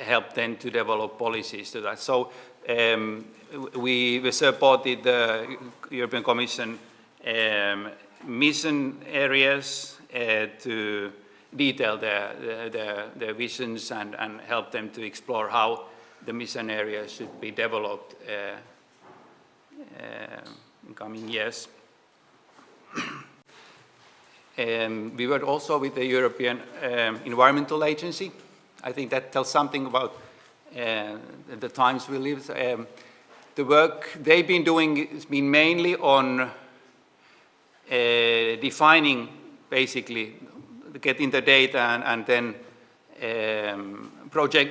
Speaker 18: help them to develop policies to that. So we supported the European Commission mission areas to detail their visions and help them to explore how the mission areas should be developed in coming years. We worked also with the European Environmental Agency. I think that tells something about the times we live. The work they've been doing has been mainly on defining, basically, getting the data and then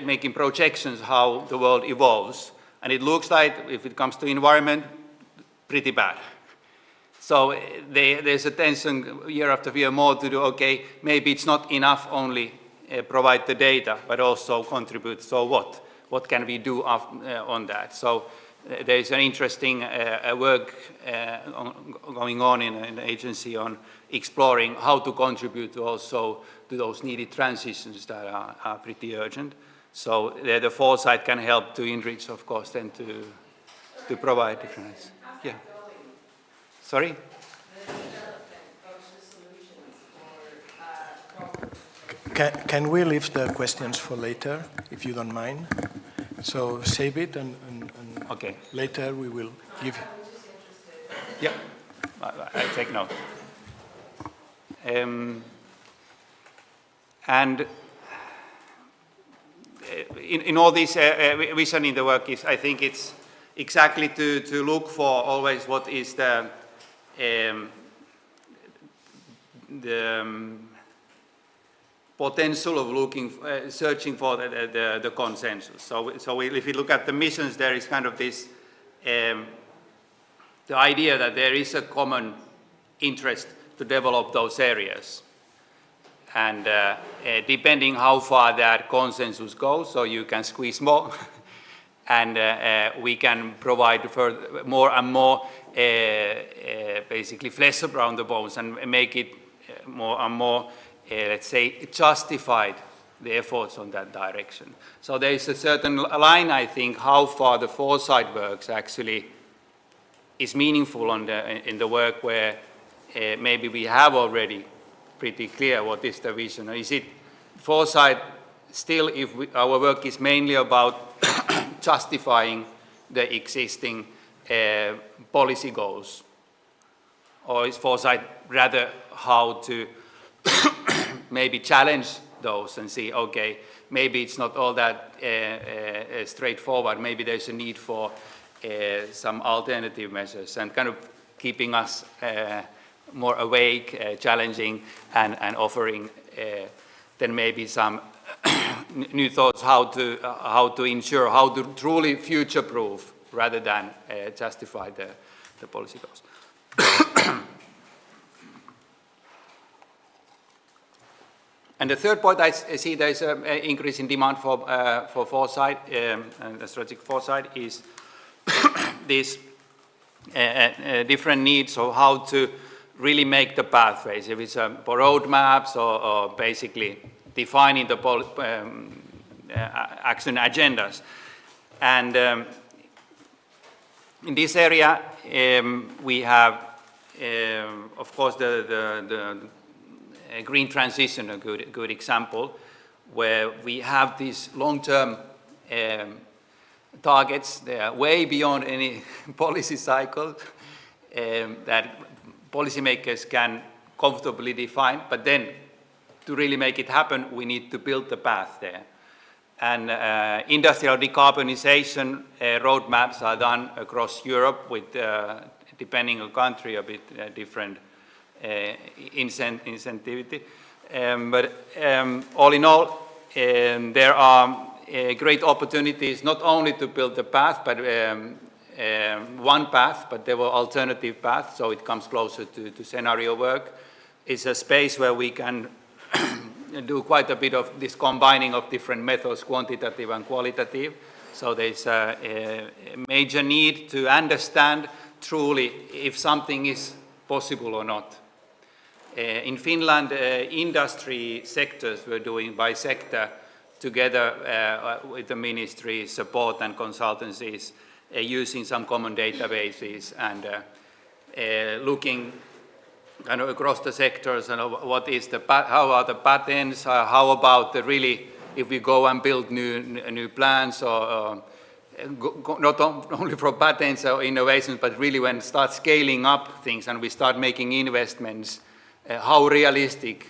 Speaker 18: making projections how the world evolves, And it looks like, if it comes to environment, pretty bad. So there's a tension year after year more to do, okay, maybe it's not enough only provide the data, but also contribute, so what? What can we do on that? So there's an interesting work going on in an agency on exploring how to contribute also to those needed transitions that are pretty urgent. So the foresight can help to enrich, of course, then to provide different. Yeah. Sorry?
Speaker 17: Can we leave the questions for later, if you don't mind? So save it, and
Speaker 18: okay.
Speaker 17: Later we will give you.
Speaker 18: Yeah, I take note. And in all this vision in the work, I think it's exactly to look for always what is the potential of searching for the consensus. So if you look at the missions, there is kind of this, the idea that there is a common interest to develop those areas. And depending how far that consensus goes, so you can squeeze more, and we can provide further, more and more basically flesh around the bones and make it more and more, let's say, justified the efforts on that direction. So there is a certain line, I think, how far the foresight works actually is meaningful in the work where maybe we have already pretty clear what is the vision. Is it foresight still, if our work is mainly about justifying the existing policy goals? Or is foresight rather how to maybe challenge those and see, okay, maybe it's not all that straightforward. Maybe there's a need for some alternative measures, and kind of keeping us more awake, challenging, and offering then maybe some new thoughts how to ensure, how to truly future-proof rather than justify the policy goals. And the third point, I see there is an increase in demand for foresight, and strategic foresight, is these different needs of how to really make the pathways, if it's for roadmaps or basically defining the action agendas. And in this area, we have, of course, the green transition, a good example, where we have these long-term targets. They are way beyond any policy cycle that policymakers can comfortably define, but then to really make it happen, we need to build the path there. And industrial decarbonization roadmaps are done across Europe with, depending on country, a bit different incentivity. But all in all, there are great opportunities not only to build the path, but one path, but there were alternative paths, so it comes closer to scenario work. It's a space where we can do quite a bit of this combining of different methods, quantitative and qualitative. So there's a major need to understand truly if something is possible or not. In Finland, industry sectors were doing by sector together with the ministry support and consultancies, using some common databases and looking kind of across the sectors and what is how are the patents, how about the really, if we go and build new plans or not only for patents or innovations, but really when start scaling up things and we start making investments, how realistic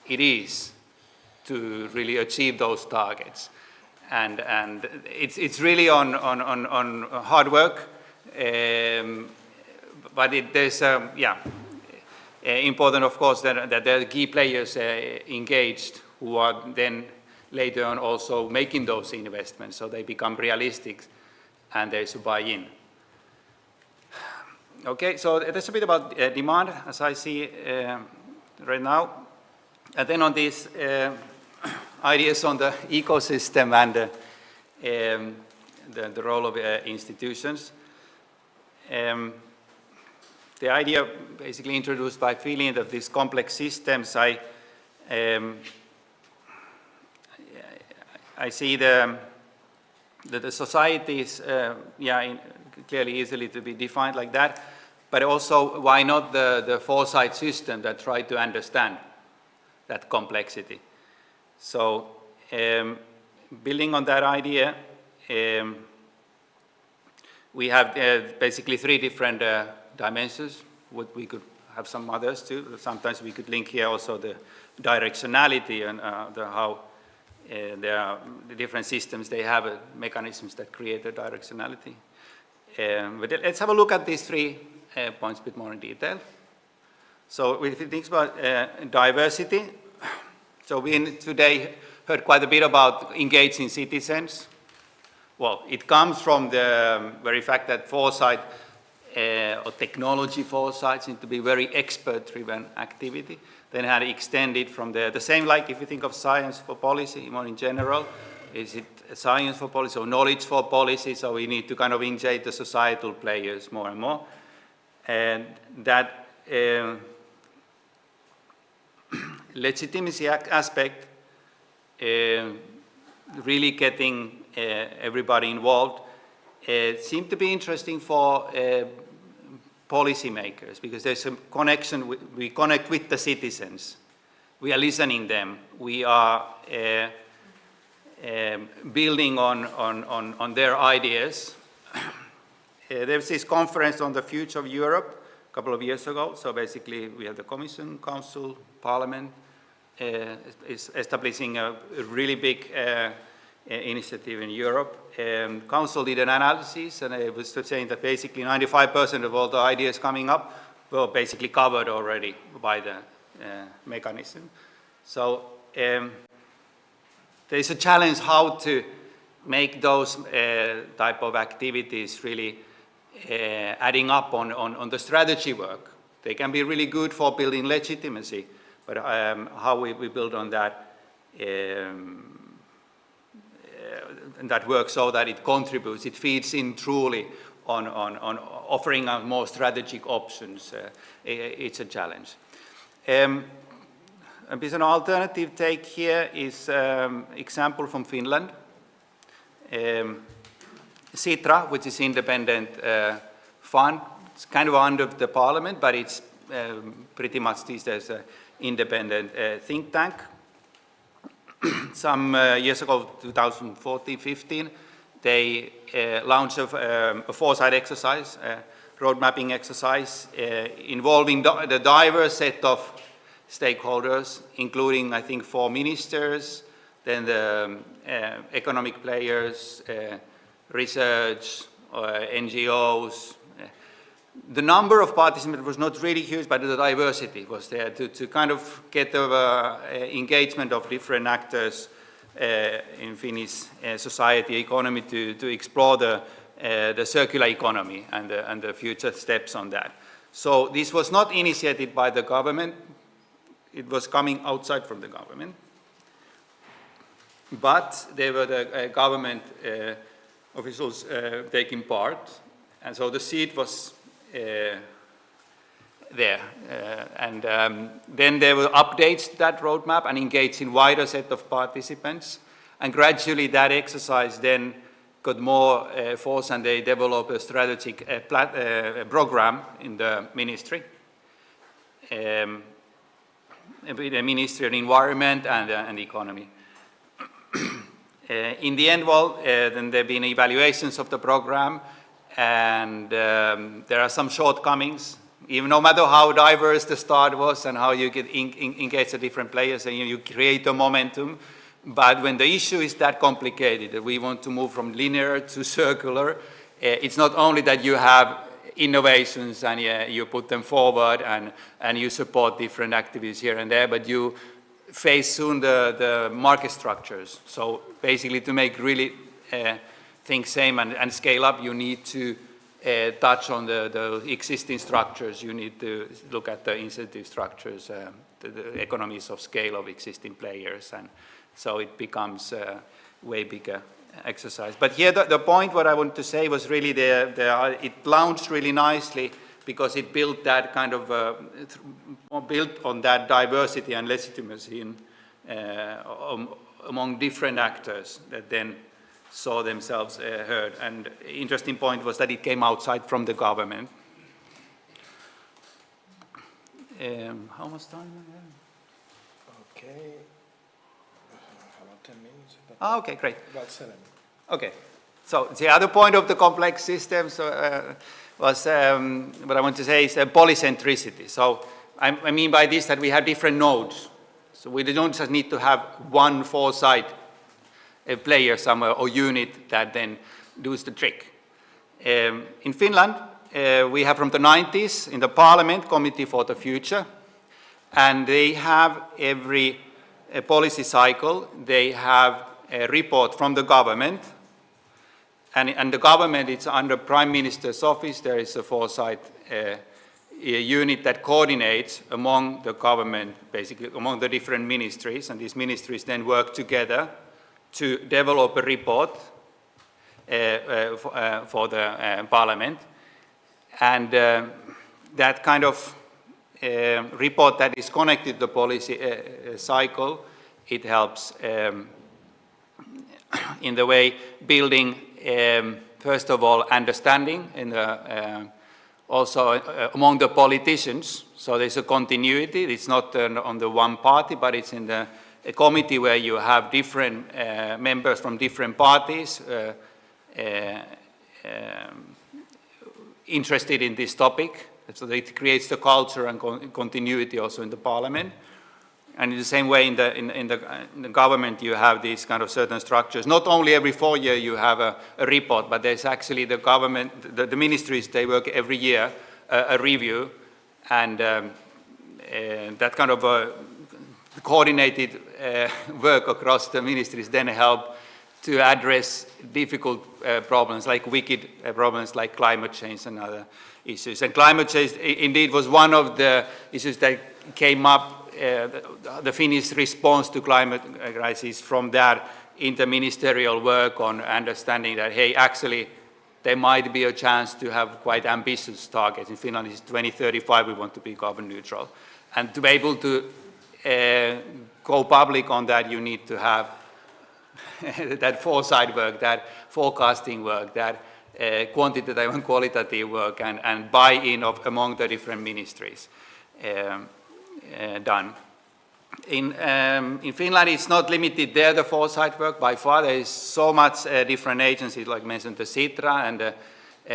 Speaker 18: it is to really achieve those targets. And it's really on hard work, but there's important, of course, that there are key players engaged who are then later on also making those investments, so they become realistic and there's a buy-in. Okay, so that's a bit about demand, as I see right now. And then on these ideas on the ecosystem and the role of institutions. The idea basically introduced by feeling of these complex systems, I see the society is clearly easily to be defined like that, but also why not the foresight system that try to understand that complexity. So building on that idea, we have basically three different dimensions. We could have some others too. Sometimes we could link here also the directionality and how the different systems, they have mechanisms that create the directionality. But let's have a look at these 3 points a bit more in detail. So if you think about diversity, so we today heard quite a bit about engaging citizens. Well, it comes from the very fact that foresight or technology foresight seems to be very expert-driven activity. Then had extended from the same, like if you think of science for policy more in general, is it science for policy or knowledge for policy? So we need to kind of engage the societal players more and more. And that legitimacy aspect, really getting everybody involved, seemed to be interesting for policymakers, because there's a connection, we connect with the citizens, we are listening them, we are building on their ideas. There was this conference on the future of Europe a couple of years ago, so basically we have the Commission, Council, Parliament, is establishing a really big initiative in Europe. Council did an analysis, and it was saying that basically 95% of all the ideas coming up were basically covered already by the mechanism. So there's a challenge how to make those type of activities really adding up on the strategy work. They can be really good for building legitimacy, but how we build on that and that works so that it contributes, it feeds in truly on offering more strategic options. It's a challenge. A bit of an alternative take here is example from Finland. Sitra, which is independent fund, it's kind of under the parliament, but it's pretty much these days an independent think tank. Some years ago, 2014-15, they launched a foresight exercise, a road mapping exercise involving the diverse set of stakeholders, including, I think, 4 ministers, then the economic players, research, NGOs. The number of participants was not really huge, but the diversity was there to kind of get the engagement of different actors in Finnish society, economy, to explore the circular economy and the future steps on that. So this was not initiated by the government. It was coming outside from the government. But there were the government officials taking part. And so the seed was there. Then there were updates to that roadmap and engaged in wider set of participants. And gradually that exercise then got more force, and they developed a strategic program in the ministry. The Ministry of Environment and Economy. In the end, well, then there have been evaluations of the program, and there are some shortcomings. Even no matter how diverse the start was and how you get engage the different players and you create a momentum, but when the issue is that complicated, that we want to move from linear to circular, it's not only that you have innovations and you put them forward and you support different activities here and there, but you face soon the market structures. So basically to make really think same and scale up, you need to touch on the existing structures. You need to look at the incentive structures, the economies of scale of existing players, and so it becomes a way bigger exercise. But here the point what I want to say was really it launched really nicely because it built that kind of, built on that diversity and legitimacy among different actors that then saw themselves heard. And interesting point was that it came outside from the government. How much time?
Speaker 17: Okay. About 10 minutes.
Speaker 18: Okay, great.
Speaker 17: About 7.
Speaker 18: Okay. So the other point of the complex systems was, what I want to say is polycentricity. So I mean by this that we have different nodes. So we don't just need to have one foresight player somewhere or unit that then does the trick. In Finland, we have from the 90s in the Parliament Committee for the Future, and they have every policy cycle, they have a report from the government, and the government is under Prime Minister's office. There is a foresight a unit that coordinates among the government, basically among the different ministries, and these ministries then work together to develop a report for the Parliament. And that kind of report that is connected to the policy cycle, it helps in the way building, first of all, understanding in the, also among the politicians. So there's a continuity. It's not on the one party, but it's in the a committee where you have different members from different parties interested in this topic. So it creates the culture and continuity also in the Parliament. And in the same way in the government you have these kind of certain structures. Not only every 4 years you have a report, but there's actually the government, the ministries, they work every year, a review, and that kind of coordinated work across the ministries then help to address difficult problems, like wicked problems like climate change and other issues. And climate change indeed was one of the issues that came up, the Finnish response to climate crisis from that interministerial work on understanding that, hey, actually there might be a chance to have quite ambitious targets. In Finland, it's 2035, we want to be carbon neutral. And to be able to go public on that, you need to have that foresight work, that forecasting work, that quantitative and qualitative work, and buy-in among the different ministries done. In Finland, it's not limited there, the foresight work, by far. There is so much different agencies, like mentioned, the CITRA and the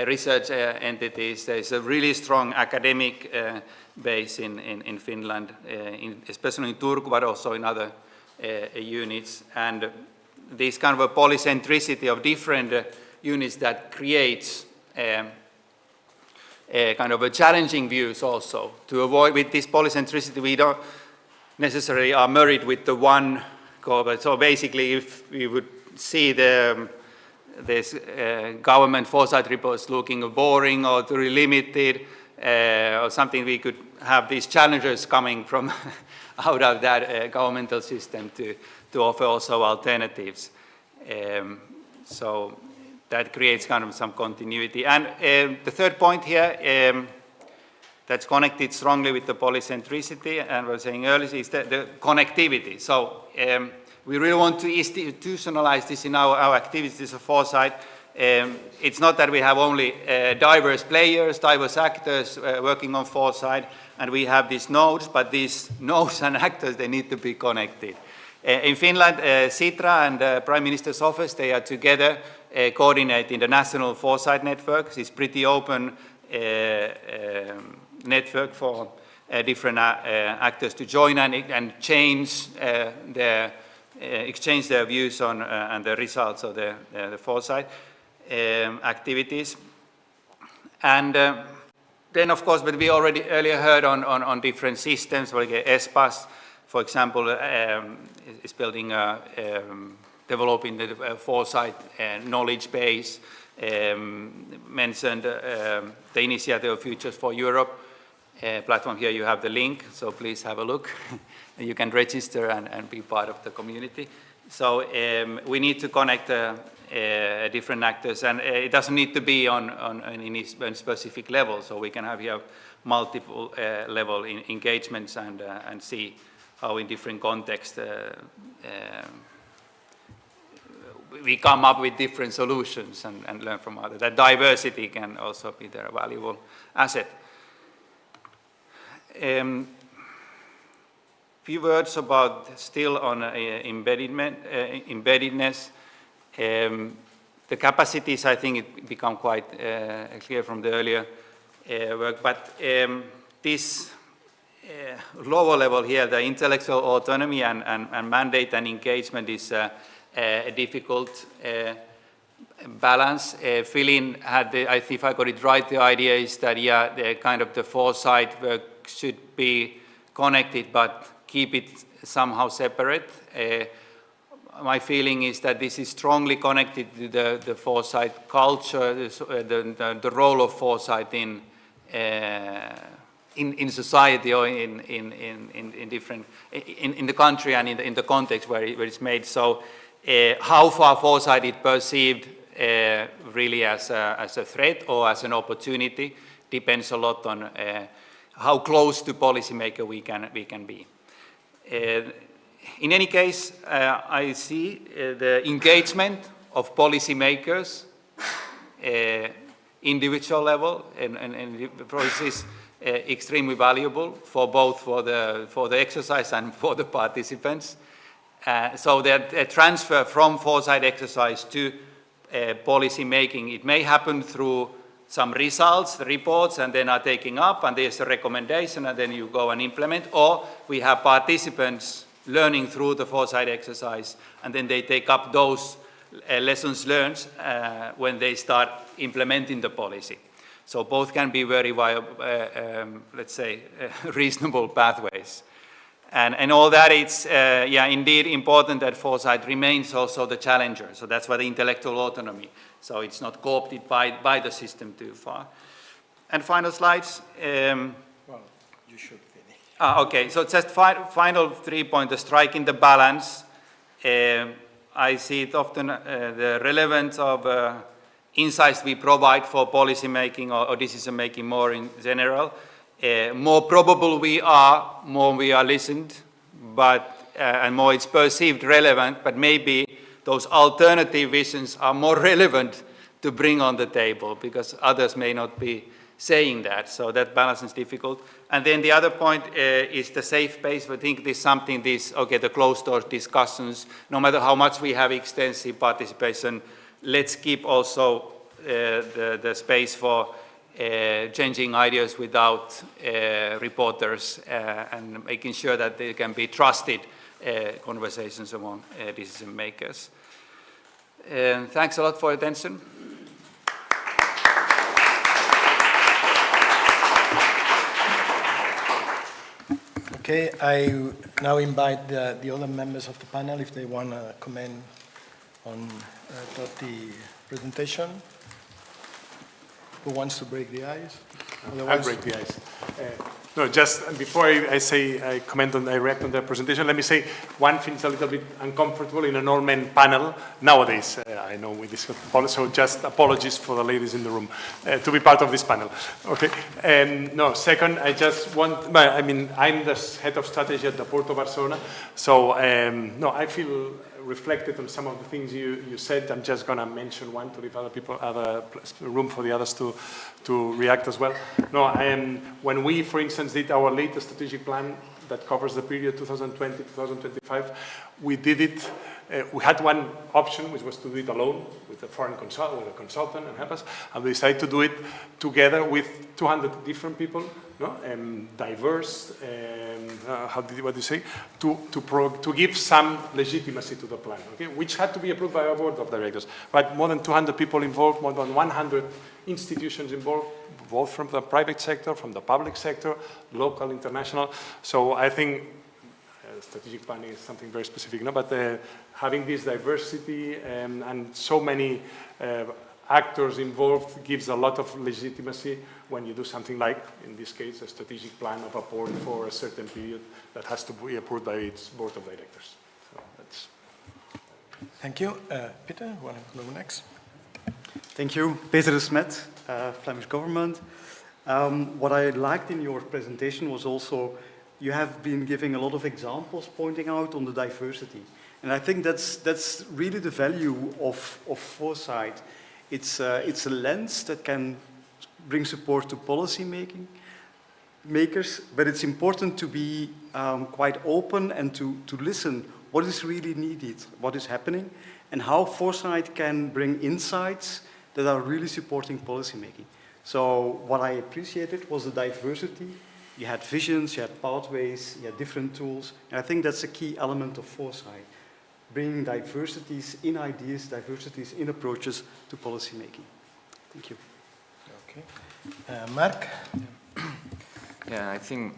Speaker 18: research entities. There is a really strong academic base in Finland, especially in Turku, but also in other units. And this kind of a polycentricity of different units that creates kind of a challenging views also. To avoid with this polycentricity, we don't necessarily are married with the one goal. But so basically, if we would see this government foresight reports looking boring or too limited or something, we could have these challenges coming from out of that governmental system to offer also alternatives. So that creates kind of some continuity. And the third point here that's connected strongly with the polycentricity, and what I was saying earlier, is the connectivity. So we really want to institutionalize this in our activities of foresight. It's not that we have only diverse players, diverse actors working on foresight, and we have these nodes, but these nodes and actors, they need to be connected. In Finland, CITRA and the Prime Minister's Office, they are together coordinating the National Foresight Network. It's pretty open network for different actors to join and change exchange their views on and the results of the foresight activities. And then, of course, but we already earlier heard on different systems, like ESPAS, for example, is building developing the foresight knowledge base, mentioned the initiative of Futures for Europe platform. Here you have the link, so please have a look. You can register and be part of the community. So we need to connect different actors, and it doesn't need to be on any specific level, so we can have here multiple level engagements and see how in different contexts we come up with different solutions and learn from others. That diversity can also be their valuable asset. Few words about still on embeddedness. The capacities, I think, it become quite clear from the earlier work, but this lower level here, the intellectual autonomy and mandate and engagement is a difficult balance. Philin had, I think if I got it right, the idea is that, yeah, the kind of the foresight work should be connected, but keep it somehow separate. My feeling is that this is strongly connected to the foresight culture, the role of foresight in society or in different, in the country and in the context where it's made. So how far foresight is perceived really as a threat or as an opportunity depends a lot on how close to policymaker we can be. In any case, I see the engagement of policymakers, individual level, and the process is extremely valuable for both for the exercise and for the participants. So that a transfer from foresight exercise to policy making, it may happen through some results, the reports, and then are taken up, and there's a recommendation, and then you go and implement, or we have participants learning through the foresight exercise, and then they take up those lessons learned when they start implementing the policy. So both can be very viable, let's say, reasonable pathways. And all that, it's, yeah, indeed important that foresight remains also the challenger. So that's why the intellectual autonomy. So it's not co-opted by the system too far. And final slides.
Speaker 17: Well, you should finish.
Speaker 18: Okay, so just final 3 points, striking the balance. I see it often, the relevance of insights we provide for policy making or decision making more in general. More probable we are, more we are listened, but, and more it's perceived relevant, but maybe those alternative visions are more relevant to bring on the table because others may not be saying that, so that balance is difficult. And then the other point is the safe space. I think this is something, okay, the closed door discussions, no matter how much we have extensive participation, let's keep also the space for changing ideas without reporters and making sure that they can be trusted conversations among decision makers. Thanks a lot for your attention.
Speaker 17: Okay, I now invite the other members of the panel if they want to comment on the presentation. Who wants to break the ice?
Speaker 8: I'll break the ice. No, just before I comment on, I react on the presentation, let me say one thing is a little bit uncomfortable in an all-men panel nowadays. I know we discussed policy, so just apologies for the ladies in the room to be part of this panel. Okay. No, second, I just want, I mean, I'm the head of strategy at the Port of Barcelona, so no, I feel reflected on some of the things you said. I'm just going to mention one to leave other people, room for the others to react as well. No, when we, for instance, did our latest strategic plan that covers the period 2020-2025, we did it, we had one option, which was to do it alone with a foreign consultant, with a consultant and help us, and we decided to do it together with 200 different people, no? Diverse, what do you say, to give some legitimacy to the plan, okay? Which had to be approved by our board of directors. But more than 200 people involved, more than 100 institutions involved, both from the private sector, from the public sector, local, international. So I think strategic planning is something very specific, no? But having this diversity and so many actors involved gives a lot of legitimacy when you do something like, in this case, a strategic plan of a port for a certain period that has to be approved by its board of directors. So that's...
Speaker 17: Thank you. Peter, you want to go next?
Speaker 19: Thank you. Peter de Smet, Flemish government. What I liked in your presentation was also you have been giving a lot of examples pointing out on the diversity. And I think that's really the value of foresight. It's a lens that can bring support to policy makers, but it's important to be quite open and to listen what is really needed, what is happening, and how foresight can bring insights that are really supporting policy making. So what I appreciated was the diversity. You had visions, you had pathways, you had different tools, and I think that's a key element of foresight, bringing diversities in ideas, diversities in approaches to policy making. Thank you.
Speaker 17: Okay. Mark?
Speaker 20: Yeah, I think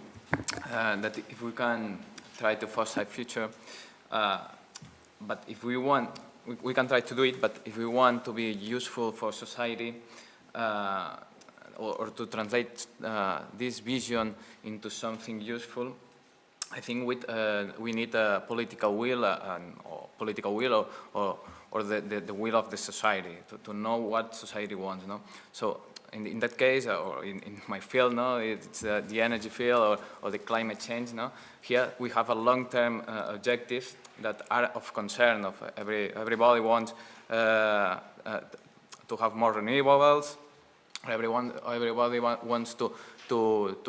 Speaker 20: that if we can try to foresight future, but if we want, we can try to do it, but if we want to be useful for society, or to translate this vision into something useful, I think we need a political will, or the will of the society to know what society wants. No? So in that case, or in my field, no, it's the energy field or the climate change. No? Here we have a long-term objectives that are of concern. Of everybody wants to have more renewables. Everybody wants to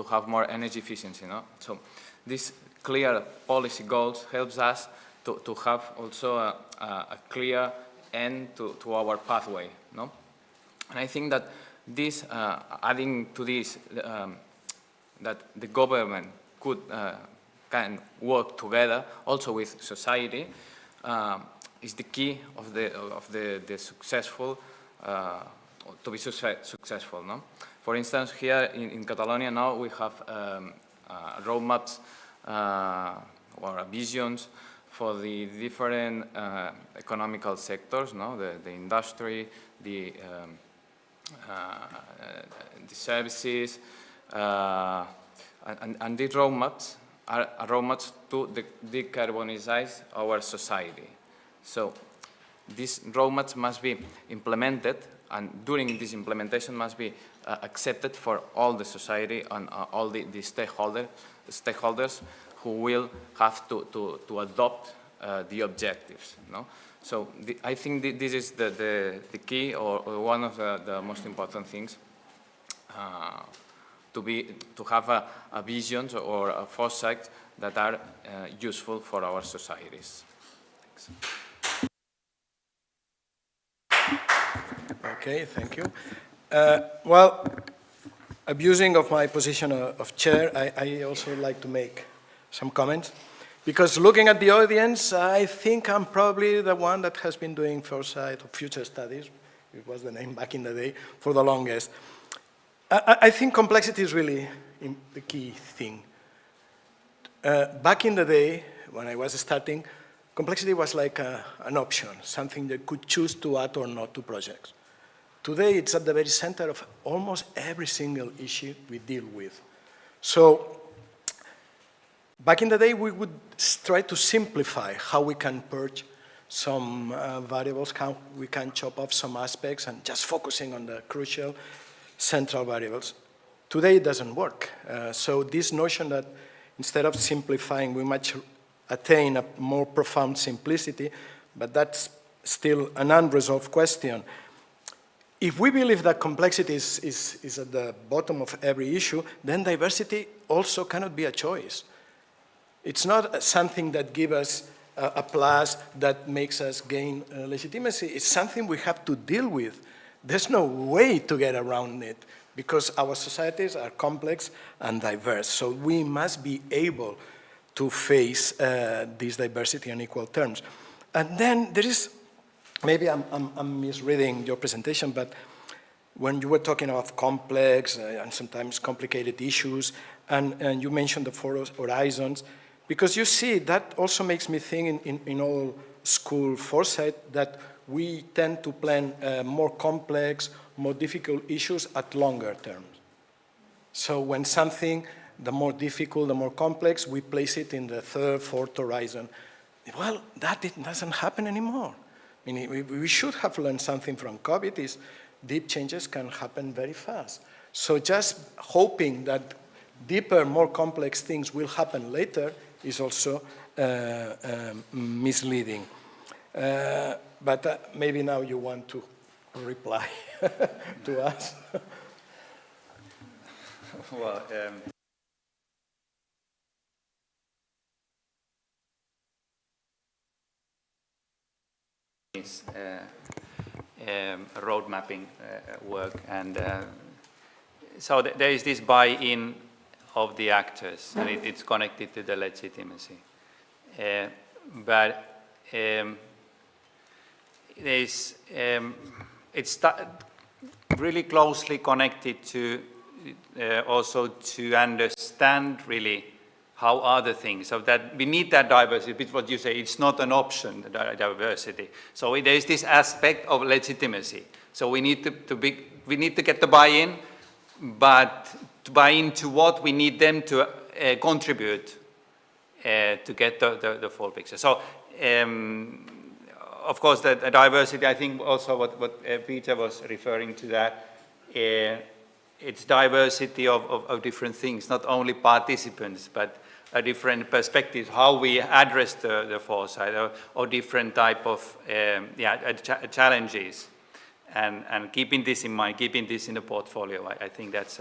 Speaker 20: have more energy efficiency. No? So these clear policy goals helps us to have also a clear end to our pathway. No? And I think that this, adding to this, that the government can work together also with society, is the key of the successful, to be successful. No? For instance, here in Catalonia now we have roadmaps or visions for the different economical sectors, no? The industry, the services, and these roadmaps are roadmaps to decarbonize our society. So these roadmaps must be implemented, and during this implementation must be accepted for all the society and all the stakeholders who will have to adopt the objectives. No? So I think this is the key, or one of the most important things, to have a visions or a foresight that are useful for our societies. Thanks.
Speaker 17: Okay, thank you. Well, abusing of my position of chair, I also like to make some comments. Because looking at the audience, I think I'm probably the one that has been doing foresight or future studies, it was the name back in the day, for the longest. I think complexity is really the key thing. Back in the day, when I was starting, complexity was like an option, something that could choose to add or not to projects. Today, it's at the very center of almost every single issue we deal with. So, back in the day, we would try to simplify how we can purge some variables, how we can chop off some aspects, and just focusing on the crucial central variables. Today, it doesn't work. So this notion that instead of simplifying, we might attain a more profound simplicity, but that's still an unresolved question. If we believe that complexity is at the bottom of every issue, then diversity also cannot be a choice. It's not something that gives us a plus that makes us gain legitimacy. It's something we have to deal with. There's no way to get around it because our societies are complex and diverse. So we must be able to face this diversity on equal terms. And then there is, maybe I'm misreading your presentation, but when you were talking about complex and sometimes complicated issues, and you mentioned the 4 horizons, Because you see, that also makes me think in all school foresight that we tend to plan more complex, more difficult issues at longer terms. So when something, the more difficult, the more complex, we place it in the third, fourth horizon. Well, that doesn't happen anymore. I mean, we should have learned something from COVID is deep changes can happen very fast. So just hoping that deeper, more complex things will happen later is also misleading. But maybe now you want to reply to us.
Speaker 18: Well, road mapping work, and so there is this buy-in of the actors, and it's connected to the legitimacy. But it's really closely connected to also to understand really how are the things, so that we need that diversity. It's what you say, it's not an option, the diversity. So there is this aspect of legitimacy. So we need to get the buy-in, but to buy into what we need them to contribute to get the full picture. So of course the diversity, I think also what Peter was referring to, that it's diversity of different things, not only participants, but a different perspectives, how we address the foresight, or different type of challenges. And keeping this in mind, keeping this in the portfolio, I think that's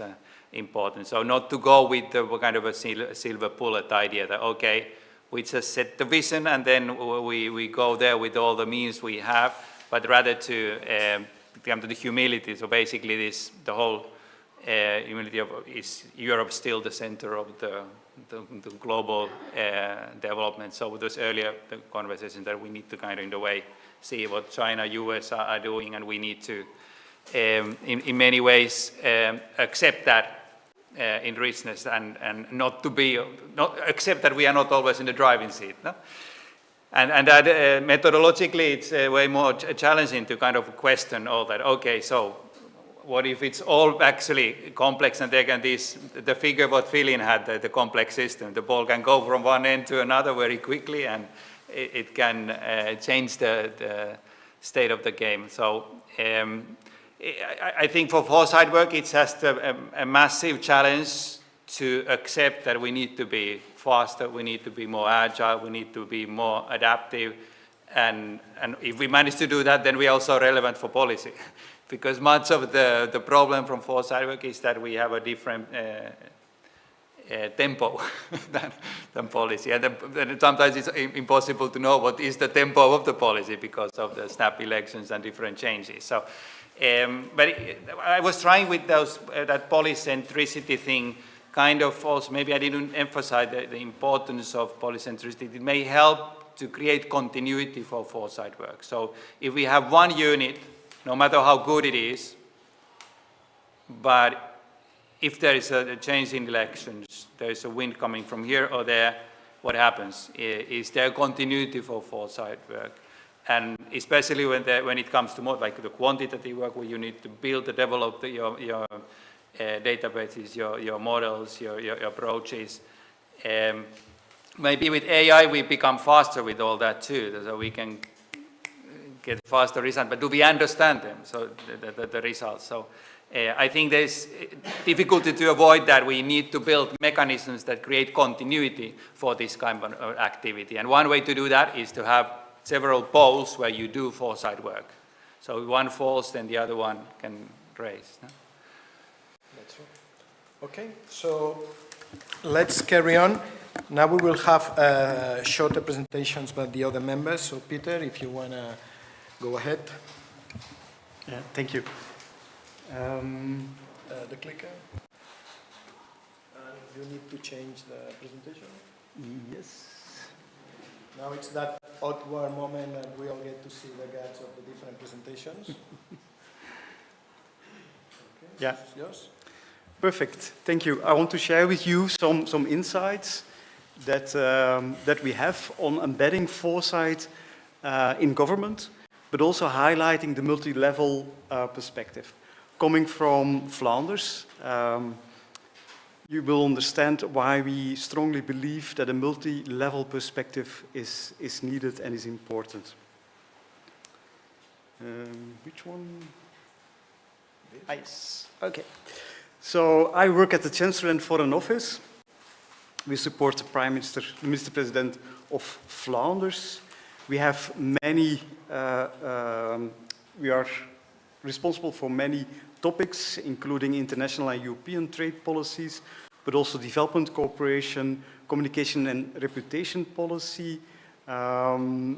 Speaker 18: important. So not to go with the kind of a silver bullet idea that, okay, we just set the vision and then we go there with all the means we have, but rather to come to the humility. So basically the whole humility of, is Europe still the center of the global development? So with those earlier conversations that we need to kind of in a way see what China, US are doing, and we need to in many ways accept that in richness, and not accept that we are not always in the driving seat. No? And that methodologically it's way more challenging to kind of question all that. Okay, so what if it's all actually complex, and they can the figure what Philin had, the complex system, the ball can go from one end to another very quickly, and it can change the state of the game. So I think for foresight work, it's just a massive challenge to accept that we need to be faster, we need to be more agile, we need to be more adaptive, and if we manage to do that, then we are also relevant for policy. Because much of the problem from foresight work is that we have a different tempo than policy. And sometimes it's impossible to know what is the tempo of the policy because of the snap elections and different changes. So, but I was trying with that polycentricity thing, kind of also, maybe I didn't emphasize the importance of polycentricity. It may help to create continuity for foresight work. So if we have one unit, no matter how good it is, but if there is a change in elections, there is a wind coming from here or there, what happens? Is there continuity for foresight work? And especially when it comes to more like the quantitative work, where you need to build and develop your databases, your models, your approaches. Maybe with AI we become faster with all that too, so we can get faster results, but do we understand them, so the results? So I think there's difficulty to avoid that. We need to build mechanisms that create continuity for this kind of activity. And one way to do that is to have several poles where you do foresight work. So if one falls, then the other one can raise. No?
Speaker 17: That's right. Okay, so let's carry on. Now we will have shorter presentations by the other members. So Peter, if you want to go ahead.
Speaker 19: Yeah, thank you.
Speaker 17: The clicker. You need to change the presentation.
Speaker 19: Yes.
Speaker 17: Now it's that awkward moment that we all get to see the guts of the different presentations. Okay.
Speaker 19: Yeah.
Speaker 17: This is yours.
Speaker 19: Perfect. Thank you. I want to share with you some insights that we have on embedding foresight in government, but also highlighting the multi-level perspective. Coming from Flanders, you will understand why we strongly believe that a multi-level perspective is needed and is important. Which one? Yes. Okay. So I work at the Chancellor and Foreign Office. We support the Prime Minister, the Minister President of Flanders. We have many, we are responsible for many topics, including international and European trade policies, but also development cooperation, communication and reputation policy,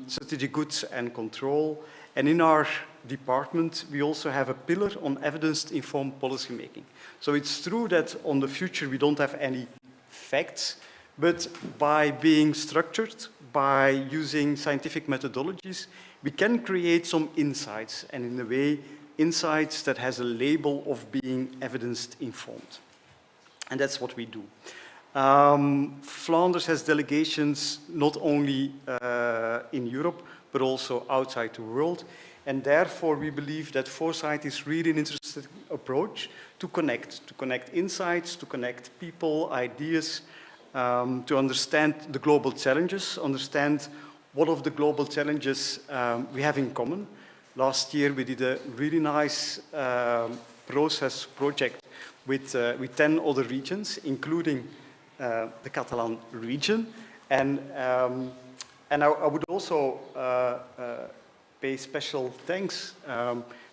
Speaker 19: strategic goods and control. And in our department, we also have a pillar on evidence-informed policymaking. So it's true that on the future we don't have any facts, but by being structured, by using scientific methodologies, we can create some insights, and in a way, insights that has a label of being evidence-informed. And that's what we do. Flanders has delegations not only in Europe, but also outside the world. And therefore, we believe that foresight is really an interesting approach to connect insights, to connect people, ideas, to understand the global challenges, understand what of the global challenges we have in common. Last year, we did a really nice project with 10 other regions, including the Catalan region. And I would also pay special thanks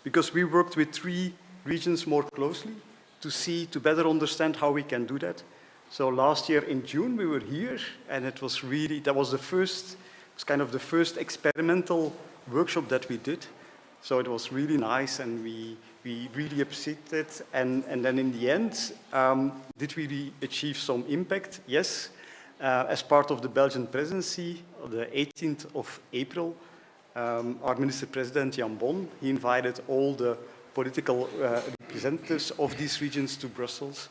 Speaker 19: because we worked with 3 regions more closely to better understand how we can do that. So last year in June we were here, and it was really, that was the first, it's kind of the first experimental workshop that we did. So it was really nice, and we really appreciated it. And then in the end, did we really achieve some impact? Yes. As part of the Belgian presidency, on the 18th of April, our Minister President, Jan Bon, he invited all the political representatives of these regions to Brussels.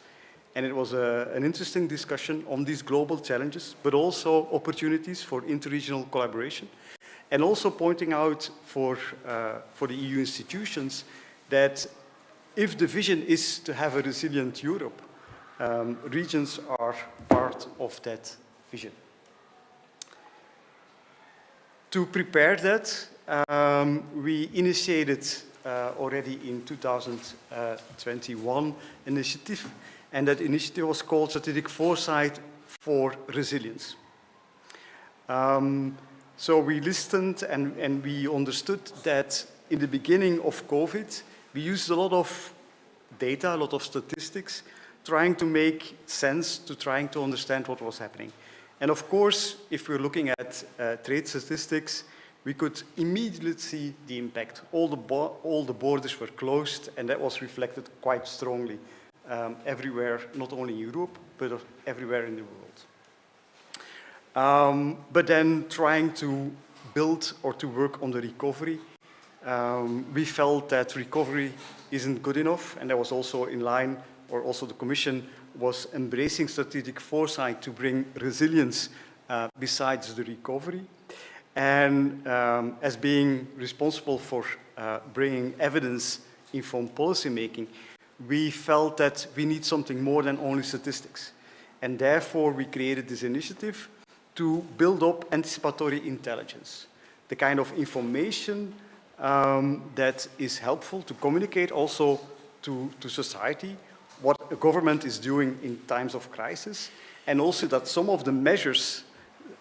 Speaker 19: And it was an interesting discussion on these global challenges, but also opportunities for interregional collaboration. And also pointing out for the EU institutions that if the vision is to have a resilient Europe, regions are part of that vision. To prepare that, we initiated already in 2021 initiative, and that initiative was called Strategic Foresight for Resilience. So we listened and we understood that in the beginning of COVID, we used a lot of data, a lot of statistics, trying to make sense, trying to understand what was happening. And of course, if we're looking at trade statistics, we could immediately see the impact. All the borders were closed, and that was reflected quite strongly everywhere, not only in Europe, but everywhere in the world. But then trying to build or to work on the recovery, we felt that recovery isn't good enough, and that was also in line, or also the Commission was embracing strategic foresight to bring resilience besides the recovery. And as being responsible for bringing evidence-informed policy making, we felt that we need something more than only statistics. And therefore, we created this initiative to build up anticipatory intelligence, the kind of information that is helpful to communicate also to society what a government is doing in times of crisis, and also that some of the measures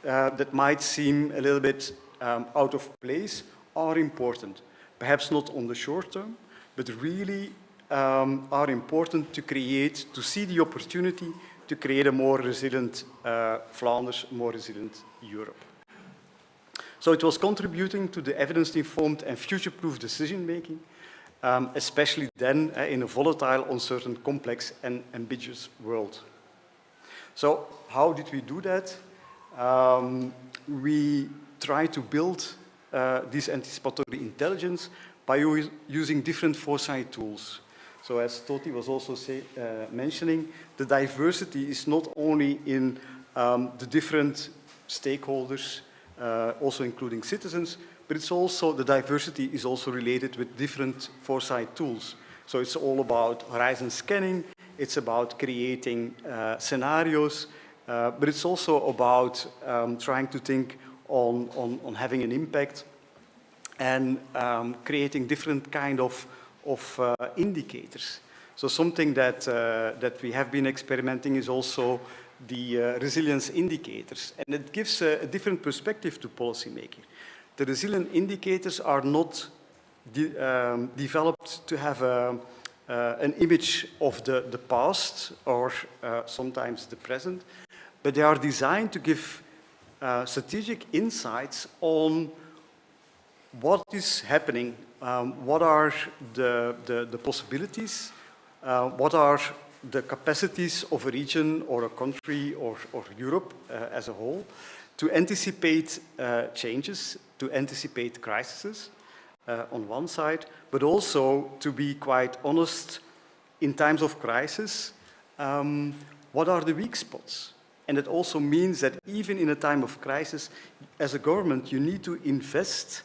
Speaker 19: that might seem a little bit out of place are important. Perhaps not on the short term, but really are important to see the opportunity to create a more resilient Flanders, more resilient Europe. So it was contributing to the evidence-informed and future-proof decision-making, especially then in a volatile, uncertain, complex, and ambiguous world. So how did we do that? We try to build this anticipatory intelligence by using different foresight tools. So as Toti was also mentioning, the diversity is not only in the different stakeholders, also including citizens, but it's also, the diversity is also related with different foresight tools. So it's all about horizon scanning, it's about creating scenarios, but it's also about trying to think on having an impact and creating different kind of indicators. So something that, that we have been experimenting is also the resilience indicators, and it gives a different perspective to policymaking. The resilient indicators are not developed to have an image of the past or sometimes the present, but they are designed to give strategic insights on what is happening, what are the possibilities, what are the capacities of a region or a country or Europe as a whole to anticipate changes, to anticipate crises on one side, but also to be quite honest in times of crisis, what are the weak spots? And it also means that even in a time of crisis, as a government, you need to invest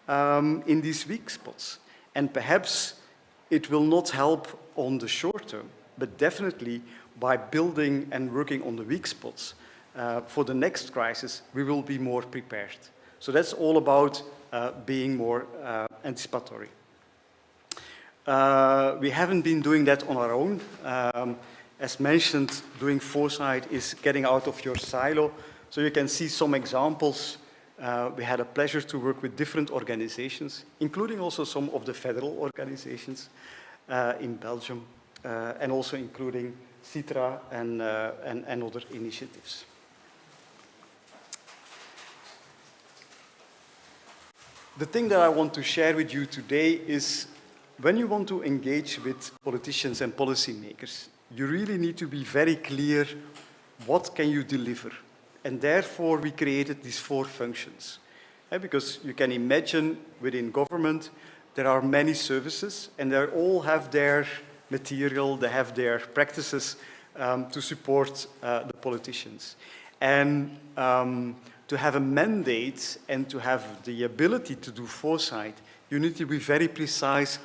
Speaker 19: in these weak spots. And perhaps it will not help on the short term, but definitely by building and working on the weak spots, for the next crisis, we will be more prepared. So that's all about being more anticipatory. We haven't been doing that on our own. As mentioned, doing foresight is getting out of your silo. So you can see some examples. We had a pleasure to work with different organizations, including also some of the federal organizations in Belgium, and also including CITRA and other initiatives. The thing that I want to share with you today is when you want to engage with politicians and policymakers, you really need to be very clear what can you deliver. And therefore, we created these 4 functions. Because you can imagine within government, there are many services, and they all have their material, they have their practices to support the politicians. And to have a mandate and to have the ability to do foresight, you need to be very precise,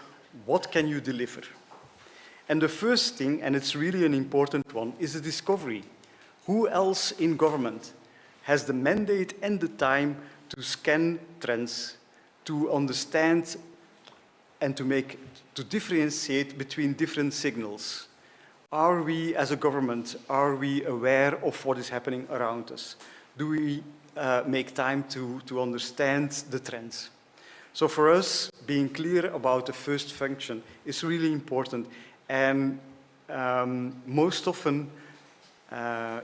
Speaker 19: what can you deliver? And the first thing, and it's really an important one, is the discovery. Who else in government has the mandate and the time to scan trends, to understand and to differentiate between different signals? Are we, as a government, are we aware of what is happening around us? Do we make time to understand the trends? So for us, being clear about the first function is really important. And most often,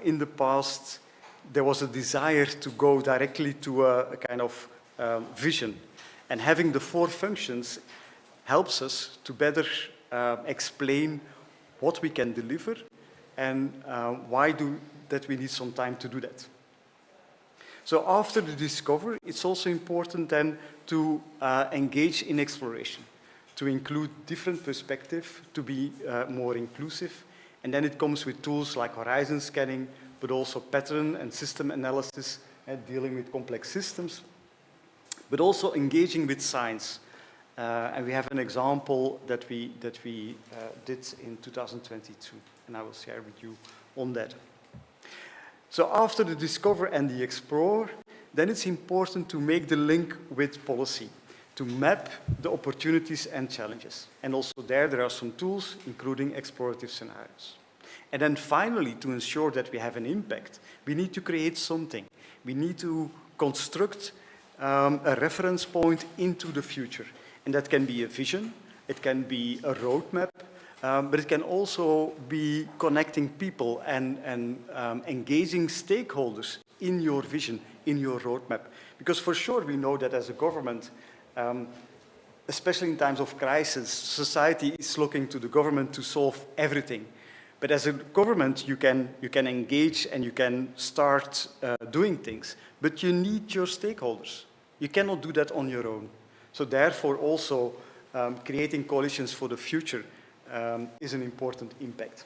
Speaker 19: in the past, there was a desire to go directly to a kind of vision. And having the 4 functions helps us to better explain what we can deliver and why that we need some time to do that. So after the discovery, it's also important then to engage in exploration, to include different perspectives, to be more inclusive. And then it comes with tools like horizon scanning, but also pattern and system analysis and dealing with complex systems, but also engaging with science. And we have an example that we did in 2022, and I will share with you on that. So after the discover and the explore, then it's important to make the link with policy, to map the opportunities and challenges. And also there are some tools, including explorative scenarios. And then finally, to ensure that we have an impact, we need to create something. We need to construct a reference point into the future. And that can be a vision, it can be a roadmap, but it can also be connecting people and engaging stakeholders in your vision, in your roadmap. Because for sure we know that as a government, especially in times of crisis, society is looking to the government to solve everything. But as a government, you can engage and you can start doing things, but you need your stakeholders. You cannot do that on your own. So therefore also creating coalitions for the future is an important impact.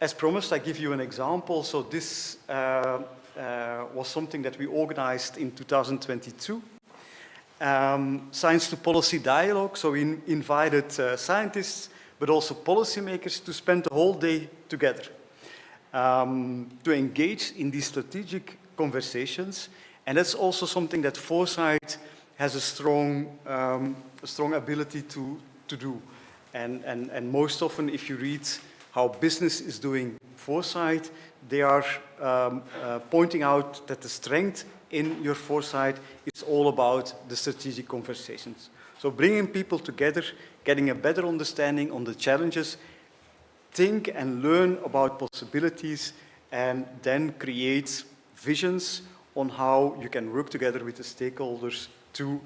Speaker 19: as promised, I give you an example. So this was something that we organized in 2022. Science to Policy Dialogue. So we invited scientists, but also policymakers to spend the whole day together, to engage in these strategic conversations. And that's also something that Foresight has a strong ability to do. And most often, if you read how business is doing Foresight, they are pointing out that the strength in your Foresight is all about the strategic conversations. So bringing people together, getting a better understanding on the challenges, think and learn about possibilities, and then create visions on how you can work together with the stakeholders to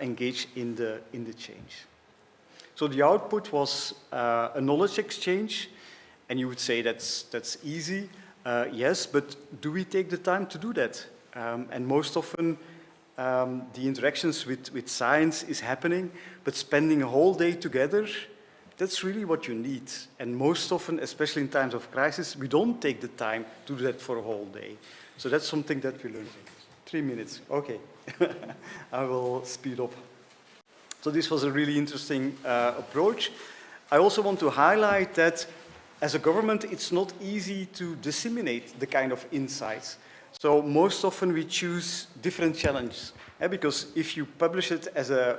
Speaker 19: engage in the change. So the output was a knowledge exchange, and you would say that's easy. Yes, but do we take the time to do that? And most often, the interactions with science is happening, but spending a whole day together, that's really what you need. And most often, especially in times of crisis, we don't take the time to do that for a whole day. So that's something that we learned. 3 minutes, okay. I will speed up. So this was a really interesting approach. I also want to highlight that as a government, it's not easy to disseminate the kind of insights. So most often we choose different challenges, because if you publish it as an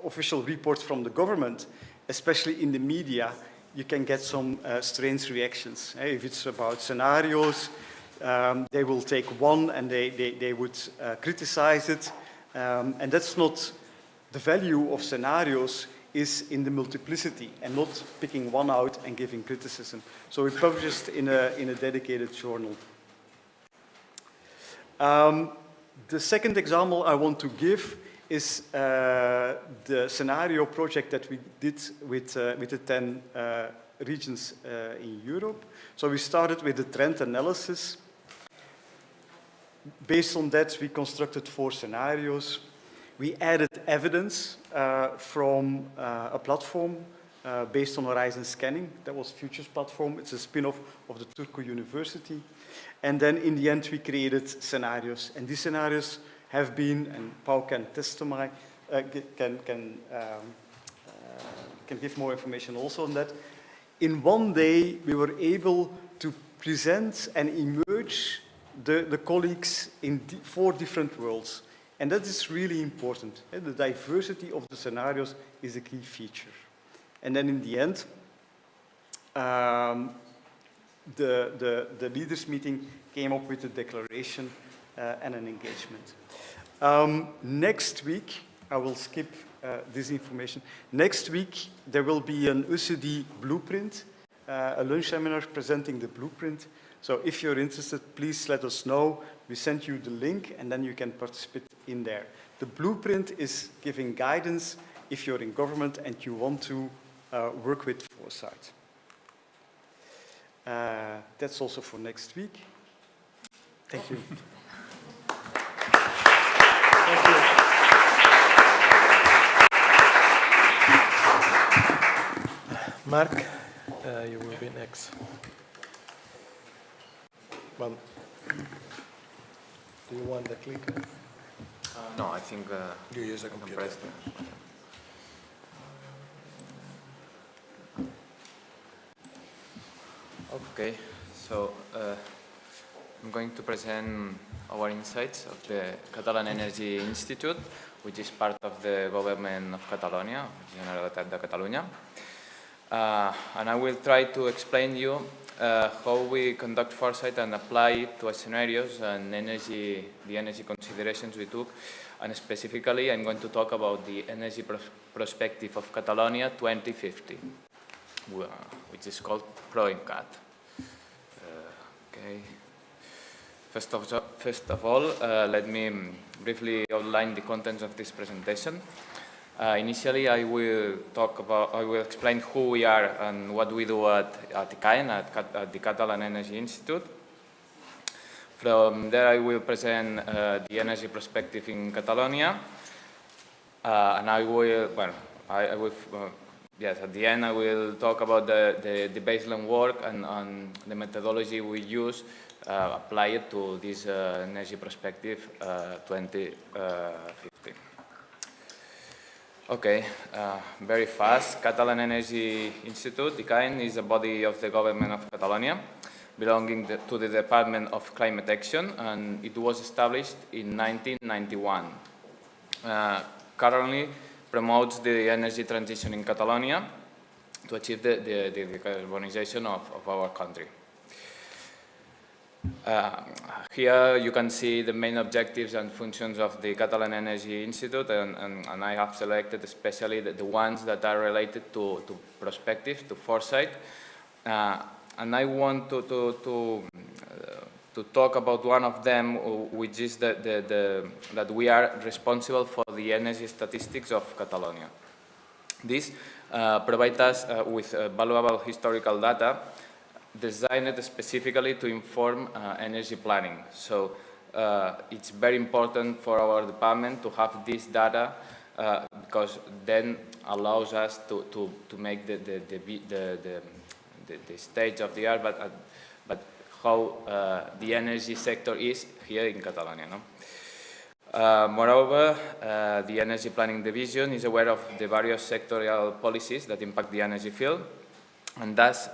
Speaker 19: official report from the government, especially in the media, you can get some strange reactions. If it's about scenarios, they will take one and they would criticize it. And that's not the value of scenarios, is in the multiplicity and not picking one out and giving criticism. So we published in a dedicated journal. The second example I want to give is the scenario project that we did with the 10 regions in Europe. So we started with the trend analysis. Based on that, we constructed 4 scenarios. We added evidence from a platform based on horizon scanning. That was Futures platform. It's a spin-off of the Turku University. And then in the end, we created scenarios. And these scenarios have been, and Pau can testify, can give more information also on that. In one day, we were able to present and emerge the colleagues in 4 different worlds. And that is really important. The diversity of the scenarios is a key feature. And then in the end, the leaders meeting came up with a declaration and an engagement. Next week, I will skip this information. Next week, there will be an UCD blueprint, a lunch seminar presenting the blueprint. So if you're interested, please let us know. We send you the link, and then you can participate in there. The blueprint is giving guidance if you're in government and you want to work with Foresight. That's also for next week. Thank you. Thank you.
Speaker 17: Mark, you will be next. Well, do you want the clicker?
Speaker 20: No, I think
Speaker 17: you use a computer.
Speaker 20: Okay, so I'm going to present our insights of the Catalan Energy Institute, which is part of the government of Catalonia, Generalitat de Catalunya. And I will try to explain you how we conduct foresight and apply it to scenarios and the energy considerations we took. And specifically, I'm going to talk about the energy perspective of Catalonia 2050, which is called PROENCAT. Okay. First of all, let me briefly outline the contents of this presentation. Initially, I will explain who we are and what we do at ICAEN, at the Catalan Energy Institute. From there, I will present the energy perspective in Catalonia, and I will yes, at the end I will talk about the baseline work and the methodology we use apply it to this energy perspective 2050. Okay, very fast. Catalan Energy Institute, ICAEN, is a body of the government of Catalonia, belonging to the Department of Climate Action, and it was established in 1991. Currently promotes the energy transition in Catalonia to achieve the decarbonization of our country. Here you can see the main objectives and functions of the Catalan Energy Institute, and I have selected especially the ones that are related to prospective, to foresight. And I want to talk about one of them, which is that we are responsible for the energy statistics of Catalonia. This provides us with valuable historical data designed specifically to inform energy planning. So it's very important for our department to have this data because then allows us to make the stage of the art, but how the energy sector is here in Catalonia. No? Moreover, the Energy Planning Division is aware of the various sectorial policies that impact the energy field, and thus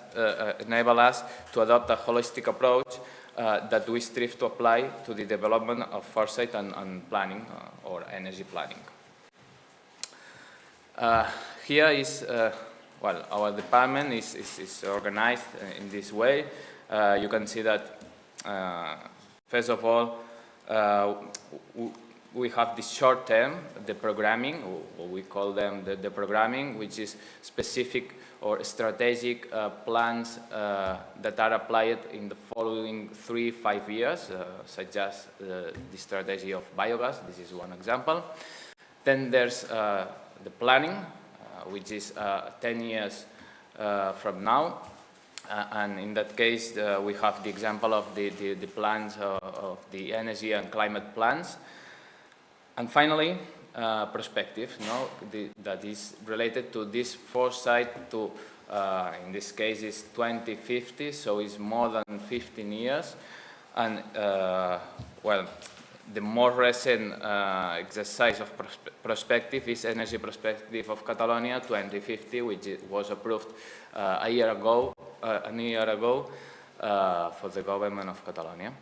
Speaker 20: enable us to adopt a holistic approach that we strive to apply to the development of foresight and planning or energy planning. Here is, well, our department is organized in this way. You can see that, first of all, we have the short term, the programming, or we call them the programming, which is specific or strategic plans that are applied in the following 3-5 years, such as the strategy of biogas. This is one example. Then there's the planning, which is 10 years from now. And in that case, we have the example of the plans of the energy and climate plans. And finally, perspective, that is related to this foresight to, in this case, is 2050, so it's more than 15 years. And, well, the more recent exercise of perspective is Energy Perspective of Catalonia 2050, which was approved a year ago for the government of Catalonia.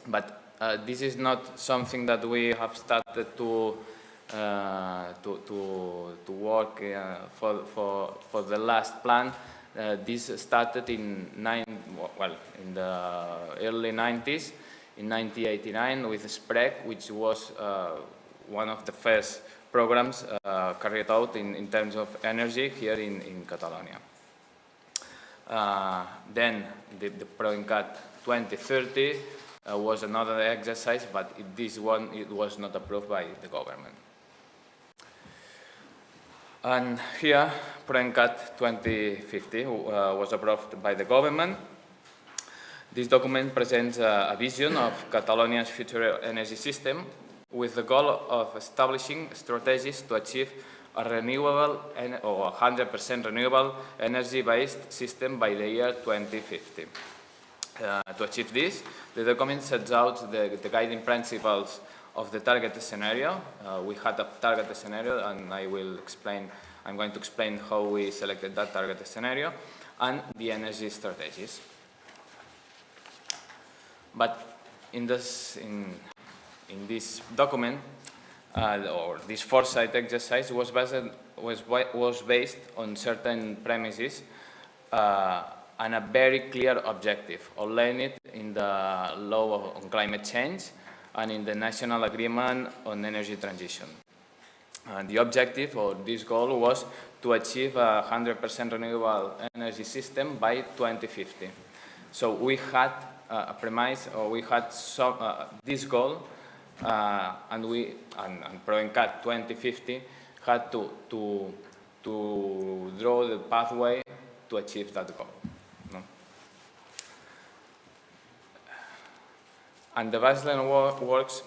Speaker 20: But this is not something that we have started to work for the last plan. This started in the early 90s, in 1989 with SPREC, which was one of the first programs carried out in terms of energy here in Catalonia. Then the PROENCAT 2030 was another exercise, but this one it was not approved by the government. And here, PROENCAT 2050 was approved by the government. This document presents a vision of Catalonia's future energy system with the goal of establishing strategies to achieve a renewable or 100% renewable energy-based system by the year 2050. To achieve this, the document sets out the guiding principles of the target scenario. We had a target scenario, and I'm going to explain how we selected that target scenario, and the energy strategies. But in this document, or this foresight exercise was based on certain premises and a very clear objective, outlined in the law on climate change and in the national agreement on energy transition. The objective or this goal was to achieve a 100% renewable energy system by 2050. So we had a premise, or we had this goal, and PROENCAT 2050 had to draw the pathway to achieve that goal. No? And the baseline works,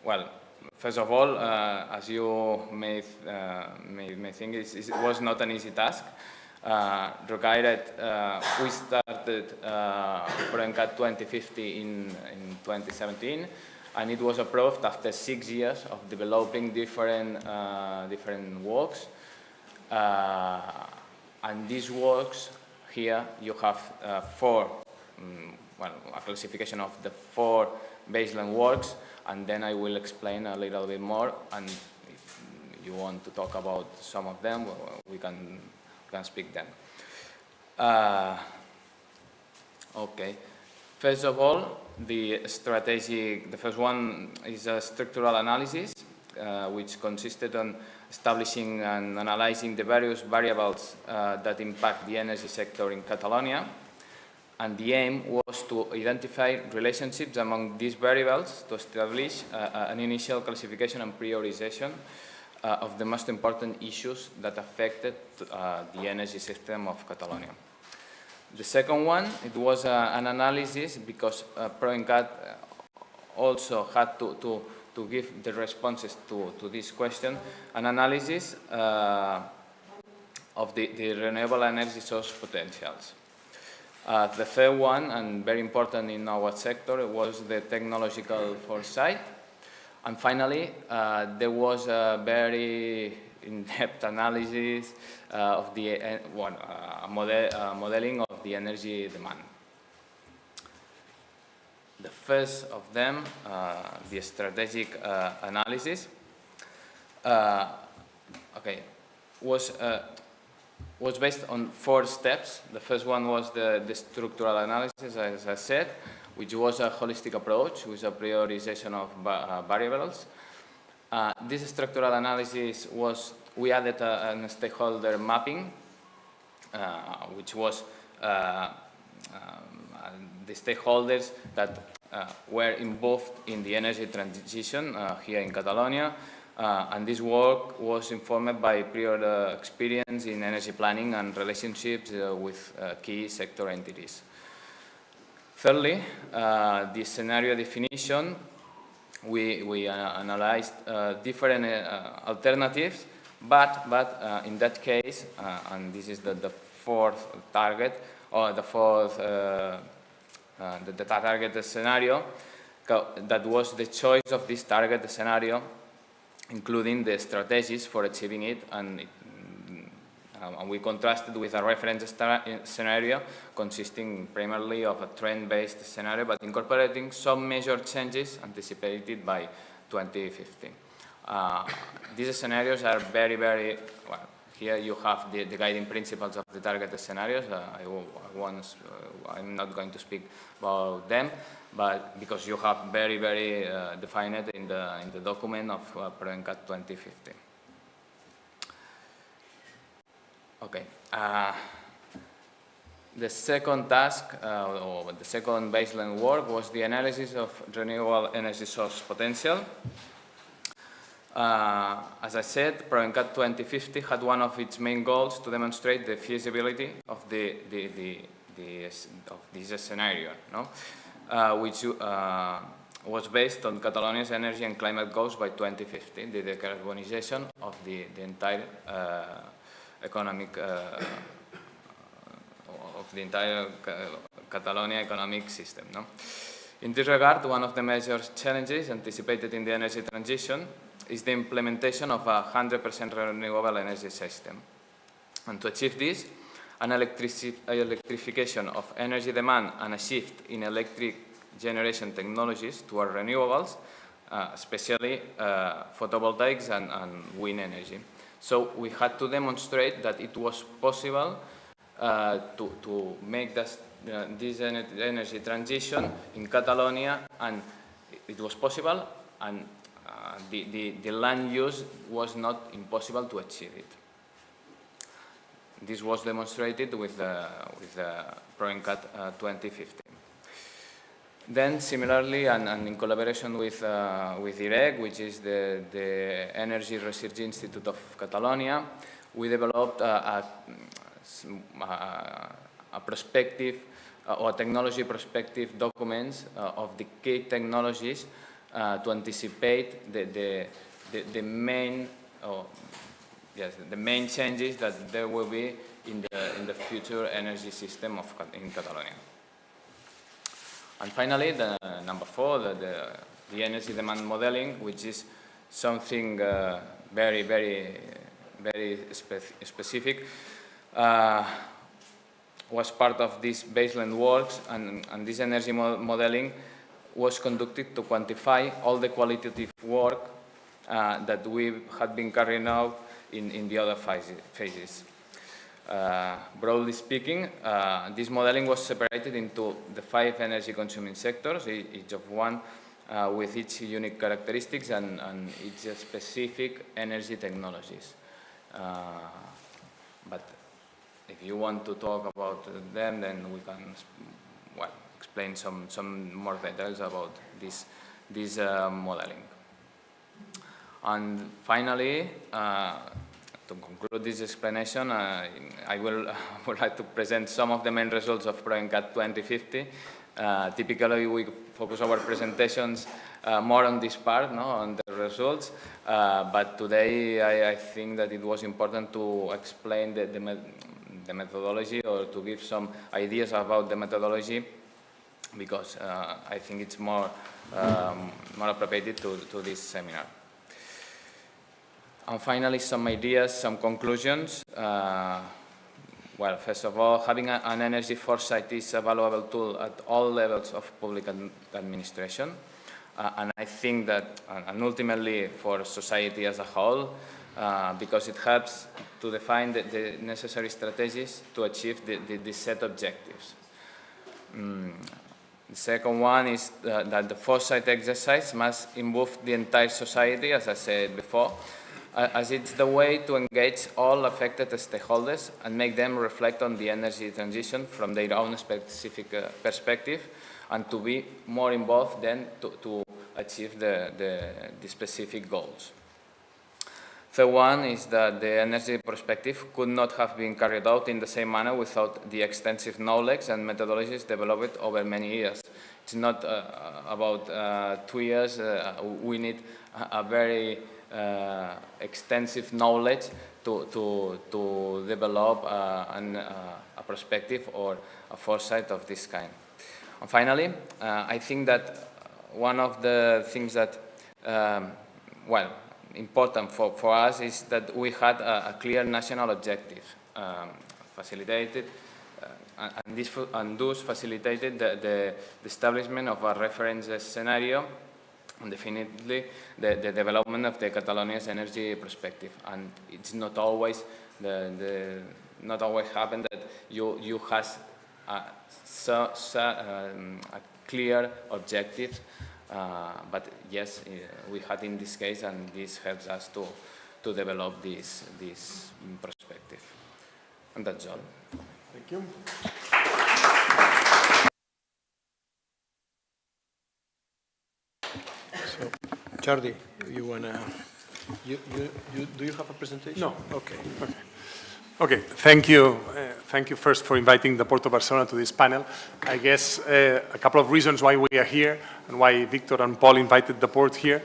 Speaker 20: well, first of all, as you may think, it was not an easy task. Regarded, we started ProENCAT 2050 in 2017, and it was approved after 6 years of developing different works. And these works, here you have four, a classification of the 4 baseline works, and then I will explain a little bit more, and if you want to talk about some of them, we can speak them. Okay. First of all, the first one is a structural analysis, which consisted on establishing and analyzing the various variables that impact the energy sector in Catalonia. And the aim was to identify relationships among these variables to establish an initial classification and prioritization of the most important issues that affected the energy system of Catalonia. The second one, it was an analysis because ProENCAT also had to give the responses to this question, an analysis of the renewable energy source potentials. The third one, and very important in our sector, was the technological foresight. And finally, there was a very in-depth analysis of the modeling of the energy demand. The first of them, the strategic analysis, was based on 4 steps. The first one was the structural analysis, as I said, which was a holistic approach with a prioritization of variables. This structural analysis was, we added a stakeholder mapping, which was the stakeholders that were involved in the energy transition here in Catalonia. And this work was informed by prior experience in energy planning and relationships with key sector entities. Thirdly, the scenario definition, we analyzed different alternatives, but in that case, and this is the 4th target, or the 4th the target scenario, that was the choice of this target scenario, including the strategies for achieving it, and we contrasted with a reference scenario consisting primarily of a trend-based scenario, but incorporating some major changes anticipated by 2050. These scenarios are very, very, well, here you have the guiding principles of the target scenarios. I'm not going to speak about them, but because you have very, very defined in the document of ProENCAT 2050. Okay. The second task, or the second baseline work, was the analysis of renewable energy source potential. As I said, ProENCAT 2050 had one of its main goals to demonstrate the feasibility of this scenario, no? Which was based on Catalonia's energy and climate goals by 2050, the decarbonization of the entire economic of the entire Catalonia economic system, no? In this regard, one of the major challenges anticipated in the energy transition is the implementation of a 100% renewable energy system. And to achieve this, an electrification of energy demand and a shift in electric generation technologies toward renewables, especially photovoltaics and wind energy. So we had to demonstrate that it was possible to make this energy transition in Catalonia, and it was possible, and the land use was not impossible to achieve it. This was demonstrated with the ProENCAT 2050. Then, similarly, and in collaboration with IREC, which is the Energy Research Institute of Catalonia, we developed a prospective or technology prospective documents of the key technologies to anticipate the main the main changes that there will be in the future energy system in Catalonia. And finally, the number 4, the energy demand modeling, which is something very, very, very specific, was part of this baseline works, and this energy modeling was conducted to quantify all the qualitative work that we had been carrying out in the other phases. Broadly speaking, this modeling was separated into the 5 energy-consuming sectors, each of one with its unique characteristics and its specific energy technologies. But if you want to talk about them, then we can explain some more details about this modeling. And finally, to conclude this explanation, I would like to present some of the main results of ProENCAT 2050. Typically, we focus our presentations more on this part, on the results, but today I think that it was important to explain the methodology, or to give some ideas about the methodology, because I think it's more appropriate to this seminar. And finally, some ideas, some conclusions. Well, first of all, having an energy foresight is a valuable tool at all levels of public administration. And I think that, and ultimately for society as a whole, because it helps to define the necessary strategies to achieve the set objectives. The second one is that the foresight exercise must involve the entire society, as I said before, as it's the way to engage all affected stakeholders and make them reflect on the energy transition from their own specific perspective, and to be more involved then to achieve the specific goals. Third one is that the energy perspective could not have been carried out in the same manner without the extensive knowledge and methodologies developed over many years. It's not about 2 years. We need a very extensive knowledge to develop a perspective or a foresight of this kind. And finally, I think that one of the things that, important for us is that we had a clear national objective, facilitated, and thus facilitated the establishment of a reference scenario, and definitely the development of the Catalonia's energy perspective. And it's not always not always happen that you has a clear objective, but yes, we had in this case, and this helps us to develop this perspective. And that's all.
Speaker 17: Thank you. So, Jordi, you wanna? Do you have a presentation?
Speaker 8: No. Okay. Okay. Thank you. Thank you first for inviting the Port of Barcelona to this panel. I guess a couple of reasons why we are here and why Victor and Paul invited the Port here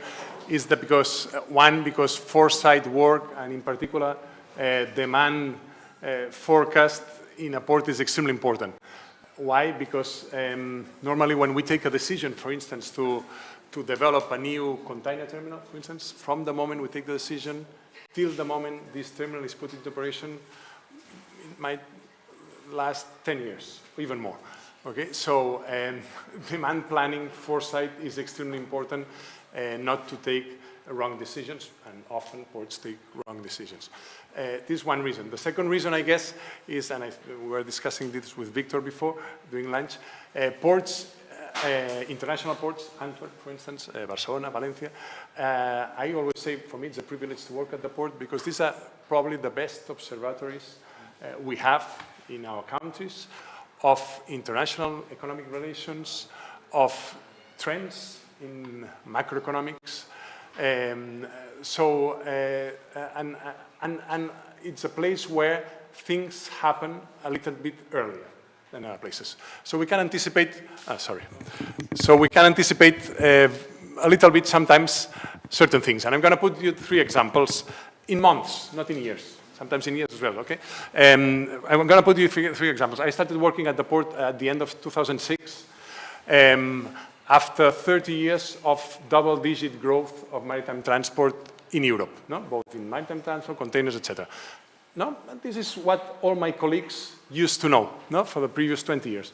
Speaker 8: is that because foresight work, and in particular demand forecast in a port is extremely important. Why? Because normally when we take a decision, for instance, to develop a new container terminal, for instance, from the moment we take the decision till the moment this terminal is put into operation, it might last 10 years, even more. Okay, so demand planning, foresight is extremely important, not to take wrong decisions, and often ports take wrong decisions. This is one reason. The second reason, I guess, is, and we were discussing this with Victor before, during lunch, ports, international ports, Antwerp, for instance, Barcelona, Valencia. I always say, for me, it's a privilege to work at the port because these are probably the best observatories we have in our countries of international economic relations, of trends in macroeconomics. And it's a place where things happen a little bit earlier than other places. So we can anticipate, So we can anticipate
Speaker 21: a little bit sometimes certain things. And I'm going to put you 3 examples in months, not in years. Sometimes in years as well, okay? I'm going to put you 3 examples. I started working at the port at the end of 2006. After 30 years of double-digit growth of maritime transport in Europe, no? Both in maritime transport, containers, etc. No? And this is what all my colleagues used to know, no? For the previous 20 years.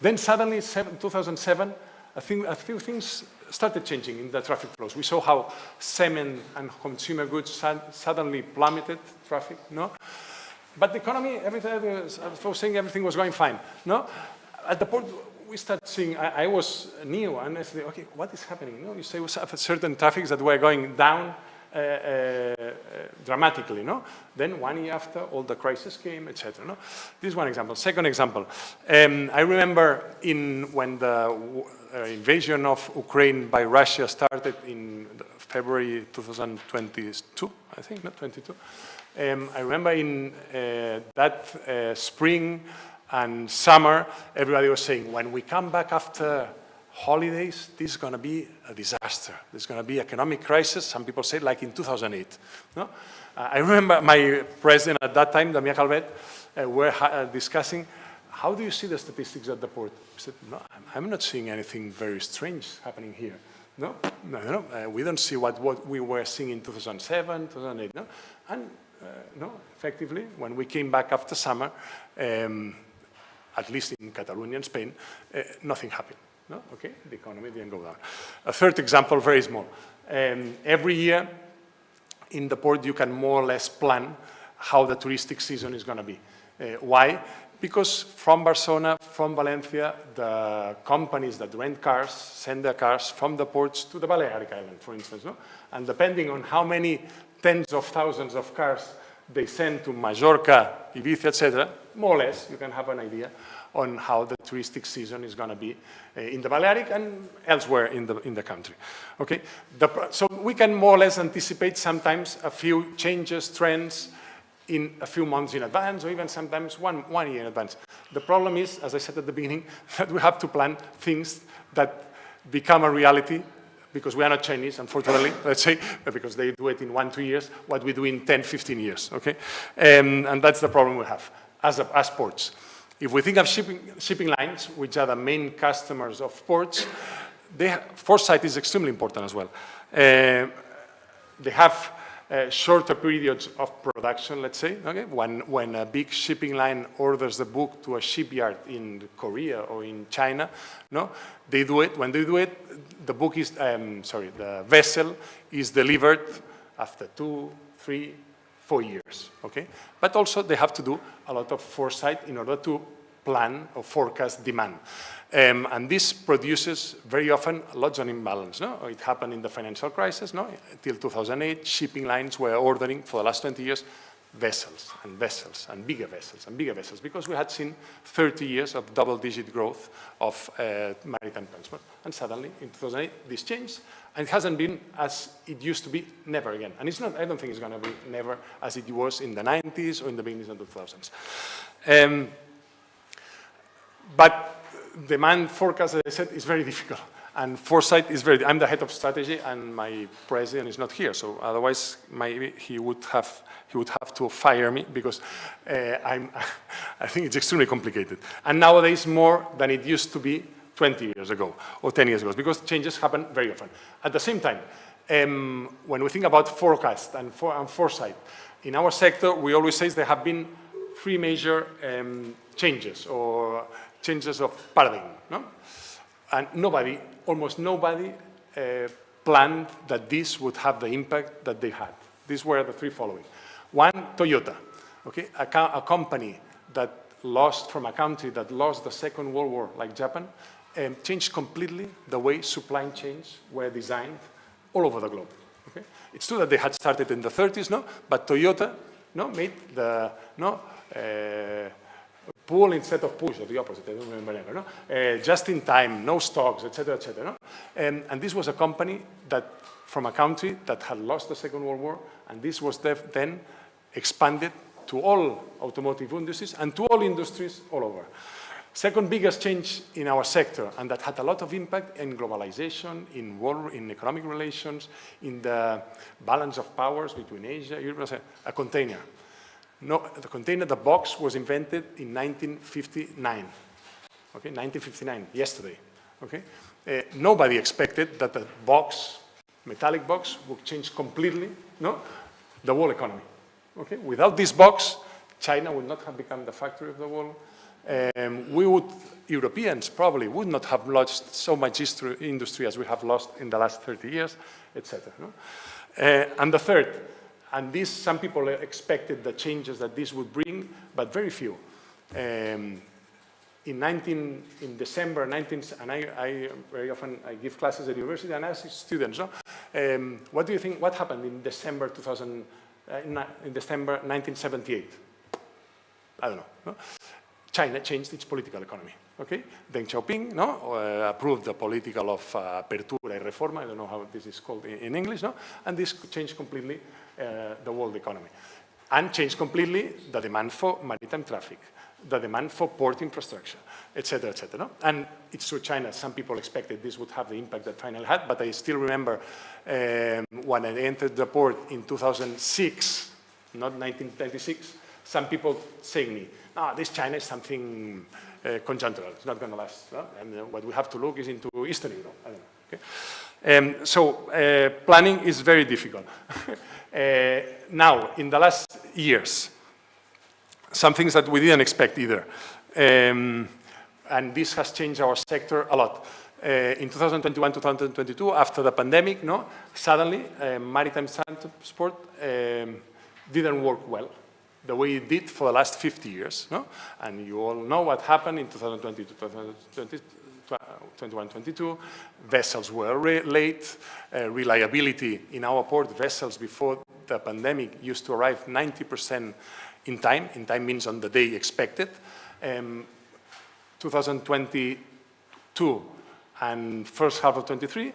Speaker 21: Then suddenly, 2007, a few things started changing in the traffic flows. We saw how cement and consumer goods suddenly plummeted traffic, no? But the economy, everything was going fine, no? At the port, we started seeing, I was new, and I said, okay, what is happening? No, you say we have certain traffics that were going down dramatically, no? Then 1 year after, all the crisis came, etc. No? This is one example. Second example, I remember when the invasion of Ukraine by Russia started in February 2022, I think, not 22. I remember in that spring and summer, everybody was saying, when we come back after holidays, this is going to be a disaster. There's going to be economic crisis. Some people say like in 2008. No? I remember my president at that time, Damien Calvet, were discussing, how do you see the statistics at the port? I said, no, I'm not seeing anything very strange happening here. No, we don't see what we were seeing in 2007, 2008. No? And no, effectively, when we came back after summer, at least in Catalonia and Spain, nothing happened. No? Okay, the economy didn't go down. A third example, very small. Every year in the port, you can more or less plan how the touristic season is going to be. Why? Because from Barcelona, from Valencia, the companies that rent cars send their cars from the ports to the Balearic Island, for instance. No? And depending on how many tens of thousands of cars they send to Majorca, Ibiza, etc., more or less, you can have an idea on how the touristic season is going to be in the Balearic and elsewhere in the country. Okay, so we can more or less anticipate sometimes a few changes, trends in a few months in advance, or even sometimes one year in advance. The problem is, as I said at the beginning, that we have to plan things that become a reality, because we are not Chinese, unfortunately, let's say, because they do it in 1-2 years, what we do in 10-15 years, okay? And that's the problem we have as ports. If we think of shipping lines, which are the main customers of ports, foresight is extremely important as well. They have shorter periods of production, let's say, okay? When a big shipping line orders a book to a shipyard in Korea or in China, no, they do it. When they do it, the book is, the vessel is delivered after 2, 3, 4 years, okay? But also they have to do a lot of foresight in order to plan or forecast demand. And this produces very often lots of imbalance. No? It happened in the financial crisis. No? Till 2008, shipping lines were ordering for the last 20 years vessels and vessels and bigger vessels and bigger vessels, because we had seen 30 years of double-digit growth of maritime transport. And suddenly, in 2008, this changed, and it hasn't been as it used to be, never again. And it's not, I don't think it's going to be never as it was in the 90s or in the beginning of the 2000s. But demand forecast, as I said, is very difficult. And foresight is very, I'm the head of strategy and my president is not here. So otherwise, maybe he would have to fire me, because I think it's extremely complicated. And nowadays more than it used to be 20 years ago or 10 years ago, because changes happen very often. At the same time, when we think about forecast and foresight, in our sector, we always say there have been 3 major changes or changes of paradigm, no? And almost nobody planned that this would have the impact that they had. These were the 3 following. 1, Toyota, okay? A company that lost from a country that lost the Second World War, like Japan, changed completely the way supply chains were designed all over the globe, okay? It's true that they had started in the 30s, no? But Toyota, no, made the, no, pull instead of push, or the opposite, I don't remember ever, no? Just in time, no stocks, etc., etc., no? And this was a company that, from a country that had lost the Second World War, and this was then expanded to all automotive industries and to all industries all over. Second biggest change in our sector, and that had a lot of impact in globalization, in economic relations, in the balance of powers between Asia, Europe, a container. No, the container, the box was invented in 1959. Okay, 1959, yesterday. Okay, nobody expected that the box, metallic box, would change completely, no, the whole economy. Okay, without this box, China would not have become the factory of the world. Europeans probably would not have lost so much industry as we have lost in the last 30 years, etc. No? And the third, and this, some people expected the changes that this would bring, but very few. In December 19, and I very often I give classes at university and ask students, no? What do you think, what happened in December 1978? I don't know. No? China changed its political economy. Okay, Deng Xiaoping, no, approved the political of apertura y reforma. I don't know how this is called in English, no, and this changed completely the world economy, and changed completely the demand for maritime traffic, the demand for port infrastructure, etc., etc. No? And it's true, China. Some people expected this would have the impact that finally had, but I still remember when I entered the port in 2006, not 1996. Some people saying me, "Ah, this China is something conjunctural. It's not going to last." No? And what we have to look is into Eastern Europe. I don't know. Okay? So planning is very difficult. Now, in the last years, some things that we didn't expect either, and this has changed our sector a lot. In 2021, 2022, after the pandemic, no, suddenly maritime transport didn't work well the way it did for the last 50 years. No? And you all know what happened in 2020 to 2021, 22. Vessels were late. Reliability in our port, vessels before the pandemic used to arrive 90% in time. In time means on the day expected. 2022 and first half of 23,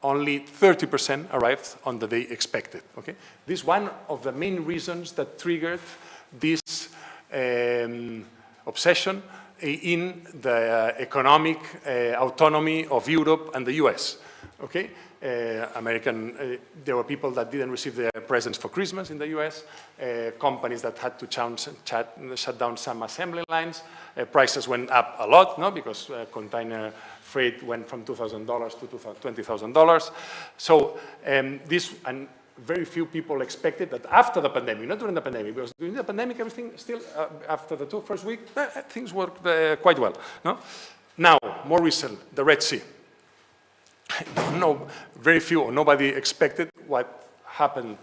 Speaker 21: only 30% arrived on the day expected. Okay? This is one of the main reasons that triggered this obsession in the economic autonomy of Europe and the US. Okay? There were people that didn't receive their presents for Christmas in the US, companies that had to shut down some assembly lines, prices went up a lot, no? Because container freight went from $2,000 to $20,000. So this, and very few people expected that after the pandemic, not during the pandemic, because during the pandemic, everything still, after the first week, things worked quite well. No? Now, more recent, the Red Sea. I don't know, very few or nobody expected what happened,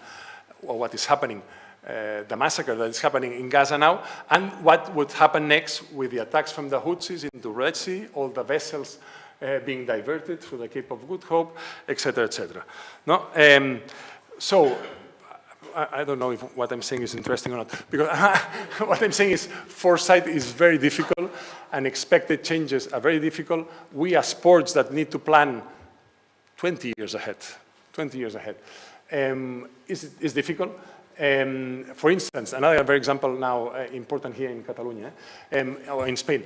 Speaker 21: or what is happening, the massacre that is happening in Gaza now, and what would happen next with the attacks from the Houthis into Red Sea, all the vessels being diverted through the Cape of Good Hope, etc., etc. No? So, I don't know if what I'm saying is interesting or not, because what I'm saying is foresight is very difficult, and expected changes are very difficult. We as sports that need to plan 20 years ahead, is difficult. For instance, another very example now important here in Catalonia, or in Spain.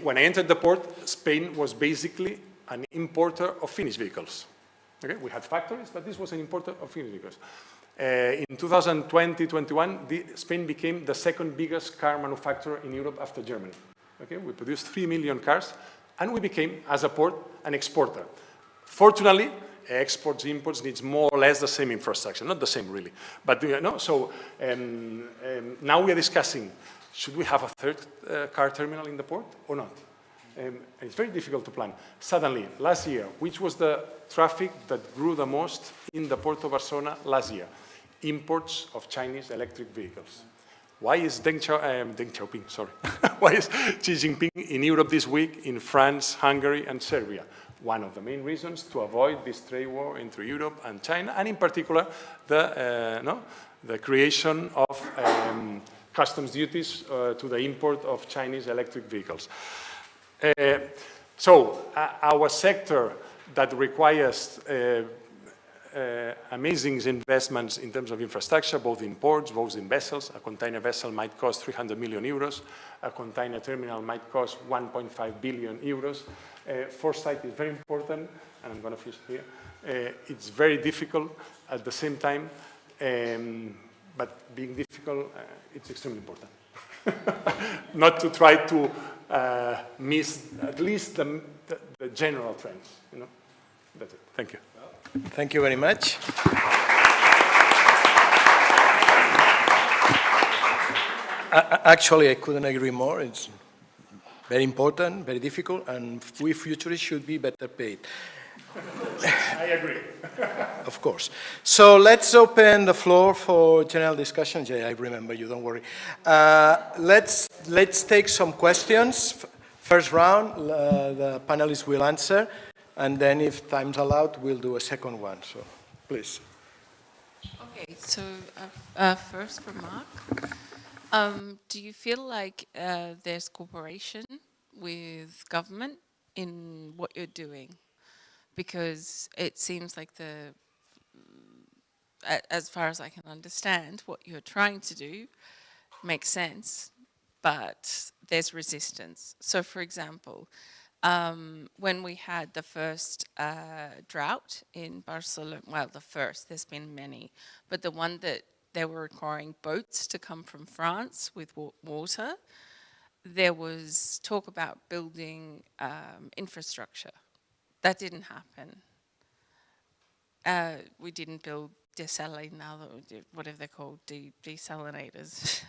Speaker 21: When I entered the port, Spain was basically an importer of finished vehicles. Okay? We had factories, but this was an importer of finished vehicles. In 2020-21, Spain became the second biggest car manufacturer in Europe after Germany. Okay? We produced 3 million cars, and we became, as a port, an exporter. Fortunately, exports, imports needs more or less the same infrastructure, not the same really. But so now we are discussing, should we have a third car terminal in the port or not? And it's very difficult to plan. Suddenly, last year, which was the traffic that grew the most in the port of Barcelona last year? Imports of Chinese electric vehicles. Why is Deng Xiaoping, sorry. Why is Xi Jinping in Europe this week, in France, Hungary, and Serbia? One of the main reasons to avoid this trade war into Europe and China, and in particular, the creation of customs duties to the import of Chinese electric vehicles. So our sector that requires amazing investments in terms of infrastructure, both in ports, both in vessels. A container vessel might cost 300 million euros. A container terminal might cost 1.5 billion euros. Foresight is very important, and I'm going to finish here. It's very difficult at the same time, but being difficult, it's extremely important. Not to try to miss at least the general trends. You know? That's it. Thank you.
Speaker 17: Thank you very much. Actually, I couldn't agree more. It's very important, very difficult, and we futurists should be better paid.
Speaker 21: I agree.
Speaker 17: Of course. So let's open the floor for general discussion. Yeah, I remember you, don't worry. Let's take some questions. First round, the panelists will answer, and then if time's allowed, we'll do a second one. So please.
Speaker 1: Okay, so first for Mark. Do you feel like there's cooperation with government in what you're doing? Because it seems like as far as I can understand, what you're trying to do makes sense, but there's resistance. So for example, when we had the first drought in Barcelona, well, the first, there's been many, but the one that they were requiring boats to come from France with water, there was talk about building infrastructure. That didn't happen. We didn't build whatever they're called, desalinators.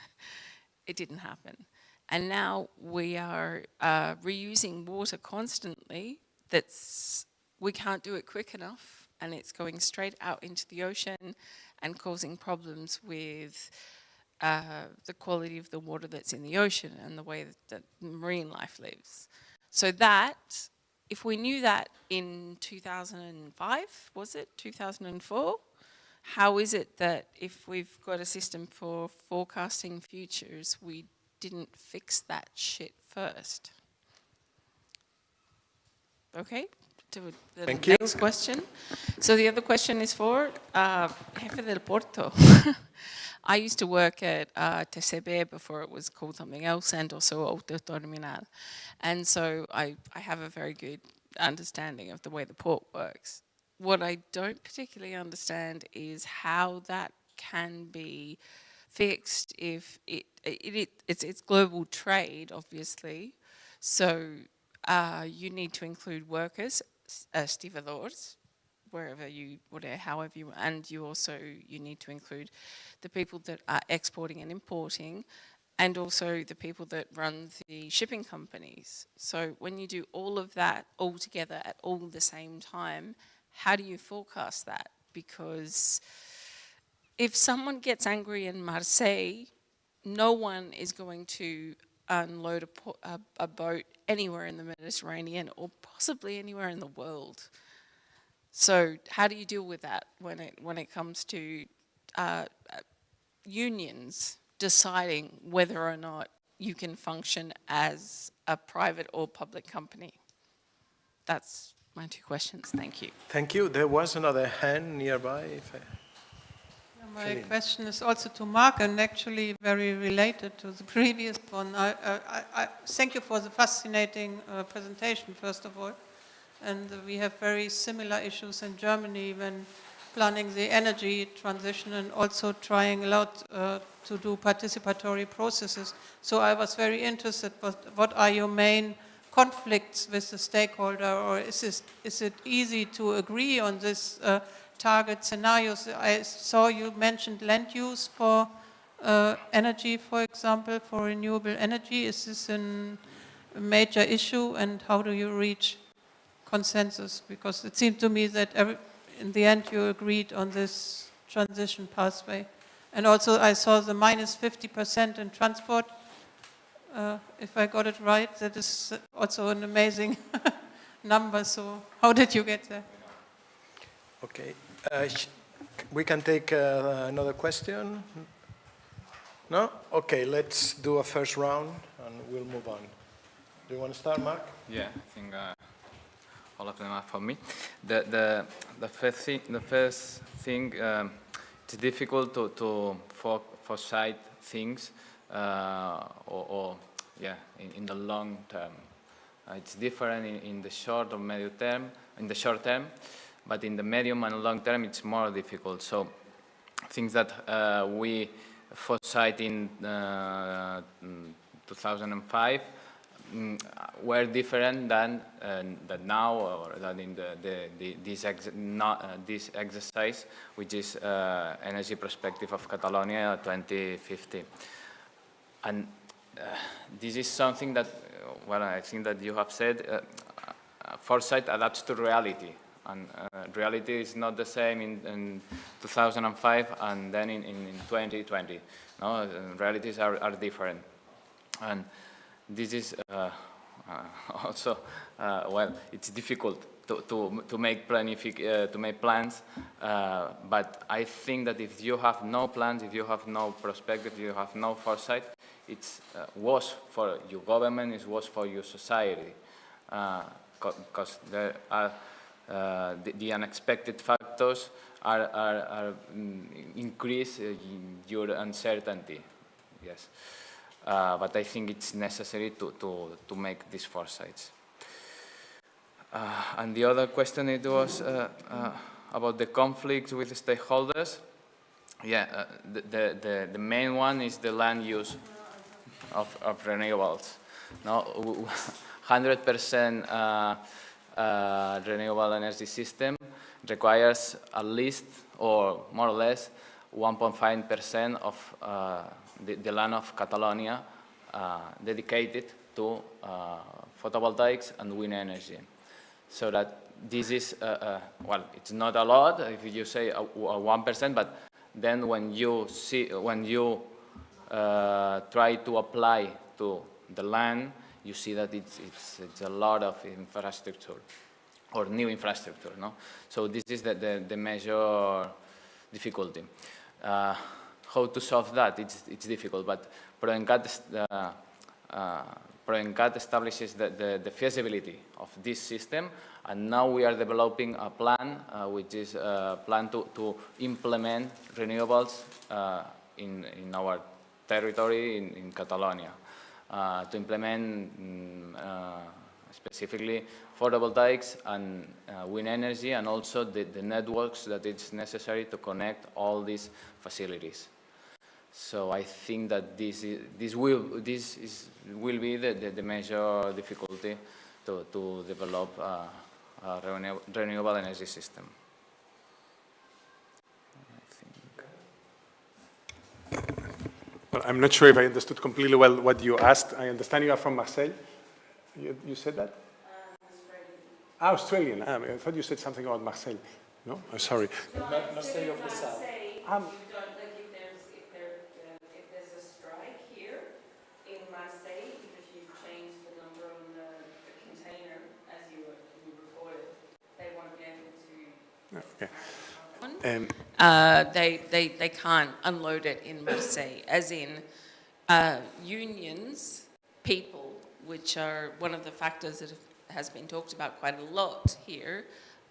Speaker 1: It didn't happen. And now we are reusing water constantly. We can't do it quick enough, and it's going straight out into the ocean and causing problems with the quality of the water that's in the ocean and the way that marine life lives. So that, if we knew that in 2005, was it, 2004? How is it that if we've got a system for forecasting futures, we didn't fix that shit first? Okay, to the next question. So the other question is for Jefe del Porto. I used to work at TCB before it was called something else, and also Autoterminal. And so I have a very good understanding of the way the port works. What I don't particularly understand is how that can be fixed if it's global trade, obviously. So you need to include workers, estibadores, however you, and you need to include the people that are exporting and importing, and also the people that run the shipping companies. So when you do all of that all together at all the same time, how do you forecast that? Because if someone gets angry in Marseille, no one is going to unload a boat anywhere in the Mediterranean or possibly anywhere in the world. So how do you deal with that when it comes to unions deciding whether or not you can function as a private or public company? That's my two questions. Thank you.
Speaker 17: Thank you. There was another hand nearby.
Speaker 15: My question is also to Mark, and actually very related to the previous one. I thank you for the fascinating presentation, first of all. And we have very similar issues in Germany when planning the energy transition and also trying a lot to do participatory processes. So I was very interested, what are your main conflicts with the stakeholder, or is it easy to agree on this target scenarios? I saw you mentioned land use for energy, for example, for renewable energy. Is this a major issue, and how do you reach consensus? Because it seemed to me that in the end you agreed on this transition pathway. And also I saw the minus 50% in transport. If I got it right, that is also an amazing number. So how did you get there?
Speaker 17: Okay. We can take another question. No? Okay, let's do a first round and we'll move on. Do you want to start, Mark?
Speaker 20: Yeah, I think all of them are for me. The first thing, it's difficult to foresee things, in the long term. It's different in the short or medium term, but in the medium and long term, it's more difficult. So things that we foresight in 2005 were different than now, or than in this exercise, which is energy perspective of Catalonia 2050. And this is something that, well, I think that you have said, foresight adapts to reality. And reality is not the same in 2005 and then in 2020. No, realities are different. And this is also, well, it's difficult to make plans, but I think that if you have no plans, if you have no perspective, if you have no foresight, it's worse for your government, it's worse for your society, because there are the unexpected factors are increase your uncertainty. Yes. But I think it's necessary to make these foresights. And the other question, it was about the conflicts with stakeholders. Yeah, the main one is the land use of renewables. No, 100% renewable energy system requires at least, or more or less, 1.5% of the land of Catalonia dedicated to photovoltaics and wind energy. So that this is, well, it's not a lot if you say 1%, but then when you try to apply to the land, you see that it's a lot of infrastructure, or new infrastructure, no? So this is the major difficulty. How to solve that? It's difficult, but PROENCAT establishes the feasibility of this system, and now we are developing a plan, which is a plan to implement renewables in our territory in Catalonia, to implement specifically photovoltaics and wind energy, and also the networks that it's necessary to connect all these facilities. So I think that this will be the major difficulty to develop a renewable energy system.
Speaker 21: Well, I'm not sure if I understood completely well what you asked. I understand you are from Marseille. You said that? Australian. I thought you said something about Marseille. No? Oh, sorry.
Speaker 9: Marseille of the South. If there's a strike here in Marseille, if you change the number on the container as you reported, they won't be able to.
Speaker 21: Okay.
Speaker 1: They can't unload it in Marseille, as in unions, people, which are one of the factors that has been talked about quite a lot here,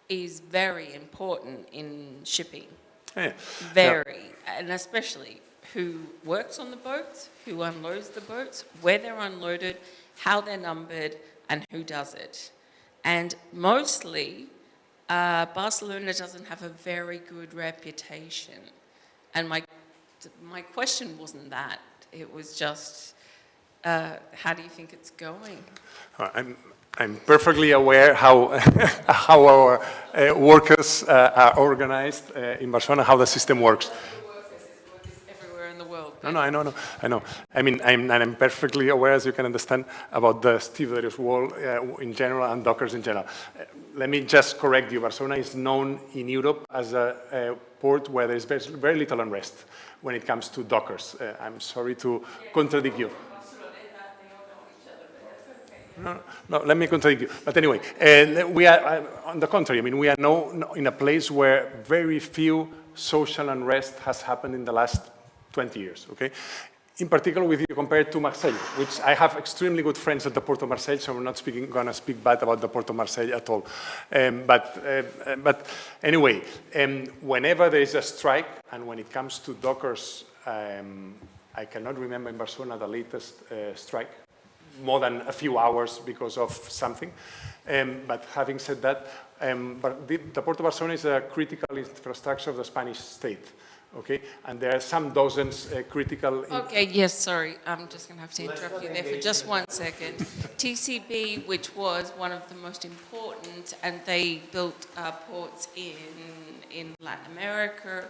Speaker 1: is very important in shipping.
Speaker 21: Yeah.
Speaker 1: Very, and especially who works on the boats, who unloads the boats, where they're unloaded, how they're numbered, and who does it. And mostly, Barcelona doesn't have a very good reputation. And my question wasn't that. It was just, how do you think it's going?
Speaker 21: I'm perfectly aware how our workers are organized in Barcelona, how the system works.
Speaker 1: Everywhere in the world.
Speaker 21: No, I know. I mean, I'm perfectly aware, as you can understand, about the stevedores world in general and dockers in general. Let me just correct you. Barcelona is known in Europe as a port where there is very little unrest when it comes to dockers. I'm sorry to contradict you. No, let me contradict you. But anyway, we are, on the contrary, I mean, we are now in a place where very few social unrest has happened in the last 20 years, okay? in particular with you compared to Marseille, which I have extremely good friends at the Port of Marseille, so I'm not going to speak bad about the Port of Marseille at all. But anyway, whenever there is a strike, and when it comes to dockers, I cannot remember in Barcelona the latest strike, more than a few hours because of something. But having said that, the Port of Barcelona is a critical infrastructure of the Spanish state. Okay, and there are some dozens critical...
Speaker 1: Okay, yes, sorry. I'm just going to have to interrupt you there for just 1 second. TCB, which was one of the most important, and they built ports in Latin America,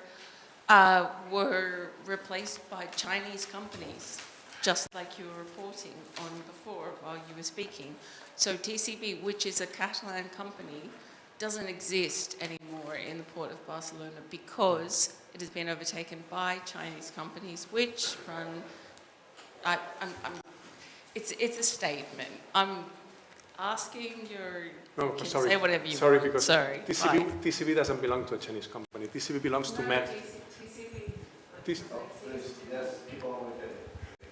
Speaker 1: were replaced by Chinese companies, just like you were reporting on before while you were speaking. So TCB, which is a Catalan company, doesn't exist anymore in the port of Barcelona because it has been overtaken by Chinese companies, which run. It's a statement. I'm asking your.
Speaker 21: No,
Speaker 1: can
Speaker 21: sorry.
Speaker 1: Say whatever you
Speaker 21: sorry,
Speaker 1: want.
Speaker 21: Because
Speaker 1: sorry.
Speaker 21: TCB doesn't belong to a Chinese company. TCB belongs to Maersk.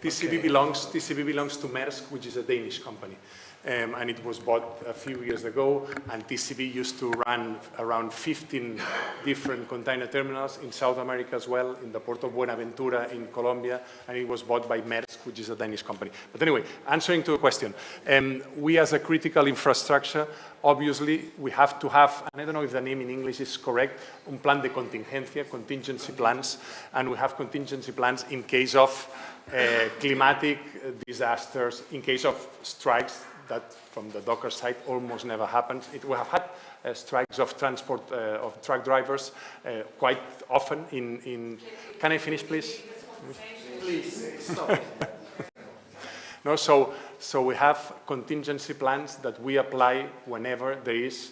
Speaker 21: TCB belongs to Maersk, which is a Danish company. And it was bought a few years ago, and TCB used to run around 15 different container terminals in South America as well, in the port of Buenaventura in Colombia, and it was bought by Maersk, which is a Danish company. But anyway, answering to a question, we as a critical infrastructure, obviously, we have to have, and I don't know if the name in English is correct, un plan de contingencia, contingency plans, and we have contingency plans in case of climatic disasters, in case of strikes, that from the docker side almost never happens. We have had strikes of transport, of truck drivers quite often in... Can I finish, please?
Speaker 17: Please, stop.
Speaker 21: No, so we have contingency plans that we apply whenever there is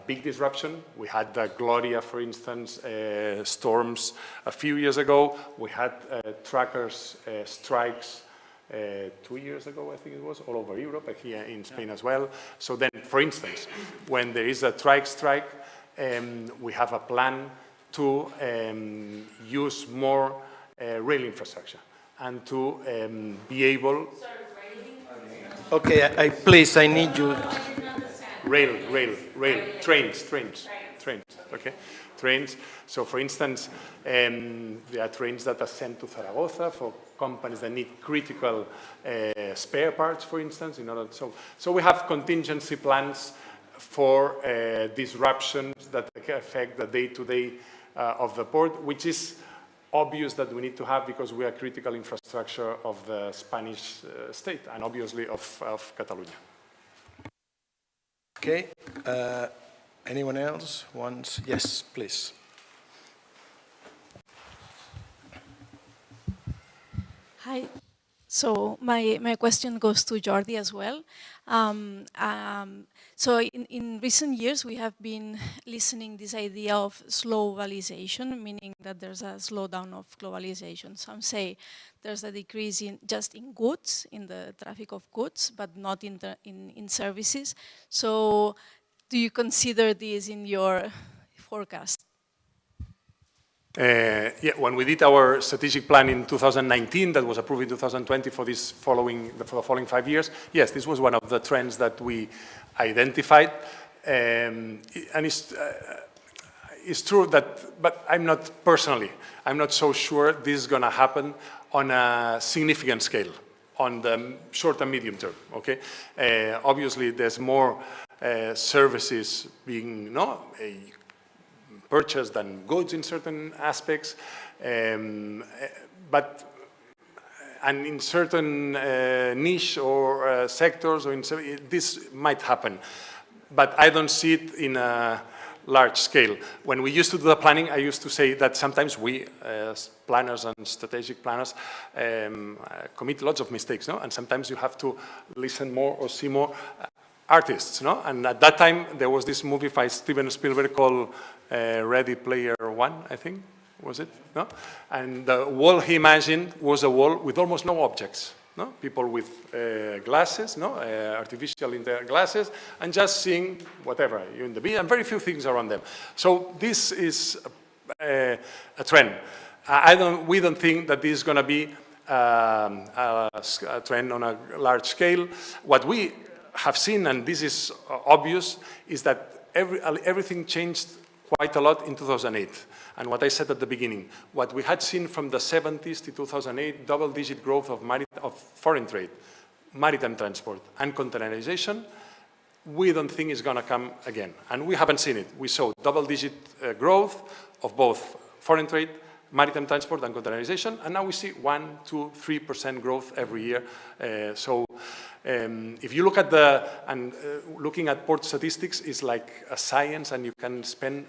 Speaker 21: big disruption. We had the Gloria, for instance, storms a few years ago. We had truckers' strikes 2 years ago, I think it was, all over Europe, here in Spain as well. So then, for instance, when there is a strike, we have a plan to use more rail infrastructure and to be able...
Speaker 17: Okay, please, I need you...
Speaker 21: Rail, trains, okay? Trains. So, for instance, there are trains that are sent to Zaragoza for companies that need critical spare parts, for instance. So we have contingency plans for disruptions that affect the day-to-day of the port, which is obvious that we need to have because we are critical infrastructure of the Spanish state and obviously of Catalonia.
Speaker 17: Okay. Anyone else wants? Yes, please.
Speaker 3: Hi. So my question goes to Jordi as well. So in recent years, we have been listening this idea of slow globalization, meaning that there's a slowdown of globalization. Some say there's a decrease in just in goods, in the traffic of goods, but not in services. So do you consider this in your forecast?
Speaker 21: Yeah, when we did our strategic plan in 2019, that was approved in 2020 for the following 5 years, yes, this was one of the trends that we identified. And it's true that, but I'm not so sure this is going to happen on a significant scale, on the short and medium term, okay? Obviously, there's more services being purchased than goods in certain aspects, and in certain niche or sectors, this might happen, but I don't see it in a large scale. When we used to do the planning, I used to say that sometimes we, as planners and strategic planners, commit lots of mistakes, and sometimes you have to listen more or see more artists, and at that time there was this movie by Steven Spielberg called Ready Player One, I think, was it? No? And the wall he imagined was a wall with almost no objects, people with glasses, artificial glasses, and just seeing whatever in the beach, and very few things around them. So this is a trend. We don't think that this is going to be a trend on a large scale. What we have seen, and this is obvious, is that everything changed quite a lot in 2008. And what I said at the beginning, what we had seen from the 70s to 2008, double-digit growth of foreign trade, maritime transport, and containerization, we don't think is going to come again. And we haven't seen it. We saw double-digit growth of both foreign trade, maritime transport, and containerization, and now we see 1%, 2%, 3% growth every year. If you look at looking at port statistics is like a science, and you can spend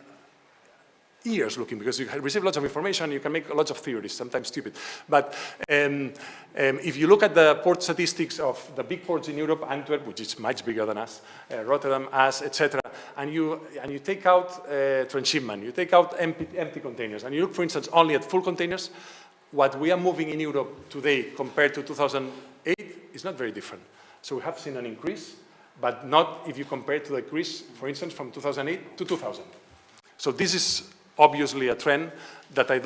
Speaker 21: years looking, because you receive lots of information, you can make lots of theories, sometimes stupid. But if you look at the port statistics of the big ports in Europe, Antwerp, which is much bigger than us, Rotterdam, us, etc., and you take out transshipment, you take out empty containers, and you look, for instance, only at full containers, what we are moving in Europe today compared to 2008 is not very different. So we have seen an increase, but not if you compare to the increase, for instance, from 2008 to 2000. So this is obviously a trend that we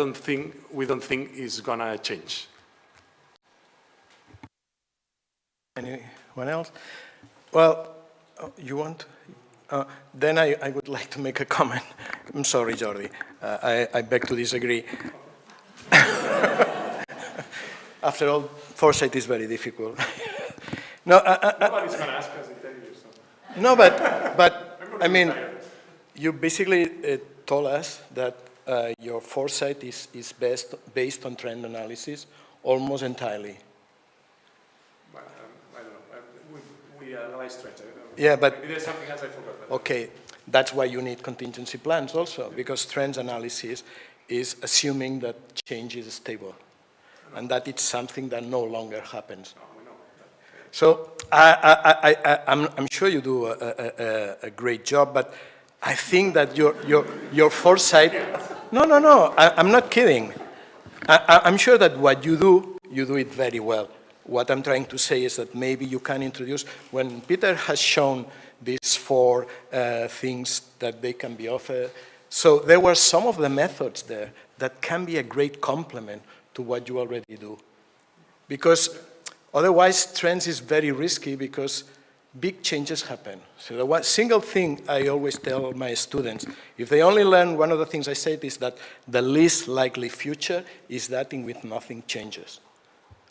Speaker 21: don't think is going to change.
Speaker 17: Anyone else? Well, you want? Then I would like to make a comment. I'm sorry, Jordi. I beg to disagree. After all, foresight is very difficult. No,
Speaker 21: nobody's going to ask us in 10 years. So.
Speaker 17: No, but I mean, you basically told us that your foresight is based on trend analysis almost entirely.
Speaker 21: Well, I don't know. We analyze trends.
Speaker 17: Yeah, but
Speaker 21: maybe there's something else I forgot.
Speaker 17: Okay, that's why you need contingency plans also, because trends analysis is assuming that change is stable and that it's something that no longer happens. So I'm sure you do a great job, but I think that your foresight. No. I'm not kidding. I'm sure that what you do it very well. What I'm trying to say is that maybe you can introduce, when Peter has shown these 4 things that they can be offered, so there were some of the methods there that can be a great complement to what you already do. Because otherwise, trends is very risky because big changes happen. So the one single thing I always tell my students, if they only learn, one of the things I said is that the least likely future is that in which nothing changes.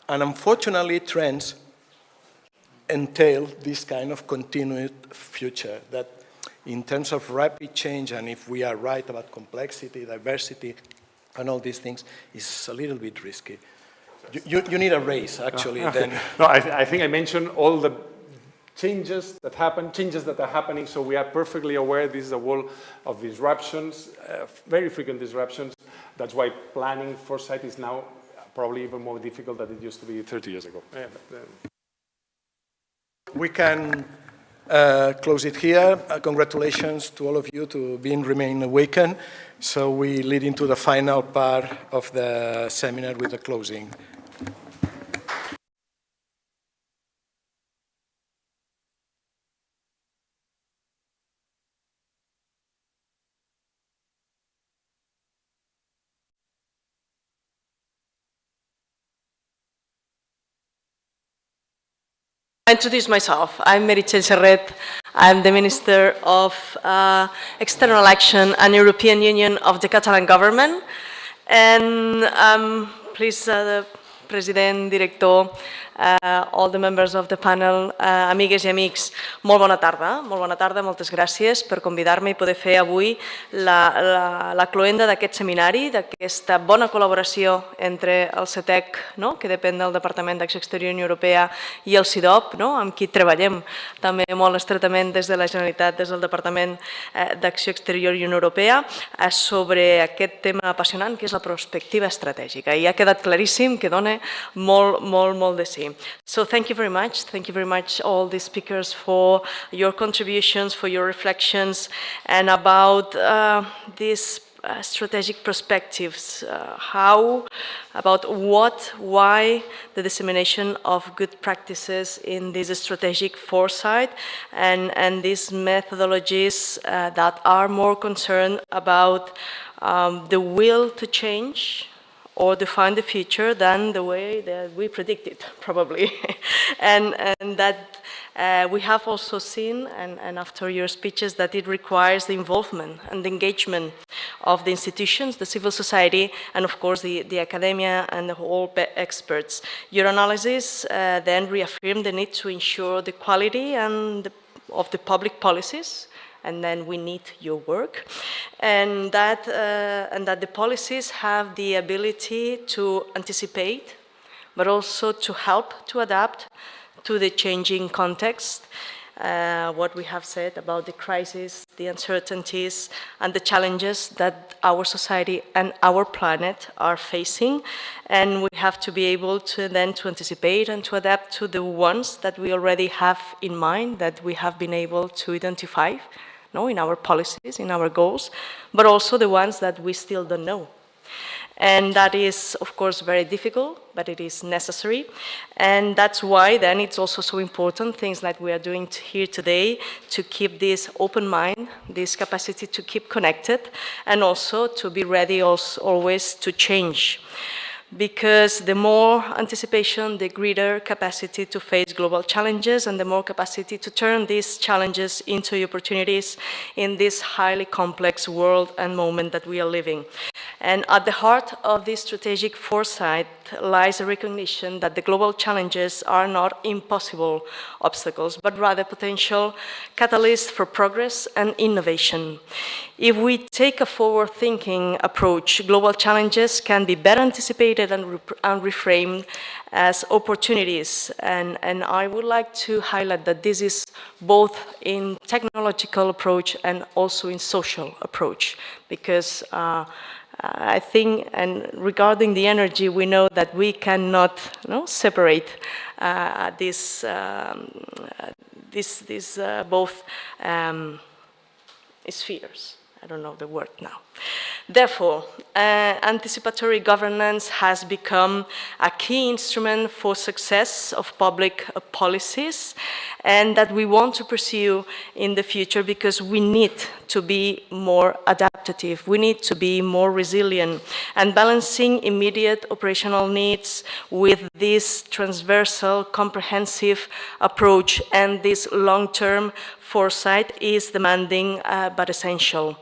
Speaker 17: And unfortunately, trends entail this kind of continued future that in terms of rapid change, and if we are right about complexity, diversity, and all these things, is a little bit risky. You need a race, actually. Then.
Speaker 21: No, I think I mentioned all the changes that are happening, so we are perfectly aware this is a world of disruptions, very frequent disruptions. That's why planning foresight is now probably even more difficult than it used to be 30 years ago. Yeah,
Speaker 17: we can close it here. Congratulations to all of you to remain awakened. So we lead into the final part of the seminar with the closing.
Speaker 4: Introduce myself. I'm Meritxell Serret. I'm the Minister of External Action and European Union of the Catalan government. And please, President, Director, all the members of the panel, amigues i amics, molt bona tarda, moltes gràcies per convidar-me i poder fer avui la cloenda d'aquest seminari, d'aquesta bona col·laboració entre el CETC, que depèn del Departament d'Acció Exterior i Unió Europea, i el CIDOB, amb qui treballem també molt estretament des de la Generalitat, des del Departament d'Acció Exterior i Unió Europea, sobre aquest tema apassionant que és la perspectiva estratègica. I ha quedat claríssim que dona molt de sí. So thank you very much all the speakers for your contributions, for your reflections, and about these strategic perspectives, why the dissemination of good practices in this strategic foresight and these methodologies that are more concerned about the will to change or define the future than the way that we predicted, probably. and that we have also seen, and after your speeches, that it requires the involvement and the engagement of the institutions, the civil society, and of course the academia and the whole experts. Your analysis then reaffirmed the need to ensure the quality of the public policies, and then we need your work, and that the policies have the ability to anticipate, but also to help to adapt to the changing context, what we have said about the crisis, the uncertainties, and the challenges that our society and our planet are facing. And we have to be able to then to anticipate and to adapt to the ones that we already have in mind, that we have been able to identify, in our policies, in our goals, but also the ones that we still don't know. And that is, of course, very difficult, but it is necessary. And that's why then it's also so important, things like we are doing here today, to keep this open mind, this capacity to keep connected, and also to be ready always to change. Because the more anticipation, the greater capacity to face global challenges, and the more capacity to turn these challenges into opportunities in this highly complex world and moment that we are living. And at the heart of this strategic foresight lies a recognition that the global challenges are not impossible obstacles, but rather potential catalysts for progress and innovation. If we take a forward-thinking approach, global challenges can be better anticipated and reframed as opportunities. And I would like to highlight that this is both in technological approach and also in social approach, because I think, and regarding the energy, we know that we cannot separate these both spheres. I don't know the word now. Therefore, anticipatory governance has become a key instrument for success of public policies, and that we want to pursue in the future, because we need to be more adaptive, we need to be more resilient, and balancing immediate operational needs with this transversal, comprehensive approach and this long-term foresight is demanding but essential.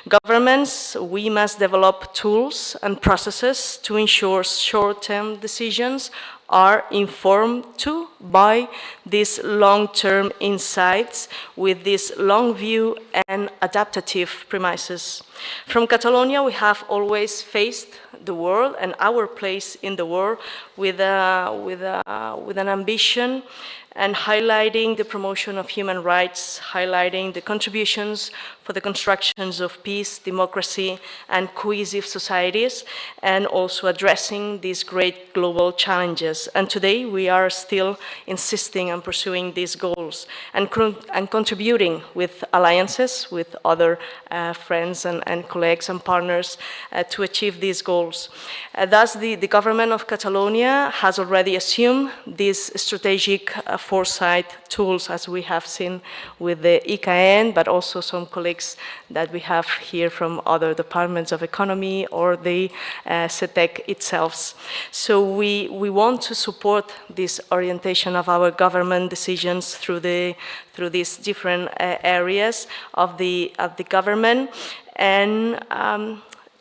Speaker 4: Governments, we must develop tools and processes to ensure short-term decisions are informed too by these long-term insights with this long view and adaptive premises. From Catalonia, we have always faced the world and our place in the world with an ambition and highlighting the promotion of human rights, highlighting the contributions for the constructions of peace, democracy, and cohesive societies, and also addressing these great global challenges. And today we are still insisting on pursuing these goals and contributing with alliances with other friends and colleagues and partners to achieve these goals. Thus, the government of Catalonia has already assumed these strategic foresight tools, as we have seen with the ICANN, but also some colleagues that we have here from other departments of economy or the CETC itself. So we want to support this orientation of our government decisions through these different areas of the government, and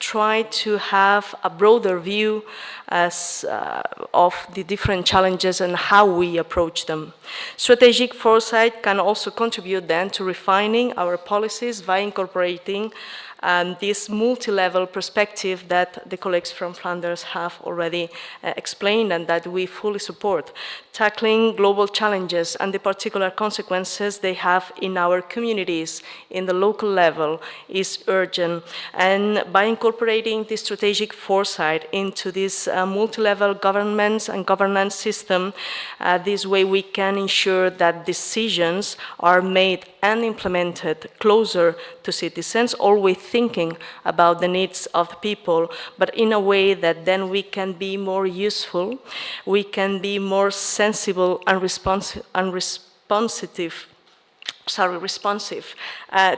Speaker 4: try to have a broader view of the different challenges and how we approach them. Strategic foresight can also contribute then to refining our policies by incorporating this multi-level perspective that the colleagues from Flanders have already explained and that we fully support. Tackling global challenges and the particular consequences they have in our communities, in the local level, is urgent. And by incorporating this strategic foresight into this multi-level governments and governance system, this way we can ensure that decisions are made and implemented closer to citizens, always thinking about the needs of the people, but in a way that then we can be more useful, we can be more sensible and responsive responsive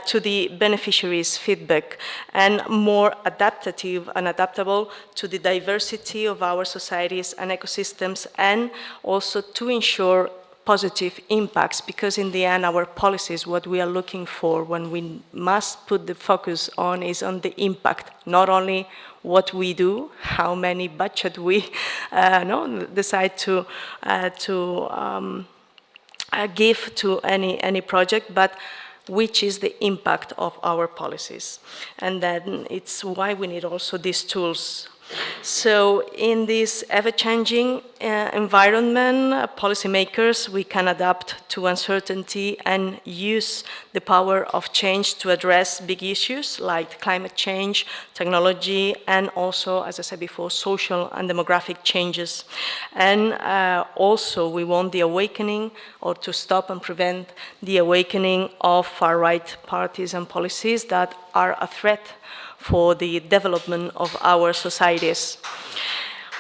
Speaker 4: to the beneficiaries' feedback and more adaptive and adaptable to the diversity of our societies and ecosystems, and also to ensure positive impacts, because in the end our policies, what we are looking for when we must put the focus on is on the impact, not only what we do, how many budget we decide to give to any project, but which is the impact of our policies. And then it's why we need also these tools. So in this ever-changing environment, policymakers, we can adapt to uncertainty and use the power of change to address big issues like climate change, technology, and also, as I said before, social and demographic changes. And also we want the awakening, or to stop and prevent the awakening of far-right parties and policies that are a threat for the development of our societies.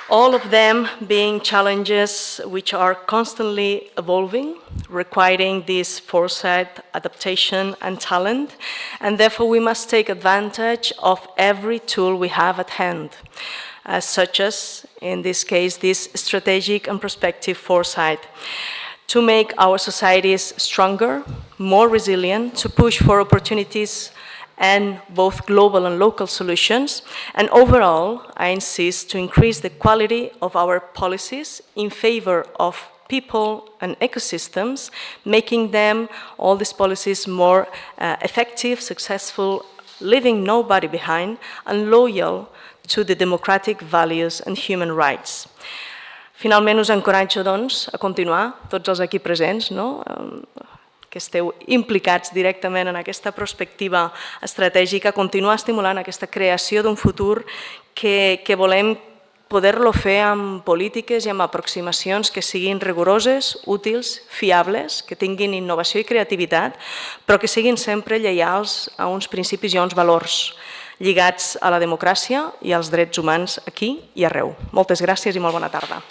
Speaker 4: All of them being challenges which are constantly evolving, requiring this foresight, adaptation, and talent, and therefore we must take advantage of every tool we have at hand, such as, in this case, this strategic and prospective foresight, to make our societies stronger, more resilient, to push for opportunities and both global and local solutions. And overall, I insist to increase the quality of our policies in favor of people and ecosystems, making them, all these policies, more effective, successful, leaving nobody behind, and loyal to the democratic values and human rights. Finalment, us encoratjo, doncs, a continuar, tots els aquí presents, que esteu implicats directament en aquesta perspectiva estratègica, continuar estimulant aquesta creació d'un futur que volem poder-lo fer amb polítiques i amb aproximacions que siguin rigoroses, útils, fiables, que tinguin innovació i creativitat, però que siguin sempre lleials a uns principis i a uns valors lligats a la democràcia i als drets humans aquí i arreu. Moltes gràcies i molt bona tarda.